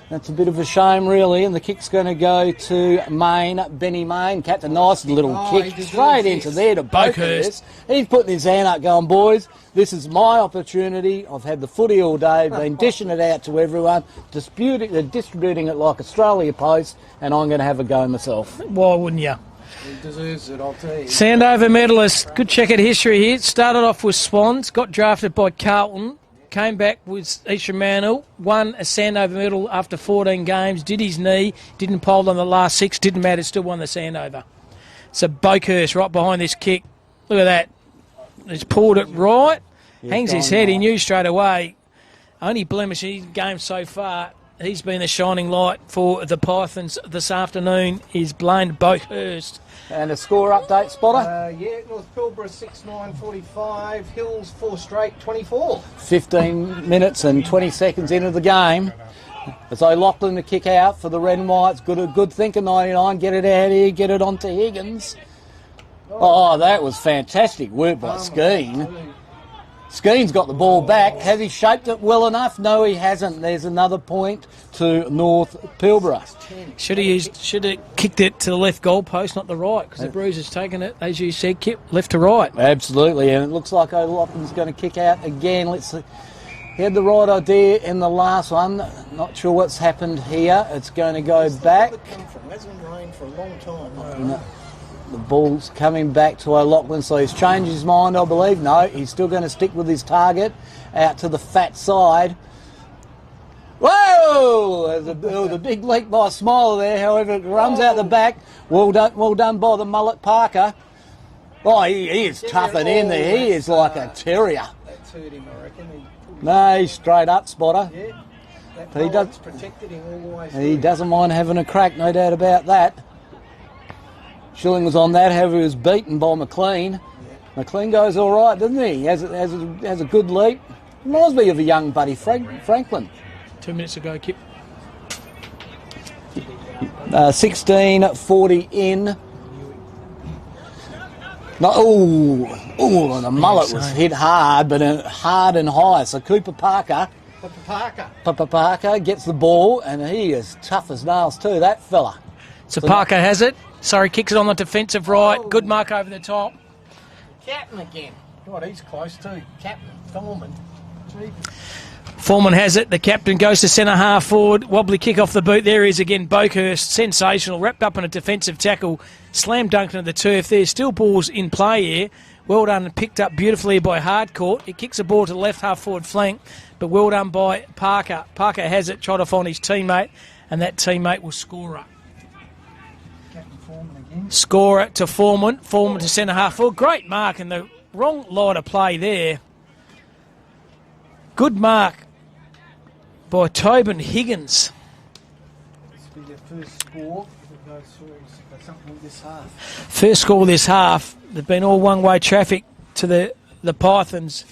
that's a bit of a shame, really. And the kick's going to go to Benny Main. Captain, nice little kick straight into there to Boakhurst. He's putting his hand up going, boys, this is my opportunity. I've had the footy all day, been dishing it out to everyone, distributing it like Australia Post, and I'm going to have a go myself. Why wouldn't you? He deserves it, I'll tell you. Sandover medalist. Good check at history here. Started off with Swans, got drafted by Carlton, came back with Eastern Mantle, won a Sandover medal after 14 games, did his knee, didn't poll on the last 6, didn't matter, still won the Sandover. So Boakhurst right behind this kick. Look at that. He's pulled it right, hangs his head, he knew straight away. Only blemish in his game so far, he's been the shining light for the Pythons this afternoon, is Blaine Boakhurst. And a score update, Spotter? Yeah, North Pilbara 6-9-45, Hills 4 straight 24. 15 minutes and 20 seconds into the game. As O'Loughlin to kick out for the Red and Whites. Good thinking, 99. Get it out here, get it onto Higgins. Oh, that was fantastic work by Skeen. Skeen's got the ball back. Has he shaped it well enough? No, he hasn't. There's another point to North Pilbara. Should have kicked it to the left goal post, not the right, because the Bruiser's taken it, as you said, Kip, left to right. Absolutely, and it looks like O'Loughlin's going to kick out again. Let's see. He had the right idea in the last one. Not sure what's happened here. It's going to go back. It hasn't rained for a long time. No. The ball's coming back to O'Loughlin, so he's changed his mind, I believe. No, he's still going to stick with his target out to the fat side. Whoa! There's a big leap by Smiler there, however, it runs out the back. Well done by the mullet Parker. Oh, he is toughing in there. He is like a terrier. That's hurt him, I reckon. No, he's straight up, Spotter. Yeah, that He does- protected him all the way He through. doesn't mind having a crack, no doubt about that. Schilling was on that, however, he was beaten by McLean. McLean goes all right, doesn't he? Has a good leap. Reminds me of a young Buddy Franklin. 2 minutes ago, Kip. 16:40 in. The mullet was hit hard, but hard and high. So Cooper Parker gets the ball, and he is tough as nails too, that fella. So Parker has it. Sorry, kicks it on the defensive right. Good mark over the top. Captain again. God, he's close too. Captain, Foreman. Foreman has it. The captain goes to centre half forward. Wobbly kick off the boot. There he is again. Boakhurst, sensational. Wrapped up in a defensive tackle. Slam dunked into the turf. There's still balls in play here. Well done and picked up beautifully by Hardcourt. He kicks the ball to the left half forward flank, but well done by Parker. Parker has it, tried to find his teammate, and that teammate will score it. Score it to Foreman. Foreman to centre half forward. Great mark and the wrong line of play there. Good mark by Tobin Higgins. This will be their first score if it goes through something this half. First score this half. They've been all one-way traffic to the Pythons.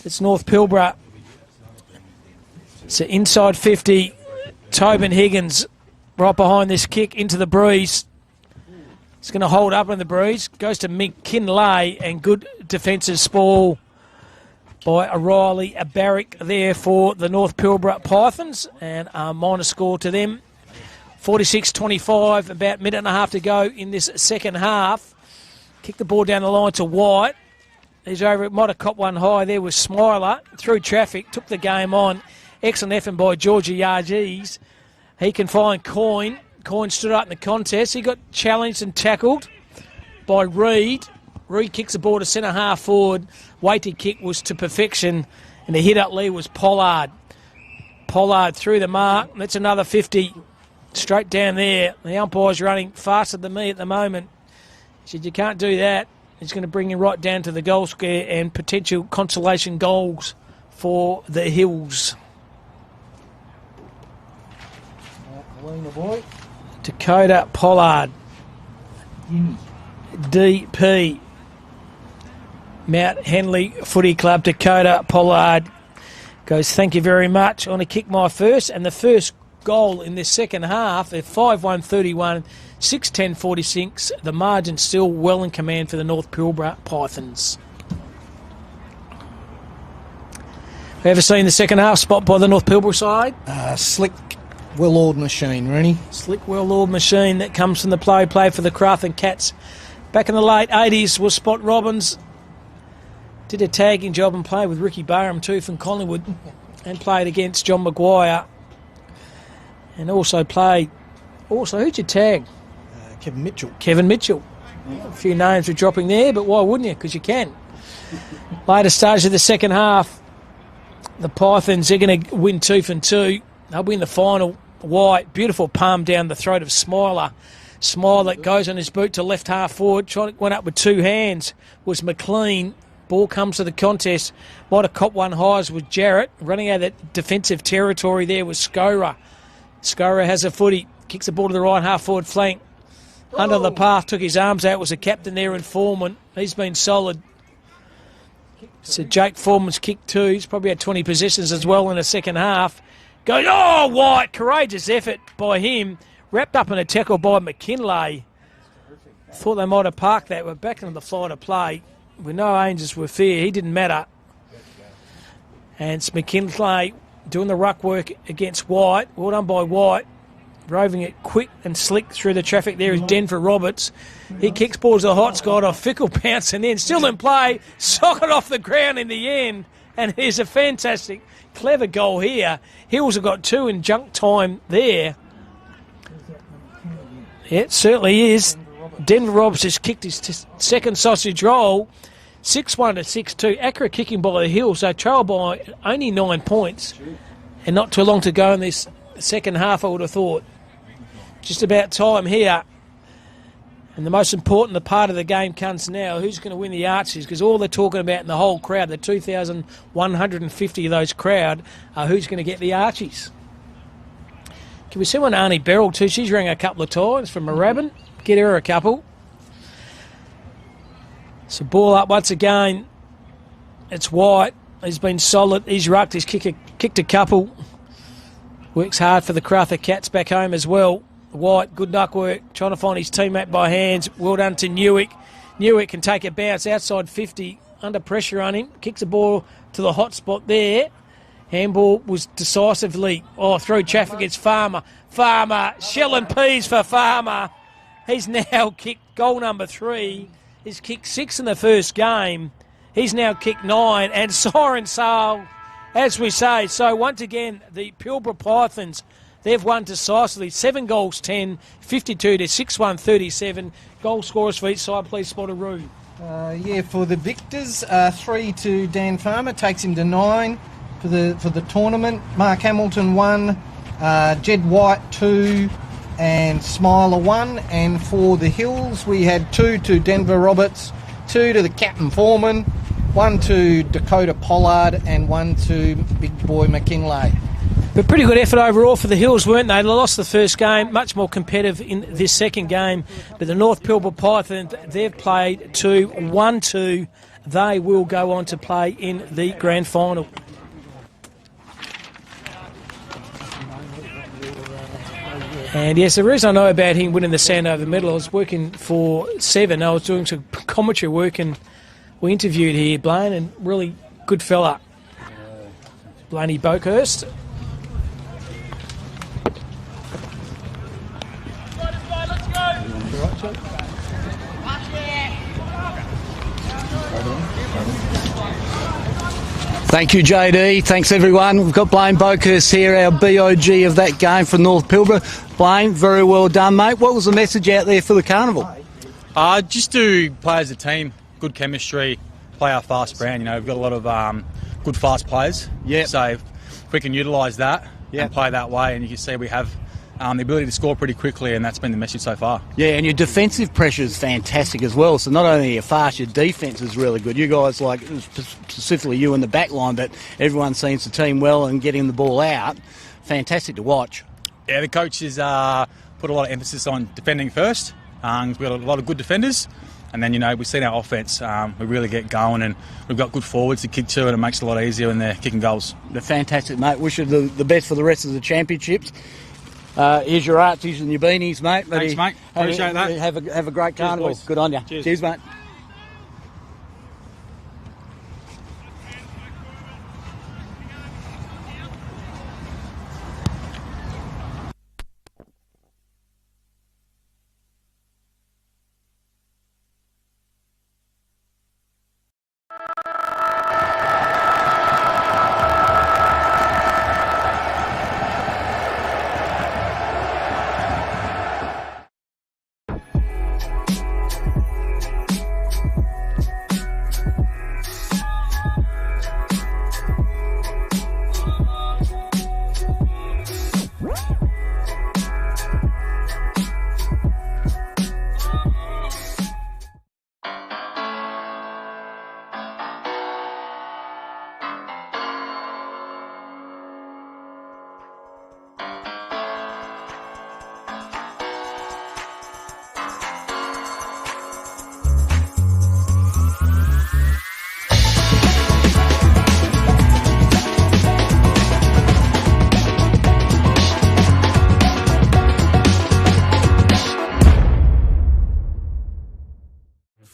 It's North Pilbara. So inside 50, Tobin Higgins right behind this kick into the breeze. He's going to hold up in the breeze. Goes to McKinlay, and good defensive spoil by O'Reilly, a Barrick there for the North Pilbara Pythons, and a minor score to them. 46-25, about a minute and a half to go in this second half. Kick the ball down the line to White. He's over it, might have caught one high there with Smiler. Through traffic, took the game on. Excellent effort by Georgie Yargees. He can find Coyne. Coyne stood up in the contest. He got challenged and tackled by Reid. Reid kicks the ball to centre half forward. Weighty kick was to perfection, and the hit up lead was Pollard. Pollard through the mark. That's another 50 straight down there. The umpire's running faster than me at the moment. He said, you can't do that. He's going to bring you right down to the goal square and potential consolation goals for the Hills. Dakota Pollard. DP. Mount Henley Footy Club. Dakota Pollard goes, thank you very much. I want to kick my first, and the first goal in this second half at 5-1-31, 6-10-46. The margin still well in command for the North Pilbara Pythons. Have you ever seen the second half spot by the North Pilbara side? Slick, well-oiled machine, Rooney. Slick, well-oiled machine that comes from the play for the Crathern Cats. Back in the late 80s was Spot Robbins. Did a tagging job and played with Ricky Barham too from Collingwood, and played against John Maguire. And also played... who'd you tag? Kevin Mitchell. Kevin Mitchell. A few names were dropping there, but why wouldn't you? Because you can. Later stage of the second half, the Pythons, they're going to win 2-2. They'll win the final. White, beautiful palm down the throat of Smiler. Smiler goes on his boot to left half forward. Went up with two hands. Was McLean. Ball comes to the contest. Might have caught one highs with Jarrett. Running out of that defensive territory there was Scora. Scora has a footy. Kicks the ball to the right half forward flank. Under the path, took his arms out. Was a captain there in Foreman. He's been solid. So Jake Foreman's kick too. He's probably had 20 possessions as well in the second half. Goes, White. Courageous effort by him. Wrapped up in a tackle by McKinlay. Thought they might have parked that. We're back into the flight of play. With no angels with fear. He didn't matter. And it's McKinlay doing the ruck work against White. Well done by White. Roving it quick and slick through the traffic. There is Denver Roberts. He kicks balls a hot Scott off. Fickle bounce and then still in play. Socket off the ground in the end. And here's a fantastic, clever goal here. Hills have got two in junk time there. Yeah, it certainly is. Denver Roberts has kicked his second sausage roll. 6-1 to 6-2. Accurate kicking by the Hills. They trail by only 9 points. And not too long to go in this second half, I would have thought. Just about time here. And the most important part of the game comes now. Who's going to win the Archies? Because all they're talking about in the whole crowd, the 2,150 of those crowd, are who's going to get the Archies. Can we see one Arnie Beryl too? She's rang a couple of times from Moorabbin. Get her a couple. So ball up once again. It's White. He's been solid. He's rucked. He's kicked a couple. Works hard for the Crowther Cats back home as well. White, good duck work, trying to find his teammate by hands. Well done to Newick. Newick can take a bounce outside 50, under pressure on him. Kicks the ball to the hot spot there. Handball was decisively, through traffic. It's Farmer. Farmer, shell and peas for Farmer. He's now kicked goal number 3. He's kicked 6 in the first game. He's now kicked 9, and siren sale, as we say. So once again, the Pilbara Pythons, they've won decisively. 7 goals 10, 52 to 6-1 37. Goal scorers for each side, please, Spotteroo. For the victors, 3 to Dan Farmer, takes him to 9 for the tournament. Mark Hamilton 1, Jed White 2, and Smiler 1. And for the Hills, we had 2 to Denver Roberts, 2 to the Captain Foreman, 1 to Dakota Pollard, and 1 to Big Boy McKinlay. But pretty good effort overall for the Hills, weren't they? They lost the first game, much more competitive in this second game. But the North Pilbara Pythons, they've played 1-2. They will go on to play in the grand final. And yes, the reason I know about him winning the Sandover medal, I was working for Seven. I was doing some commentary work and we interviewed here Blaine, and really good fella. Blaney Boakhurst. Thank you, JD. Thanks, everyone. We've got Blaine Boakhurst here, our BOG of that game for North Pilbara. Blaine, very well done, mate. What was the message out there for the carnival? Just to play as a team, good chemistry, play our fast brand. You know, we've got a lot of good fast players. Yeah. So if we can utilise that and play that way, and you can see we have the ability to score pretty quickly, and that's been the message so far. Yeah, and your defensive pressure is fantastic as well. So not only are you fast, your defence is really good. You guys, like specifically you in the back line, but everyone seems to team well and getting the ball out. Fantastic to watch. Yeah, the coaches put a lot of emphasis on defending first. We've got a lot of good defenders. And then, you know, we've seen our offence, we really get going, and we've got good forwards to kick to, and it makes it a lot easier when they're kicking goals. They're fantastic, mate. Wish you the best for the rest of the championships. Here's your archies and your beanies, mate. Thanks, mate. Appreciate that. Have a great carnival. Boys. Good on you. Cheers, mate.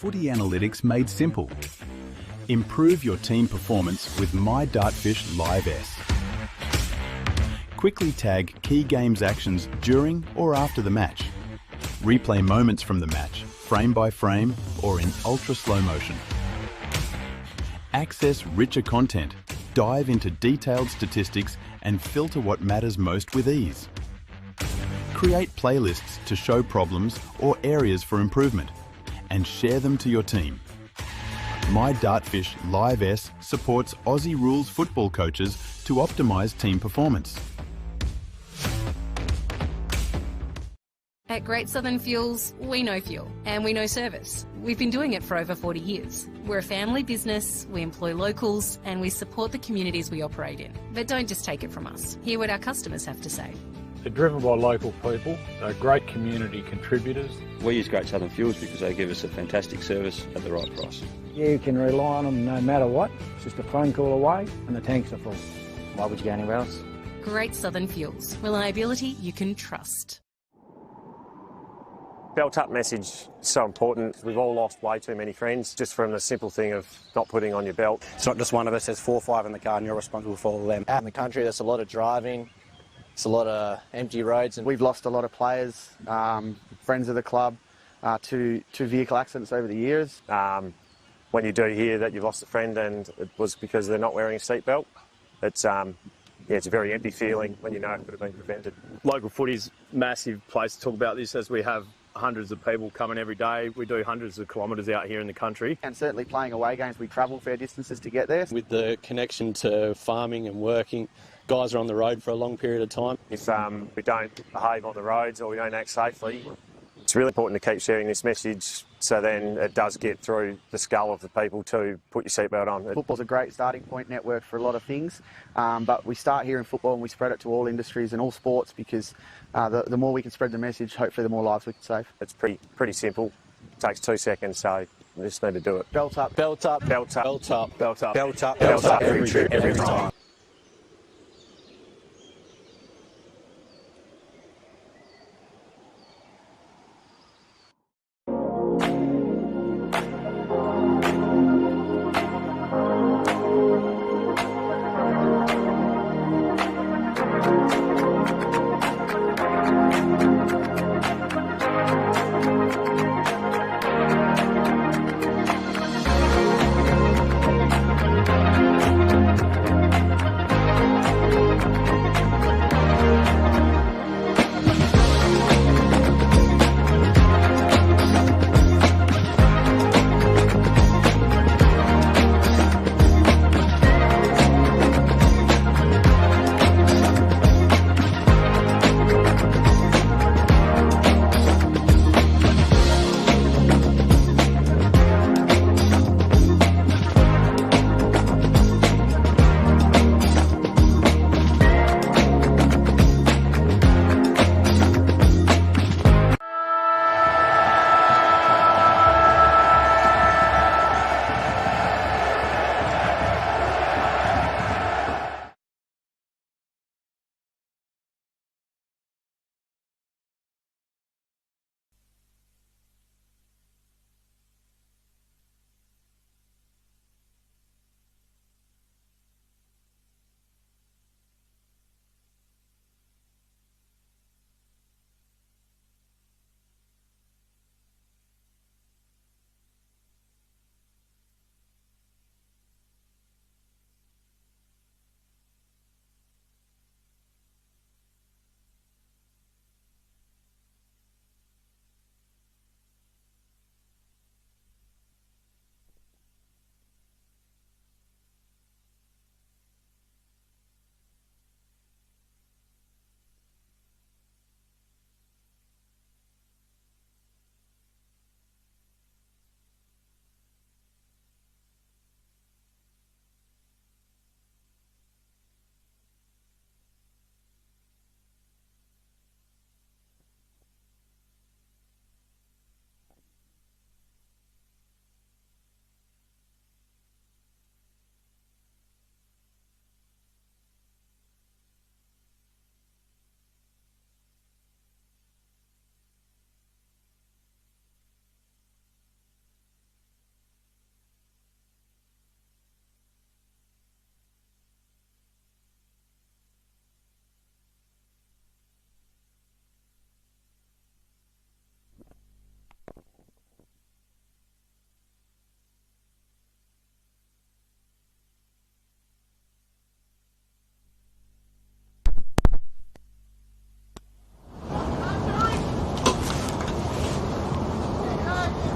Footy analytics made simple. Improve your team performance with My Dartfish Live S. Quickly tag key games actions during or after the match. Replay moments from the match, frame by frame or in ultra slow motion. Access richer content, dive into detailed statistics and filter what matters most with ease. Create playlists to show problems or areas for improvement, and share them to your team. My Dartfish Live S supports Aussie rules football coaches to optimise team performance. At Great Southern Fuels, we know fuel and we know service. We've been doing it for over 40 years. We're a family business, we employ locals, and we support the communities we operate in. But don't just take it from us. Hear what our customers have to say. They're driven by local people. They're great community contributors. We use Great Southern Fuels because they give us a fantastic service at the right price. You can rely on them no matter what. It's just a phone call away and the tanks are full. Why would you go anywhere else? Great Southern Fuels. Reliability you can trust. Belt up message so important. We've all lost way too many friends just from the simple thing of not putting on your belt. It's not just one of us, there's 4 or 5 in the car and you're responsible for all of them. Out in the country, there's a lot of driving, it's a lot of empty roads. And we've lost a lot of players, friends of the club, to vehicle accidents over the years. When you do hear that you've lost a friend and it was because they're not wearing a seatbelt, it's a very empty feeling when you know it could have been prevented. Local footy's a massive place to talk about this, as we have hundreds of people coming every day. We do hundreds of kilometres out here in the country. And certainly playing away games, we travel fair distances to get there. With the connection to farming and working, guys are on the road for a long period of time. If we don't behave on the roads or we don't act safely, it's really important to keep sharing this message so then it does get through the skull of the people to put your seatbelt on. Football's a great starting point network for a lot of things, but we start here in football and we spread it to all industries and all sports because the more we can spread the message, hopefully the more lives we can save. It's pretty simple. It takes 2 seconds, so you just need to do it. Belt up. Belt up. Belt up. Belt up. Belt up. Belt up. Belt up. Every trip, every time.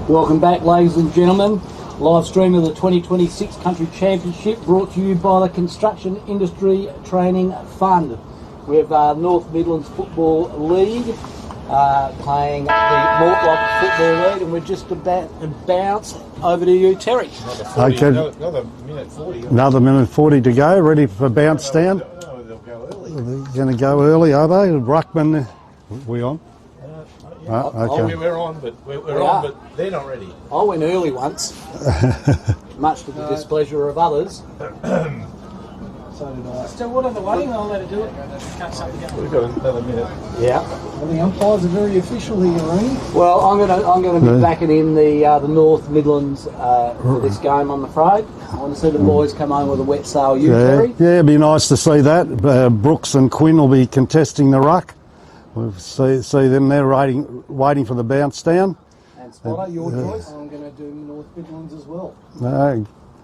Welcome back, ladies and gentlemen. Live stream of the 2026 Country Championship brought to you by the Construction Industry Training Fund. We have North Midlands Football League playing the Mortlake Football League, and we're just about to bounce over to you, Terry. Okay. Another minute 40. Another minute 40 to go, ready for bounce down. They're going to go early, are they? Ruckman, we on? Okay. We're on, but we're on, but they're not ready. I went early once, much to the displeasure of others. So did I. Still, what are they waiting? I'll let it do it. Cut something down. We've got another minute. Yeah. Well, the umpires are very official here, Rooney. Well, I'm going to be backing in the North Midlands for this game, I'm afraid. I want to see the boys come home with a wet sail. You, Terry? Yeah, it'd be nice to see that. Brooks and Quinn will be contesting the ruck. We'll see them there waiting for the bounce down. And Spotter, your choice? I'm going to do North Midlands as well.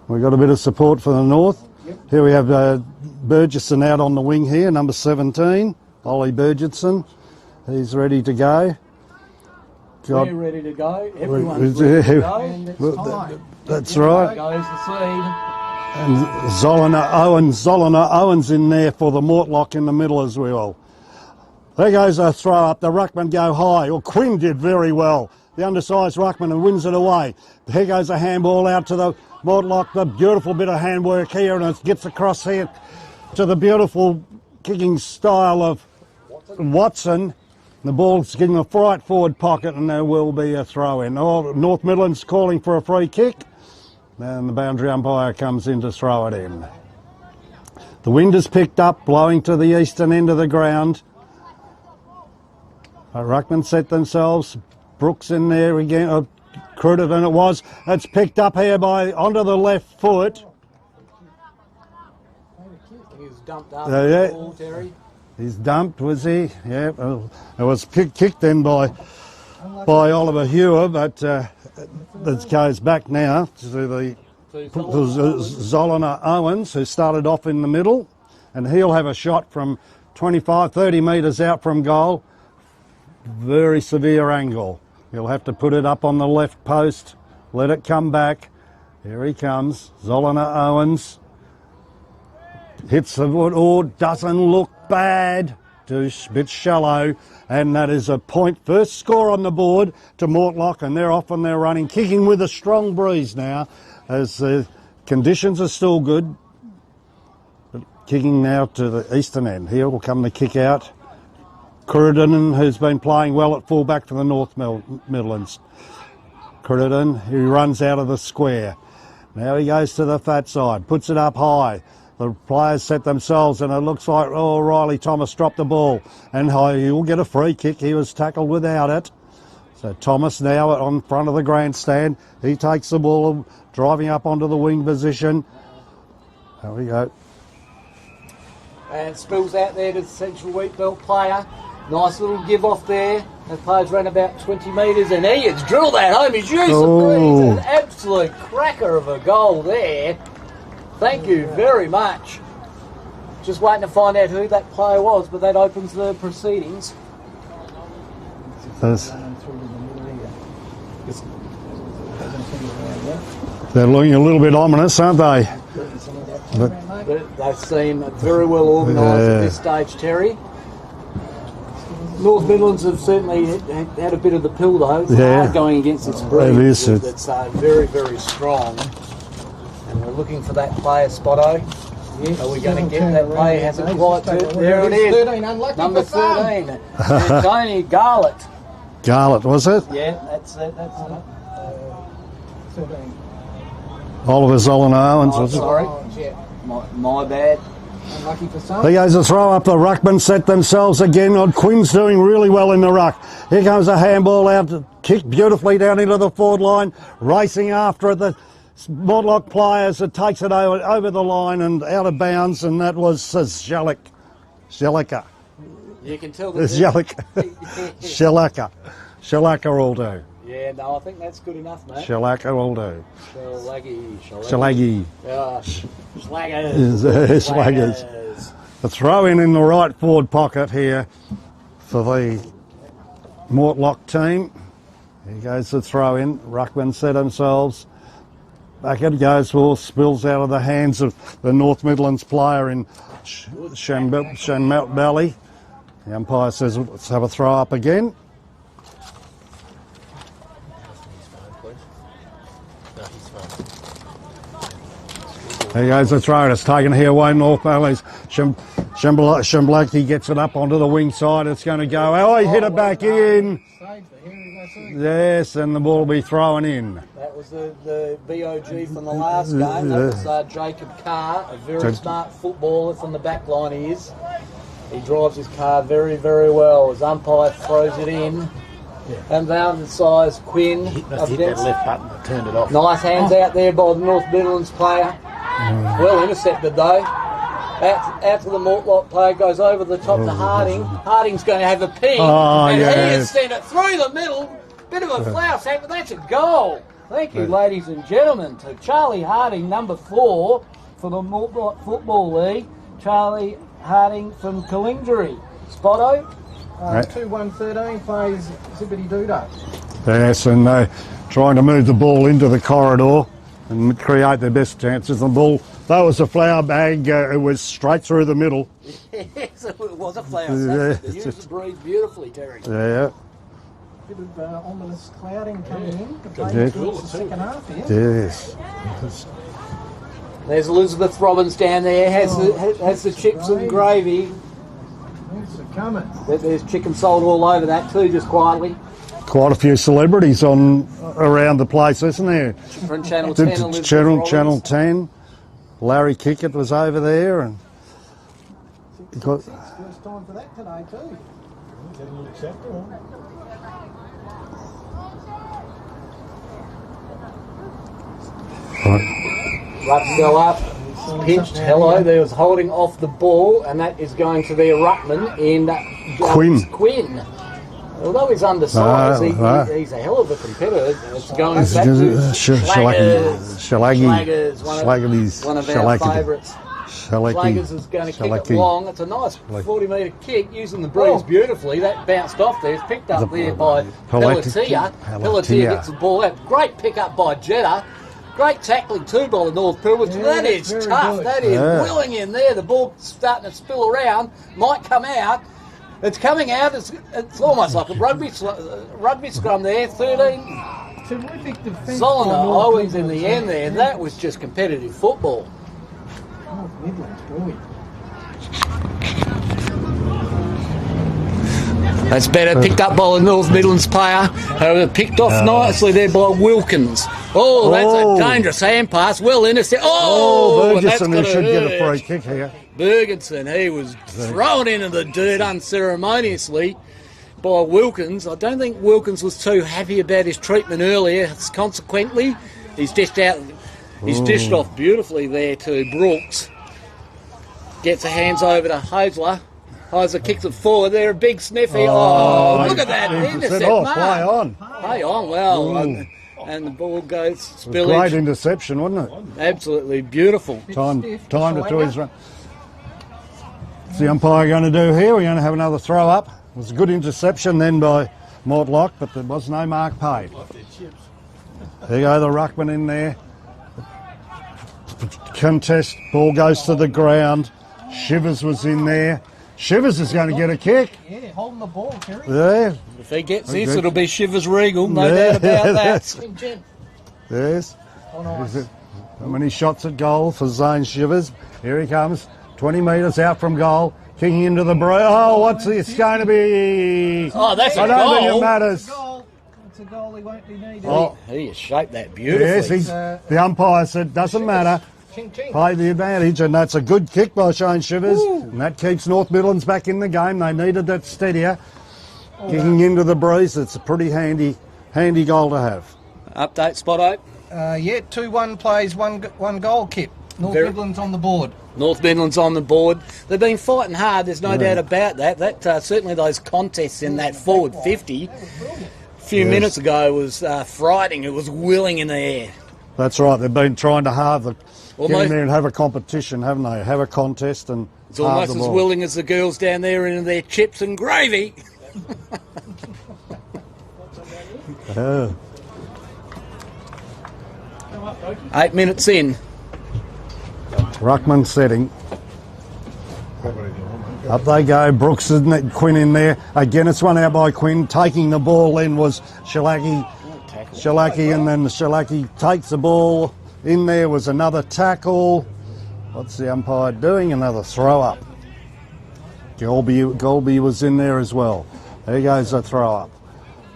We've got a bit of support for the North. Yep. Here we have Burgesson out on the wing here, number 17, Ollie Burgesson. He's ready to go. We're ready to go. Everyone's ready to go. And it's time. That's right. There goes the seed. And Zolina Owens in there for the Mortlock in the middle as well. There goes a throw up. The ruckman go high. Well, Quinn did very well. The undersized ruckman and wins it away. Here goes a handball out to the Mortlock. The beautiful bit of handwork here, and it gets across here to the beautiful kicking style of Watson. The ball's getting a right forward pocket, and there will be a throw in. North Midlands calling for a free kick, and the boundary umpire comes in to throw it in. The wind has picked up, blowing to the eastern end of the ground. Ruckman set themselves. Brooks in there again. Crittenden it was. It's picked up here onto the left foot. He was dumped after the ball, Terry. He's dumped, was he? Yeah. It was kicked then by Oliver Hewer, but this goes back now to the Zolina Owens, who started off in the middle, and he'll have a shot from 25, 30 metres out from goal. Very severe angle. He'll have to put it up on the left post, let it come back. Here he comes, Zolina Owens. Hits the wood, doesn't look bad, just a bit shallow, and that is a point. First score on the board to Mortlock, and they're off on their running, kicking with a strong breeze now, as the conditions are still good. But kicking now to the eastern end. Here will come the kick out. Crittenden, who's been playing well at fullback for the North Midlands. Crittenden, he runs out of the square. Now he goes to the fat side, puts it up high. The players set themselves, and it looks like Riley Thomas dropped the ball. And he'll get a free kick. He was tackled without it. So Thomas now on front of the grandstand. He takes the ball, driving up onto the wing position. There we go. And spills out there to the central wheat belt player. Nice little give off there. The players ran about 20 metres, and he has drilled that home. His use of breeze, an absolute cracker of a goal there. Thank you very much. Just waiting to find out who that player was, but that opens the proceedings. They're looking a little bit ominous, aren't they? But they seem very well organised at this stage, Terry. North Midlands have certainly had a bit of the pill, though. It's hard going against its breeze. It's very, very strong. And we're looking for that player, Spotto. Yes, are we going to get that player? Hasn't quite. There it is. 13, unlucky number 13. Tony Garlett. Garlett, was it? Yeah, that's it. 13. Oliver Zolina Owens, was it? Sorry. My bad. Unlucky for some. There goes a throw up. The ruckman set themselves again. Quinn's doing really well in the ruck. Here comes a handball out, kicked beautifully down into the forward line, racing after it. The Mortlock players, it takes it over the line and out of bounds, and that was Zelica. You can tell Zelica. Shellacca will do. Yeah, no, I think that's good enough, mate. Shellacca will do. Shellaggy. Slaggers. A throw in the right forward pocket here for the Mortlock team. Here goes the throw in. Ruckman set themselves. Back it goes, ball spills out of the hands of the North Midlands player in Shanmelt Valley. The umpire says, let's have a throw up again. There goes the throw. It's taken here away North Midlands. Shamblaki gets it up onto the wing side. It's going to go. Oh, he hit it back in. Yes, and the ball will be thrown in. That was the BOG from the last game. That was Jacob Carr, a very smart footballer from the back line he is. He drives his car very, very well. His umpire throws it in. And down the size, Quinn. Hit that left button and turned it off. Nice hands out there by the North Midlands player. Well intercepted though. Out to the Mortlake player, goes over the top to Harding. Harding's going to have a ping. And he has sent it through the middle. Bit of a flower sack, but that's a goal. Thank you, ladies and gentlemen, to Charlie Harding, number 4 for the Mortlake Football League. Charlie Harding from Kalingary. Spotto. 2-1-13 plays Zippity Doodah. Yes, and trying to move the ball into the corridor and create their best chances. The ball, that was a flower bag, it was straight through the middle. Yes, it was a flower sack. They used the breeze beautifully, Terry. Yeah. Bit of ominous clouding coming in. The second half here. Yes. There's Elizabeth Robbins down there, has the chips and gravy. Coming. There's chicken salt all over that too, just quietly. Quite a few celebrities around the place, isn't there? From Channel 10. Channel 10. Larry Kickett was over there, and first time for that today too. Get a little acceptable. Rucks go up, pinched, hello, there was holding off the ball, and that is going to be a ruckman in Quinn. Although he's undersized, he's a hell of a competitor. It's going back to Schlaggers, one of our favourites. Schlaggers is going to kick it long. It's a nice 40-metre kick, using the breeze beautifully. That bounced off there. It's picked up there by Pelletier. Pelletier gets the ball out. Great pick up by Jetta. Great tackling too by the North Pilgrims. That is tough. Good. That is willing in there. The ball's starting to spill around. Might come out. It's coming out. It's almost like a rugby scrum there. 13. Terrific defence. Solomon always in the end there. That was just competitive football. North Midlands, boy. That's better. Picked up by the North Midlands player. Picked off nicely there by Wilkins. Oh, that's a dangerous hand pass. Well intercepted. Bergerson, who should get a free kick here. Bergenson, he was thrown into the dirt unceremoniously by Wilkins. I don't think Wilkins was too happy about his treatment earlier. Consequently, he's dished off beautifully there to Brooks. Gets the hands over to Hosler. Hosler kicks it forward. They're a big sniffy. Oh, look at that intercept, play on. Play on, well. And the ball goes spillage. Great interception, wasn't it? Absolutely beautiful. Time to do his run. What's the umpire going to do here? We're going to have another throw up. It was a good interception then by Mortlake, but there was no mark paid. There you go, the ruckman in there. Contest, ball goes to the ground. Shivers was in there. Shivers is going to get a kick. Yeah, holding the ball, Terry. Yeah. If he gets this, it'll be Shivers Regal, no doubt about that. Yes. How many shots at goal for Zane Shivers? Here he comes, 20 metres out from goal, kicking into the breeze. Oh, what's this going to be? Oh, that's a goal. I don't think it matters. It's a goal, he won't be needed. He has shaped that beautifully. Yes, the umpire said, doesn't matter. Play the advantage, and that's a good kick by Shane Shivers. And that keeps North Midlands back in the game. They needed that steadier. Kicking into the breeze, it's a pretty handy goal to have. Update, Spotto. 2-1 plays, one goal, Kip. Midlands on the board. North Midlands on the board. They've been fighting hard, there's no doubt about that. That certainly those contests in that forward 50 a few minutes ago was frightening. It was willing in the air. That's right. They've been trying to get in there and have a competition, haven't they? Have a contest and it's almost as willing as the girls down there in their chips and gravy. 8 minutes in. Ruckman setting. Up they go. Brooks and Quinn in there. Again, it's one out by Quinn. Taking the ball in was Shalaki, and then Shalaki takes the ball. In there was another tackle. What's the umpire doing? Another throw up. Golby was in there as well. There goes the throw up.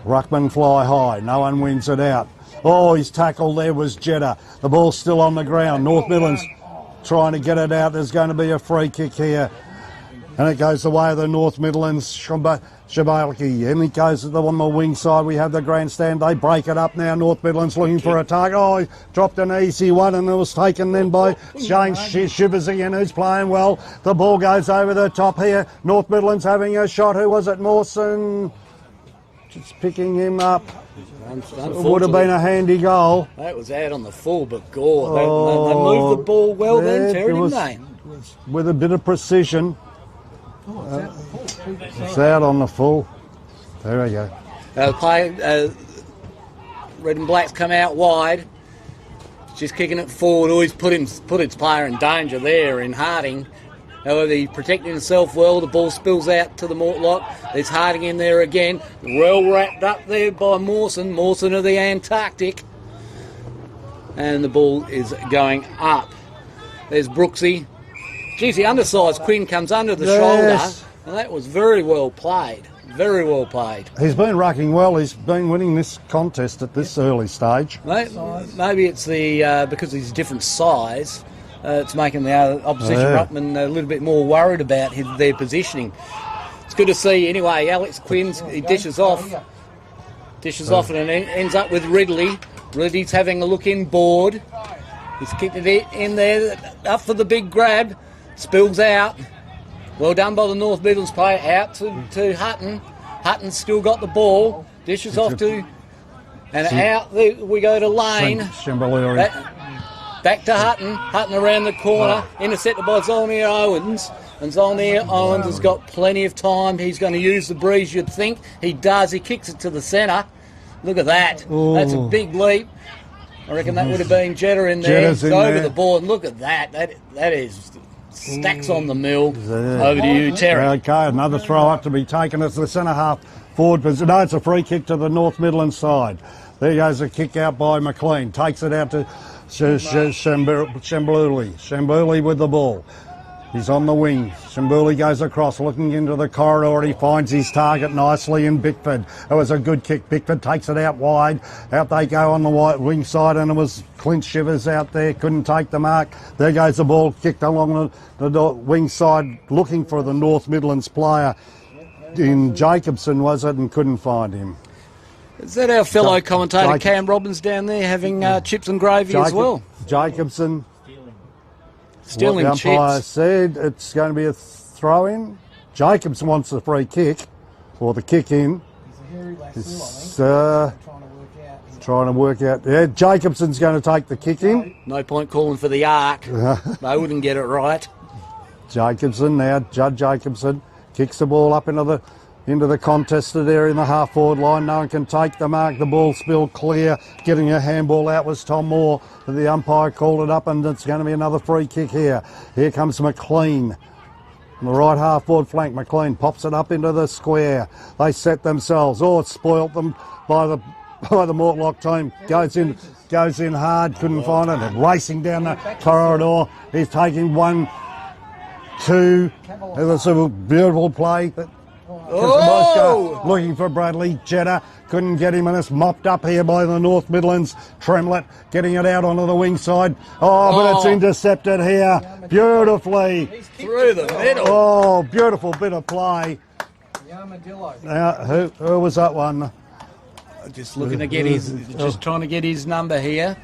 Ruckman fly high. No one wins it out. Oh, his tackle there was Jeddah. The ball's still on the ground. North Midlands trying to get it out. There's going to be a free kick here. And it goes the way of the North Midlands. Shabalki. And it goes on the wing side. We have the grandstand. They break it up now. North Midlands looking for a target. Oh, he dropped an easy one, and it was taken then by Shane Shivers again, who's playing well. The ball goes over the top here. North Midlands having a shot. Who was it? Mawson. Just picking him up. It would have been a handy goal. That was out on the full, but Gore. They moved the ball well then, Terry, didn't they? With a bit of precision. It's out on the full. There we go. Red and Black's come out wide. Just kicking it forward. Always put its player in danger there in Harding. However, he's protecting himself well. The ball spills out to the Mortlock. There's Harding in there again. Well wrapped up there by Mawson. Mawson of the Antarctic. And the ball is going up. There's Brooksy. Geez, the undersized Quinn comes under the shoulder. And that was very well played. Very well played. He's been rucking well. He's been winning this contest at this early stage. Maybe it's because he's a different size. It's making the opposition ruckman a little bit more worried about their positioning. It's good to see. Anyway, Alex Quinn's, he dishes off and it ends up with Ridley. Ridley's having a look inboard. He's kicked it in there, up for the big grab. Spills out. Well done by the North Midlands player. Out to Hutton. Hutton's still got the ball. Dishes off to... And out we go to Lane. Back to Hutton. Hutton around the corner. Intercepted by Zolnir Owens. And Zolnir Owens has got plenty of time. He's going to use the breeze, you'd think. He does. He kicks it to the centre. Look at that. Ooh. That's a big leap. I reckon that would have been Jeddah in there. It's over the board. And look at that. That is stacks on the mill. Over to you, Terry. Okay, another throw up to be taken as the centre half forward position. No, it's a free kick to the North Midlands side. There goes a kick out by McLean. Takes it out to Shambuli with the ball. He's on the wing. Shambuli goes across, looking into the corridor, and he finds his target nicely in Bickford. It was a good kick. Bickford takes it out wide. Out they go on the wing side, and it was Clint Shivers out there. Couldn't take the mark. There goes the ball, kicked along the wing side, looking for the North Midlands player. In Jacobson, was it, and couldn't find him. Is that our fellow commentator Cam Robbins down there having chips and gravy as well? Jacobson. Stealing what the umpire chips. said, it's going to be a throw-in. Jacobson wants the free kick, or the kick-in. He's trying to work out. Yeah, Jacobson's going to take the kick-in. No point calling for the arc. They wouldn't get it right. Jacobson now, Judd Jacobson, kicks the ball up into the contested area in the half-forward line. No one can take the mark. The ball spilled clear. Getting a handball out was Tom Moore. The umpire called it up, and it's going to be another free kick here. Here comes McLean. On the right half-forward flank, McLean pops it up into the square. They set themselves. Oh, it spoilt them by the Mortlock team. Goes in hard, couldn't find it. And racing down the corridor. He's taking 1, 2. It was a beautiful play. Looking for Bradley. Jeddah couldn't get him, and it's mopped up here by the North Midlands. Tremlett getting it out onto the wing side. But it's intercepted here beautifully. Through the middle. Oh, beautiful bit of play. Now, who was that one? Just looking to get just trying to get his number here.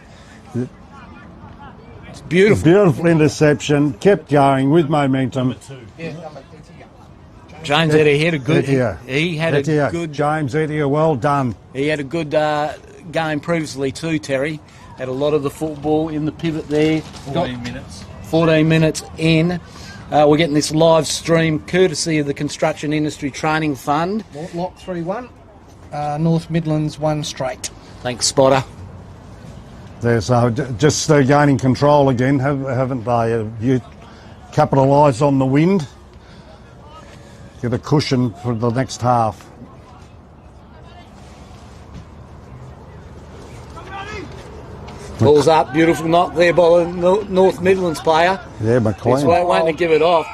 It's beautiful. Beautiful interception. Kept going with momentum. James Ettier had a good. He had a good. James Ettier, well done. He had a good game previously too, Terry. Had a lot of the football in the pivot there. 14 minutes in. We're getting this live stream courtesy of the Construction Industry Training Fund. Mortlock 3-1. North Midlands 1 straight. Thanks, Spotter. There's just gaining control again, haven't they? You capitalise on the wind. Get a cushion for the next half. Ball's up, beautiful knock there by the North Midlands player. Yeah, McLean. He's waiting to give it off.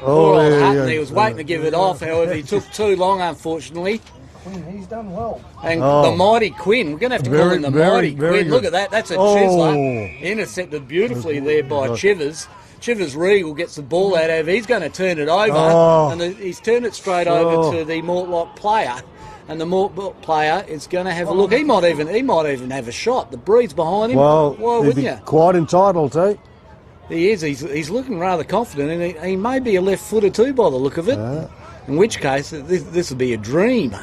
Poor old yeah, Hutton, he was waiting to give it off, however he took too long, unfortunately. Quinn, he's done well. And the mighty Quinn, we're going to have to call him the mighty Quinn. Look at that, that's a chiseler. Intercepted beautifully there by Chivers. Chivers Regal gets the ball out of. He's going to turn it over, and he's turned it straight over to the Mortlock player. And the Mortlock player is going to have a look. He might even have a shot. The breed's behind him. Well, why wouldn't you? Quite entitled to. He is. He's looking rather confident, and he may be a left footer too by the look of it. In which case, this will be a dream.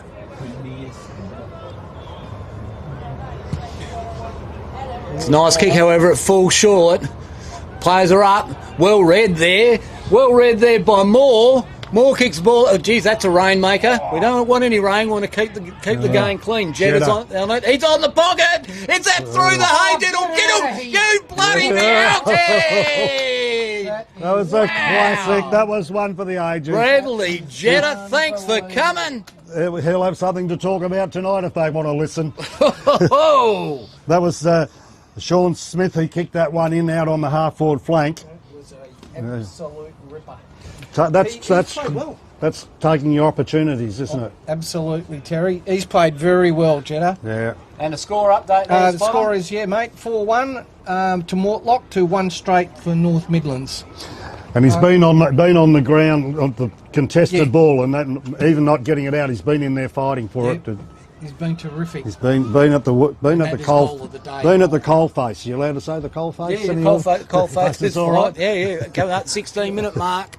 It's a nice kick, however, it falls short. Players are up. Well read there. Well read there by Moore. Moore kicks the ball. Oh, geez, that's a rainmaker. We don't want any rain. We want to keep the game clean. Jedd's on it. He's on the pocket. It's that through the hay. Get him. You bloody beauty. That was a classic. That was one for the ages. Bradley Jeddah, thanks for coming. He'll have something to talk about tonight if they want to listen. That was Sean Smith who kicked that one in out on the half-forward flank. It was an absolute ripper. That's taking your opportunities, isn't it? Absolutely, Terry. He's played very well, Jeddah. Yeah. And a score update? The score is, mate, 4-1 to Mortlock to 1 straight for North Midlands. And he's been on the ground on the contested ball, and that, even not getting it out, he's been in there fighting for it. He's been terrific. He's been at the coal face. You allowed to say the coal face? Yeah, coal face is all right. Yeah. Coming up 16-minute mark.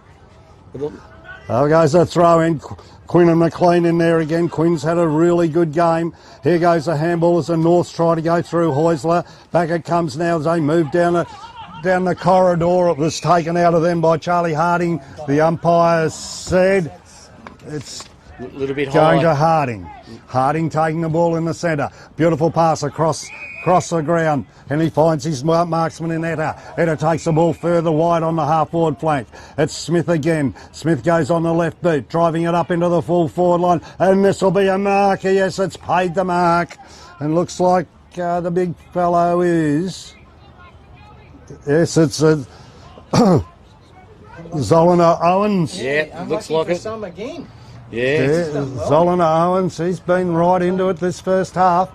Oh, goes a throw in. Quinn and McLean in there again. Quinn's had a really good game. Here goes the handball as the Norths try to go through Heusler. Back it comes now as they move down the corridor. It was taken out of them by Charlie Harding. The umpire said it's a little bit going high. to Harding. Harding taking the ball in the centre. Beautiful pass across the ground, and he finds his marksman in Etta. Etta takes the ball further wide on the half-forward flank. It's Smith again. Smith goes on the left boot, driving it up into the full forward line, and this will be a mark. Yes, it's paid the mark, and looks like the big fellow is... Yes, it's Zolina Owens. Yeah, looks like it. Some again. Yeah. Zolina Owens, he's been right into it this first half.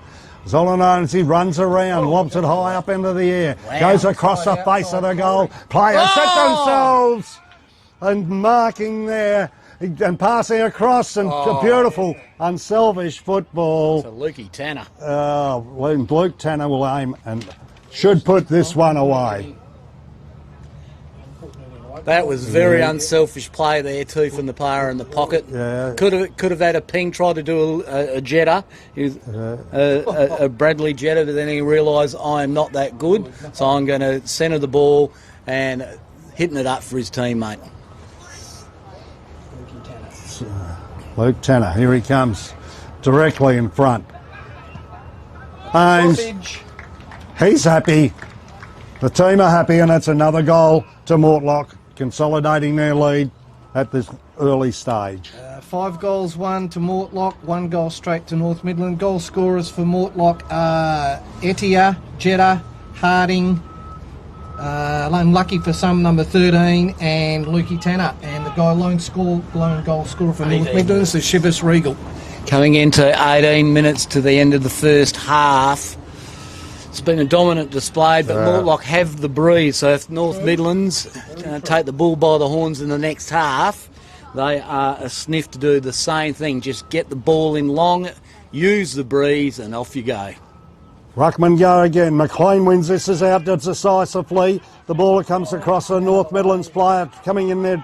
Zolina Owens, he runs around, lobs it high up into the air, goes across the face of the goal. Players set themselves and marking there and passing across, and beautiful, unselfish football. It's a Lukey Tanner. Luke Tanner will aim and should put this one away. That was very unselfish play there too from the player in the pocket. Yeah. Could have had a ping, tried to do a Jeddah, a Bradley Jeddah, but then he realised I am not that good, so I'm going to centre the ball and hitting it up for his teammate. Luke Tanner, here he comes, directly in front. Ames, he's happy. The team are happy, and that's another goal to Mortlock, consolidating their lead at this early stage. 5 goals, 1 to Mortlock, 1 goal straight to North Midland. Goal scorers for Mortlock are Etia, Jeddah, Harding, unlucky for some, number 13, and Lukey Tanner. And the lone goal scorer for North Midlands is Shivers Regal. Coming into 18 minutes to the end of the first half. It's been a dominant display, but Mortlock have the breeze. So if North Midlands take the bull by the horns in the next half, they are a sniff to do the same thing. Just get the ball in long, use the breeze, and off you go. Ruckman go again. McLean wins this is out decisively. The ball comes across the North Midlands player coming in there,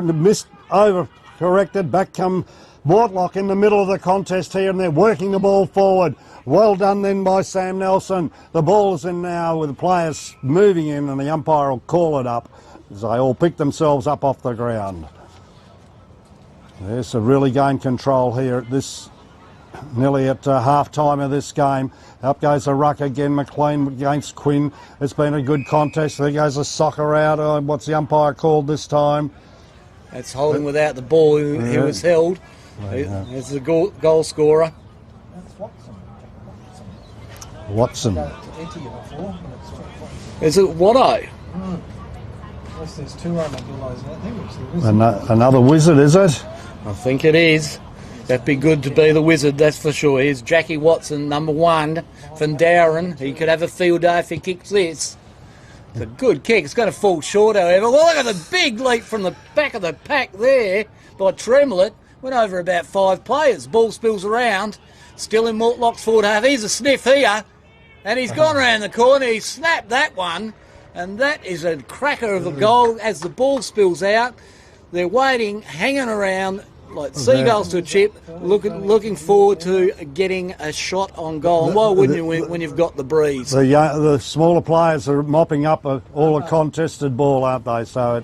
missed, over-corrected. Back come Mortlock in the middle of the contest here, and they're working the ball forward. Well done then by Sam Nelson. The ball's in now with the players moving in, and the umpire will call it up as they all pick themselves up off the ground. Yes, a really gained control here at this, nearly at half-time of this game. Up goes the ruck again, McLean against Quinn. It's been a good contest. There goes a soccer out. What's the umpire called this time? That's holding without the ball. He was held. There's the goal scorer. Watson. Is it Watto? Unless there's two armadillos out there, which there is. Another wizard, is it? I think it is. That'd be good to be the wizard, that's for sure. Here's Jackie Watson, number 1 from Darren. He could have a field day if he kicks this. It's a good kick. It's going to fall short, however. Well, look at the big leap from the back of the pack there by Tremlett. Went over about 5 players. Ball spills around. Still in Mortlock's forward half. Here's a sniff here. And he's gone around the corner. He snapped that one. And that is a cracker of a goal as the ball spills out. They're waiting, hanging around like seagulls to a chip, looking forward to getting a shot on goal. And why wouldn't you when you've got the breeze? The smaller players are mopping up all a contested ball, aren't they? So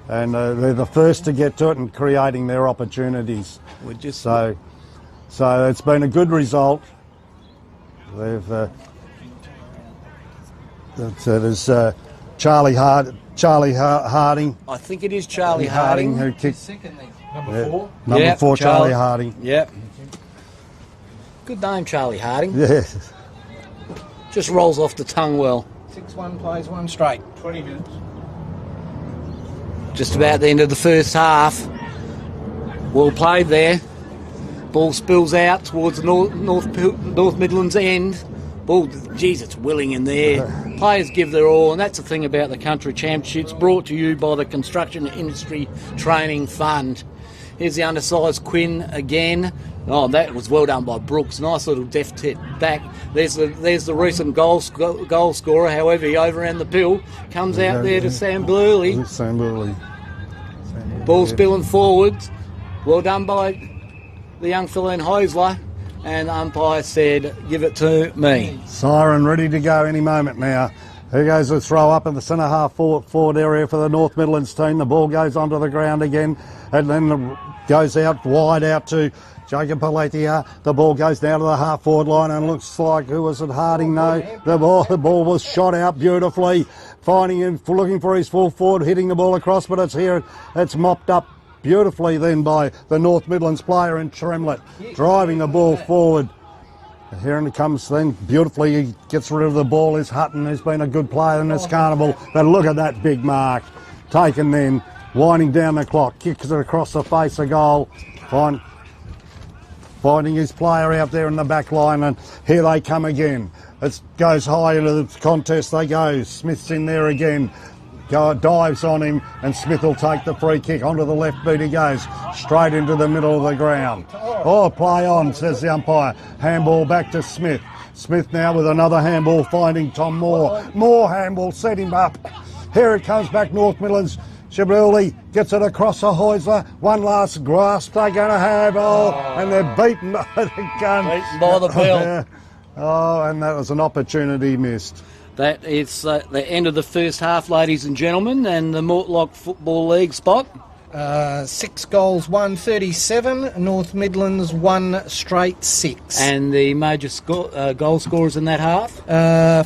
they're the first to get to it and creating their opportunities. So it's been a good result. There's Charlie Harding. I think it is Charlie Harding who kicked. Number 4? Number 4, Charlie Harding. Yep. Good name, Charlie Harding. Yeah. Just rolls off the tongue well. 6-1 plays 1 straight. 20 minutes. Just about the end of the first half. Well played there. Ball spills out towards the North Midlands end. Ball, geez, it's willing in there. Players give their all, and that's the thing about the country championships, brought to you by the Construction Industry Training Fund. Here's the undersized Quinn again. Oh, that was well done by Brooks. Nice little deft hit back. There's the recent goal scorer. However, he overran the pill. Comes out there to Sam Burley. Ball spilling forwards. Well done by the young fella in Hosler. And the umpire said, give it to me. Siren ready to go any moment now. Here goes the throw up in the centre half forward area for the North Midlands team. The ball goes onto the ground again and then goes out wide out to Jacob Paletia. The ball goes down to the half forward line and looks like, who was it, Harding? No, the ball was shot out beautifully. Finding him, looking for his full forward, hitting the ball across, but it's here, it's mopped up beautifully then by the North Midlands player in Tremlett, driving the ball forward. And here it comes then beautifully. He gets rid of the ball. Is Hutton, who's been a good player in this carnival. But look at that big mark taken then, winding down the clock, kicks it across the face of goal. Finding his player out there in the back line, and here they come again. It goes high into the contest. They go. Smith's in there again. Dives on him, and Smith will take the free kick. Onto the left boot he goes, straight into the middle of the ground. Oh, play on, says the umpire. Handball back to Smith. Smith now with another handball, finding Tom Moore. More handball, set him up. Here it comes back, North Midlands. Shibruli gets it across the Heusler. One last grasp they're going to have. And they're beaten by the gun. Beaten by the bell. And that was an opportunity missed. That is the end of the first half, ladies and gentlemen, and the Mortlock Football League spot. 6 goals, 137. North Midlands 1 straight 6. And the major goal scorers in that half?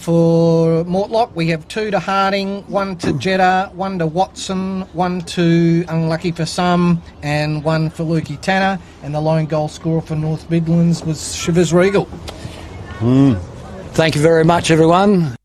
For Mortlock, we have 2 to Harding, 1 to Jeddah, 1 to Watson, 1 to, unlucky for some, and 1 for Lukey Tanner. And the lone goal scorer for North Midlands was Shivers Regal. Thank you very much, everyone.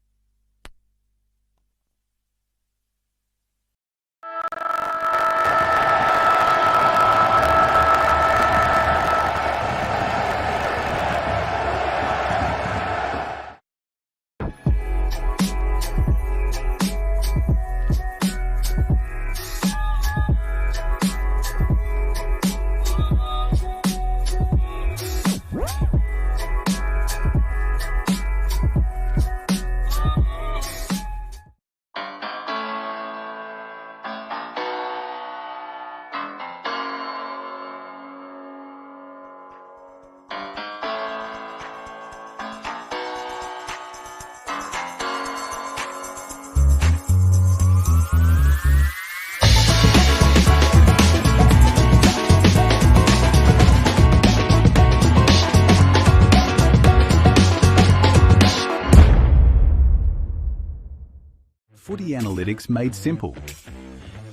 Footy analytics made simple.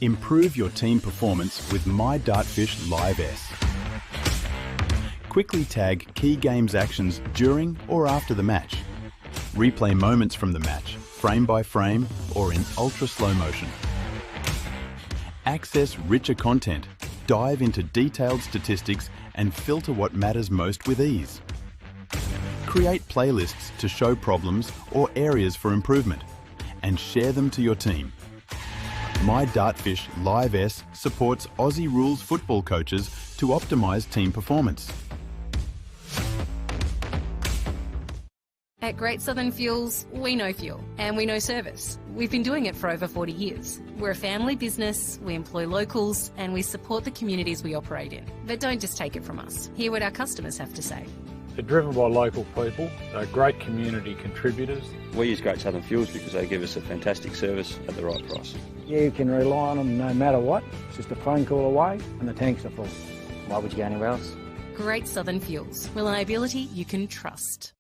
Improve your team performance with My Dartfish Live S. Quickly tag key games actions during or after the match. Replay moments from the match, frame by frame or in ultra slow motion. Access richer content, dive into detailed statistics and filter what matters most with ease. Create playlists to show problems or areas for improvement and share them to your team. My Dartfish Live S supports Aussie rules football coaches to optimise team performance. At Great Southern Fuels, we know fuel and we know service. We've been doing it for over 40 years. We're a family business, we employ locals and we support the communities we operate in. But don't just take it from us. Hear what our customers have to say. They're driven by local people, they're great community contributors. We use Great Southern Fuels because they give us a fantastic service at the right price. You can rely on them no matter what. It's just a phone call away and the tanks are full. Why would you go anywhere else? Great Southern Fuels. Reliability you can trust.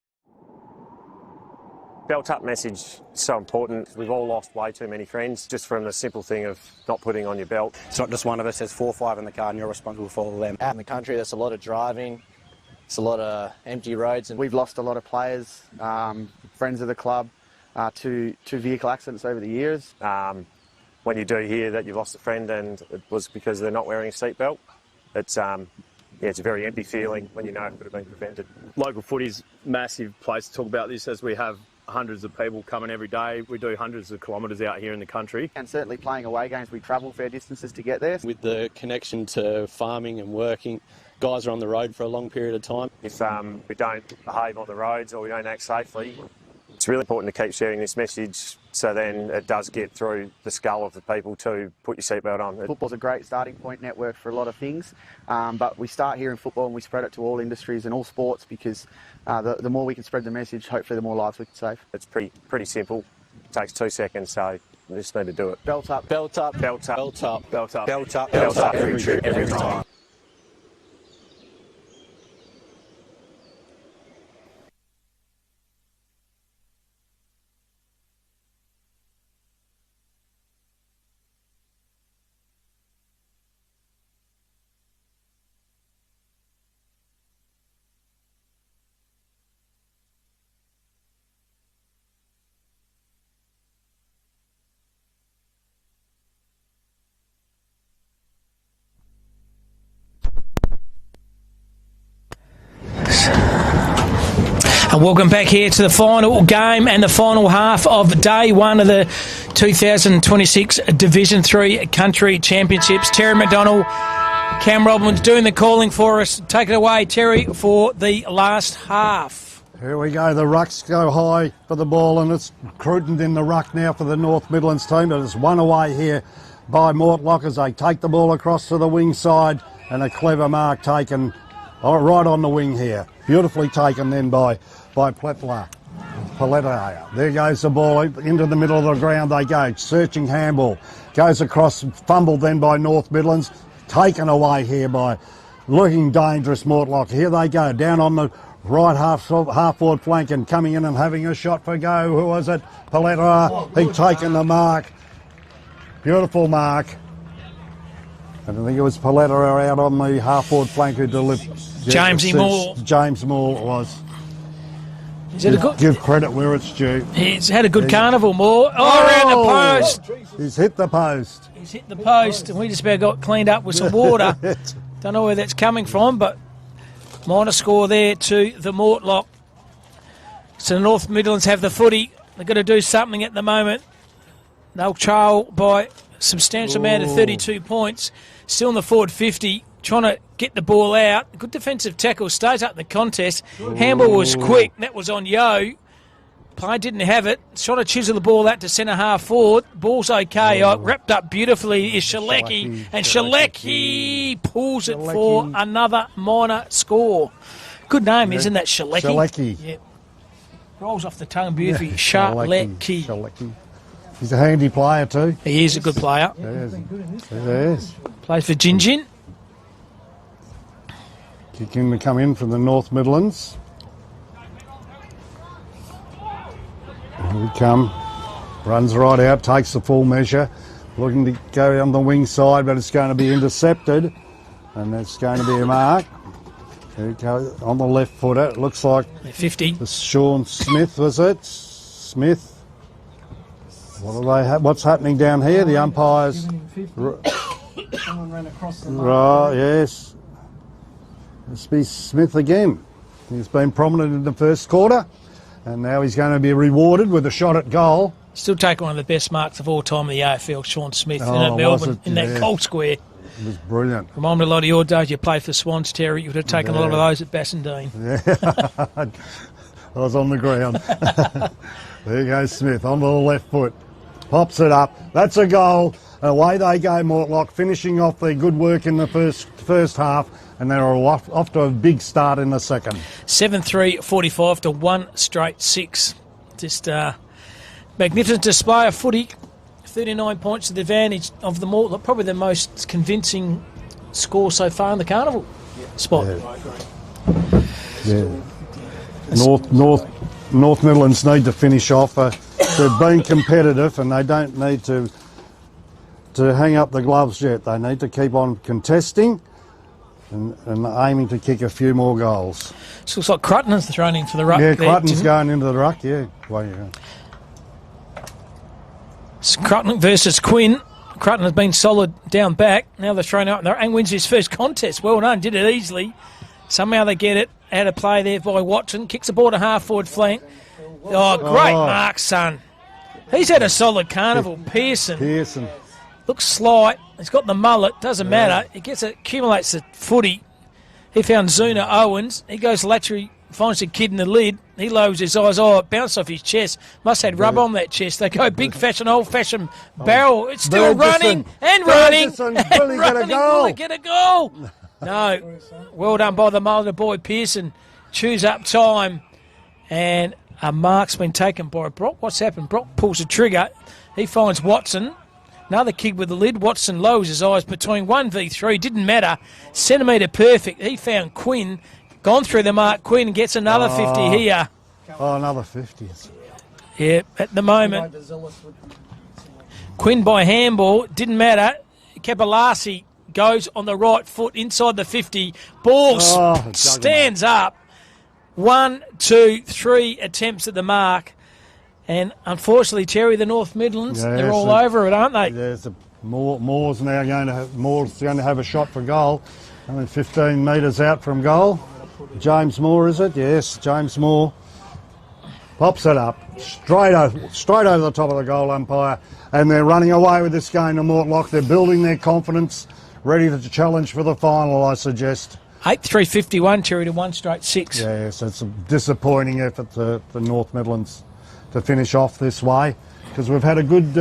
Belt up message is so important. We've all lost way too many friends just from the simple thing of not putting on your belt. It's not just one of us, there's 4 or 5 in the car and you're responsible for all of them. Out in the country, there's a lot of driving, there's a lot of empty roads. And we've lost a lot of players, friends of the club, to vehicle accidents over the years. When you do hear that you've lost a friend and it was because they're not wearing a seatbelt, it's a very empty feeling when you know it could have been prevented. Local footy's massive place to talk about this, as we have hundreds of people coming every day. We do hundreds of kilometres out here in the country. And certainly playing away games, we travel fair distances to get there. With the connection to farming and working, guys are on the road for a long period of time. If we don't behave on the roads or we don't act safely, it's really important to keep sharing this message so then it does get through the skull of the people to put your seatbelt on. Football's a great starting point network for a lot of things, but we start here in football and we spread it to all industries and all sports because the more we can spread the message, hopefully the more lives we can save. It's pretty simple. It takes 2 seconds, so we just need to do it. Belt up. Belt up. Belt up. Belt up. Belt up. Belt up. Belt up. Every trip, every time. And welcome back here to the final game and the final half of day one of the 2026 Division 3 Country Championships. Terry McDonald, Cam Robin's doing the calling for us. Take it away, Terry, for the last half. Here we go. The rucks go high for the ball, and it's Cruton in the ruck now for the North Midlands team. But it's one away here by Mortlock as they take the ball across to the wing side, and a clever mark taken right on the wing here. Beautifully taken then by Paletta. There goes the ball into the middle of the ground. They go searching handball, goes across, fumbled then by North Midlands, taken away here by looking dangerous Mortlock. Here they go down on the right half forward flank and coming in and having a shot for go. Who was it? Paletta. He taken the mark. Beautiful mark. And I think it was Paletta out on the half forward flank who delivered. James Moore. James Moore it was. Give credit where it's due. He's had a good carnival, Moore. Around the post. He's hit the post. He's hit the post, and we just about got cleaned up with some water. Don't know where that's coming from, but minor score there to the Mortlock. So the North Midlands have the footy. They've got to do something at the moment. They'll trail by a substantial amount of 32 points. Still in the forward 50. Trying to get the ball out. Good defensive tackle. Stays up in the contest. Handball was quick. That was on Yo. Play didn't have it. Trying to chisel the ball out to centre half forward. Ball's okay. Wrapped up beautifully is Shalecki. And Shalecki pulls it for another minor score. Good name, isn't that, Shalecki? Shalecki. Yep. Rolls off the tongue beautifully. Shalecki. Shalecki. He's a handy player too. He is a good player. He is. Plays for Gingin. Kick in to come in from the North Midlands. Here we come. Runs right out, takes the full measure. Looking to go on the wing side, but it's going to be intercepted. And that's going to be a mark. There we go, on the left footer. It looks like 50. The Sean Smith, was it? Smith. What do they have? What's happening down here? The umpires. Someone ran across the mark. Right, yes. Must be Smith again. He's been prominent in the first quarter, and now he's going to be rewarded with a shot at goal. Still taking one of the best marks of all time in the AFL, Sean Smith, in Oh, Melbourne, was it? in that Yeah. goal square. It was brilliant. Remind me a lot of your days. You played for Swans, Terry. You would have taken a lot of those at Bassendean. Yeah. I was on the ground. There goes Smith onto the left foot. Pops it up. That's a goal. Away they go, Mortlock, finishing off their good work in the first half, and they're off to a big start in the second. 7-3-45 to 1 straight 6. Just magnificent display of footy. 39 points to the advantage of the Mortlock. Probably the most convincing score so far in the carnival spot. Yeah. North Midlands need to finish off. They've been competitive, and they don't need to hang up the gloves yet. They need to keep on contesting and aiming to kick a few more goals. So looks like Crutton's thrown in for the ruck. Yeah, there, Crutton's Tim. going into the ruck, yeah. Well, yeah. It's Crutton versus Quinn. Crutton has been solid down back. Now they're thrown out and wins his first contest. Well done, did it easily. Somehow they get it. Out of play there by Watson. Kicks the ball to half-forward flank. Oh, great mark, son. He's had a solid carnival. Pearson. Looks slight. He's got the mullet. Doesn't matter. He accumulates the footy. He found Zuna Owens. He goes laterally, finds the kid in the lid. He lowers his eyes. Oh, it bounced off his chest. Must have rub on that chest. They go big fashion, old-fashioned barrel. It's still running and running. Will he get a goal? No. Well done by the Mulder boy, Pearson. Chews up time. And a mark's been taken by Brock. What's happened? Brock pulls the trigger. He finds Watson. Another kick with the lid. Watson lowers his eyes between 1v3. Didn't matter. Centimetre perfect. He found Quinn. Gone through the mark. Quinn gets another 50 here. Oh, another 50. Yeah, at the moment. Quinn by handball. Didn't matter. Kapalasi goes on the right foot inside the 50. Ball stands up. 1, 2, 3 attempts at the mark. And unfortunately, Terry, the North Midlands, they're all over it, aren't they? Yes, Moore's now going to have a shot for goal. Only 15 metres out from goal. James Moore, is it? Yes, James Moore. Pops it up. Straight over the top of the goal umpire. And they're running away with this game to Mortlock. They're building their confidence, ready to challenge for the final, I suggest. 8-3-51, Terry, to 1 straight 6. Yes, it's a disappointing effort for North Midlands to finish off this way, because we've had a good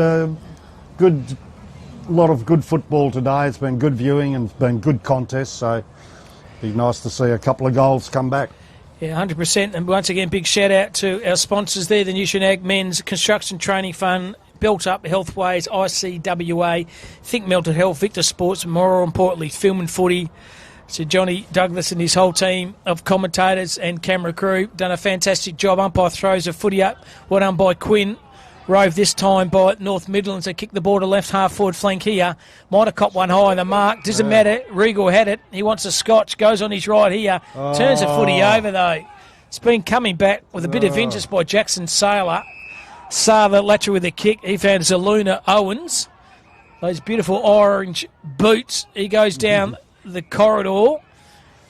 lot of good football today. It's been good viewing and it's been good contests, so it'd be nice to see a couple of goals come back. Yeah, 100%. And once again, big shout out to our sponsors there, the Nutrien Ag Men's Construction Training Fund, Built Up Healthways, ICWA, Think Mental Health, Victor Sports, and more importantly, Film and Footy. So Johnny Douglas and his whole team of commentators and camera crew done a fantastic job. Umpire throws a footy up. Well done by Quinn. Rove this time by North Midlands. They kick the ball to left half forward flank here. Might have caught one high in the mark. Doesn't matter. Regal had it. He wants a scotch. Goes on his right here. Turns the footy over though. It's been coming back with a bit of vengeance by Jackson Saylor. Saylor lateral with a kick. He found Zaluna Owens. Those beautiful orange boots. He goes down the corridor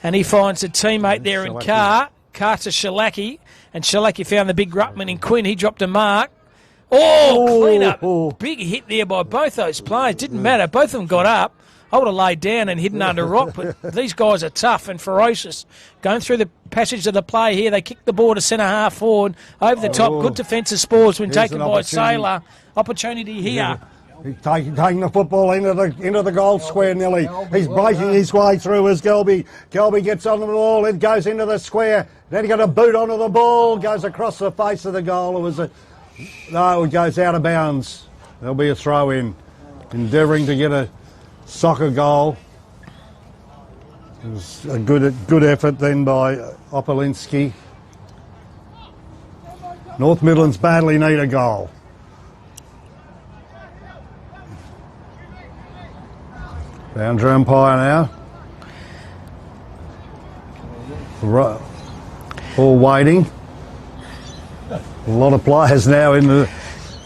and he finds a teammate there in Carr to Shalaki, and Shalaki found the big ruckman in Quinn. He dropped a mark. Clean up. Big hit there by both those players. Didn't matter. Both of them got up. I would have laid down and hidden under a rock, but these guys are tough and ferocious. Going through the passage of the play here, they kick the ball to centre half forward. Over the top, good defensive spoils when taken by Saylor. Opportunity here. He's taking the football into the goal square nearly. He's breaking his way through as Gelby. Gelby gets on the ball, it goes into the square. Then he got a boot onto the ball, goes across the face of the goal. It goes out of bounds. There'll be a throw in. Endeavouring to get a soccer goal. It was a good effort then by Opolinski. North Midlands badly need a goal. Boundary umpire now. All waiting. A lot of players now in the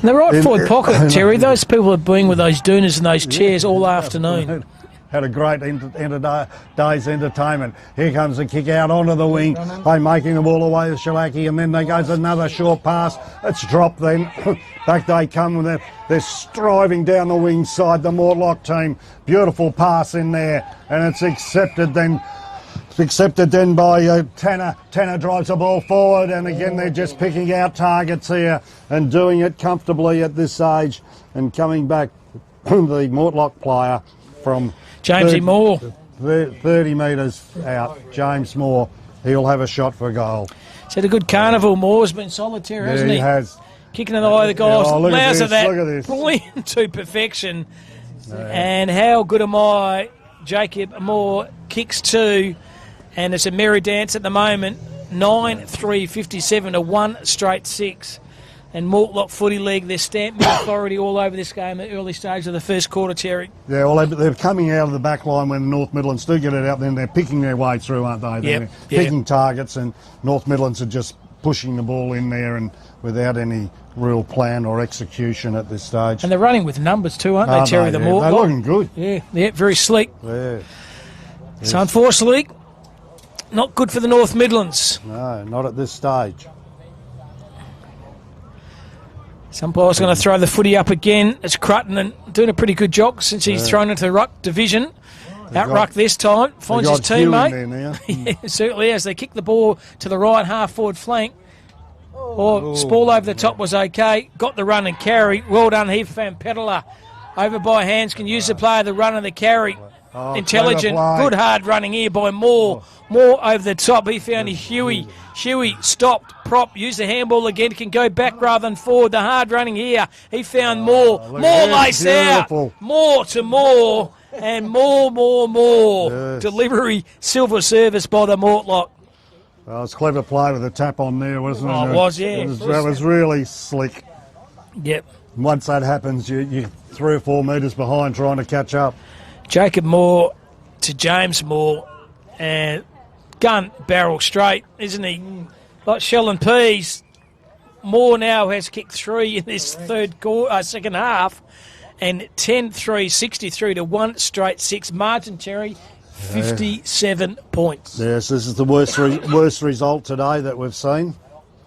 right forward pocket, Terry. Those people have been with those doonas and those chairs all afternoon. had a great day's entertainment. Here comes the kick out onto the wing. They're making the ball away to Shalaki, and then there goes another short pass. It's dropped then. Back they come with it. They're striving down the wing side, the Mortlock team. Beautiful pass in there, and it's accepted then. It's accepted then by Tanner. Tanner drives the ball forward, and again they're just picking out targets here and doing it comfortably at this stage. And coming back, the Mortlock player from Jamesy Moore. 30 metres out, James Moore. He'll have a shot for a goal. He's had a good carnival. Moore's been solitary, hasn't he? He has. Kicking in the eye of the guys. Oh, look at this, that. look at this. Brilliant to perfection. And how good am I? Jacob Moore kicks 2, and it's a merry dance at the moment. 9-3-57 to 1 straight 6. And Mortlock Footy League, they're stamping authority all over this game at the early stage of the first quarter, Terry. Yeah, well, they're coming out of the back line when North Midlands do get it out, then they're picking their way through, aren't they? They're picking targets, and North Midlands are just pushing the ball in there and without any real plan or execution at this stage. And they're running with numbers too, aren't they, Terry? The Mortlock. They're looking good. Yeah, very sleek. Yeah. So unfortunately, not good for the North Midlands. No, not at this stage. Umpire's going to throw the footy up again. It's Crutton doing a pretty good job since he's thrown into the ruck division. Out ruck this time. Finds his teammate. Yeah, certainly has. They kick the ball to the right half forward flank. Spall over the top was okay. Got the run and carry. Well done, Heath Van Peddler. Over by hands, can use the play, the run and the carry. Intelligent, good hard running here by Moore. Moore over the top. He found Huey. Huey stopped, prop, used the handball again. Can go back rather than forward. The hard running here. He found Moore. Moore lace out. Moore to Moore. And more. Yes. Delivery, silver service by the Mortlock. Well, it's clever play with the tap on there, wasn't it? Oh, it was, yeah. That was really slick. Yep. Once that happens, you're 3 or 4 metres behind trying to catch up. Jacob Moore to James Moore, and gun barrel straight, isn't he? Like shell and peas. Moore now has kicked 3 in this second half, and 10-3-63 to 1 straight 6. Margin, Terry, 57 points. Yes, this is the worst result today that we've seen.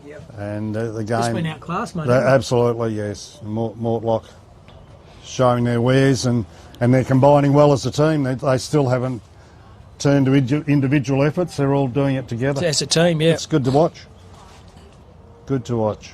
Yep. And the game. It's been outclassed, mate. Absolutely, yes. Mortlock showing their wares and they're combining well as a team. They still haven't turned to individual efforts. They're all doing it together. As a team, yeah. It's good to watch. Good to watch.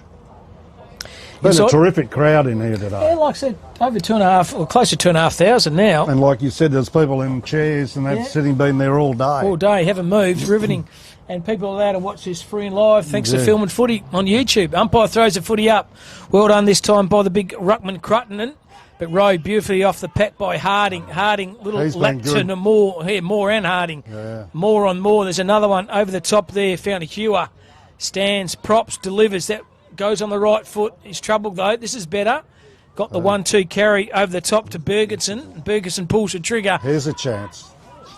There's a terrific crowd in here today. Yeah, like I said, over 2,500, or close to 2,500 now. And like you said, there's people in chairs and they've been there all day. All day, haven't moved, riveting. And people are allowed to watch this free and live thanks to Film and Footy on YouTube. Umpire throws the footy up. Well done this time by the big ruckman Crutton. But rode beautifully off the pack by Harding. Harding, little lap to Moore. Here, Moore and Harding. Yeah. Moore on Moore. There's another one over the top there. Found a Hewer. Stands, props, delivers. That goes on the right foot. He's troubled though. This is better. Got the 1-2 carry over the top to Bergerson. Bergerson pulls the trigger. Here's a chance.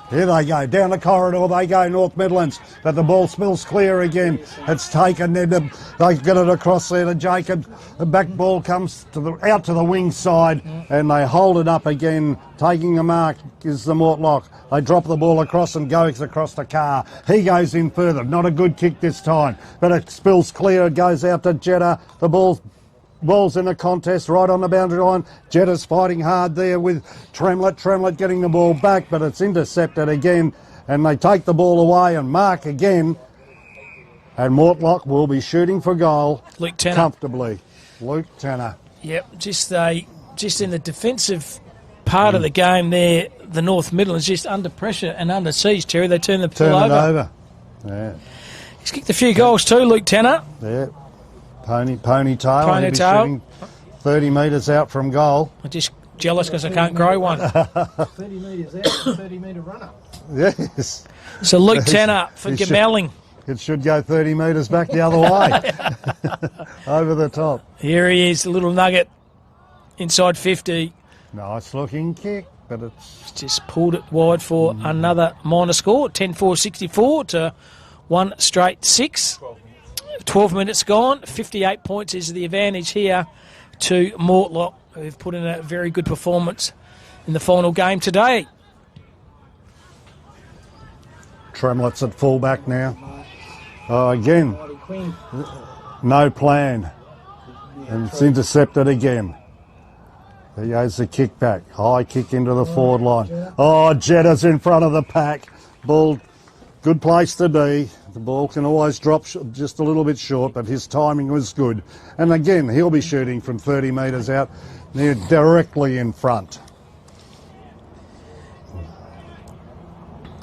Here they go, down the corridor they go, North Midlands, but the ball spills clear again. It's taken, they get it across there to Jacob. The back ball comes out to the wing side, and they hold it up again. Taking the mark is the Mortlock. They drop the ball across and goes across the car. He goes in further, not a good kick this time, but it spills clear, it goes out to Jeddah. The ball's in a contest right on the boundary line. Jeddah's fighting hard there with Tremlett. Tremlett getting the ball back, but it's intercepted again. And they take the ball away and mark again. And Mortlock will be shooting for goal. Luke Tanner. Comfortably. Luke Tanner. Yep, just in the defensive part of the game there, the North Midlands just under pressure and under siege, Terry. They turn the ball over. Yeah. He's kicked a few goals too, Luke Tanner. Yeah. Ponytail. He'll be shooting 30 metres out from goal. I'm just jealous because I can't grow one. 30 metres out, a 30-metre runner. Yes. So Luke Tanner for Gamelling. It should go 30 metres back the other way. Over the top. Here he is, the little nugget inside 50. Nice looking kick, but it's just pulled it wide for another minor score. 10-4-64 to 1 straight 6. 12 minutes gone. 58 points is the advantage here to Mortlock, who've put in a very good performance in the final game today. Tremlett's at fullback now. Oh, again, no plan. And it's intercepted again. There goes the kick back. High kick into the forward line. Oh, Jetta's in front of the pack. Ball, good place to be. The ball can always drop just a little bit short, but his timing was good. And again, he'll be shooting from 30 metres out, near directly in front.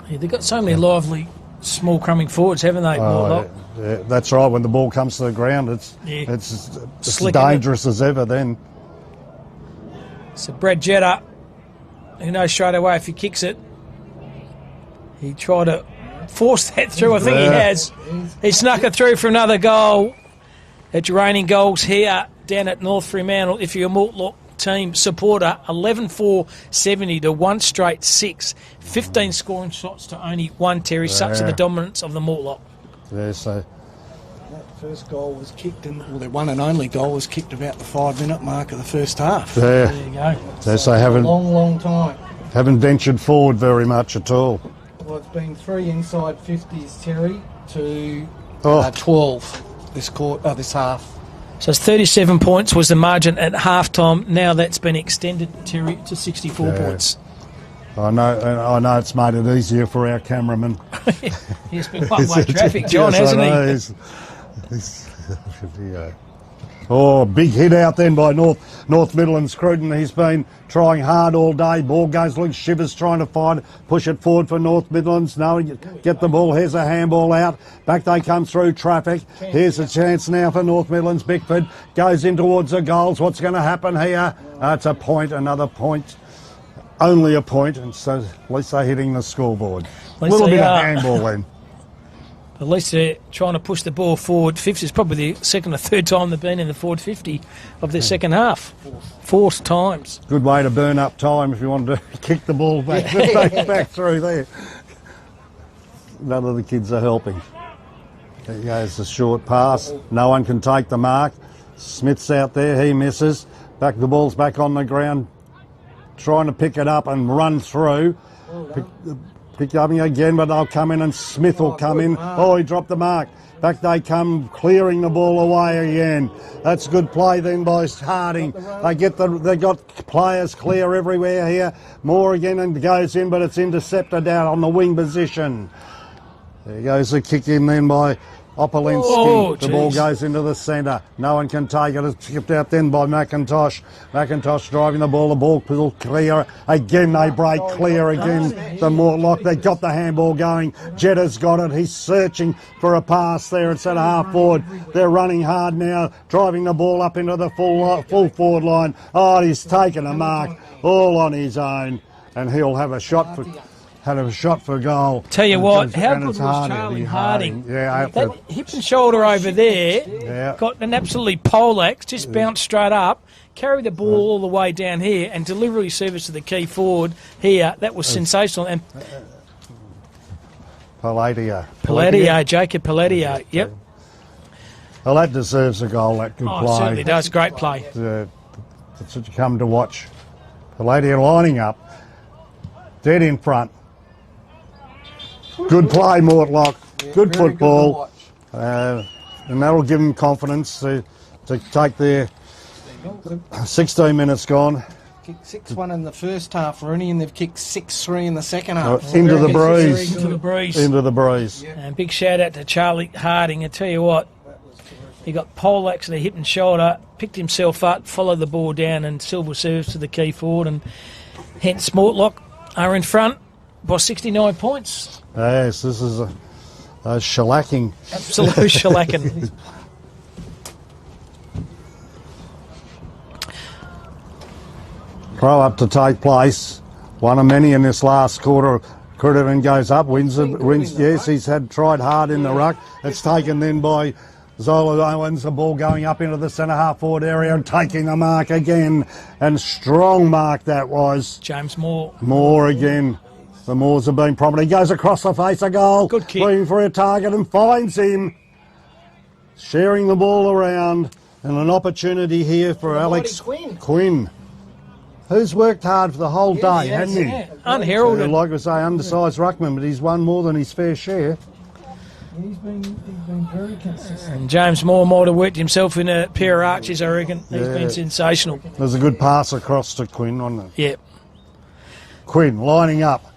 Yeah, they've got so many lively, small crumbing forwards, haven't they? Yeah, that's right. When the ball comes to the ground, it's dangerous as ever then. So Brad Jetta, who knows straight away if he kicks it, he tried to force that through. I think he has. He snuck it through for another goal. It's raining goals here down at North Fremantle. If you're a Mortlock team supporter, 11-4-70 to one straight 6. 15 scoring shots to only 1, Terry. Such are the dominance of the Mortlock. Yeah, so that first goal was kicked, their one and only goal was kicked about the 5-minute mark of the first half. There you go. Yes, they haven't, long time. Haven't ventured forward very much at all. Well, it's been 3 inside 50s, Terry, to 12 this half. So it's 37 points was the margin at half-time. Now that's been extended, Terry, to 64 points. I know it's made it easier for our cameraman. He's been one-way traffic, John, hasn't he? Oh, big hit out then by North Midlands Cruton. He's been trying hard all day. Ball goes loose. Shivers trying to find, push it forward for North Midlands. No, get the ball. Here's a handball out. Back they come through traffic. Here's a chance now for North Midlands. Bickford goes in towards the goals. What's going to happen here? It's a point, another point. Only a point, and so at least they're hitting the scoreboard. A little bit of handball then. At least they're trying to push the ball forward. 50 is probably the second or third time they've been in the forward 50 of their second half. 4 times. Good way to burn up time if you want to kick the ball back through there. None of the kids are helping. There goes the short pass. No one can take the mark. Smith's out there. He misses. The ball's back on the ground. Trying to pick it up and run through. Pick up again, but they'll come in and Smith will come in. Oh, he dropped the mark. Back they come, clearing the ball away again. That's good play then by Harding. They got players clear everywhere here. Moore again and goes in, but it's intercepted out on the wing position. There goes the kick in then by Opolinski. The ball goes into the centre. No one can take it. It's skipped out then by McIntosh. McIntosh driving the ball clear. Again they break clear again. The Mortlock, they got the handball going. Jetta's got it. He's searching for a pass there. It's at half forward. They're running hard now, driving the ball up into the full forward line. Oh, he's taken a mark all on his own, and he'll have a shot for goal. Tell you what, how good was Charlie Harding? Yeah, that hip and shoulder over there, got an absolutely poleaxe, just bounced straight up, carried the ball all the way down here, and delivery service to the key forward here. That was sensational. And Palladio, Jacob Palladio, yep. Well, that deserves a goal, that good play. It certainly does, great play. That's what you come to watch. Palladio lining up, dead in front. Good play, Mortlock. Good football. And that'll give them confidence to take their 16 minutes gone. Kicked 6-1 in the first half, Rooney, and they've kicked 6-3 in the second half. Into the breeze. Into the breeze. And big shout out to Charlie Harding. I tell you what, he got poleaxe in the hip and shoulder, picked himself up, followed the ball down, and silver serves to the key forward, and hence Mortlock are in front by 69 points. Yes, this is a shellacking. Absolute shellacking. Throw up to take place. One of many in this last quarter. Crittenden goes up, wins. Yes, he's tried hard in the ruck. It's taken then by Zola Owens, the ball going up into the centre half forward area and taking the mark again. And strong mark that was. James Moore. Moore again. The Moors have been prominent. He goes across the face of goal. Good kick. Looking for a target and finds him. Sharing the ball around. And an opportunity here for Alex Quinn. who's worked hard for the whole day, hasn't he? Yeah. Unheralded. Like I say, undersized ruckman, but he's won more than his fair share. He's been very consistent. And James Moore might have worked himself in a pair of arches, I reckon. He's been sensational. There's a good pass across to Quinn, wasn't it? Yep. Quinn lining up,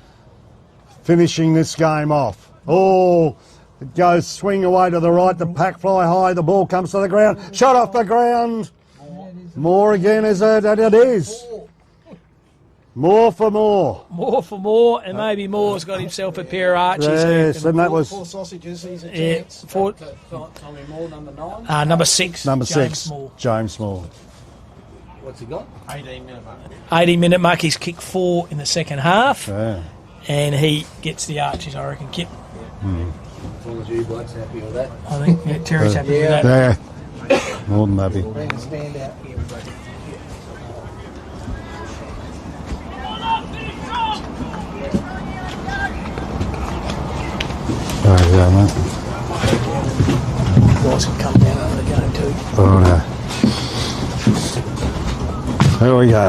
finishing this game off. Oh, it goes swing away to the right, the pack fly high, the ball comes to the ground, shot off the ground. More again, is it? And it is. More for more. More for more, and maybe Moore's got himself a pair of arches. Yes, and that was... Four sausages, he's a chance. Four. Tommy Moore, number 9. Number 6. Number James 6, Moore. James Moore. What's he got? 18-minute mark. 80-minute mark. He's kicked 4 in the second half. Yeah. And he gets the arches, I reckon, Kip. As long as you blokes happy with that. I think Terry's happy with that. Yeah, more than happy. Bring a stand out here, everybody. Oh, yeah, mate. Guys can come down after the game too. Oh, no. There we go.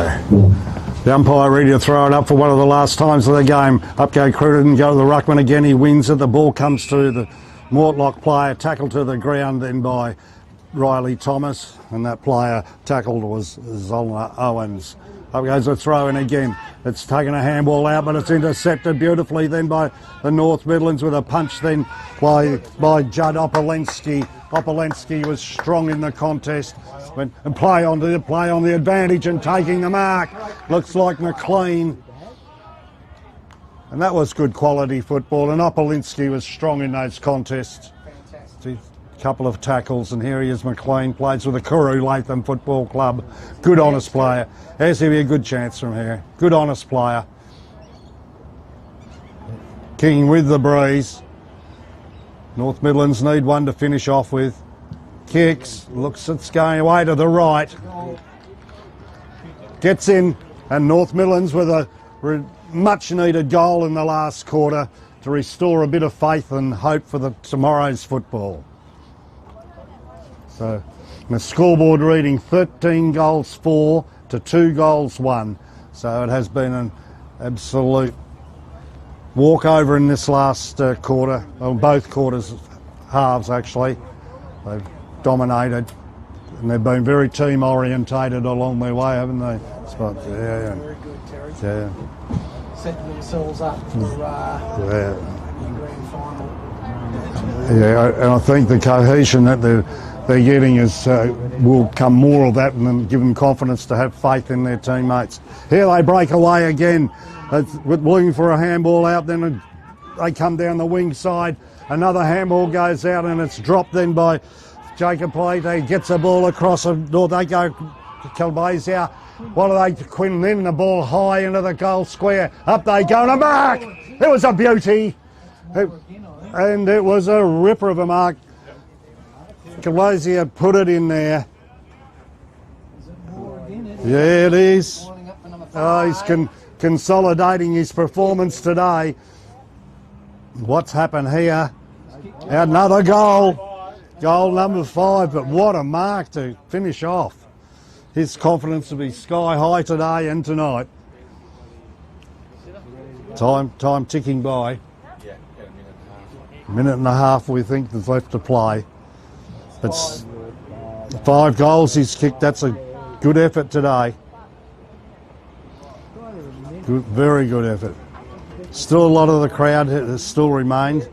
The umpire ready to throw it up for one of the last times of the game. Up go Cruden, go to the ruckman again. He wins it. The ball comes to the Mortlock player, tackled to the ground then by Riley Thomas, and that player tackled was Zola Owens. Up goes the throw in again. It's taken a handball out, but it's intercepted beautifully then by the North Midlands with a punch then by Judd Opolensky. Opolensky was strong in the contest and play on the advantage and taking the mark. Looks like McLean. And that was good quality football, and Opolensky was strong in those contests. A couple of tackles, and here he is, McLean, plays with the Kuru Latham Football Club. Good, honest player. There's going to be a good chance from here. Good, honest player. King with the breeze. North Midlands need one to finish off with. Kicks, looks it's going away to the right. Gets in, and North Midlands with a much needed goal in the last quarter to restore a bit of faith and hope for tomorrow's football. So the scoreboard reading 13 goals 4 to 2 goals 1. So it has been an absolute walkover in this last quarter, well, both quarters, halves actually. They've dominated, and they've been very team orientated along their way, haven't they? Very good, Terry. Yeah. Setting themselves up for the grand final. Yeah, and I think the cohesion that they're getting will come more of that, and then give them confidence to have faith in their teammates. Here they break away again, looking for a handball out, then they come down the wing side. Another handball goes out, and it's dropped then by Jacob Plate. He gets the ball across, and they go to Calbazia. What are they? Quinn in the ball high into the goal square. Up they go, and a mark! It was a beauty. And it was a ripper of a mark. Calbazia put it in there. Yeah, it is. Oh, he's consolidating his performance today. What's happened here? Another goal. Goal number 5, but what a mark to finish off. His confidence will be sky high today and tonight. Time ticking by. Minute and a half we think there's left to play. It's 5 goals he's kicked. That's a good effort today. Good, very good effort. Still a lot of the crowd has still remained.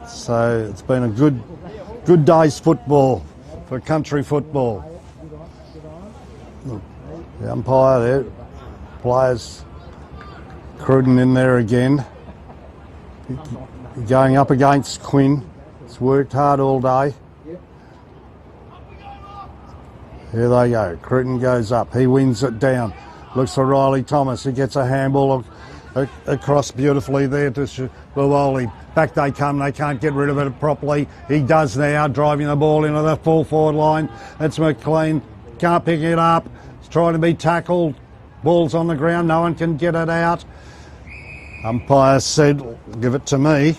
So it's been a good day's football for country football. The umpire there, players Cruden in there again. Going up against Quinn. He's worked hard all day. Here they go. Cruden goes up. He wins it down. Looks for Riley Thomas. He gets a handball across beautifully there to Luoli. Back they come. They can't get rid of it properly. He does now, driving the ball into the full forward line. It's McLean. Can't pick it up. He's trying to be tackled. Ball's on the ground. No one can get it out. Umpire said, give it to me.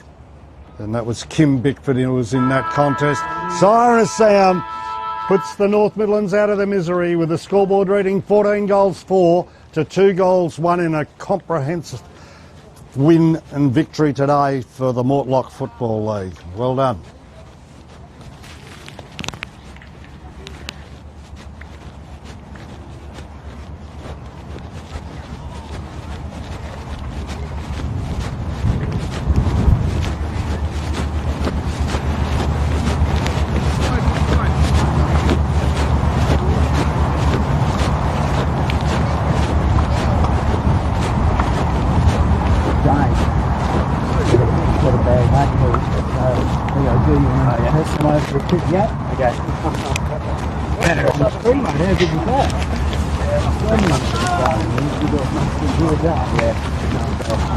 And that was Kim Bickford who was in that contest. Siren sound. puts the North Midlands out of their misery with the scoreboard reading 14 goals 4 to 2 goals 1 in a comprehensive win and victory today for the Mortlock Football League. Well done.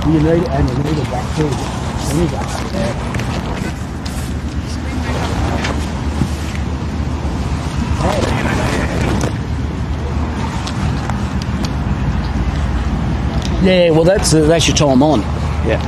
You need it, and you need it back too. There you go. Yeah, well, that's your time on. Yeah.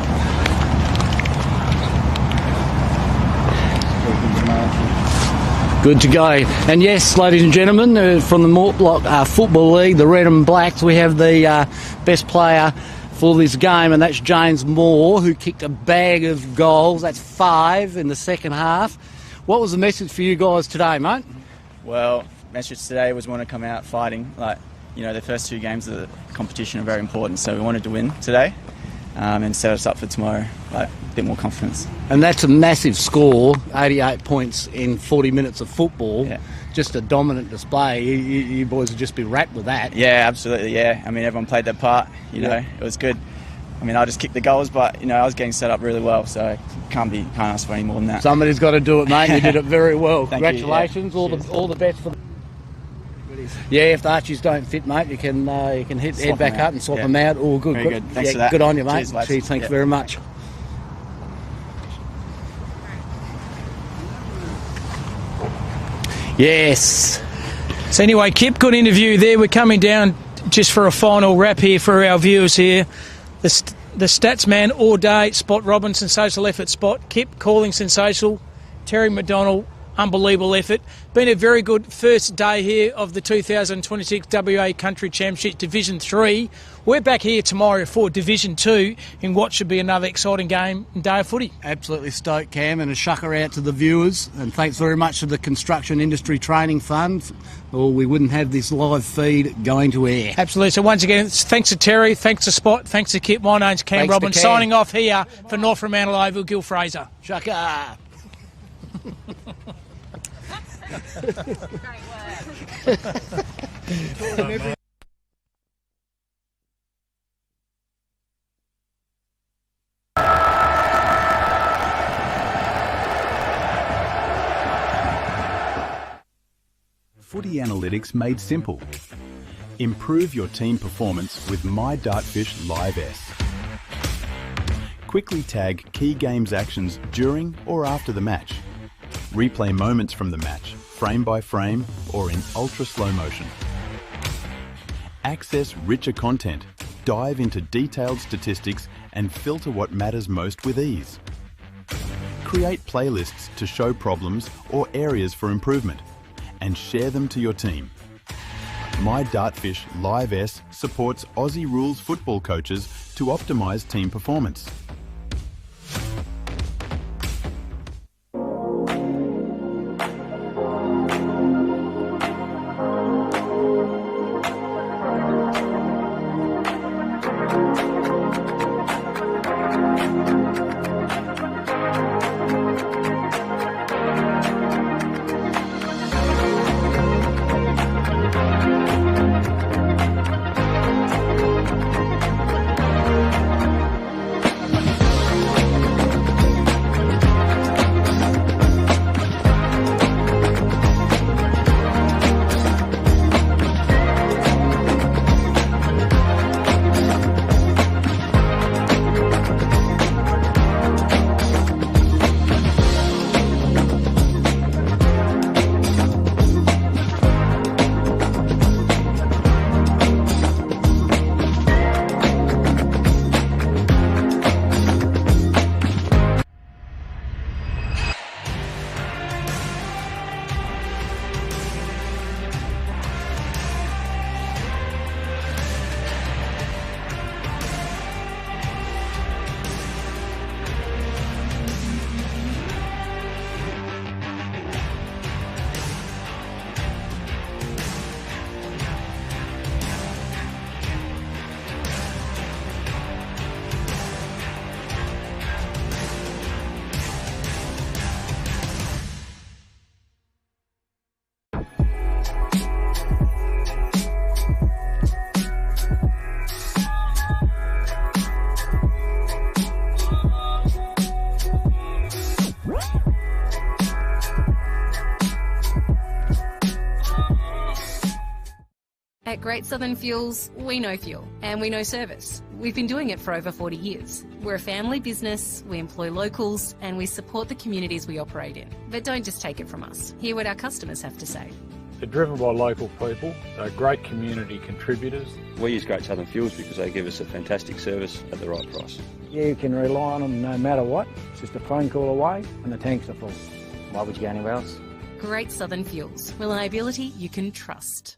Good to go. And yes, ladies and gentlemen, from the Mortlock Football League, the Red and Blacks, we have the best player for this game, and that's James Moore, who kicked a bag of goals. That's 5 in the second half. What was the message for you guys today, mate? Well, message today was we want to come out fighting. Like, you know, the first 2 games of the competition are very important, so we wanted to win today and set us up for tomorrow, like a bit more confidence. And that's a massive score, 88 points in 40 minutes of football. Yeah. Just a dominant display. You boys would just be wrapped with that. Yeah, absolutely, yeah. I mean, everyone played their part, you know, it was good. I mean, I just kicked the goals, but, you know, I was getting set up really well, so can't ask for any more than that. Somebody's got to do it, mate. You did it very well. Thank Congratulations. you, yeah. All the best for Yeah, if the arches don't fit, mate, you can head back up and swap them out. All good. Very good. Thanks for that. Good on you, mate. Cheers, lads. Cheers, thank you very much. Yes. So anyway, Kip, good interview there. We're coming down just for a final wrap here for our viewers here. The stats man all day, Spot Robinson, social effort Spot. Kip, calling sensational. Terry McDonald, unbelievable effort. Been a very good first day here of the 2026 WA Country Championship Division 3. We're back here tomorrow for Division 2 in what should be another exciting game and day of footy. Absolutely stoked, Cam, and a shucker out to the viewers. And thanks very much to the Construction Industry Training Fund, or we wouldn't have this live feed going to air. Absolutely. So once again, thanks to Terry, thanks to Spot, thanks to Kip. My name's Cam Robbins, signing off here for North Fremantle Oval, Gil Fraser. Shucker. Great work. Footy analytics made simple. Improve your team performance with My Dartfish Live S. Quickly tag key games actions during or after the match. Replay moments from the match, frame by frame or in ultra slow motion. Access richer content, dive into detailed statistics and filter what matters most with ease. Create playlists to show problems or areas for improvement and share them to your team. My Dartfish Live S supports Aussie rules football coaches to optimise team performance. At Great Southern Fuels, we know fuel and we know service. We've been doing it for over 40 years. We're a family business, we employ locals and we support the communities we operate in. But don't just take it from us. Hear what our customers have to say. They're driven by local people, they're great community contributors. We use Great Southern Fuels because they give us a fantastic service at the right price. You can rely on them no matter what. It's just a phone call away and the tanks are full. Why would you go anywhere else? Great Southern Fuels. Reliability you can trust.